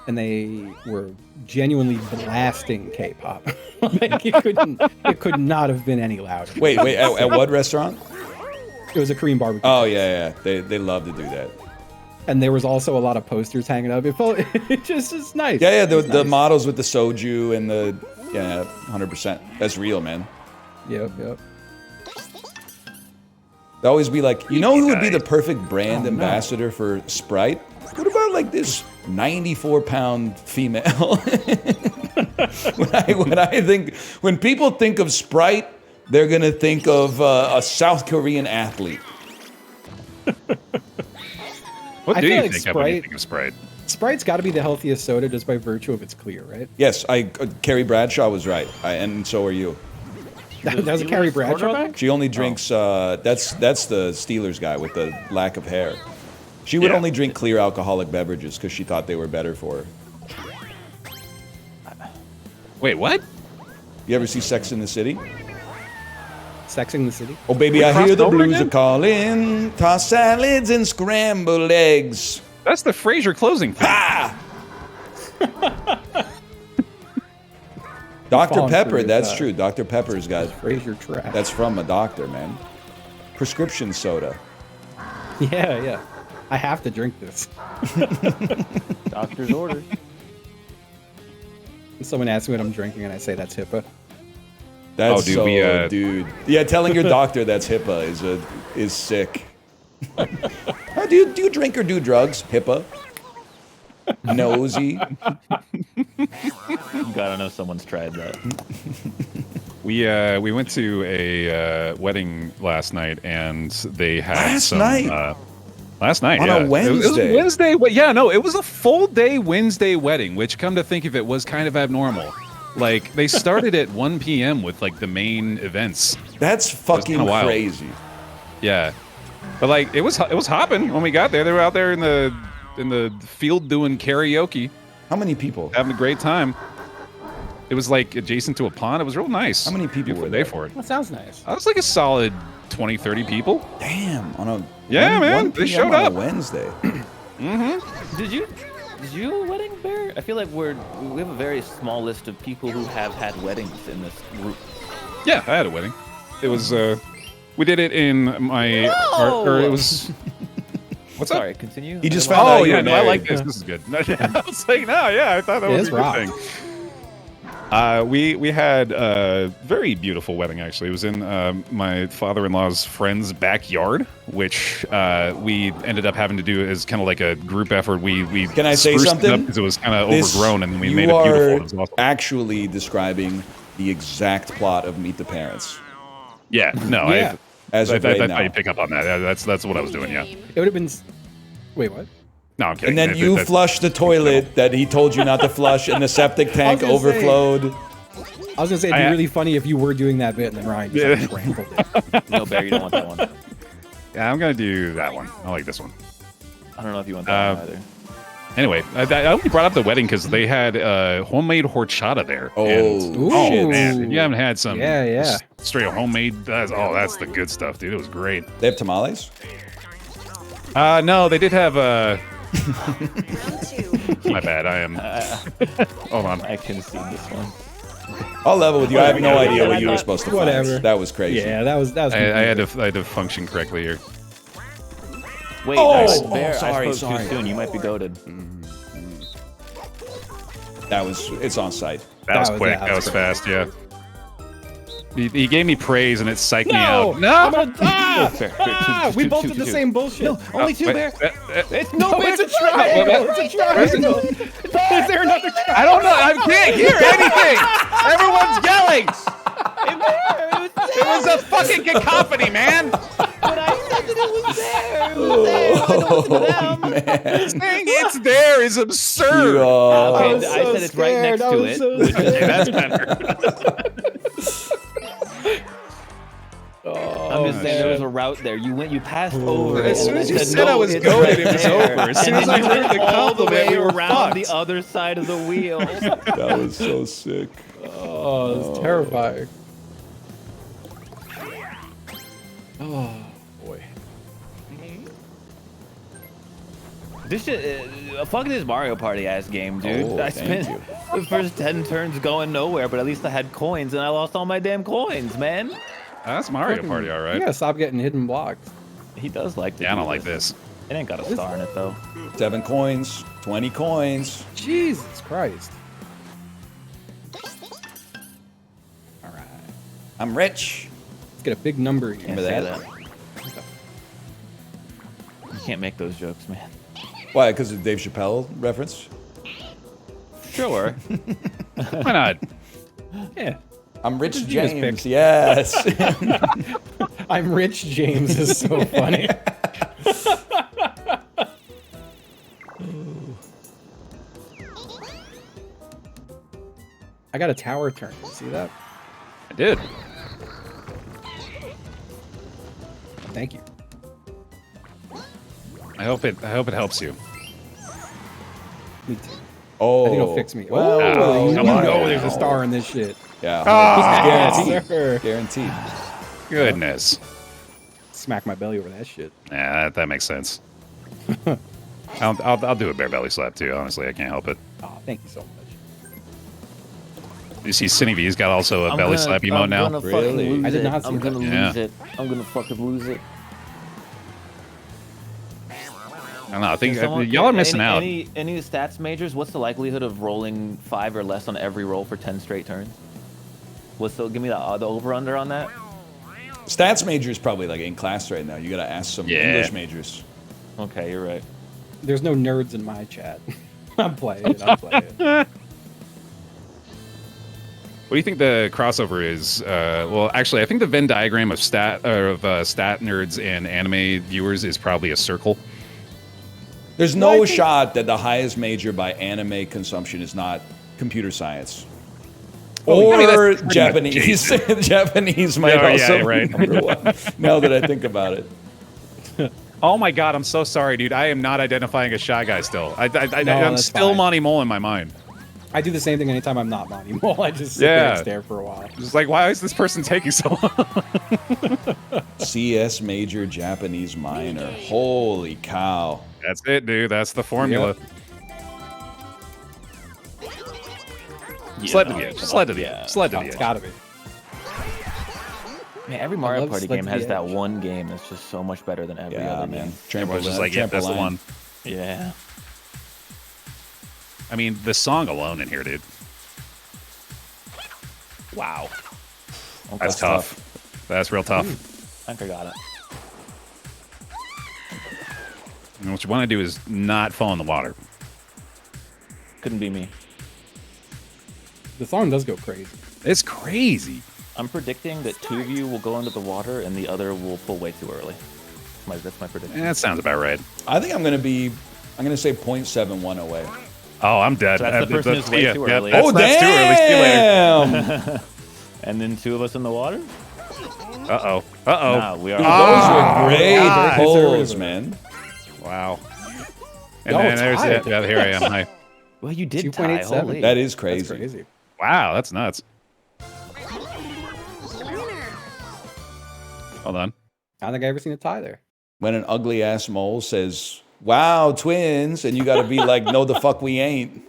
and they were genuinely blasting K-pop. Like it could not have been any louder. Wait, at what restaurant? It was a Korean barbecue. Oh place. yeah. They love to do that. And there was also a lot of posters hanging up. It felt it just is nice. Yeah. The Nice. models with the soju and the 100%. That's real, man. Yep. They always be like, you know who would be the perfect brand ambassador for Sprite? What about like this 94-pound female? when people think of Sprite, they're gonna think of a South Korean athlete. What I do feel you like think of when you think of Sprite? Sprite's got to be the healthiest soda just by virtue of it's clear, right? Yes, Carrie Bradshaw was right, and so are you. That was a Carrie Bradshaw. She only drinks. That's the Steelers guy with the lack of hair. She would only drink clear alcoholic beverages because she thought they were better for her. Wait, what? You ever see Sex in the City? Sexing the City. Oh baby, We I hear crossed the over blues again? are calling. Toss salads and scrambled eggs. That's the Frasier closing thing. Ah! Dr. Falling Pepper, through that's that. true. Dr. Pepper's got. Frasier trash. That's from a doctor, man. Prescription soda. Yeah. I have to drink this. Doctor's order. Someone asks me what I'm drinking, and I say that's HIPAA. That's Oh, dude, so, dude. Yeah, telling your doctor that's HIPAA is sick. Do you drink or do drugs? HIPAA. Nosy. You gotta know someone's tried that. We went to a wedding last night, and they had Last some. night? Last night, On yeah. a Wednesday? It was Wednesday. Yeah, no, it was a full day Wednesday wedding, which, come to think of it, was kind of abnormal. Like, they started at 1 p.m. with like the main events. That's fucking kinda wild. crazy. Yeah, but like it was hopping when we got there. They were out there in the field doing karaoke, How many people? having a great time. It was like adjacent to a pond. It was real nice. How many people Beautiful were day there? for it. That sounds nice. I was like a solid 20, 30 people. Damn, on a Yeah, man, 1 they PM showed on a up. Wednesday. Did you wedding bear? I feel like we have a very small list of people who have had weddings in this group. Yeah, I had a wedding. It was we did it in my or it was. What's Sorry, up? continue. He just I found don't out Oh you yeah, were no, I like married. this. This is good. I was like, no, yeah, I thought that Yeah, was it's a good rock. thing. We had a very beautiful wedding. Actually, it was in my father-in-law's friend's backyard, which we ended up having to do as kind of like a group effort. We Can I say spruced it something? up because it was kind of This- overgrown, and we you made it beautiful. are It was awesome. actually describing the exact plot of Meet the Parents. Yeah, no, Yeah. As I of right thought now. you'd pick up on that. That's what I was doing. Yeah. It would have been. Wait, what? No, I'm kidding. And then you flushed the toilet that he told you not to flush, and the septic tank gonna say- overflowed. I was gonna say it'd be I- really funny if you were doing that bit and then Ryan just like, trampled it. No, Bear, you don't want that one. Yeah, I'm gonna do that one. I like this one. I don't know if you want that one either. Anyway, I only brought up the wedding because they had homemade horchata there. Oh, And- Ooh. shit. man, if you haven't had some Yeah. straight homemade, that's the good stuff, dude. It was great. They have tamales? No, they did have my bad. I am. Hold on. I can see this one. I'll level with you. I have no Whatever. idea what you were supposed to Whatever. flex. That was crazy. Yeah, that was. I had to function correctly here. Wait, Oh, nice. oh, Bear, sorry, I spoke sorry. too soon. You might be goaded. It's on site. That was was- quick. yeah, That that was was fast. Yeah. He gave me praise and it psyched me No, out. No. I'm gonna, Fair, fair. ah, we both Two, did the two. same bullshit. Only two, Wait, Bear. It's no, it's a triangle. It's a triangle. Is there another triangle? I don't know. I can't hear anything. Everyone's yelling. It was a fucking cacophony, man. But I said that it was there. It was there. I know it's them. Man. Saying it's there is absurd. You, Okay, was I so said it's right scared. next I to was it. so which is- Okay, that's better. I'm just saying there was a route there. You passed over. As it, soon and as I you said, said no, I was it's goaded, right it was there. over. As soon And as then I you heard went the all the compliment, way we were around fucked. the other side of the wheel. that was so sick. Oh, it's terrifying. Oh boy. This shit, fuck this Mario Party ass game, dude. Oh, I thank spent you. the first 10 turns going nowhere, but at least I had coins and I lost all my damn coins, man. That's Mario Party, all You right. gotta stop getting hidden blocks. He does like to Yeah, I do don't like this. It ain't got a star in it though. 7 coins, 20 coins. Jesus Christ. All right. I'm rich. Let's get a big number here. Remember Can't that? say You can't make those jokes, man. Why? Because of Dave Chappelle reference? Sure. Why not? Yeah. I'm Rich Genius James. pick. Yes. I'm Rich James is so funny. I got a tower turn. You see that? I did. Thank you. I hope it helps you. Me too. Oh. I think it'll fix me. Well, Oh, you come know on. there's a star in this shit. Yeah. Ah, Yes, sir. Guaranteed. goodness. Smack my belly over that shit. Yeah, that makes sense. I'll do a bear belly slap too. Honestly, I can't help it. Oh, thank you so much. You see, Cinny V's got also a belly slap emote now. I'm gonna Really? fucking lose I did it. not see I'm gonna that. Yeah. lose it. I'm gonna fucking lose it. I don't know. I think Someone- y'all are missing out. Any stats majors? What's the likelihood of rolling 5 or less on every roll for 10 straight turns? Give me the over under on that. Stats major is probably like in class right now. You gotta ask some Yeah. English majors. Okay, you're right. There's no nerds in my chat. I'm playing it. I'm playing it. What do you think the crossover is? Well, actually, I think the Venn diagram of stat nerds and anime viewers is probably a circle. There's Well, I no think- shot that the highest major by anime consumption is not computer science. Well, I mean, Or that's pretty Japanese. Japanese might Oh, yeah, also right. be number one, now that I think about it. Oh my god, I'm so sorry, dude. I am not identifying as Shy Guy still. I'm that's still fine. Monty Mole in my mind. I do the same thing anytime I'm not Monty Mole. I just sit there Yeah. and stare for a while. Just like, why is this person taking so long? CS major, Japanese minor. Holy cow. That's it, dude. That's the formula. Sled to the edge. Sled to the edge. Sled to Oh, the it's edge. gotta be. Man, every Mario love Party Sled game to has the that Edge. one game that's just so much better than every Yeah, other man. game. Everyone's just like, yeah, that's the one. Yeah. I mean, the song alone in here, dude. Wow. Okay. That's tough. That's real tough. I forgot it. And what you want to do is not fall in the water. Couldn't be me. The song does go crazy. It's crazy. I'm predicting that 2 of you will go under the water and the other will pull way too early. That's my prediction. That sounds about right. I think I'm going to say 0.71 away. Oh, I'm dead. So that's the person who's way too early. Oh, That's too early. See you later. damn! And then 2 of us in the water? Uh-oh. Uh-oh. Nah, we are. Those were great God. pulls, man. Wow. And Y'all then there's tied. it. Yeah, here I am. Hi. Well, you did tie. 2.87. Holy. That is That's crazy. crazy. Wow, that's nuts. Hold on. I don't think I ever seen a tie there. When an ugly ass mole says, "Wow, twins," and you got to be like, "No, the fuck we ain't."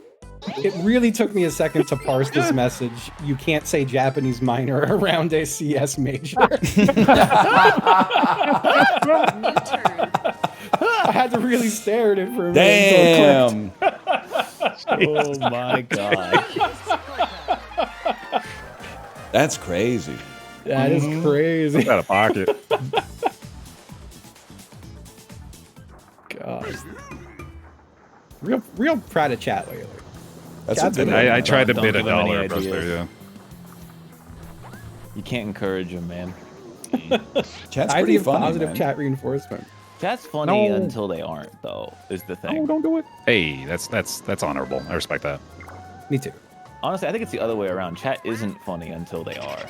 It really took me a second to parse this message. You can't say Japanese minor around a CS major. I had to really stare at it for a minute. until it clicked. Damn, Oh my god. that's crazy. That is crazy. Out of pocket. God. Real proud of chat lately. That's Chat's a good been- one. I tried to Don't bid give him any $1 across ideas. there, yeah. You can't encourage him, man. Chat's I pretty need funny, positive man. chat reinforcement. That's funny No. until they aren't, though, is the thing. No, don't do it. Hey, that's honorable. I respect that. Me too. Honestly, I think it's the other way around. Chat isn't funny until they are.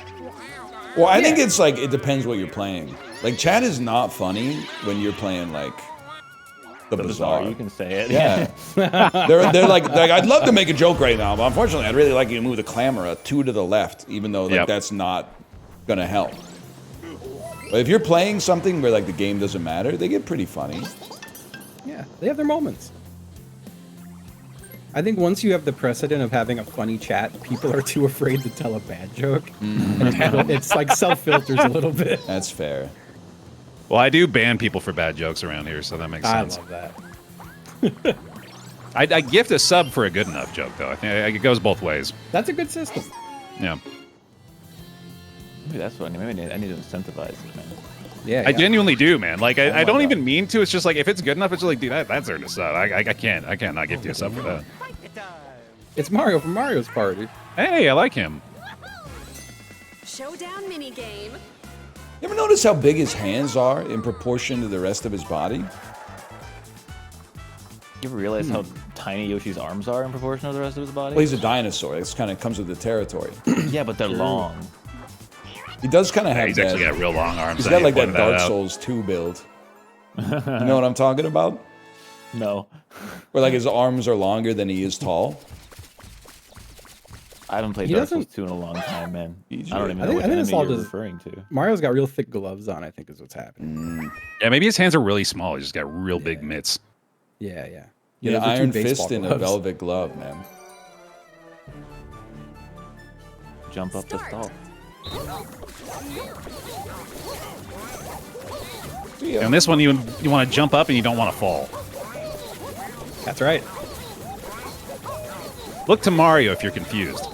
Well, I think it's like it depends what you're playing. Like, chat is not funny when you're playing like the bizarre. You can say it. Yeah. they're like, I'd love to make a joke right now, but unfortunately, I'd really like you to move the camera 2 to the left, even though like, that's not gonna help. But if you're playing something where like the game doesn't matter, they get pretty funny. Yeah, they have their moments. I think once you have the precedent of having a funny chat, people are too afraid to tell a bad joke. It's like self-filters a little bit. That's fair. Well, I do ban people for bad jokes around here, so that makes sense. I love that. I gift a sub for a good enough joke, though. I think it goes both ways. That's a good system. Yeah. Maybe that's what I need. I need to incentivize it, man. Yeah, I genuinely do, man. Like, I don't God. even mean to. It's just like, if it's good enough, it's just like, dude, that's earned a sub. I can't not gift you a sub for that. It's Mario from Mario's Party. Hey, I like him. Showdown minigame. You ever notice how big his hands are in proportion to the rest of his body? You ever realize how tiny Yoshi's arms are in proportion to the rest of his body? Well, he's a dinosaur. It kind of comes with the territory. Yeah, but they're long. He does kind of have He's that. actually got real long arms. He's I got ain't like that pointing Dark out. Souls 2 build. You know what I'm talking about? No. Where like his arms are longer than he is tall. I haven't played He Dark Souls doesn't- 2 in a long time, man. He's I don't right. even I know think- what I think enemy it's all you're just- referring to. Mario's got real thick gloves on, I think is what's happening. Yeah, maybe his hands are really small. He's just got real big mitts. Yeah, yeah. Yeah, those are two Iron baseball Fist in a gloves. velvet glove, man. Jump up the stall. And this one, you want to jump up and you don't want to fall. That's right. Look to Mario if you're confused.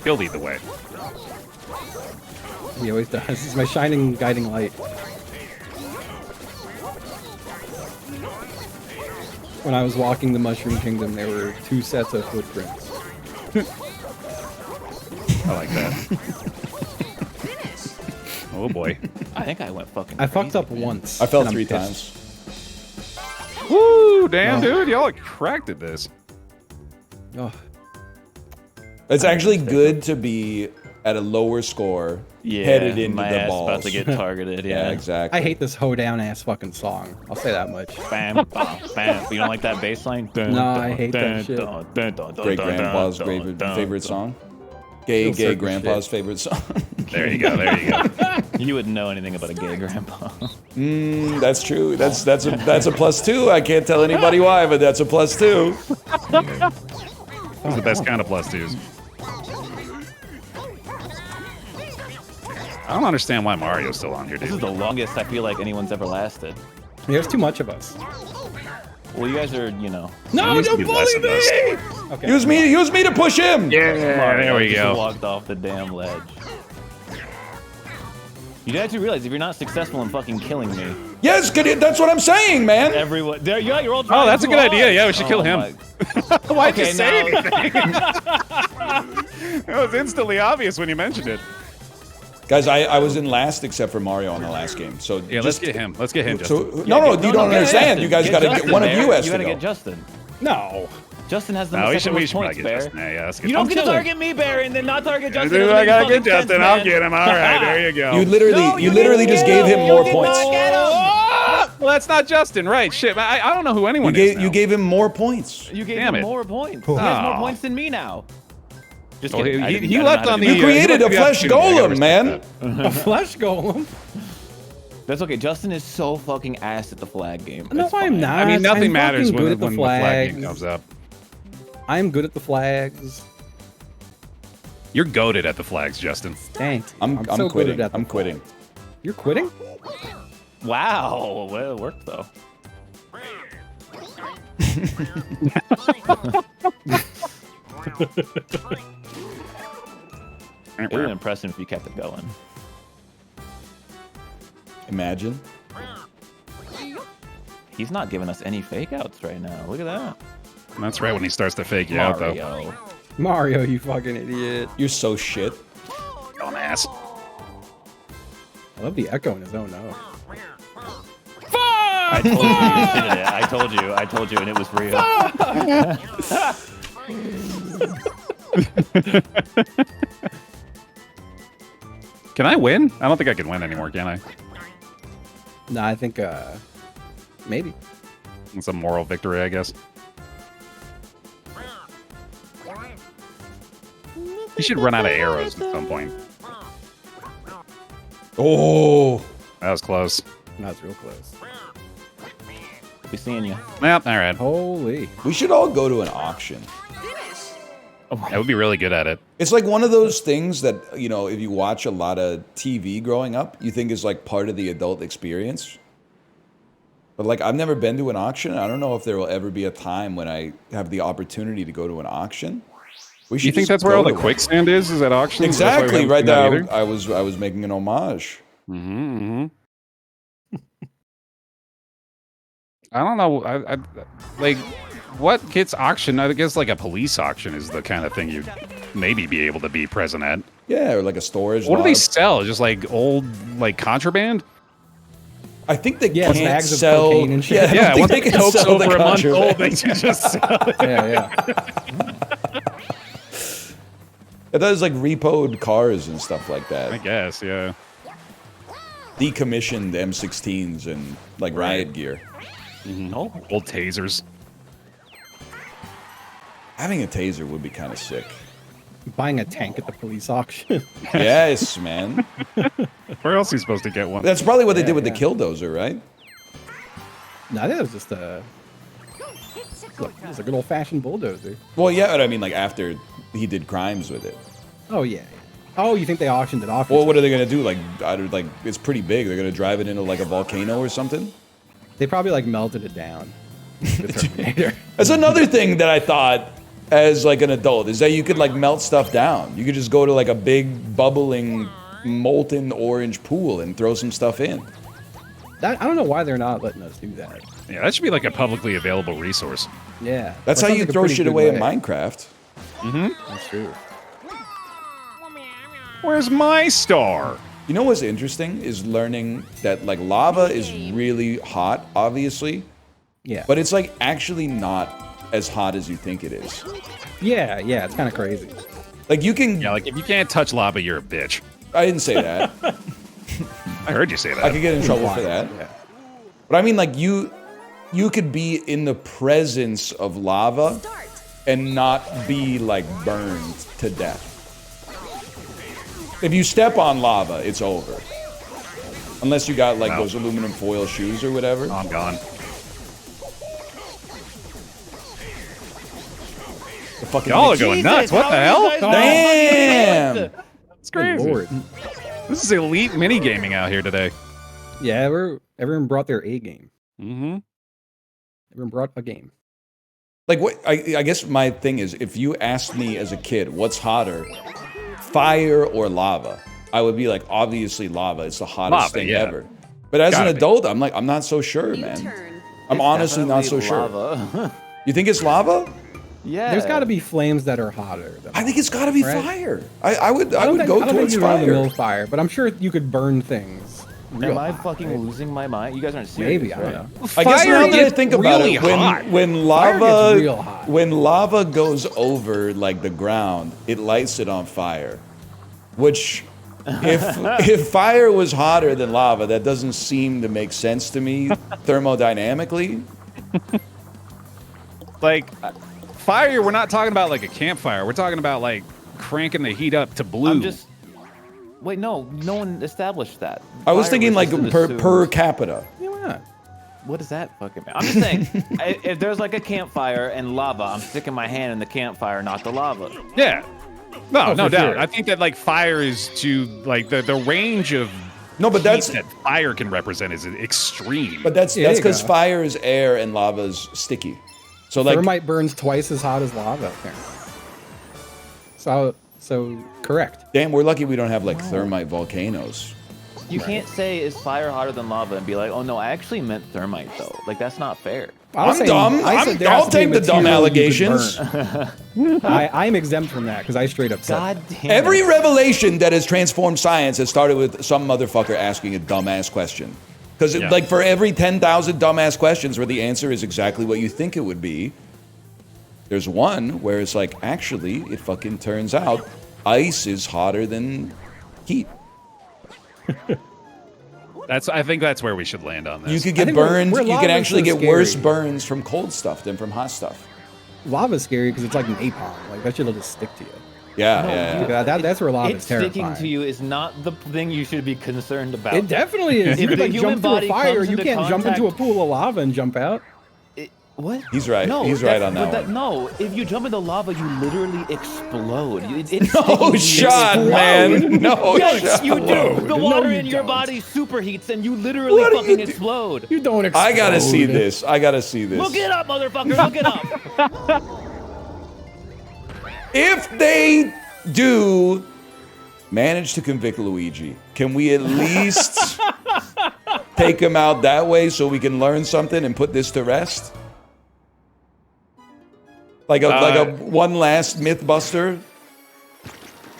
He'll lead the way. He always does. He's my shining guiding light. When I was walking the Mushroom Kingdom, there were 2 sets of footprints. I like that. Oh boy. I think I went fucking I fucked crazy, up man. once. I fell and I'm 3 pissed. times. Woo, damn, dude. Y'all are cracked at this. Oh, It's actually good to be at a lower score, Yeah, headed into my the ass balls. about to get targeted. Yeah, Yeah, exactly. I hate this hoedown ass fucking song. I'll say that much. Bam, bam, bam. You don't like that bass line? No, I hate that shit. Great grandpa's favorite song. Gay Circus grandpa's shit. favorite song. There you go. There you go. You wouldn't know anything about a gay grandpa. That's true. That's a +2. I can't tell anybody why, but that's a +2. Those are the best kind of +2s. I don't understand why Mario's still on here, This is dude. the longest I feel like anyone's ever lasted. There's too much of us. Well, you guys are, you know. No, used to don't be less bully of us. me! Okay. Use me to push him. Yeah, there we just go. walked off the damn ledge. You guys do realize if you're not successful in fucking killing me, Yes, that's what I'm saying, man. everyone there, yeah, you're all Oh, trying that's a too good idea. hard. Yeah, we should kill him. my- Why'd you Okay, say now- anything? It was instantly obvious when you mentioned it. Guys, I was in last except for Mario on the last game. So Yeah, let's get him. Let's get him, So Justin. no, get- you don't get understand. Justin. You guys got to get Justin, one of Bear. you has You to gotta go. get Justin. No. Justin has the No, most we should points, probably get Bear. Justin. Yeah, let's get You don't him. get to kill him. target me, Bear, and then not target Justin. Dude, Doesn't I make gotta fucking get Justin. sense, I'll man. get him. All right, there you go. You literally just gave him more points. Well, that's not Justin, right? Shit, I don't know who anyone is now. You gave him more points. You gave Damn him it. more points. He has more Oh. points than me now. Just Well, kidding. I he didn't- I don't know left how to on do the- that. You created a look at the flesh opportunity. I gotta golem, respect man. that. A flesh golem? That's okay. Justin is so fucking ass at the flag game. No, It's I'm fine. not. I mean, nothing I'm matters fucking when, good at the when the flag game flags. comes up. I'm good at the flags. You're goated at the flags, Justin. Thanks. I'm so quitting. good at I'm the quitting. flags. You're quitting? Wow. Well, it worked though. It would have been impressive if you kept it going. Imagine. He's not giving us any fake outs right now. Look at that. That's right when he starts to fake you out, though. Mario. Mario, you fucking idiot. You're so shit. Dumbass. I love the echo in his own note. I told you you did it. I told you, and it was real. Can I win? I don't think I can win anymore, can I? No, I think, maybe. It's a moral victory, I guess. You should run out of arrows at some point. Oh, That was close. That was real close. Be seeing you. Yep, all right. Holy. we should all go to an auction. I would be really good at it. It's like one of those things that, you know, if you watch a lot of TV growing up, you think is like part of the adult experience. But like, I've never been to an auction. I don't know if there will ever be a time when I have the opportunity to go to an auction. We Do you think just that's where go all the to one. quicksand is? Is at auctions? Exactly, right there. I was making an homage. I don't know. I like what gets auctioned. I guess like a police auction is the kind of thing you'd maybe be able to be present at. Yeah, or like a storage What do lot. they sell? Just like old like contraband? I think they Yeah, can't bags of sell. cocaine and shit. Yeah, I don't Yeah, think once they the can coke's sell the over a month old, contraband. they can just sell it. Yeah. I thought it was like repoed cars and stuff like I that. guess, yeah. Decommissioned M16s and like riot gear. Oh, Old tasers. Having a taser would be kind of sick. Buying a tank at the police auction. Yes, man. Where else are you supposed to get one? That's probably what they Yeah, did with yeah. the Killdozer, right? No, I think it was just a. Look, it was a good old fashioned bulldozer. Well, yeah, but I mean, like after he did crimes with it. Oh yeah. Oh, you think they auctioned it off? Well, what are they gonna do? Like, it's pretty big. They're gonna drive it into like a volcano or something. They probably like melted it down. The Terminator. That's another thing that I thought as like an adult is that you could like melt stuff down. You could just go to like a big bubbling molten orange pool and throw some stuff in. That, I don't know why they're not letting us do that. Yeah, that should be like a publicly available resource. Yeah. That's That how sounds you like a throw pretty shit good away in way. Minecraft. That's true. Where's my star? You know what's interesting is learning that like lava is really hot, obviously, Yeah. but it's like actually not as hot as you think it is. yeah, it's kind of crazy. Like you can. Yeah, like if you can't touch lava, you're a bitch. I didn't say that. I heard you say that. I could get in trouble for that. Yeah. But I mean, like you could be in the presence of lava and not be like burned to death. If you step on lava, it's over. Unless you got like Wow. those aluminum foil shoes or whatever. Oh, I'm gone. The fucking Y'all are going nuts. What the hell? Damn! It's Good crazy. Lord. This is elite mini gaming out here today. Yeah, everyone brought their A game. Mm-hmm. Everyone brought a game. Like what? I guess my thing is, if you asked me as a kid, what's hotter, fire or lava? I would be like, obviously lava. It's the hottest Lava, thing yeah. ever. But as Gotta an be. adult, I'm like, I'm not so sure, man. I'm honestly not so sure. Lava. You think it's lava? Yeah. There's got to be flames that are hotter. Than I think it's got to be Right. fire. I would go I don't towards think you'd run the mill fire. fire, but I'm sure you could burn things. real Am I hot, fucking right? losing my mind? You guys aren't serious. Maybe, I don't right? know. I guess Fire now that I gets think about really it, hot. when Fire lava gets real hot. when lava goes over like the ground, it lights it on fire. Which if fire was hotter than lava, that doesn't seem to make sense to me thermodynamically. Like, fire, we're not talking about like a campfire. We're talking about like cranking the heat up to blue. I'm just. Wait, no one established that. I was Fire thinking like just an per assumed- capita. Yeah, why not? What does that fucking mean? I'm just saying, if there's like a campfire and lava, I'm sticking my hand in the campfire, not the lava. Yeah. No, Oh, no for doubt. sure. I think that like fire is to like the range of No, but heat that's that fire can represent is extreme. that's Yeah, there you because go. fire is air and lava's sticky. So like Thermite burns twice as hot as lava, apparently. So correct. damn, we're lucky we don't have like thermite volcanoes. You can't say is fire hotter than lava and be like, oh no, I actually meant thermite though. Like that's not fair. I was I'm saying- dumb. I said there has I'll to be take the dumb material you could allegations. burn. I'm exempt from that because I straight up said God damn. Every it. revelation that has transformed science has started with some motherfucker asking a dumbass question. Because Yeah. like for every 10,000 dumbass questions where the answer is exactly what you think it would be, there's one where it's like, actually, it fucking turns out ice is hotter than heat. I think that's where we should land on this. You could I get think where burned. You lava's can actually so get worse scary. burns from cold stuff than from hot stuff. Lava's scary because it's like napalm. Like that shit'll just stick to you. Yeah, No, yeah, dude, yeah. That's where lava It is terrifying. sticking to you is not the thing you should be concerned about. It definitely is. If You could the like human jump through a body fire. comes You into can't jump into a contact- pool of lava and jump out. What? He's right. No, He's right that's- on that but one. No, if you jump into lava, you literally explode. It's No sticking to you. shot, man. No Yes, shot. you do. The No, water you in your don't. body superheats and you literally What do you fucking do? explode. You don't explode. I gotta see this. I gotta see this. Look it up, motherfucker. Look it up. If they do manage to convict Luigi, can we at least take him out that way so we can learn something and put this to rest? Like a one last Mythbuster?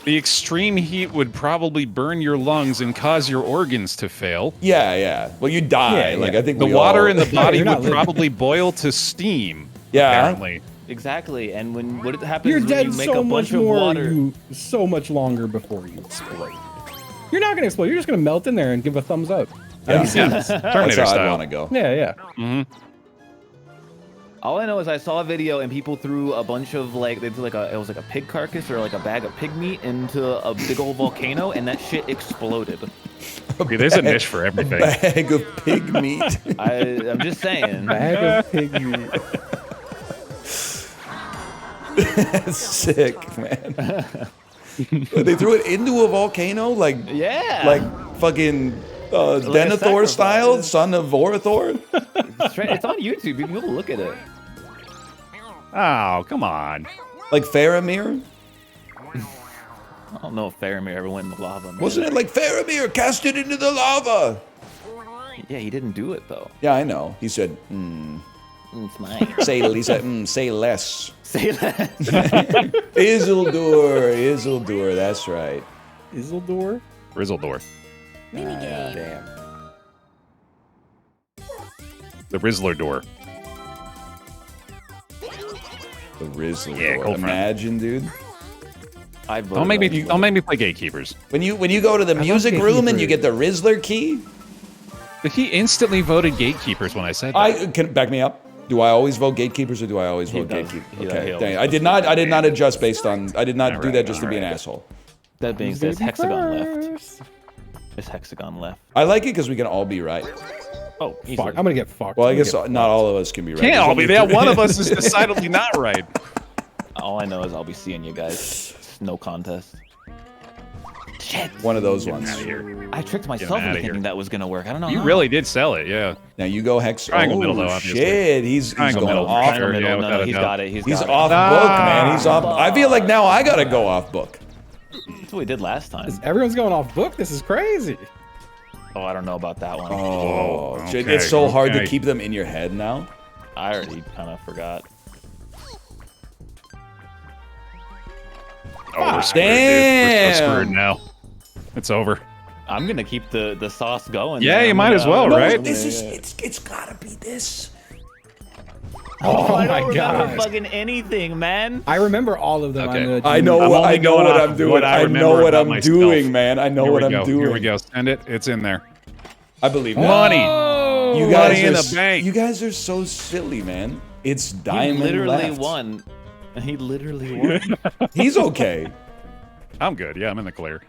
The extreme heat would probably burn your lungs and cause your organs to fail. Yeah, yeah. Well, you die. Yeah, like yeah. I think The we water all- in the body you're not would living. probably boil to steam. Yeah. Apparently. Exactly. And what happens You're when dead you make so a bunch much of more. water? So much longer before you explode. You're not gonna explode. You're just gonna melt in there and give a thumbs up. Yeah. Have you seen That's this? how Terminator I'd style. want to go. Yeah, yeah. All I know is I saw a video and people threw a bunch of like they threw like it was like a pig carcass or like a bag of pig meat into a big old volcano and that shit exploded. Okay, there's a niche for everything. Bag of pig meat. I'm just saying. Bag of pig meat. That's sick, man. They threw it into a volcano, like Yeah. fucking a Denethor sacrifice. style, son of Vorathor. It's on YouTube. You can look at it. Oh, come on. Like Faramir. I don't know if Faramir ever went in the lava. Man. Wasn't it like Faramir cast it into the lava? Yeah, he didn't do it though. Yeah, I know. He said, It's mine. he said, say less. Say that. Isildur, that's right. Isildur? Rizzledor. Damn. The Rizzler door. The Rizzler. Yeah, cold front. Imagine, dude. Don't make me play Gatekeepers. When you go to the music room and you get the Rizzler key. But he instantly voted Gatekeepers when I said that. I can back me up. Do I always vote Gatekeepers or do I always vote does. Gatekeepers? He Okay, always dang it. I did not adjust based on. I did not do that just to be an Alright. asshole. That being said, it's hexagon left. It's hexagon left. I like it because we can all be right. Oh, Fuck, easily. I'm gonna get fucked. Well, I I'm gonna guess get not all of us can be right. Can't There's all only be that. three- One of us is decidedly not right. All I know is I'll be seeing you guys. It's no contest. Shit. One of those Get out ones. of here. I tricked myself outta into here. thinking that was gonna work. I don't know. You how. really did sell it, yeah. Now you go hex. Triangle middle, though, obviously. Shit, he's Triangle going middle for off. sure. Triangle middle. yeah, No, without a he's doubt. got it. He's He's got off it. book, man. He's off. I feel like now I gotta go off book. That's what we did last time. Everyone's going off book. This is crazy. Oh, I don't know about that one. Oh, shit, okay, it's so hard to okay. keep them in your head now. I already kind of forgot. Oh, we're screwed, dude. We're so Damn. screwed now. It's over. I'm gonna keep the sauce going. Yeah, man. you I'm might gonna- as well, I'm gonna- right? I'm This gonna- is it's gotta be this. Oh I my don't remember god. fucking anything, man. I remember all of them. Okay. I'm gonna I do- know I'm what only I know going what off I'm doing. what I I know remember what about I'm myself. doing, man. I know Here what we I'm go. doing. Here we go. Send it. It's in there. I believe that. Money. Oh, You guys Money in are the bank. You guys are so silly, man. It's He diamond literally left. won. He literally won. He's okay. I'm good. Yeah, I'm in the clear.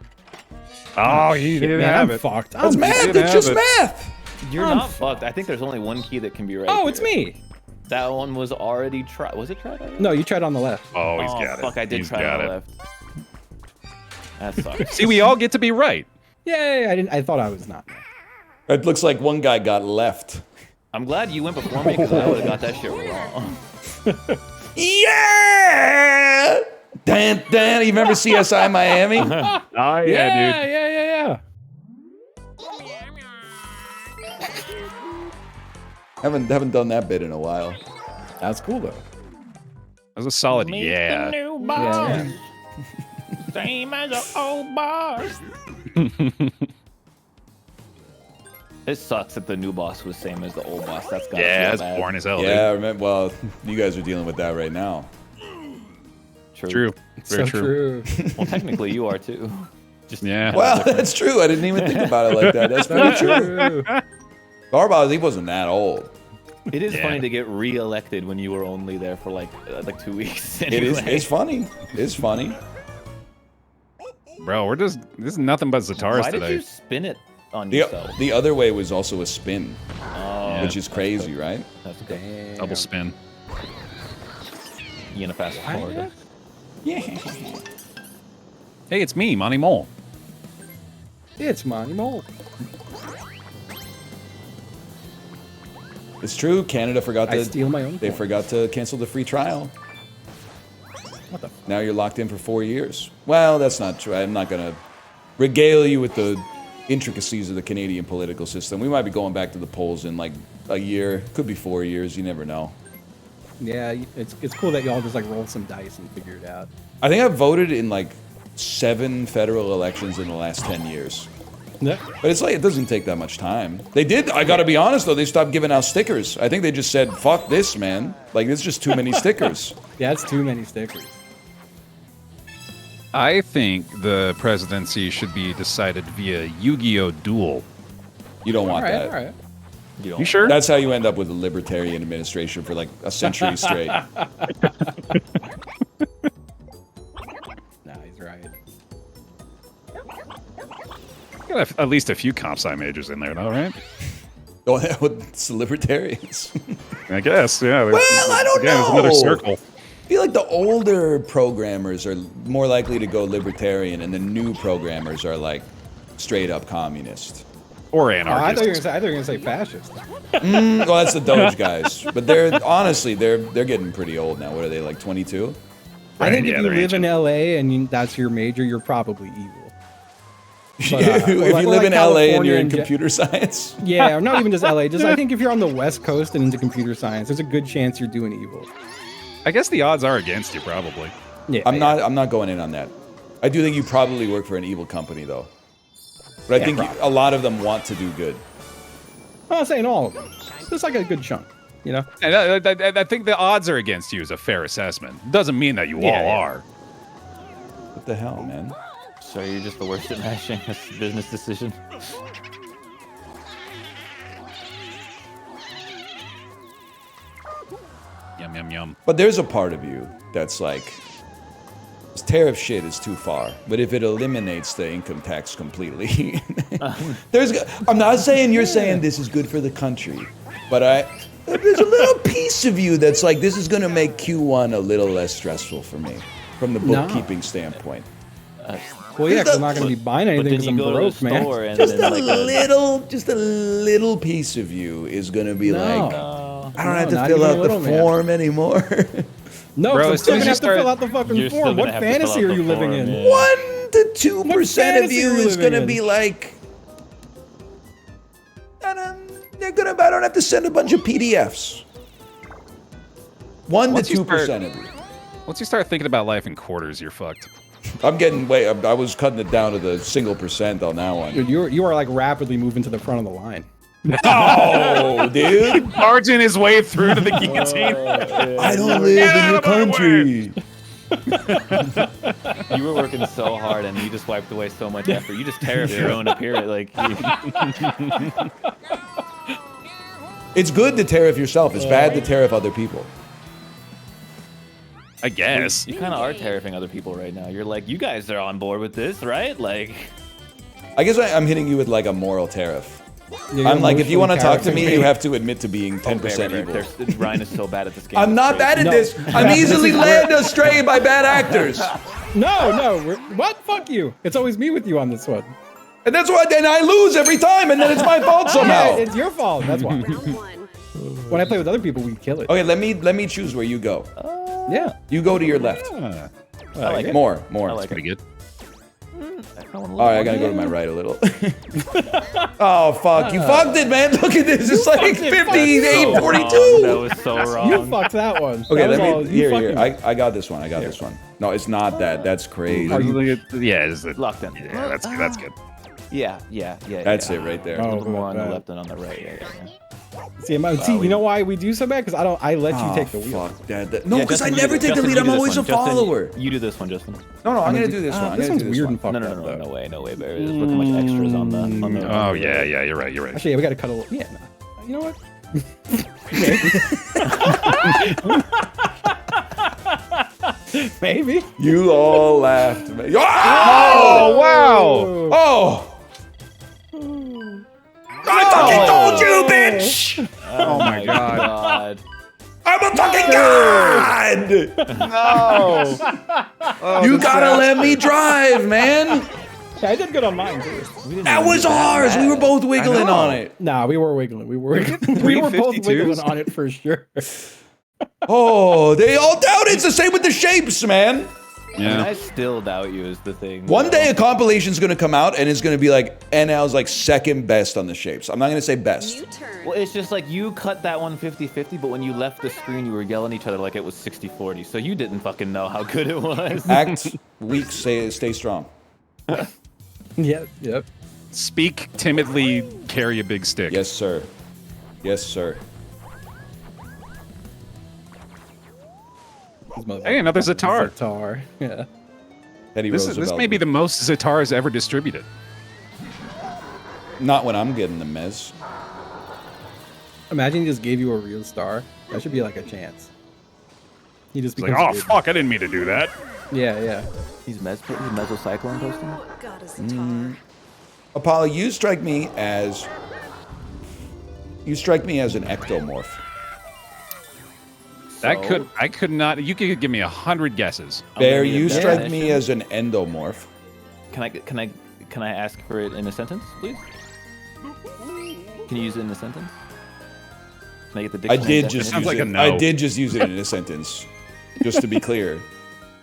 Oh, he didn't man, have I'm it. fucked. That's I'm math. did It's just have it. math. You're I'm not fucked. I think there's only one key that can be right. Oh, it's here. me. That one was already tried. Was it tried already? No, you tried on the left. Oh, he's Oh, got it. fuck, I did He's try got on the it. left. That sucks. See, we all get to be right. Yay! I didn't. I thought I was not. It looks like one guy got left. I'm glad you went before me because I would have got that shit wrong. Yeah. Dan, Dan. You remember CSI Miami? Oh, yeah, dude. Yeah. Haven't done that bit in a while. That's cool though. That was a solid yeah. Yeah. Same as an old boss. It sucks that the new boss was same as the old boss. That's gotta Yeah, feel that's bad. boring as hell, Yeah, I remember. Well, you guys are dealing with that right now. dude. True. Very So true. true. Well, technically you are too. Just Yeah. Well, that's true. I didn't even think about it like that. That's pretty true. Harbaugh, he wasn't that old. It is Yeah. funny to get re-elected when you were only there for like 2 weeks. It is. anyway. It's funny. It's funny. Bro, this is nothing but Zatars Why did today. you spin it on The, yourself? the other way was also a spin, Oh, which is crazy, right? that's good. Double spin. You gonna fast forward? Yeah. Hey, it's me, Monty Mole. It's Monty Mole. It's true. Canada forgot I to. steal my own. They coin. forgot to cancel the free trial. What the? Now you're locked in for 4 years. Well, that's not true. I'm not gonna regale you with the intricacies of the Canadian political system. We might be going back to the polls in like a year. Could be 4 years. You never know. Yeah, it's cool that y'all just like roll some dice and figure it out. I think I've voted in like 7 federal elections in the last 10 years. Yeah. But it's like, it doesn't take that much time. They did, I gotta be honest though, they stopped giving out stickers. I think they just said, fuck this, man. Like, there's just too many stickers. Yeah, it's too many stickers. I think the presidency should be decided via Yu-Gi-Oh! Duel. You don't want All right, that. all right. You sure? That's how you end up with a libertarian administration for like a century straight. Nah, he's right. Got at least a few comp sci majors in there, though, right? Oh, it's the libertarians. I guess, yeah. Well, I don't Again, it's another know. circle. I feel like the older programmers are more likely to go libertarian, and the new programmers are like straight up communist. Or Oh, I thought you anarchist. were gonna say fascist. Well, that's the Doge guys, but they're honestly they're getting pretty old now. What are they, like 22? I think yeah, if you they're live in ancient. LA and that's your major, you're probably evil. But, if or you like live in LA and California you're in and computer science, Yeah, or not even just LA. Just I think if you're on the West Coast and into computer science, there's a good chance you're doing evil. I guess the odds are against you, probably. Yeah, I'm not going in on that. I do think you probably work for an evil company though, but I Yeah, think probably. a lot of them want to do good. I'm not saying all of them. Just like a good chunk, you know. And I think the odds are against you is a fair assessment. Doesn't mean that you all Yeah. are. What the hell, man? So you're just the worst at mashing a business decision. Yum, yum, yum. But there's a part of you that's like, this tariff shit is too far. But if it eliminates the income tax completely, I'm not saying you're saying this is good for the country, but there's a little piece of you that's like, this is going to make Q1 a little less stressful for me from the No. bookkeeping standpoint. Well, yeah, 'cause I'm not gonna be buying But anything then because you I'm go broke, to the man. store and Just then a little piece of you is going to be like, No. I don't have No, to not fill even a out the little, man. form anymore. No, Bro, 'cause I'm as still soon as gonna you have to start- fill out the fucking You're still form. gonna What have to fill out fantasy are the you living form, in? yeah. 1 to 2% of fantasy you are you is going to living be in? like, I don't have to send a bunch of PDFs. 1 Once to you 2% start- of you. Once you start thinking about life in quarters, you're fucked. I was cutting it down to the single percent on that one. Dude, you are like rapidly moving to the front of the line. Oh, dude. Barging his way through to the guillotine. I don't live in your country. You were working so hard and you just wiped away so much effort. You just tariffed your own appearance. Like, It's good to tariff yourself. It's bad to tariff other people. I guess. you kind of are tariffing other people right now. You're like, you guys are on board with this, right? Like, I guess I'm hitting you with like a moral tariff. You're I'm like, if you want to talk to emotionally me, you have to admit to being 10% right, evil. right. Ryan is so bad at this game. I'm it's not bad crazy. at No. this. I'm easily led astray by bad actors. No, what? Fuck you. It's always me with you on this one. And that's why then I lose every time, and then it's my fault Yeah, somehow. it's your fault. That's why. When I play with other people, we kill it. Okay, let me choose where you go. Yeah. You go to your left. Ah, I like it. More. I like pretty good. All right, I gotta go to my right a little. Oh, fuck. You fucked it, man. Look at this. It's like fucked it. Fuck 58, So wrong. That 42. was so wrong. You fucked that one. Okay, That was all- let me. you Here. fucking- I got this one. I got this one. No, it's not that. That's crazy. Yeah, it's the, Locked in. yeah, that's good. Yeah. That's it right there. Oh, A little more on the bad. left and on the right. Yeah. See, you know why we do so bad? Because I let you take the wheel. Fuck that. No, because I Justin, never take the Justin, lead. you I'm do this always a one. Justin, follower. You do this one, Justin. No, I'm gonna do this one. This one's weird and fucked No, up. though. no way, Barry. There's way too much extras on the. Oh yeah, you're right. Actually, yeah, we gotta cut a little. Yeah, no. You know what? Maybe. You all laughed. Man. Oh wow! Oh! I fucking told you, bitch! Oh my god! I'm a fucking god! No! You gotta let me drive, man! Yeah, I did good on mine too. That was ours. We were both wiggling on it. Nah, we were wiggling. We were both 352s? wiggling on it for sure. Oh, they all doubt it. It's the same with the shapes, man. I mean, I still doubt you is the thing. One day a compilation's gonna come out and it's gonna be like NL's like second best on the shapes. I'm not gonna say best. Well, it's just like you cut that one 50-50, but when you left the screen, you were yelling at each other like it was 60-40. So you didn't fucking know how good it was. Act weak, stay strong. Yep. Speak timidly, carry a big stick. Yes, sir. Yes, sir. Hey, another Zatar. Zatar. Yeah. Teddy This Roosevelt. may be the most Zatars ever distributed. Not when I'm getting the mez. Imagine he just gave you a real star. That should be like a chance. He just It's like, becomes oh weird. fuck, I didn't mean to do that. Yeah. He's mesocyclone posting. Apollo, you strike me as an ectomorph. That I could not. You could give me 100 guesses. Bear, you strike definition. me as an endomorph. Can I ask for it in a sentence, please? Can you use it in a sentence? Can I get the I dictionary? did just sounds use like it. a no. I did just use it in a sentence, just to be clear.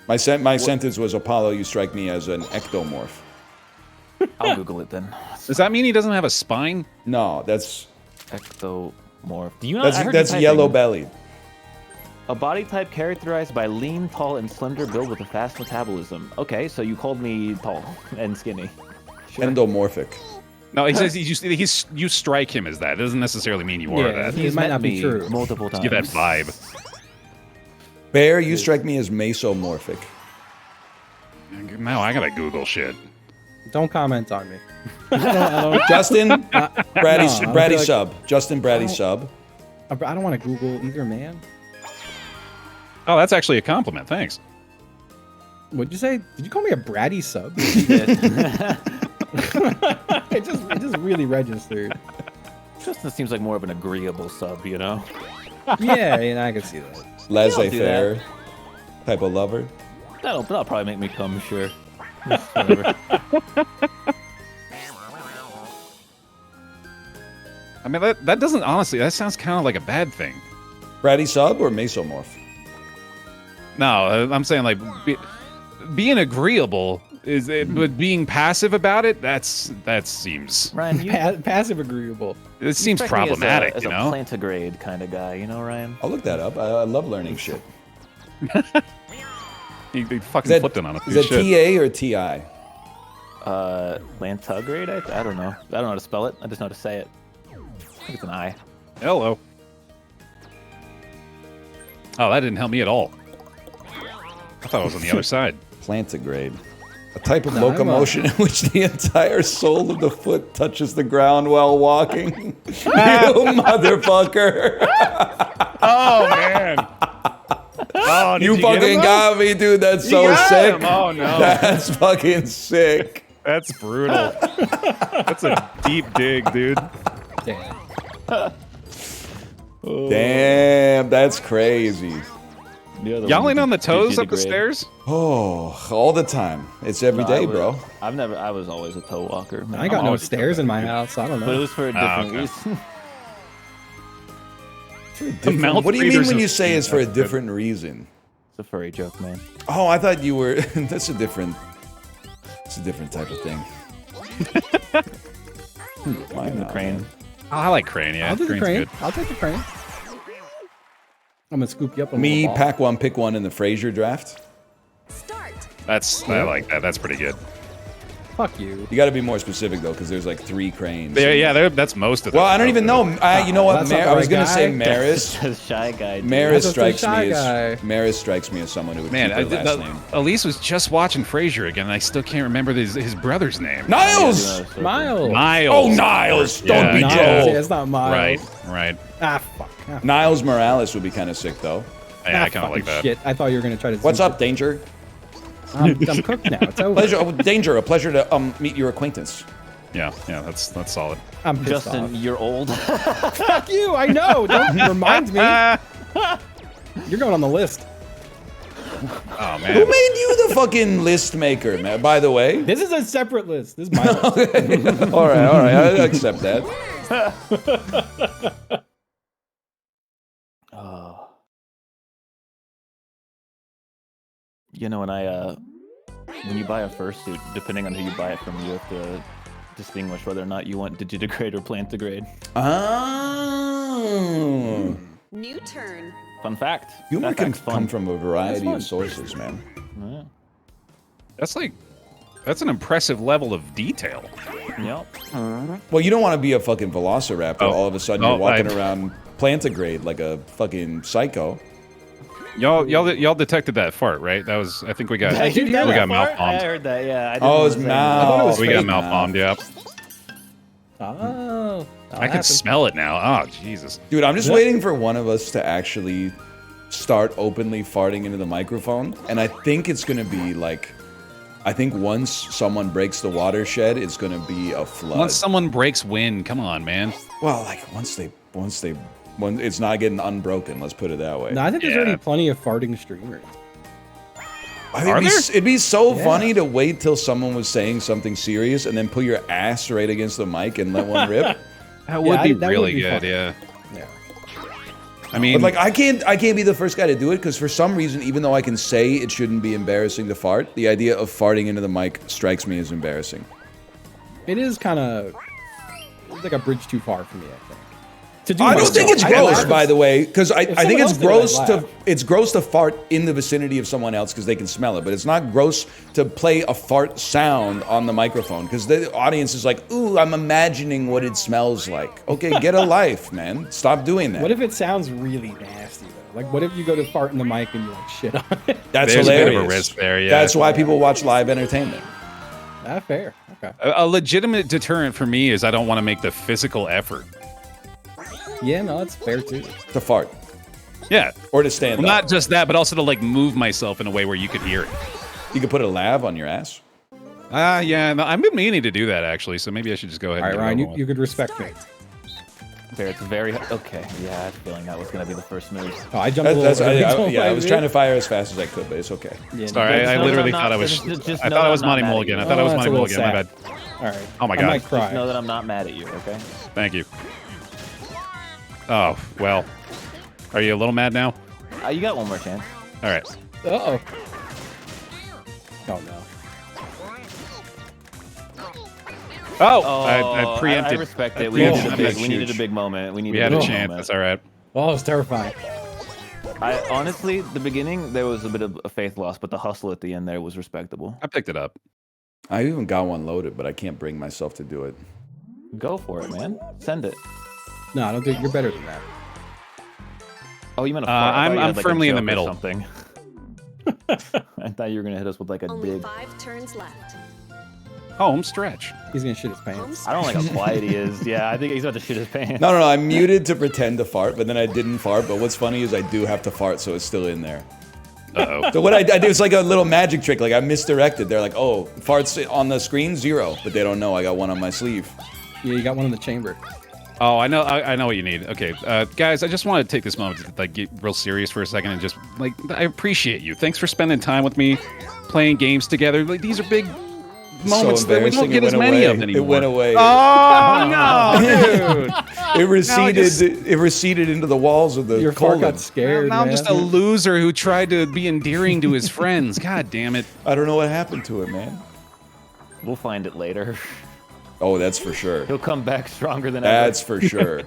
My sentence was Apollo, you strike me as an ectomorph. I'll Google it then. Does that mean he doesn't have a spine? No, that's Ectomorph. Do you not? I heard you that's typing. yellow bellied. A body type characterized by lean, tall, and slender build with a fast metabolism. Okay, so you called me tall and skinny. Endomorphic. No, he says you strike him as that. It doesn't necessarily mean you are that. It might met not be me true. multiple times. Give that vibe. Bear, you strike me as mesomorphic. Now I gotta Google shit. Don't comment on me. I don't, Justin, Braddy, no, I Braddy feel like- sub. Justin, Braddy sub. I don't want to Google either, man. Oh, that's actually a compliment. Thanks. What'd you say? Did you call me a bratty sub? it just really registered. Justin seems like more of an agreeable sub, you know? Yeah, I can see that. Laissez-faire type of lover. That'll probably make me come, sure. Whatever. I mean, that doesn't honestly. That sounds kind of like a bad thing. Braddy sub or mesomorph? No, I'm saying like being agreeable is it, but being passive about it. That seems Ryan, you Passive agreeable. it seems strike me problematic. as You a know. plantigrade kind of guy, you know, Ryan? I'll look that up. I love learning shit. He fucking Is that, flipped it on a is piece that of shit. TA or TI? Plantigrade? I don't know. I don't know how to spell it. I just know how to say it. I think it's an I. Hello. Oh, that didn't help me at all. I thought it was on the other side. Plantigrade. A type of No, locomotion in which the entire sole of the foot touches the ground while walking. You motherfucker. Oh man. Oh, did You get him, fucking though? got me, dude. That's You so got sick. him. Oh no. That's fucking sick. That's brutal. That's a deep dig, dude. Damn. Damn, that's crazy. Y'all ain't on the toes up the stairs? Oh, all the time. It's every day, bro. I was always a toe walker. I ain't got no stairs in my house, so I don't But it know. was for a different okay. reason. mouth What do you mean breathers when of- you say it's for a That's good. different reason? It's a furry joke, man. Oh, I thought you were. That's a different. It's a different type of thing. Why The not, crane. man? Oh, I like crane. Yeah, I'll do the crane's crane. good. I'll take the crane. I'm gonna scoop you up. On Me, the ball. pack one, pick one in the Frazier draft. I like that. That's pretty good. Fuck you. You got to be more specific though, because there's like 3 cranes. That's most of them. Well, I don't even know. You know what? that's not the I was right gonna guy. say Maris. That's a shy guy. dude. Maris That's a strikes shy me guy. as Maris strikes me as someone who would Man, keep her last name. Elise was just watching Frasier again, and I still can't remember his brother's name. Niles. Miles. Niles. Oh, Niles. Don't be Niles. Joel. Yeah, it's not Miles. Right. Ah, fuck. Ah, Niles Morales would be kind of sick though. Yeah, I ah, kind of like fucking that. Shit. I thought you were gonna try to. What's up, Danger? I'm cooked now. It's over. Pleasure, Danger. A pleasure to meet your acquaintance. Yeah, that's solid. I'm pissed Justin, off. you're old. Fuck you. I know. Don't remind me. You're going on the list. Oh Who man. made you the fucking list maker, man? By the way. This is a separate list. This is my list. all right. I accept that. Oh. You know, when you buy a fursuit, depending on who you buy it from, you have to distinguish whether or not you want digitigrade or plantigrade. Oh. New turn. Fun fact. Humor That can fact's fun. come from a variety That's of sources, man. Yeah. That's an impressive level of detail. Yep. Well, you don't want to be a fucking velociraptor. Oh. All of a sudden, Oh, you're walking I- around plantigrade like a fucking psycho. Y'all detected that fart, right? That was I think we got Did you hear we that got part? I malformed. heard that, yeah. I didn't Oh, wanna it's say mouth. I thought it was We got fake malformed, yeah. Oh. I can smell it now. Oh Jesus. Dude, I'm just waiting for one of us to actually start openly farting into the microphone. And I think it's going to be like, I think once someone breaks the watershed, it's going to be a flood. Once someone breaks wind, come on, man. Well, like when it's not getting unbroken, let's put it that way. No, I think there's Yeah. already plenty of farting streamers. I think Are there? it'd be so Yeah. funny to wait till someone was saying something serious and then put your ass right against the mic and let one rip. That would be that would really be good, fun. yeah. Yeah. I mean, But like I can't be the first guy to do it because for some reason, even though I can say it shouldn't be embarrassing to fart, the idea of farting into the mic strikes me as embarrassing. It is kind of like a bridge too far for me, I think. To do I don't myself. think it's I gross, laugh. by the way, because I someone think it's else did it, gross I'd to laugh. it's gross to fart in the vicinity of someone else because they can smell it, but it's not gross to play a fart sound on the microphone because the audience is like, "Ooh, I'm imagining what it smells like." Okay, get a life, man. Stop doing that. What if it sounds really nasty though? Like, what if you go to fart in the mic and you like shit on it? That's There's a bit of a hilarious. risk there, yeah. That's why people watch live entertainment. Ah, fair. Okay. a legitimate deterrent for me is I don't want to make the physical effort. Yeah, no, that's fair too. To fart Yeah. or to stand Well, up. not just that, but also to like move myself in a way where you could hear it. You could put a lav on your ass. Yeah, no, I've been meaning to do that actually, so maybe I should just go ahead All and right, get it Ryan, over with. you could respect me. There, it's very okay. Yeah, I had a feeling that was gonna be the first move. Oh, I jumped a little. I was trying to fire as fast as I could, but it's okay. Yeah, Sorry, Just I know literally that I'm thought I not- was. just I know thought that I was I'm not Monty mad at Mulligan. you. I thought I was Oh, Monty that's a Mulligan. My little bad. All right. Oh my I God. might cry. Just know that I'm not mad at you. Okay. Thank you. Oh well, are you a little mad now? You got one more chance. All right. Uh-oh. Oh no. Oh, I preempted. I respect it. I We needed, preempted that we needed a huge. big moment. We We had a big chance. moment. That's all right. Oh, it's terrifying. I honestly, the beginning there was a bit of a faith loss, but the hustle at the end there was respectable. I picked it up. I even got one loaded, but I can't bring myself to do it. Go for it, man. Send it. No, I don't think you're better than that. Oh, you meant a fart. I thought I'm you had, like, a firmly in the joke or middle. Something. I thought you were gonna hit us with like a Only dig. 5 turns left. Home stretch. He's gonna shit his pants. I don't like how quiet he is. Yeah, I think he's about to shit his pants. No, I'm muted to pretend to fart, but then I didn't fart. But what's funny is I do have to fart, so it's still in there. Uh-oh. So what I do is like a little magic trick. Like I misdirected. They're like, "Oh, farts on the screen 0," but they don't know I got one on my sleeve. Yeah, you got one in the chamber. Oh, I know. I know what you need. Okay, guys, I just want to take this moment to like get real serious for a second and just like I appreciate you. Thanks for spending time with me, playing games together. Like these are big moments that we don't embarrassing, get it as went many away. of anymore. It went away. Oh no, dude! It receded. just- It receded into the walls of the Your fart colon. got scared, Now I'm man. just a loser who tried to be endearing to his friends. God damn it! I don't know what happened to it, man. We'll find it later. Oh, that's for sure. He'll come back stronger than ever. That's for sure.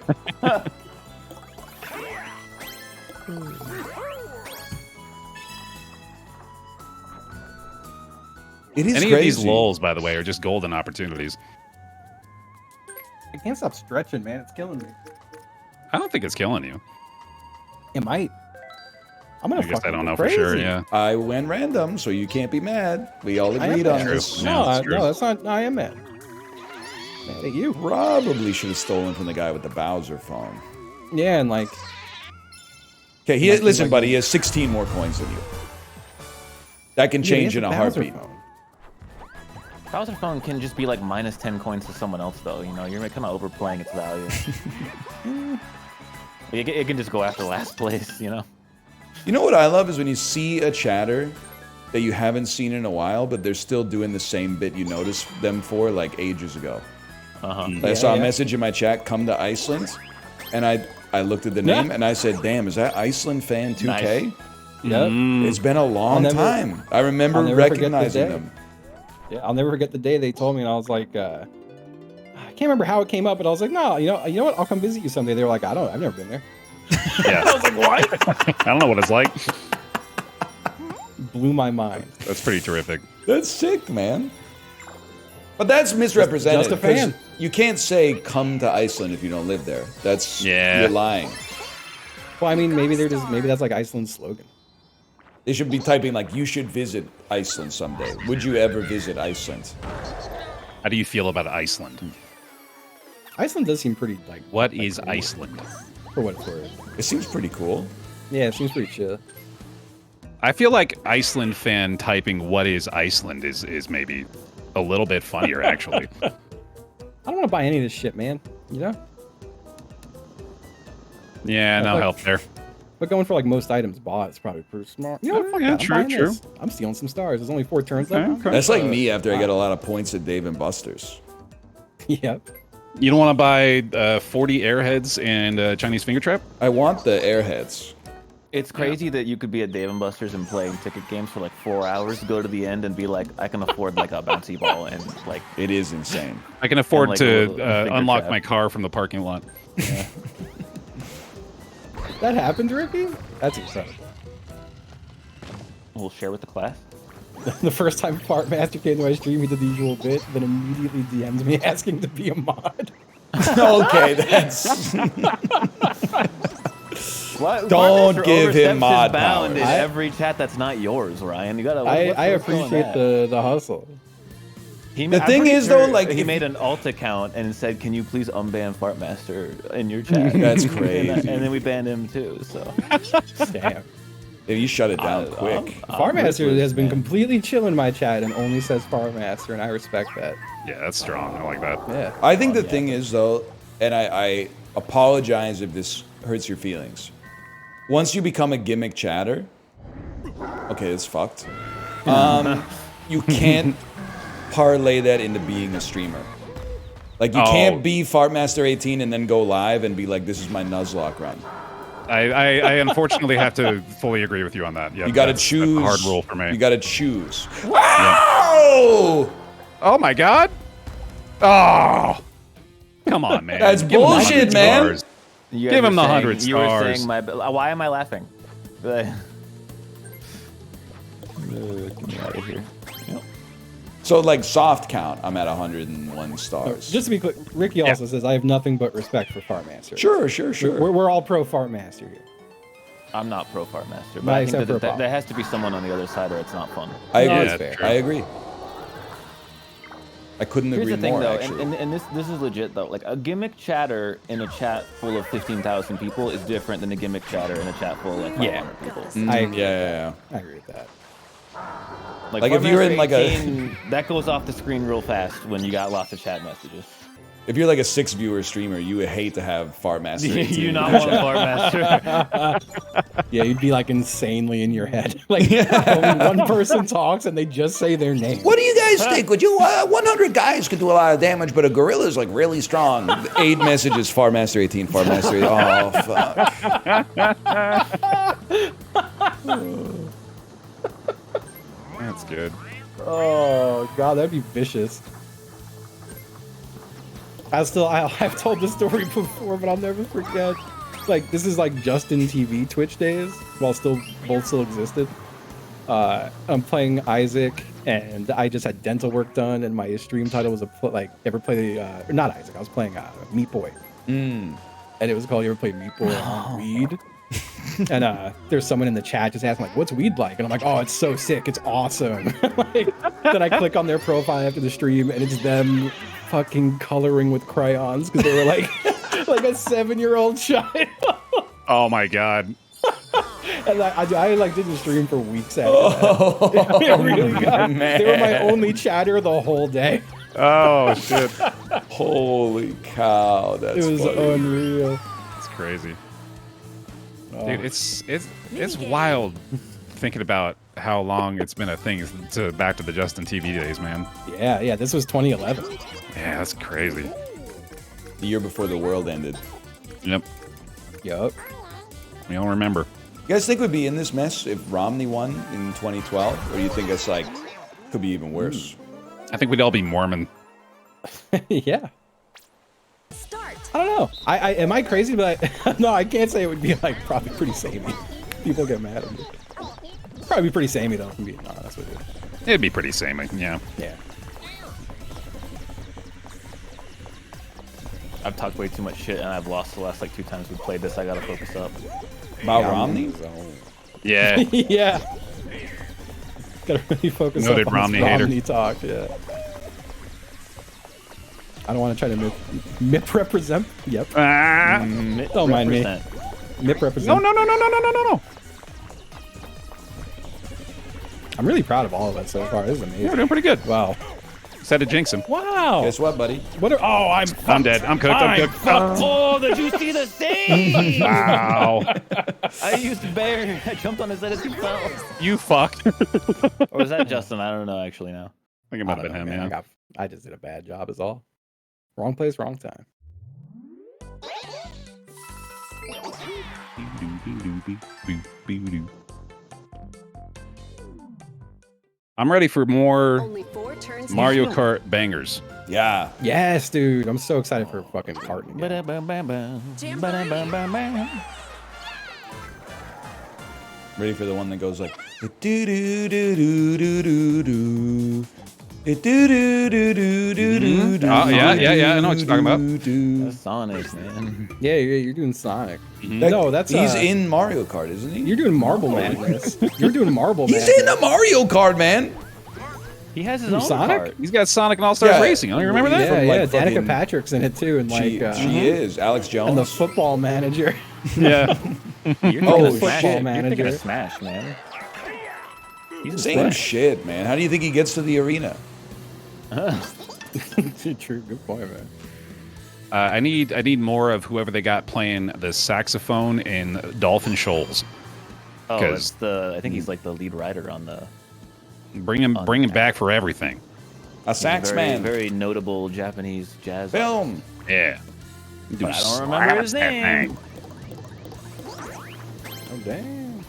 It is Any crazy. of these lulls, by the way, are just golden opportunities. I can't stop stretching, man. It's killing me. I don't think it's killing you. It might. I'm gonna. I guess I fucking don't go know for sure. crazy. Yeah. I went random, so you can't be mad. We all I am agreed on mad. this. Yeah, No, that's true. no, that's not. I am mad. Mad at you. Probably should have stolen from the guy with the Bowser phone. Yeah, and like, Okay, Like, listen, like- buddy. He has 16 more coins than you. That can yeah, he change has in a Bowser heartbeat. phone. Bowser phone can just be like minus 10 coins to someone else, though. You know, you're kind of overplaying its value. It can just go after last place, you know? You know what I love is when you see a chatter that you haven't seen in a while, but they're still doing the same bit you noticed them for like ages ago. I saw a yeah. message in my chat, "Come to Iceland," and I looked at the Yeah. name and I said, "Damn, is that Iceland Fan 2K?" Nice. Yep. It's been a long never- time. I remember I'll never forget the recognizing day. them. Yeah, I'll never forget the day they told me, and I was like, I can't remember how it came up, but I was like, no, you know what? I'll come visit you someday. They were like, I've never been there. Yeah. I was like, what? I don't know what it's like. Blew my mind. That's pretty terrific. That's sick, man. But that's misrepresented. Just a 'cause fan. You can't say "come to Iceland" if you don't live there. That's Yeah. you're lying. Well, I mean, maybe that's like Iceland's slogan. They should be typing like, "You should visit Iceland someday." Would you ever visit Iceland? How do you feel about Iceland? Iceland does seem pretty like. What like, is cool, Iceland? For what it's worth. It seems pretty cool. Yeah, it seems pretty chill. I feel like Iceland fan typing "What is Iceland" is maybe a little bit funnier, actually. I don't want to buy any of this shit, man. You know. Yeah, no Like- help there. But going for like most items bought is probably pretty smart. You know what? Fuck Yeah, that. true, I'm buying true. this. I'm stealing some stars. There's only 4 turns left. Okay. That's like me after I get a lot of points at Dave and Buster's. Yep. You don't want to buy 40 airheads and Chinese finger trap? I want the airheads. It's crazy that you could be at Dave & Buster's and playing ticket games for like 4 hours, go to the end and be like, I can afford like a bouncy ball and like... It is insane. I can afford like a to little finger unlock trap. my car from the parking lot. That happened, Ricky? That's exciting. We'll share with the class. The first time Fart Master came to my stream, he did the usual bit, then immediately DM'd me asking to be a mod. Okay, that's What? Don't Master give him oversteps his mod bound in powers. every chat that's not yours, Ryan. You gotta. I what's going appreciate on? the hustle. I'm The thing pretty is, though, like, he if- made an alt account and said, "Can you please unban Fartmaster in your chat?" That's and, crazy. and then we banned him too. So Damn. If you shut it down quick. Fart Master ruthless, has been man. completely chill in my chat and only says Fart Master, and I respect that. Yeah, that's strong. I like that. Yeah. I think the thing is, though, and I apologize if this hurts your feelings. Once you become a gimmick chatter, okay, it's fucked. You can't parlay that into being a streamer. Like, you Oh. can't be Fartmaster18 and then go live and be like, this is my Nuzlocke run. I unfortunately have to fully agree with you on that. Yeah, You gotta that's choose. a hard rule for me. You gotta choose. Wow! Oh my god! Oh! Come on, man. That's Give him the bullshit, 100 man. stars. You Give guys him were the saying- 100 You were stars. saying my. Why am I laughing? Get me out of here. Yep. So, like, soft count, I'm at 101 stars. Just to be clear, Ricky also says I have nothing but respect for Fart Master. Sure. We're all pro Fart Master here. I'm not pro Fartmaster, but Not I except think for that, Pop. there has to be someone on the other side or it's not fun. I No, agree. that's fair. true. I agree. I couldn't Here's agree the thing, more, though, actually. and this is legit though. Like a gimmick chatter in a chat full of 15,000 people is different than a gimmick chatter in a chat full of like 500 people. I agree. yeah. I agree with that. Like, if you're in, like, a- 18, that goes off the screen real fast when you got lots of chat messages. If you're like a 6-viewer streamer, you would hate to have Fartmaster 18 you in not your want chat. Fartmaster. Yeah, you'd be like insanely in your head. Like only one person talks and they just say their name. What do you guys think? Would you 100 guys could do a lot of damage, but a gorilla's like really strong. 8 messages, Fartmaster 18, Fartmaster 18. Oh fuck. That's good. Oh god, that'd be vicious. I've told this story before, but I'll never forget. Like, this is like Justin TV Twitch days, while both still existed. I'm playing Isaac and I just had dental work done, and my stream title was ever play not Isaac, I was playing Meat Boy, and it was called you ever play Meat Boy on Weed. And there's someone in the chat just asking like, what's weed like? And I'm like, oh, it's so sick, it's awesome. Like, then I click on their profile after the stream, and it's them fucking coloring with crayons because they were like like a 7-year-old child. Oh my god. And I like did the stream for weeks after that. It really got- man. they were my only chatter the whole day. Oh shit. Holy cow, that's It was funny. unreal. It's crazy. Oh. Dude, it's wild thinking about how long it's been a thing to back to the Justin TV days, man. Yeah, this was 2011. Yeah, that's crazy. The year before the world ended. Yep. Yup. We all remember. You guys think we'd be in this mess if Romney won in 2012? Or do you think it's like, could be even worse? I think we'd all be Mormon. Yeah. Start. I don't know. I am I crazy, but no, I can't say it would be like probably pretty samey. People get mad at me. Probably pretty samey though, if I'm being honest with you. It'd be pretty samey, yeah. Yeah. I've talked way too much shit, and I've lost the last like 2 times we played this. I gotta focus up. About Romney? Yeah. Yeah. Gotta really focus Noted up on Romney this hater. Romney talk, yeah. I don't want to try to MIP represent. Yep. Ah. Don't mind me. Represent. MIP represent. No. I'm really proud of all of it so far. This is We're amazing. doing pretty good. Wow. Said to jinx him. Wow. Guess what, buddy? What are, oh, I'm dead. I'm cooked. I'm cooked. Oh, did you see the save? Wow. I used bear. I jumped on his head as he fell. You fucked. I Or was that Justin? I don't know actually now. think it I might have don't been know, him, man. yeah. I just did a bad job is all. Wrong place, wrong time. I'm ready for more Only 4 turns. Mario left. Kart bangers. Yeah. Yes, dude. I'm so excited for fucking karting. again. Ready for the one that goes like do do do do do do do. Do do do do do do. Oh, yeah. I know what you're talking about. That's Sonic, man. Yeah, you're doing Sonic. That- No, that's he's uh, in Mario Kart, isn't he? You're doing Marble Madness. You're doing Marble He's Madness. in the Mario Kart, man. He has his Who, own Sonic? cart. He's got Sonic and All Stars Yeah. Racing. Don't you remember that? Yeah, From, yeah. like, Danica fucking- Patrick's in it too, and like She is Alex Jones. and the football manager. Yeah. You're Oh, thinking of shit. Smash. You're thinking Manager. of Smash, man. He's a Same Smash. shit, man. How do you think he gets to the arena? True, good point, man. I need more of whoever they got playing the saxophone in Dolphin Shoals. Oh, 'Cause- it's the. I think he's like the lead writer on the. Bring him back for everything. A sax very, man. very notable Japanese jazz. Film. Yeah. But I don't remember his name. Oh damn.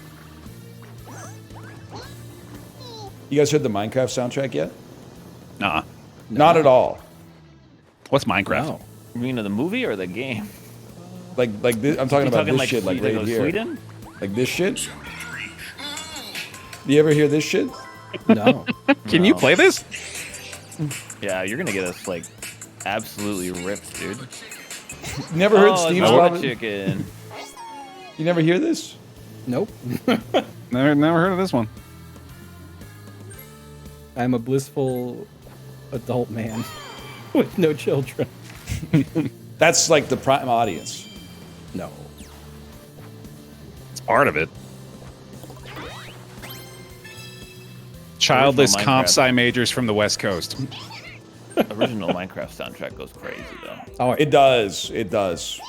You guys heard the Minecraft soundtrack yet? Nuh-uh. Not at all. What's Minecraft? No. You mean the movie or the game? Like this, I'm talking You about talking this like shit, like Sweden, right here. Sweden? Like this shit. Do you ever hear this shit? No. Can you play this? Yeah, you're gonna get us like absolutely ripped, dude. Never heard Oh, Steve's it's Robin? chicken. You never hear this? Nope. Never heard of this one. I'm a blissful adult man with no children. That's like the prime audience. No. It's part of it. Childless Minecraft. comp sci majors from the West Coast. Original Minecraft soundtrack goes crazy though. Oh, It does. It does.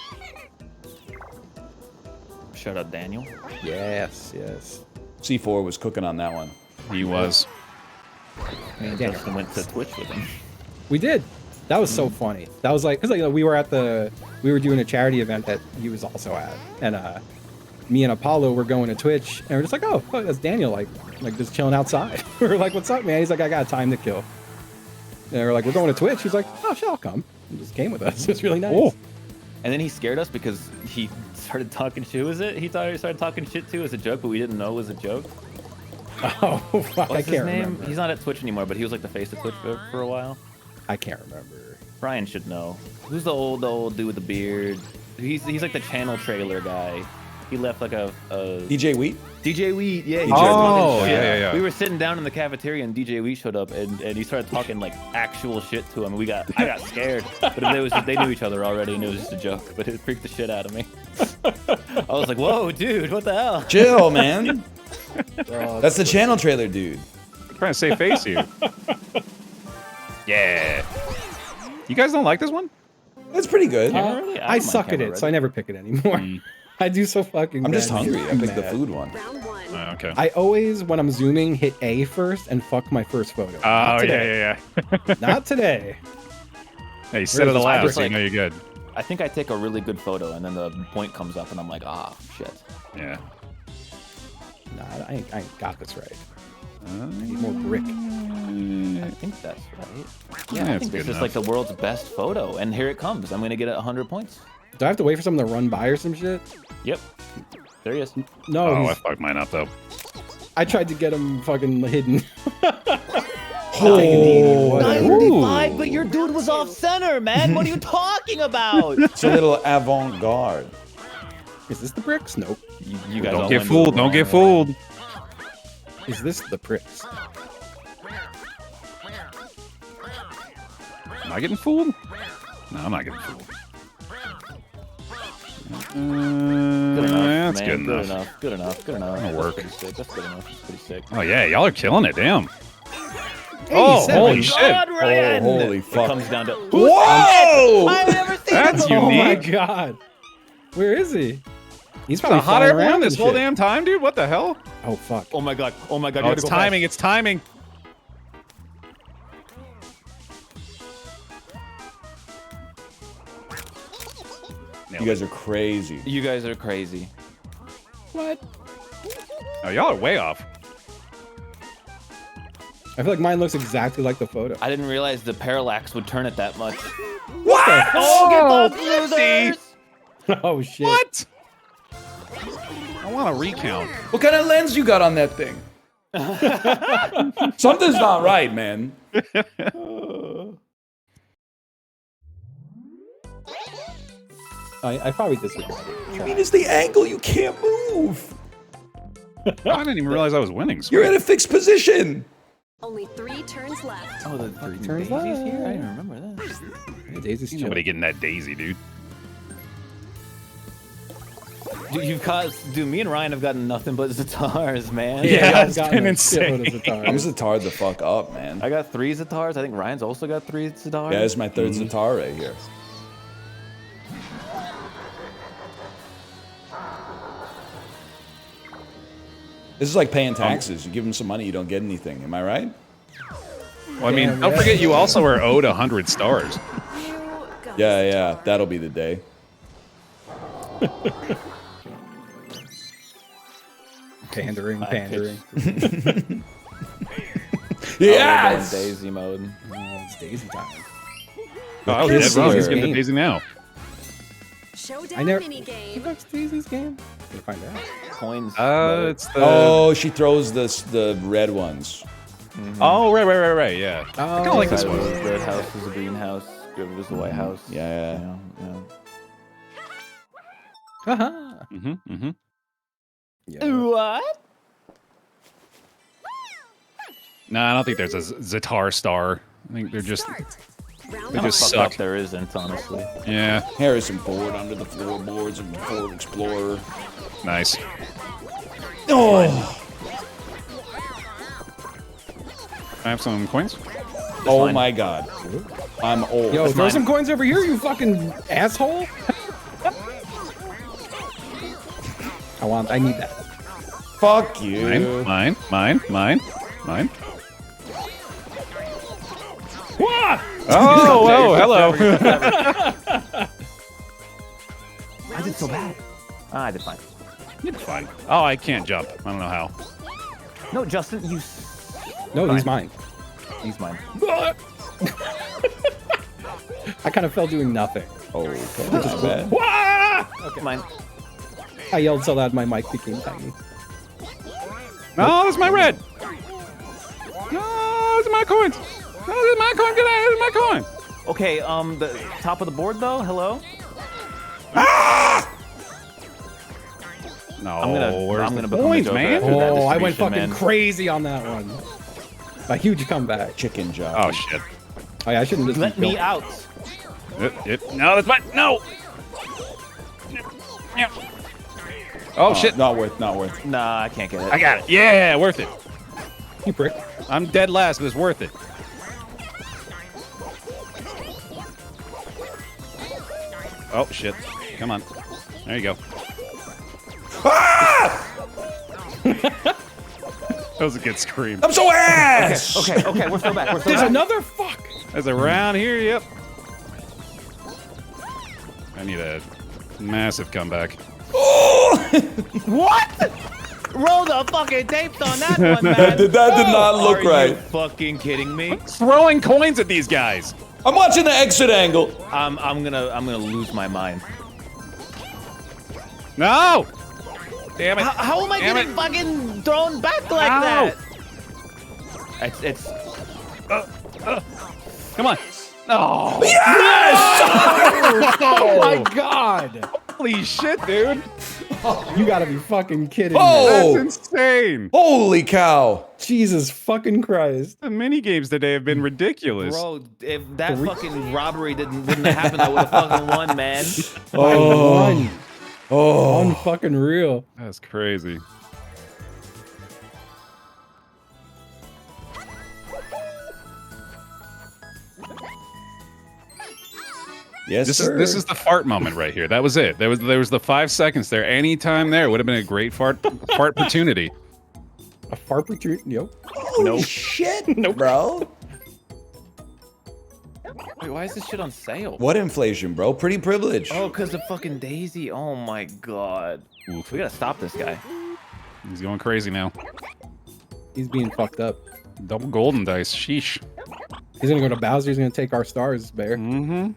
Shout out Daniel. yes, yes. C4 was cooking on that one. He was. Me and Daniel. Justin went to Twitch with him. We did. That was so funny. That was like, cause like we were doing a charity event that he was also at, and me and Apollo were going to Twitch, and we're just like, oh, fuck, that's Daniel, like just chilling outside. We were like, what's up, man? He's like, I got time to kill. And we're like, we're going to Twitch. He's like, oh, sure, I'll come. And just came with us. It was really nice. Oh. And then he scared us because he started talking shit. Who was it? He thought he started talking shit too as a joke, but we didn't know it was a joke. Oh, fuck, I What's his can't name? remember. He's not at Twitch anymore, but he was like the face of Twitch for a while. I can't remember. Brian should know. Who's the old dude with the beard? He's like the channel trailer guy. He left like a DJ Wheat. DJ Wheat, yeah. He Oh, started talking shit. yeah. We were sitting down in the cafeteria and DJ Wheat showed up and he started talking like actual shit to him. I got scared, but they knew each other already and it was just a joke. But it freaked the shit out of me. I was like, "Whoa, dude, what the hell?" Chill, man. That's the channel trailer, dude. I'm trying to save face here. Yeah. You guys don't like this one? That's pretty good. I suck at it, so I never pick it anymore. I do so fucking I'm just bad. hungry. I picked the Mad. food one. Round one. Okay. I always, when I'm zooming, hit A first and fuck my first photo. Oh, Not today. yeah. Not today. Hey, you said it Where's aloud, this so you like- know you're good. I think I take a really good photo and then the point comes up and I'm like, "Ah, shit." Yeah. Nah, I ain't got this right. I need more brick. I think that's right. Yeah, Yeah, I it's think this good is like the world's best photo, and here it comes. I'm gonna get it 100 points. Do I have to wait for someone to run by or some shit? Yep. There he is. No, Oh, I he's- fucked mine up though. I tried to get him fucking hidden. Oh, Whatever. 95, but your dude was off center, man. What are you talking about? it's a little avant-garde. Is this the bricks? Nope. You guys Don't all get went fooled. the Don't wrong get way. fooled. Is this the bricks? Am I getting fooled? No, I'm not getting fooled. Good enough, That's man. good enough. Good enough. That'll work. That's pretty sick. That's good enough. That's pretty sick. Oh yeah, y'all are killing it. Damn. Oh, 87. holy shit. God, Ryan! Oh, holy It fuck. comes down to Whoa! I've never seen That's it Oh before. my unique. god. Where is he? He's The probably hot flying air around balloon this and whole shit. damn time, dude. What the hell? Oh fuck. Oh my god. Oh my god. Oh, you it's gotta go timing. It's timing. You guys are crazy. fast. You guys are crazy. What? Oh, y'all are way off. I feel like mine looks exactly like the photo. I didn't realize the parallax would turn it that much. What? Oh, get off, losers! Oh shit. What? I want a recount. What kind of lens you got on that thing? Something's not right, man. I probably disregarded it. I mean, it's the angle. You can't move. I didn't even realize I was winning. You're in a fixed position. Only 3 turns left. Oh, the freaking turns Daisy's left. here? I didn't remember that. Yeah, Daisy's Ain't nobody chilling. getting that daisy, dude. Dude, me and Ryan have gotten nothing but Zatars, man. Yeah, I've it's gotten been a shitload of insane. Zatars. I'm Zatar the fuck up, man. I got 3 Zatars. I think Ryan's also got 3 Zatars. Yeah, this is my third Zatar right here. This is like paying taxes. You give them some money, you don't get anything. Am I right? Well, I mean, Damn, don't yeah. forget you also are owed 100 stars. You got Yeah, yeah. That'll be the day. Pandering. Yes! Daisy mode. Oh, it's Daisy time. Oh, I was Kiss dead wrong. He's her. getting the daisy now. showdown I never- mini Who game. likes Daisy's game? We'll find out. Coins. It's the. Oh, she throws the red ones. Oh, right. Yeah. I kind of like this Side one. was the red house was the green house. Good was the white house. Yeah. Yeah. Haha. Mm-hmm. Yeah. What? No, I don't think there's a Zatar star. I think they're just. Start. Round They one. just Fuck suck. up, there isn't, honestly. Yeah. Harrison Ford under the floorboards of Ford Explorer. Nice. Oh, I have some coins. oh fine. my God. I'm old. Yo, throw mine. some coins over here, you fucking asshole. I need that. Fuck you. Mine. What? Oh, whoa, hello. I did so bad. I did fine. It's fine. Oh, I can't jump. I don't know how. No, Justin, you. No, he's mine. He's mine. I kind of fell doing nothing. Okay, not bad. Okay, mine. I yelled so loud my mic became tiny. No, that's my red. No, those are my coins. No, those are my coins. Get out. Those are my coins. Okay, the top of the board though. Hello. No, I'm gonna become coins, the man? Joker after that Oh, I went distribution, fucking man. crazy on that one. A huge comeback. Chicken job. Oh shit. Oh, yeah, I shouldn't just Let be me built. out. No, that's mine. No. Oh shit. Not worth. Not worth. Nah, I can't get it. I got it. Yeah, worth it. You prick. I'm dead last, but it's worth it. Oh shit. Come on. There you go. That was a good scream. I'm so ass. Okay, we're still back. We're still There's back. another fuck. There's a round here, yep. I need a massive comeback. What? Roll the fucking tapes on that one, man. That did not look Are right. you fucking kidding me? Throwing coins at these guys. I'm watching the exit angle. I'm gonna lose my mind. No! Damn it. How am I Damn getting it. fucking thrown back like Ow. that? It's Come on. Oh, Oh my god. holy shit, dude. You gotta be fucking kidding me. Oh. That's insane. Holy cow. Jesus fucking Christ. The mini games today have been ridiculous. bro. If that fucking robbery wouldn't have happened, I would have fucking won, man. I won. Oh. Unfucking real. That's crazy. Yes, This sir. is the fart moment right here. That was it. There was the 5 seconds there. Any time there would have been a great fart opportunity. A fart retreat? Yo. Holy shit, bro. Wait, why is this shit on sale? What inflation, bro? Pretty privilege. Oh, because of fucking Daisy. Oh my god. Oof. We gotta stop this guy. He's going crazy now. He's being fucked up. Double golden dice. Sheesh. He's gonna go to Bowser. He's gonna take our stars, Bear. Mm-hmm.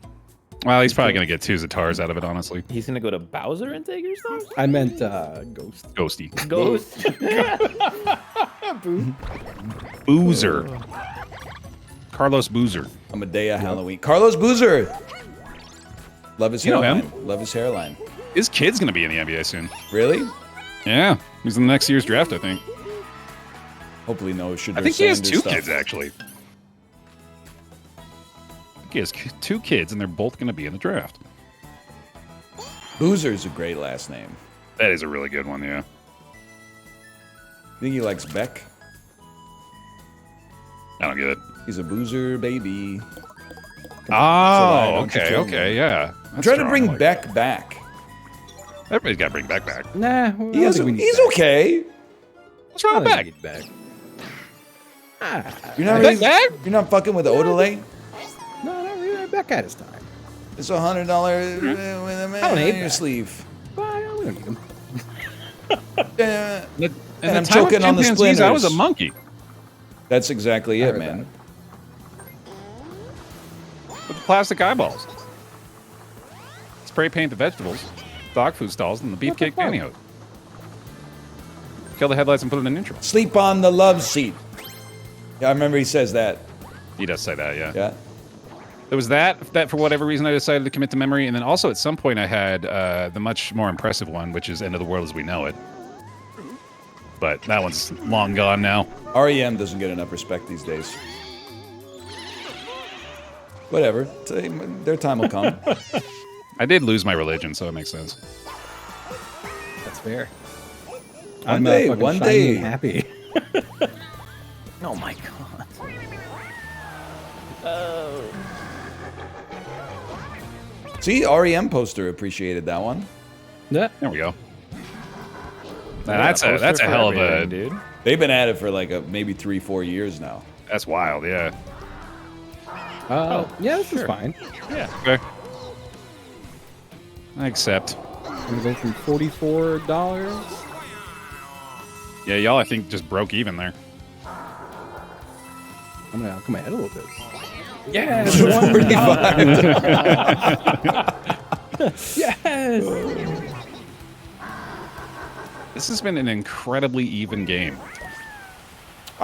Well, he's probably gonna get 2 Zatars out of it, honestly. He's gonna go to Bowser and take your stuff? I meant Ghost. Ghosty. Ghost. Boozer. Carlos Boozer. I'm a day of Halloween. Carlos Boozer. Love his You know hairline. him? Love his hairline. His kid's gonna be in the NBA soon. Really? Yeah, he's in the next year's draft, I think. Hopefully no Shedeur I think he has Sanders 2 stuff. kids actually. He has 2 kids, and they're both gonna be in the draft. Boozer's a great last name. That is a really good one, yeah. Think he likes Beck? I don't get it. He's a boozer baby. Oh, don't you okay, kill me. okay, yeah. I'm trying to bring Beck back. Everybody's got to bring Beck back. Nah, He's okay. What's wrong with Beck? You're not, Beck back? you're not fucking with Odelay? No, not really. Back at his time. It's $100 with a man I don't hate on your Beck. sleeve. Well, we don't need him. And I'm choking on the splinters. I was a monkey. That's exactly I it, heard man. With the plastic eyeballs. Spray paint the vegetables, dog food stalls, and the beefcake pantyhose. Kill the headlights and put it in neutral. Sleep on the love seat. Yeah, I remember he says that. He does say that, yeah. Yeah. There was that for whatever reason I decided to commit to memory, and then also at some point I had the much more impressive one, which is End of the World as We Know It. But that one's long gone now. REM doesn't get enough respect these days. Whatever. Their time will come. I did lose my religion, so it makes sense. That's fair. One I'm day, fucking one shiny day. and happy. Oh my god. See, REM poster appreciated that one. Yeah. There we go. Now, that's a hell of a dude. They've been at it for like maybe 3-4 years now. That's wild, yeah. Yeah, this is fine. Yeah. Okay. I accept. I'm gonna go from $44. Yeah, y'all I think just broke even there. I'm gonna come ahead a little bit. Yes, Yes. This has been an incredibly even game.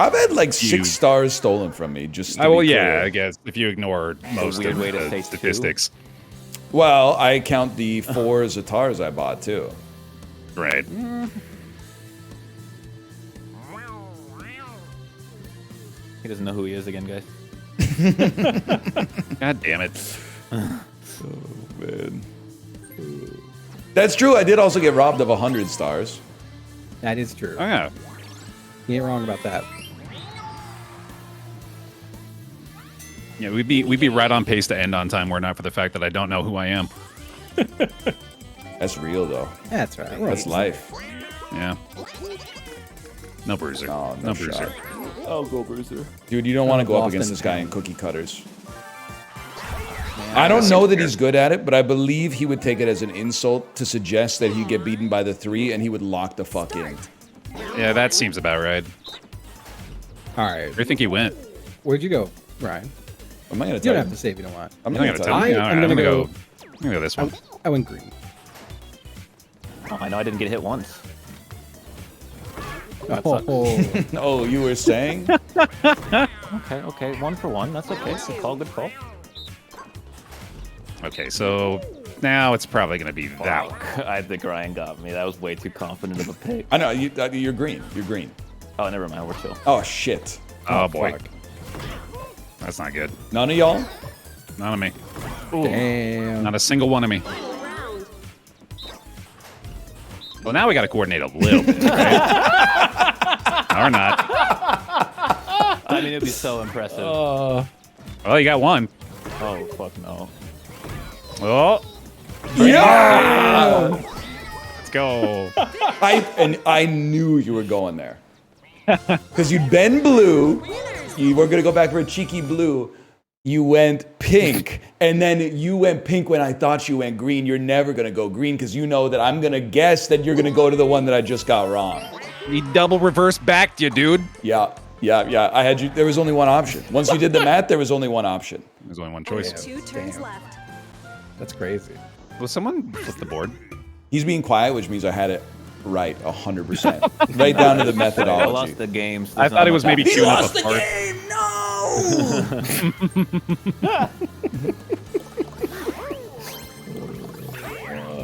I've had like You- 6 stars stolen from me. Just to Well, be yeah, clear. I guess if you ignore most weird of way to the say statistics. Well, I count the 4 Zatars I bought too. Right. He doesn't know who he is again, guys. God damn it. Man. That's true. I did also get robbed of 100 stars. That is true. Oh, yeah. You ain't wrong about that. Yeah, we'd be right on pace to end on time were it not for the fact that I don't know who I am. That's real though. That's right. We're That's on- life. Yeah. No bruiser. Oh, no bruiser. shot. I'll go bruiser. Dude, you don't want to go up Lost against in this guy time. in cookie cutters. I don't know that he's good at it, but I believe he would take it as an insult to suggest that he'd get beaten by the 3 and he would lock the fuck in. Yeah, that seems about right. All right. Where do you think he went? Where'd you go, Ryan? Am I gonna You tell don't have to say if you don't want. I'm You're not not gonna gonna tell tell you. me? I'm Alright, gonna go- I'm gonna go this one. I went green. Oh, I know I didn't get hit once. That sucks. Oh, Oh, you were saying? Okay, 1 for 1. That's okay. Good call, good call. Okay, so now it's probably gonna be that one. I think Ryan got me. That was way too confident of a pick. I know, you're green. You're green. Oh, never mind. We're chill. Oh, shit. Oh boy. fuck. That's not good. None of y'all? None of me. damn. Not a single one of me. Round. Well, now we gotta coordinate a little bit, right? Or not. I mean, it'd be so impressive. Well, you got one. Oh, fuck no. Oh, Yeah! let's go. I knew you were going there. Because you'd been blue, you were gonna go back for a cheeky blue, you went pink, and then you went pink when I thought you went green. You're never gonna go green because you know that I'm gonna guess that you're gonna go to the one that I just got wrong. He double reverse backed you, dude. Yeah. I had you. There was only one option. Once you did the math, there was only one option. There's only one choice. 2 turns left. That's crazy. Will someone flip the board? He's being quiet, which means I had it right 100%, right down to the I methodology. lost the game. so I there's thought not it was much- maybe He chewing up lost a the part. game. No.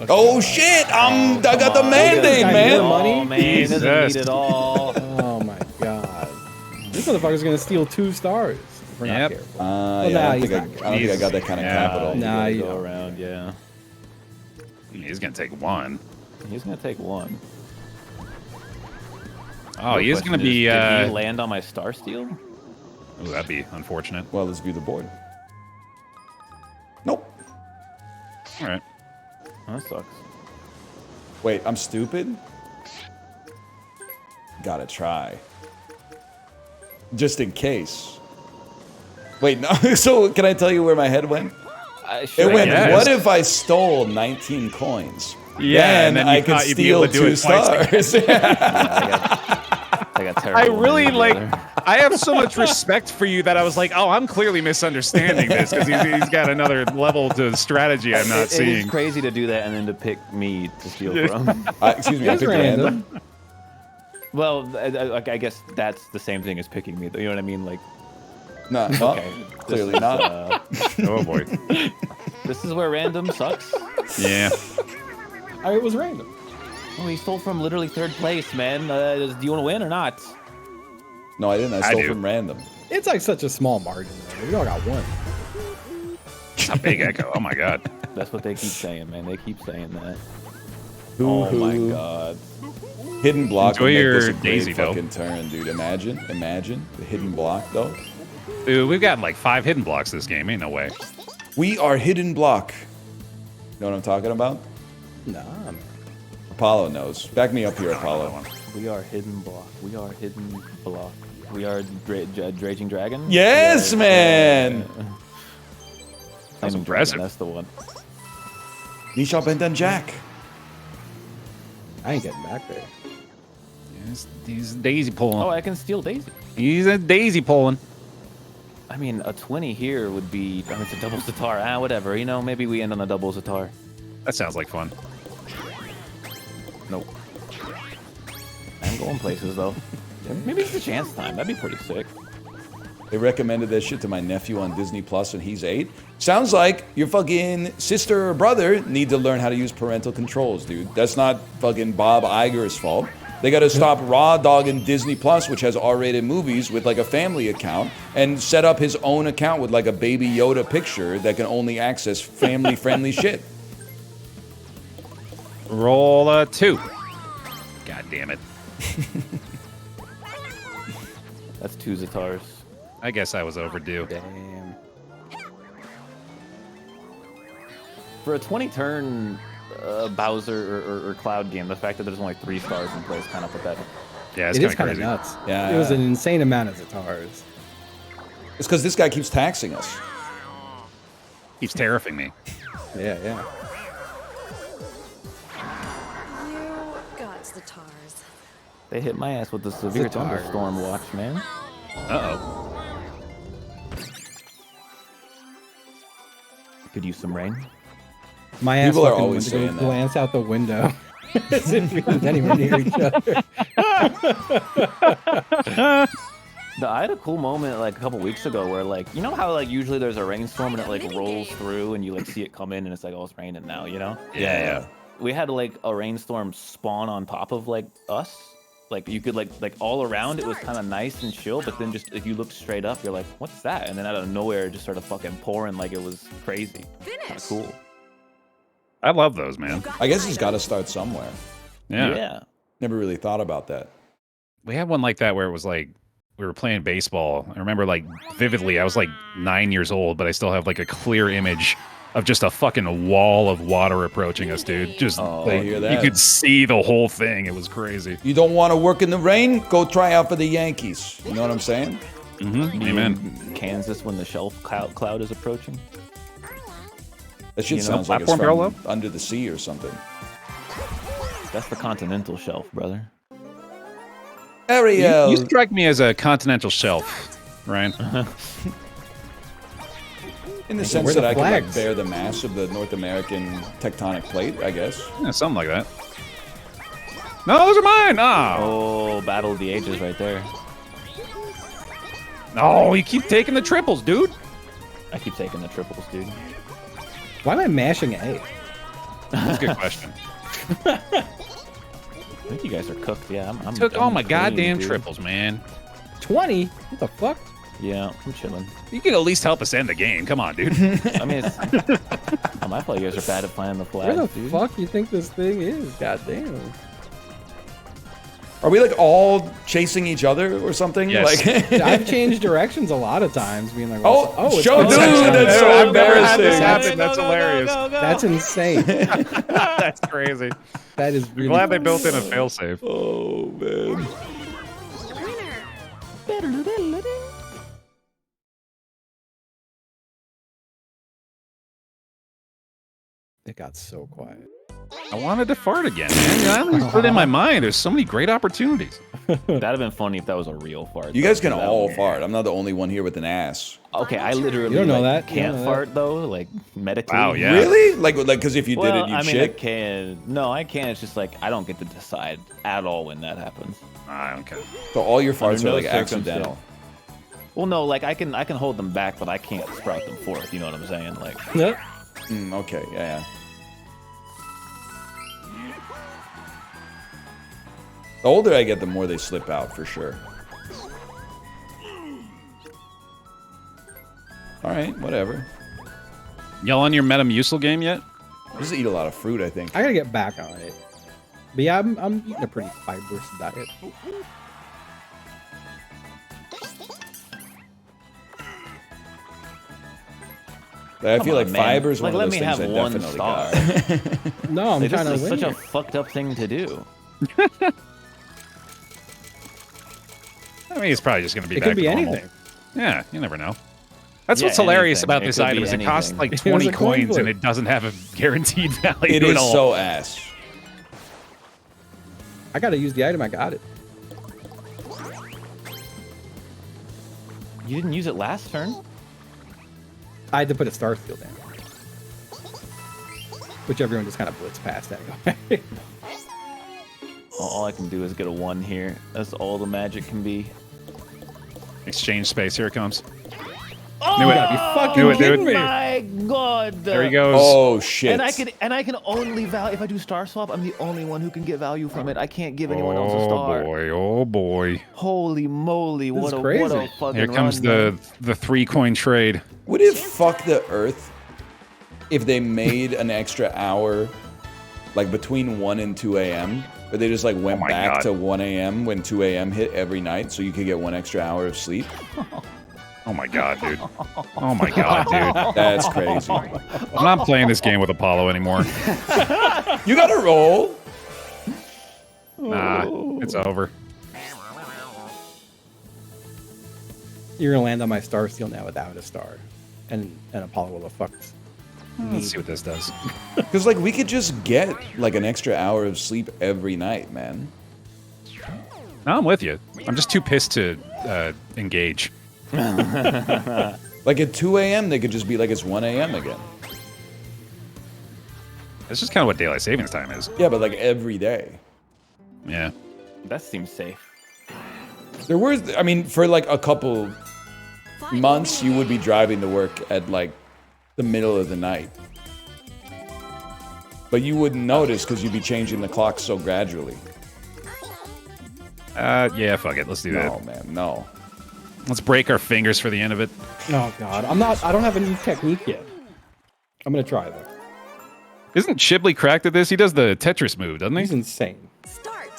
Oh shit! I got the on. mandate, Got man. your money? Oh, man, he doesn't Jesus. need it all. Oh my god. This motherfucker's gonna steal 2 stars. If we're Yep. not careful. Yeah, nah, I don't he's think not I don't think I got that kind of Yeah. capital. Nah, you go don't. around, yeah. He's gonna take one. He's gonna take 1. Oh, he is Question gonna be. Did he land on my star steal? Ooh, that'd be unfortunate. Well, let's view the board. Nope. All right. That sucks. Wait, I'm stupid? Gotta try. Just in case. Wait, no. So, can I tell you where my head went? Sure, It went, guess. what if I stole 19 coins? Yeah, then, and then you I could thought you'd be able steal to do 2 it twice. stars. I got terrible. I really names like. together. I have so much respect for you that I was like, oh, I'm clearly misunderstanding this because he's got another level to strategy I'm not It is seeing. crazy to do that and then to pick me to steal from. Excuse me, I It's picked random. Well, I guess that's the same thing as picking me. You know what I mean? Like, No, okay, clearly this is, not. Oh boy. This is where random sucks. Yeah. It was random. Oh, he stole from literally 3rd place, man. Do you want to win or not? No, I didn't. I I stole do. from random. It's like such a small margin. Man. We all got 1. A big echo. Oh my god. That's what they keep saying, man. They keep saying that. Hoo Oh my hoo. god. Hidden block Enjoy would make this your a great daisy, though. fucking turn, dude. Imagine the hidden block, though. Dude, we've got like 5 hidden blocks this game. Ain't no way. We are hidden block. Know what I'm talking about? Nah, man. Apollo knows. Back me up here, Apollo. We are hidden block. We are hidden block. We are Raging Dragon? Yes, We are- man. That's Flaming impressive. Dragon, that's the one. Nisha Benton Jack. I ain't getting back there. He's daisy pulling. Oh, I can steal Daisy. He's a daisy pulling. I mean, a 20 here would be... I mean, it's a double Zatar. Ah, whatever. You know, maybe we end on a double Zatar. That sounds like fun. Nope. I'm going places, though. Maybe it's a chance time. That'd be pretty sick. They recommended that shit to my nephew on Disney Plus, and he's 8. Sounds like your fucking sister or brother need to learn how to use parental controls, dude. That's not fucking Bob Iger's fault. They got to stop raw dogging Disney Plus, which has R-rated movies, with like a family account, and set up his own account with like a Baby Yoda picture that can only access family-friendly shit. Roll a 2. God damn it. That's 2 Zatars. I guess I was overdue. Damn. For a 20-turn Bowser or Cloud game, the fact that there's only 3 stars in play is kind of pathetic. Yeah, it's It is kind kind of of crazy. nuts. Yeah. It was an insane amount of Zatars. It's because this guy keeps taxing us. Keeps terrifying me. Yeah, yeah. You got the tars. They hit my ass with the severe Zatars. thunderstorm watch, man. Uh-oh. Could use some rain. My ass People are fucking always went to saying go that. glance out the window. As if we weren't anywhere near each other. I had a cool moment like a couple weeks ago where like, you know how like usually there's a rainstorm and it like rolls through and you like see it come in and it's like, oh, it's raining now, you know? Yeah. We had like a rainstorm spawn on top of like us. Like you could like all around it was kind of nice and chill, but then just if you look straight up, you're like, what's that? And then out of nowhere, it just started fucking pouring like it was crazy. Kind of cool. I love those, man. I guess he's got to start somewhere. Yeah. Never really thought about that. We had one like that where it was like, we were playing baseball. I remember like vividly, I was like 9 years old, but I still have like a clear image of just a fucking wall of water approaching us, dude. Just like, hear you that. could see the whole thing. It was crazy. You don't want to work in the rain? Go try out for the Yankees. You know what I'm saying? Mm-hmm. Amen. Kansas when the shelf cloud is approaching. That shit You know, sounds like it's platform from under the sea or something. That's the continental shelf, brother. Ariel. You strike me as a continental shelf, Ryan. In the Where sense the that I can like flags? bear the mass of the North American tectonic plate, I guess. Yeah, something like that. No, those are mine. Oh, Battle of the Ages right there. No, you keep taking the triples, dude. I keep taking the triples, dude. Why am I mashing A? That's a good question. I think you guys are cooked. Yeah, I'm Took all I'm my clean, goddamn dude. triples, man. 20? What the fuck? Yeah, I'm chilling. You can at least help us end the game. Come on, dude. I mean, it's, I thought you guys are bad at planting the Where flags, the dude. fuck you think this thing is? Goddamn. Are we like all chasing each other or something? Yes. Like, I've changed directions a lot of times, being like, Oh, it's show this dude, direction. that's so I've never had this embarrassing. happen. That's hilarious. That's insane. That's crazy. That is really Glad they built in a failsafe. oh man. It got so quiet. I wanted to fart again, man. I put it in my mind. There's so many great opportunities. That'd have been funny if that was a real fart. You guys can That all would- fart. I'm not the only one here with an ass. Okay, I literally You don't know like, that. You can't don't know fart though. Like meditate. Wow, yeah. Really? Like, because if you Well, did it, you'd I mean, shit. I can. No, I can't. It's just like I don't get to decide at all when that happens. I don't care. So all your farts Under are no like accidental. Well, no, like I can hold them back, but I can't sprout them forth. You know what I'm saying? Like, Yep. Okay, yeah. The older I get, the more they slip out, for sure. All right, whatever. Y'all on your Metamucil game yet? I just eat a lot of fruit, I think. I gotta get back on it. But yeah, I'm eating a pretty fibrous diet. I feel on, like man. fiber is Like, one of let those me things I have one definitely star. got. No, I'm like, trying to this is win. such a here. fucked up thing to do. I mean, it's probably just going to be It back could be to normal. anything. Yeah, you never know. That's Yeah, what's hilarious anything. about It this could item be is it costs anything. like It was 20 a coin coins flip. and it doesn't have a guaranteed value It at is all. so ass. I gotta use the item. I got it. You didn't use it last turn. I had to put a star steal down, which everyone just kind of blitz past anyway. All I can do is get a 1 here. That's all the magic can be. Exchange space. Here it comes. Oh, Knew it. gotta be fucking Knew it, kidding dude. me. My God. There he goes. Oh shit! And I can only value if I do star swap. I'm the only one who can get value from it. I can't give anyone else a star. Oh boy. Holy moly! This What is a crazy. fucking Here comes run, the 3-coin trade. Would it fuck the earth if they made an extra hour, like between 1 and 2 a.m., but they just like went my back God. to 1 a.m. when 2 a.m. hit every night, so you could get 1 extra hour of sleep? Oh my god, dude. Oh my god, dude. That's crazy. I'm not playing this game with Apollo anymore. You gotta roll. Nah, it's over. You're gonna land on my star seal now without a star, and Apollo will have fucked. Let's see what this does. Because like we could just get like an extra hour of sleep every night, man. No, I'm with you. I'm just too pissed to engage. Like at 2 a.m. they could just be like it's 1 a.m. again. That's just kind of what daylight savings time is. Yeah, but like every day. Yeah. That seems safe. There were, I mean, for like a couple months, you would be driving to work at like the middle of the night. But you wouldn't notice because you'd be changing the clock so gradually. Yeah, fuck it. Let's do No, that. man, no. Let's break our fingers for the end of it. Oh god, I don't have a new technique yet. I'm gonna try though. Isn't Shibley cracked at this? He does the Tetris move, doesn't He's he? insane. Start.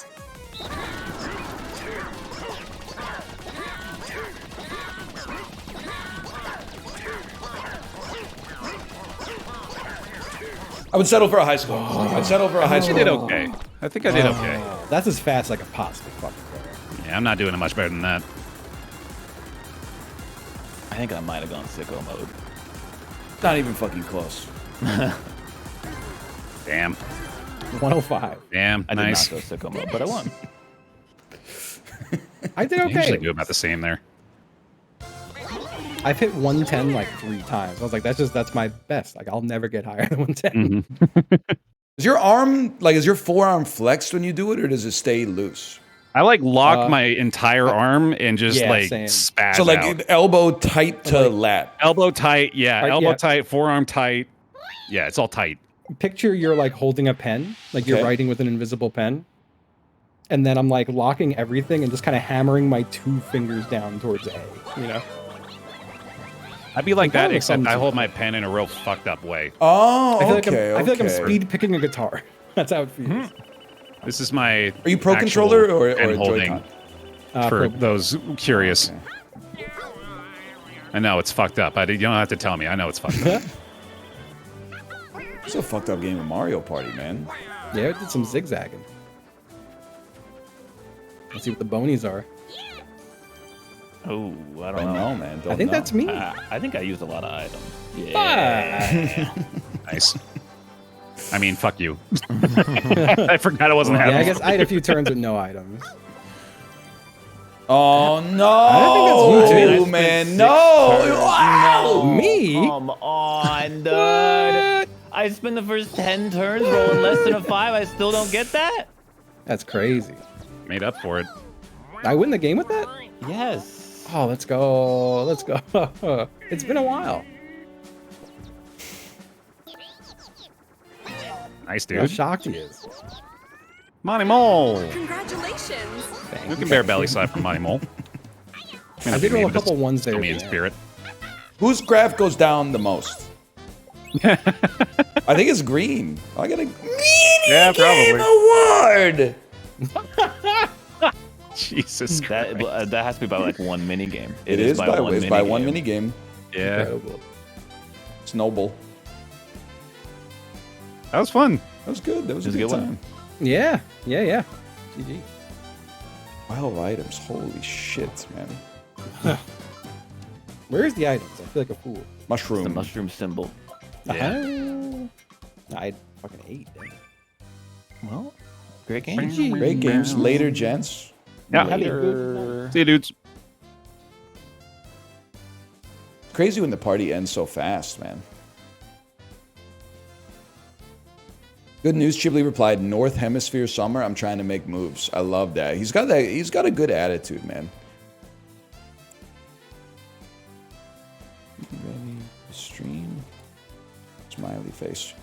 I would settle for a high score. I'd settle for a high I score. did okay. I think I did okay. That's as fast as I could possibly fucking go. Yeah, I'm not doing it much better than that. I think I might have gone sicko mode. Not even fucking close. Damn. 105. Damn. I did Nice. not go sicko mode, but I won. I did I usually okay. do about the same there. I've hit 110 like 3 times. I was like, that's my best. Like I'll never get higher than 110. Is your arm, like, is your forearm flexed when you do it, or does it stay loose? I like lock my entire arm and just yeah, like same. spaz So, like, out. elbow tight to lat. Elbow tight, yeah. Right, Elbow yeah. tight, forearm tight. Yeah, it's all tight. Picture you're like holding a pen, like you're Okay. writing with an invisible pen. And then I'm like locking everything and just kind of hammering my 2 fingers down towards A, you know? I'd be like I'm kind that, of a except I clumsy hold guy. my pen in a real fucked up way. Oh, I feel okay, like I feel like I'm okay. speed picking a guitar. That's how it feels. This is my. Are you pro actual controller or pen a holding Joy-Con? for Pro- those curious. I know it's fucked up. You don't have to tell me. I know it's fucked up. It's a fucked up game of Mario Party, man. Yeah, it did some zigzagging. Let's see what the bonies are. Oh, I Don't don't know. know, man. Don't I think know. that's me. I think I used a lot of items. Yeah. Nice. I mean, fuck you. I forgot it wasn't Yeah, I happening. guess I had a few turns with no items. Oh no! I think that's you, I too. spent man, 6 no! turns. Wow! No, Me? Come on, dude. I spent the first 10 turns rolling less than a 5. I still don't get that? That's crazy. Made up for it. I win the game with that? Yes. Oh, let's go. Let's go. It's been a while. Nice, How dude. shocked he is. Monty Mole. Congratulations. We can bear belly slap from Monty Mole. I did roll a couple ones there. Still me at in the end. spirit. Whose graph goes down the most? I think it's green. I got a green Yeah, game probably. award. Jesus That Christ. that has to be by like one mini game. It is by one it's by one mini game. game. Yeah, Incredible. It's noble. that was fun. That was good. That was a It was a good good one. time. Yeah. GG. 12 items. Holy shit, man. Where's the items? I feel like a fool. Mushroom. The mushroom symbol. Yeah. I fucking ate. Damn. Well, great game. GG. Great games. Later, gents. Yeah. Later. See you, dudes. Crazy when the party ends so fast, man. Good news, Chibley replied, North Hemisphere summer, I'm trying to make moves. I love that. He's got a good attitude, man. Ready to stream? Smiley face.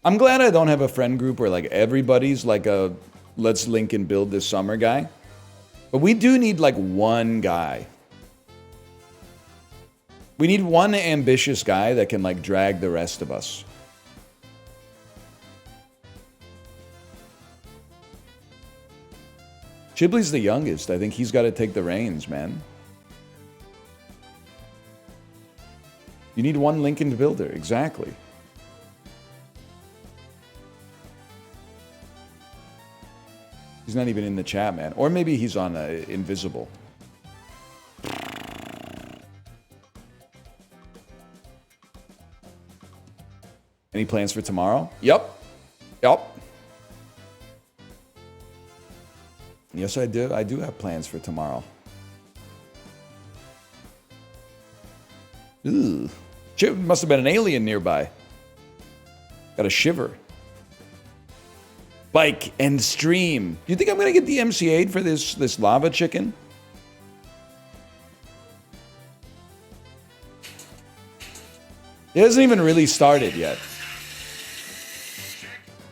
I'm glad I don't have a friend group where like everybody's like a let's link and build this summer guy. But we do need like one guy. We need one ambitious guy that can like drag the rest of us. Chibley's the youngest. I think he's got to take the reins, man. You need one Lincoln builder, exactly. He's not even in the chat, man. Or maybe he's on invisible. Any plans for tomorrow? Yep. Yes, I do. I do have plans for tomorrow. Ooh. Must have been an alien nearby. Got a shiver. Bike and stream. Do you think I'm going to get the MCA'd for this lava chicken? It hasn't even really started yet.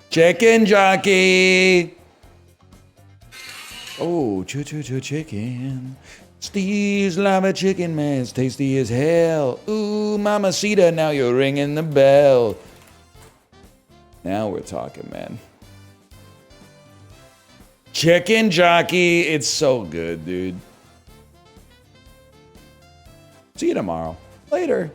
Chicken jockey. Oh, chicken. Steve's lava chicken, man. It's tasty as hell. Ooh, mamacita, now you're ringing the bell. Now we're talking, man. Chicken jockey. It's so good, dude. See you tomorrow. Later.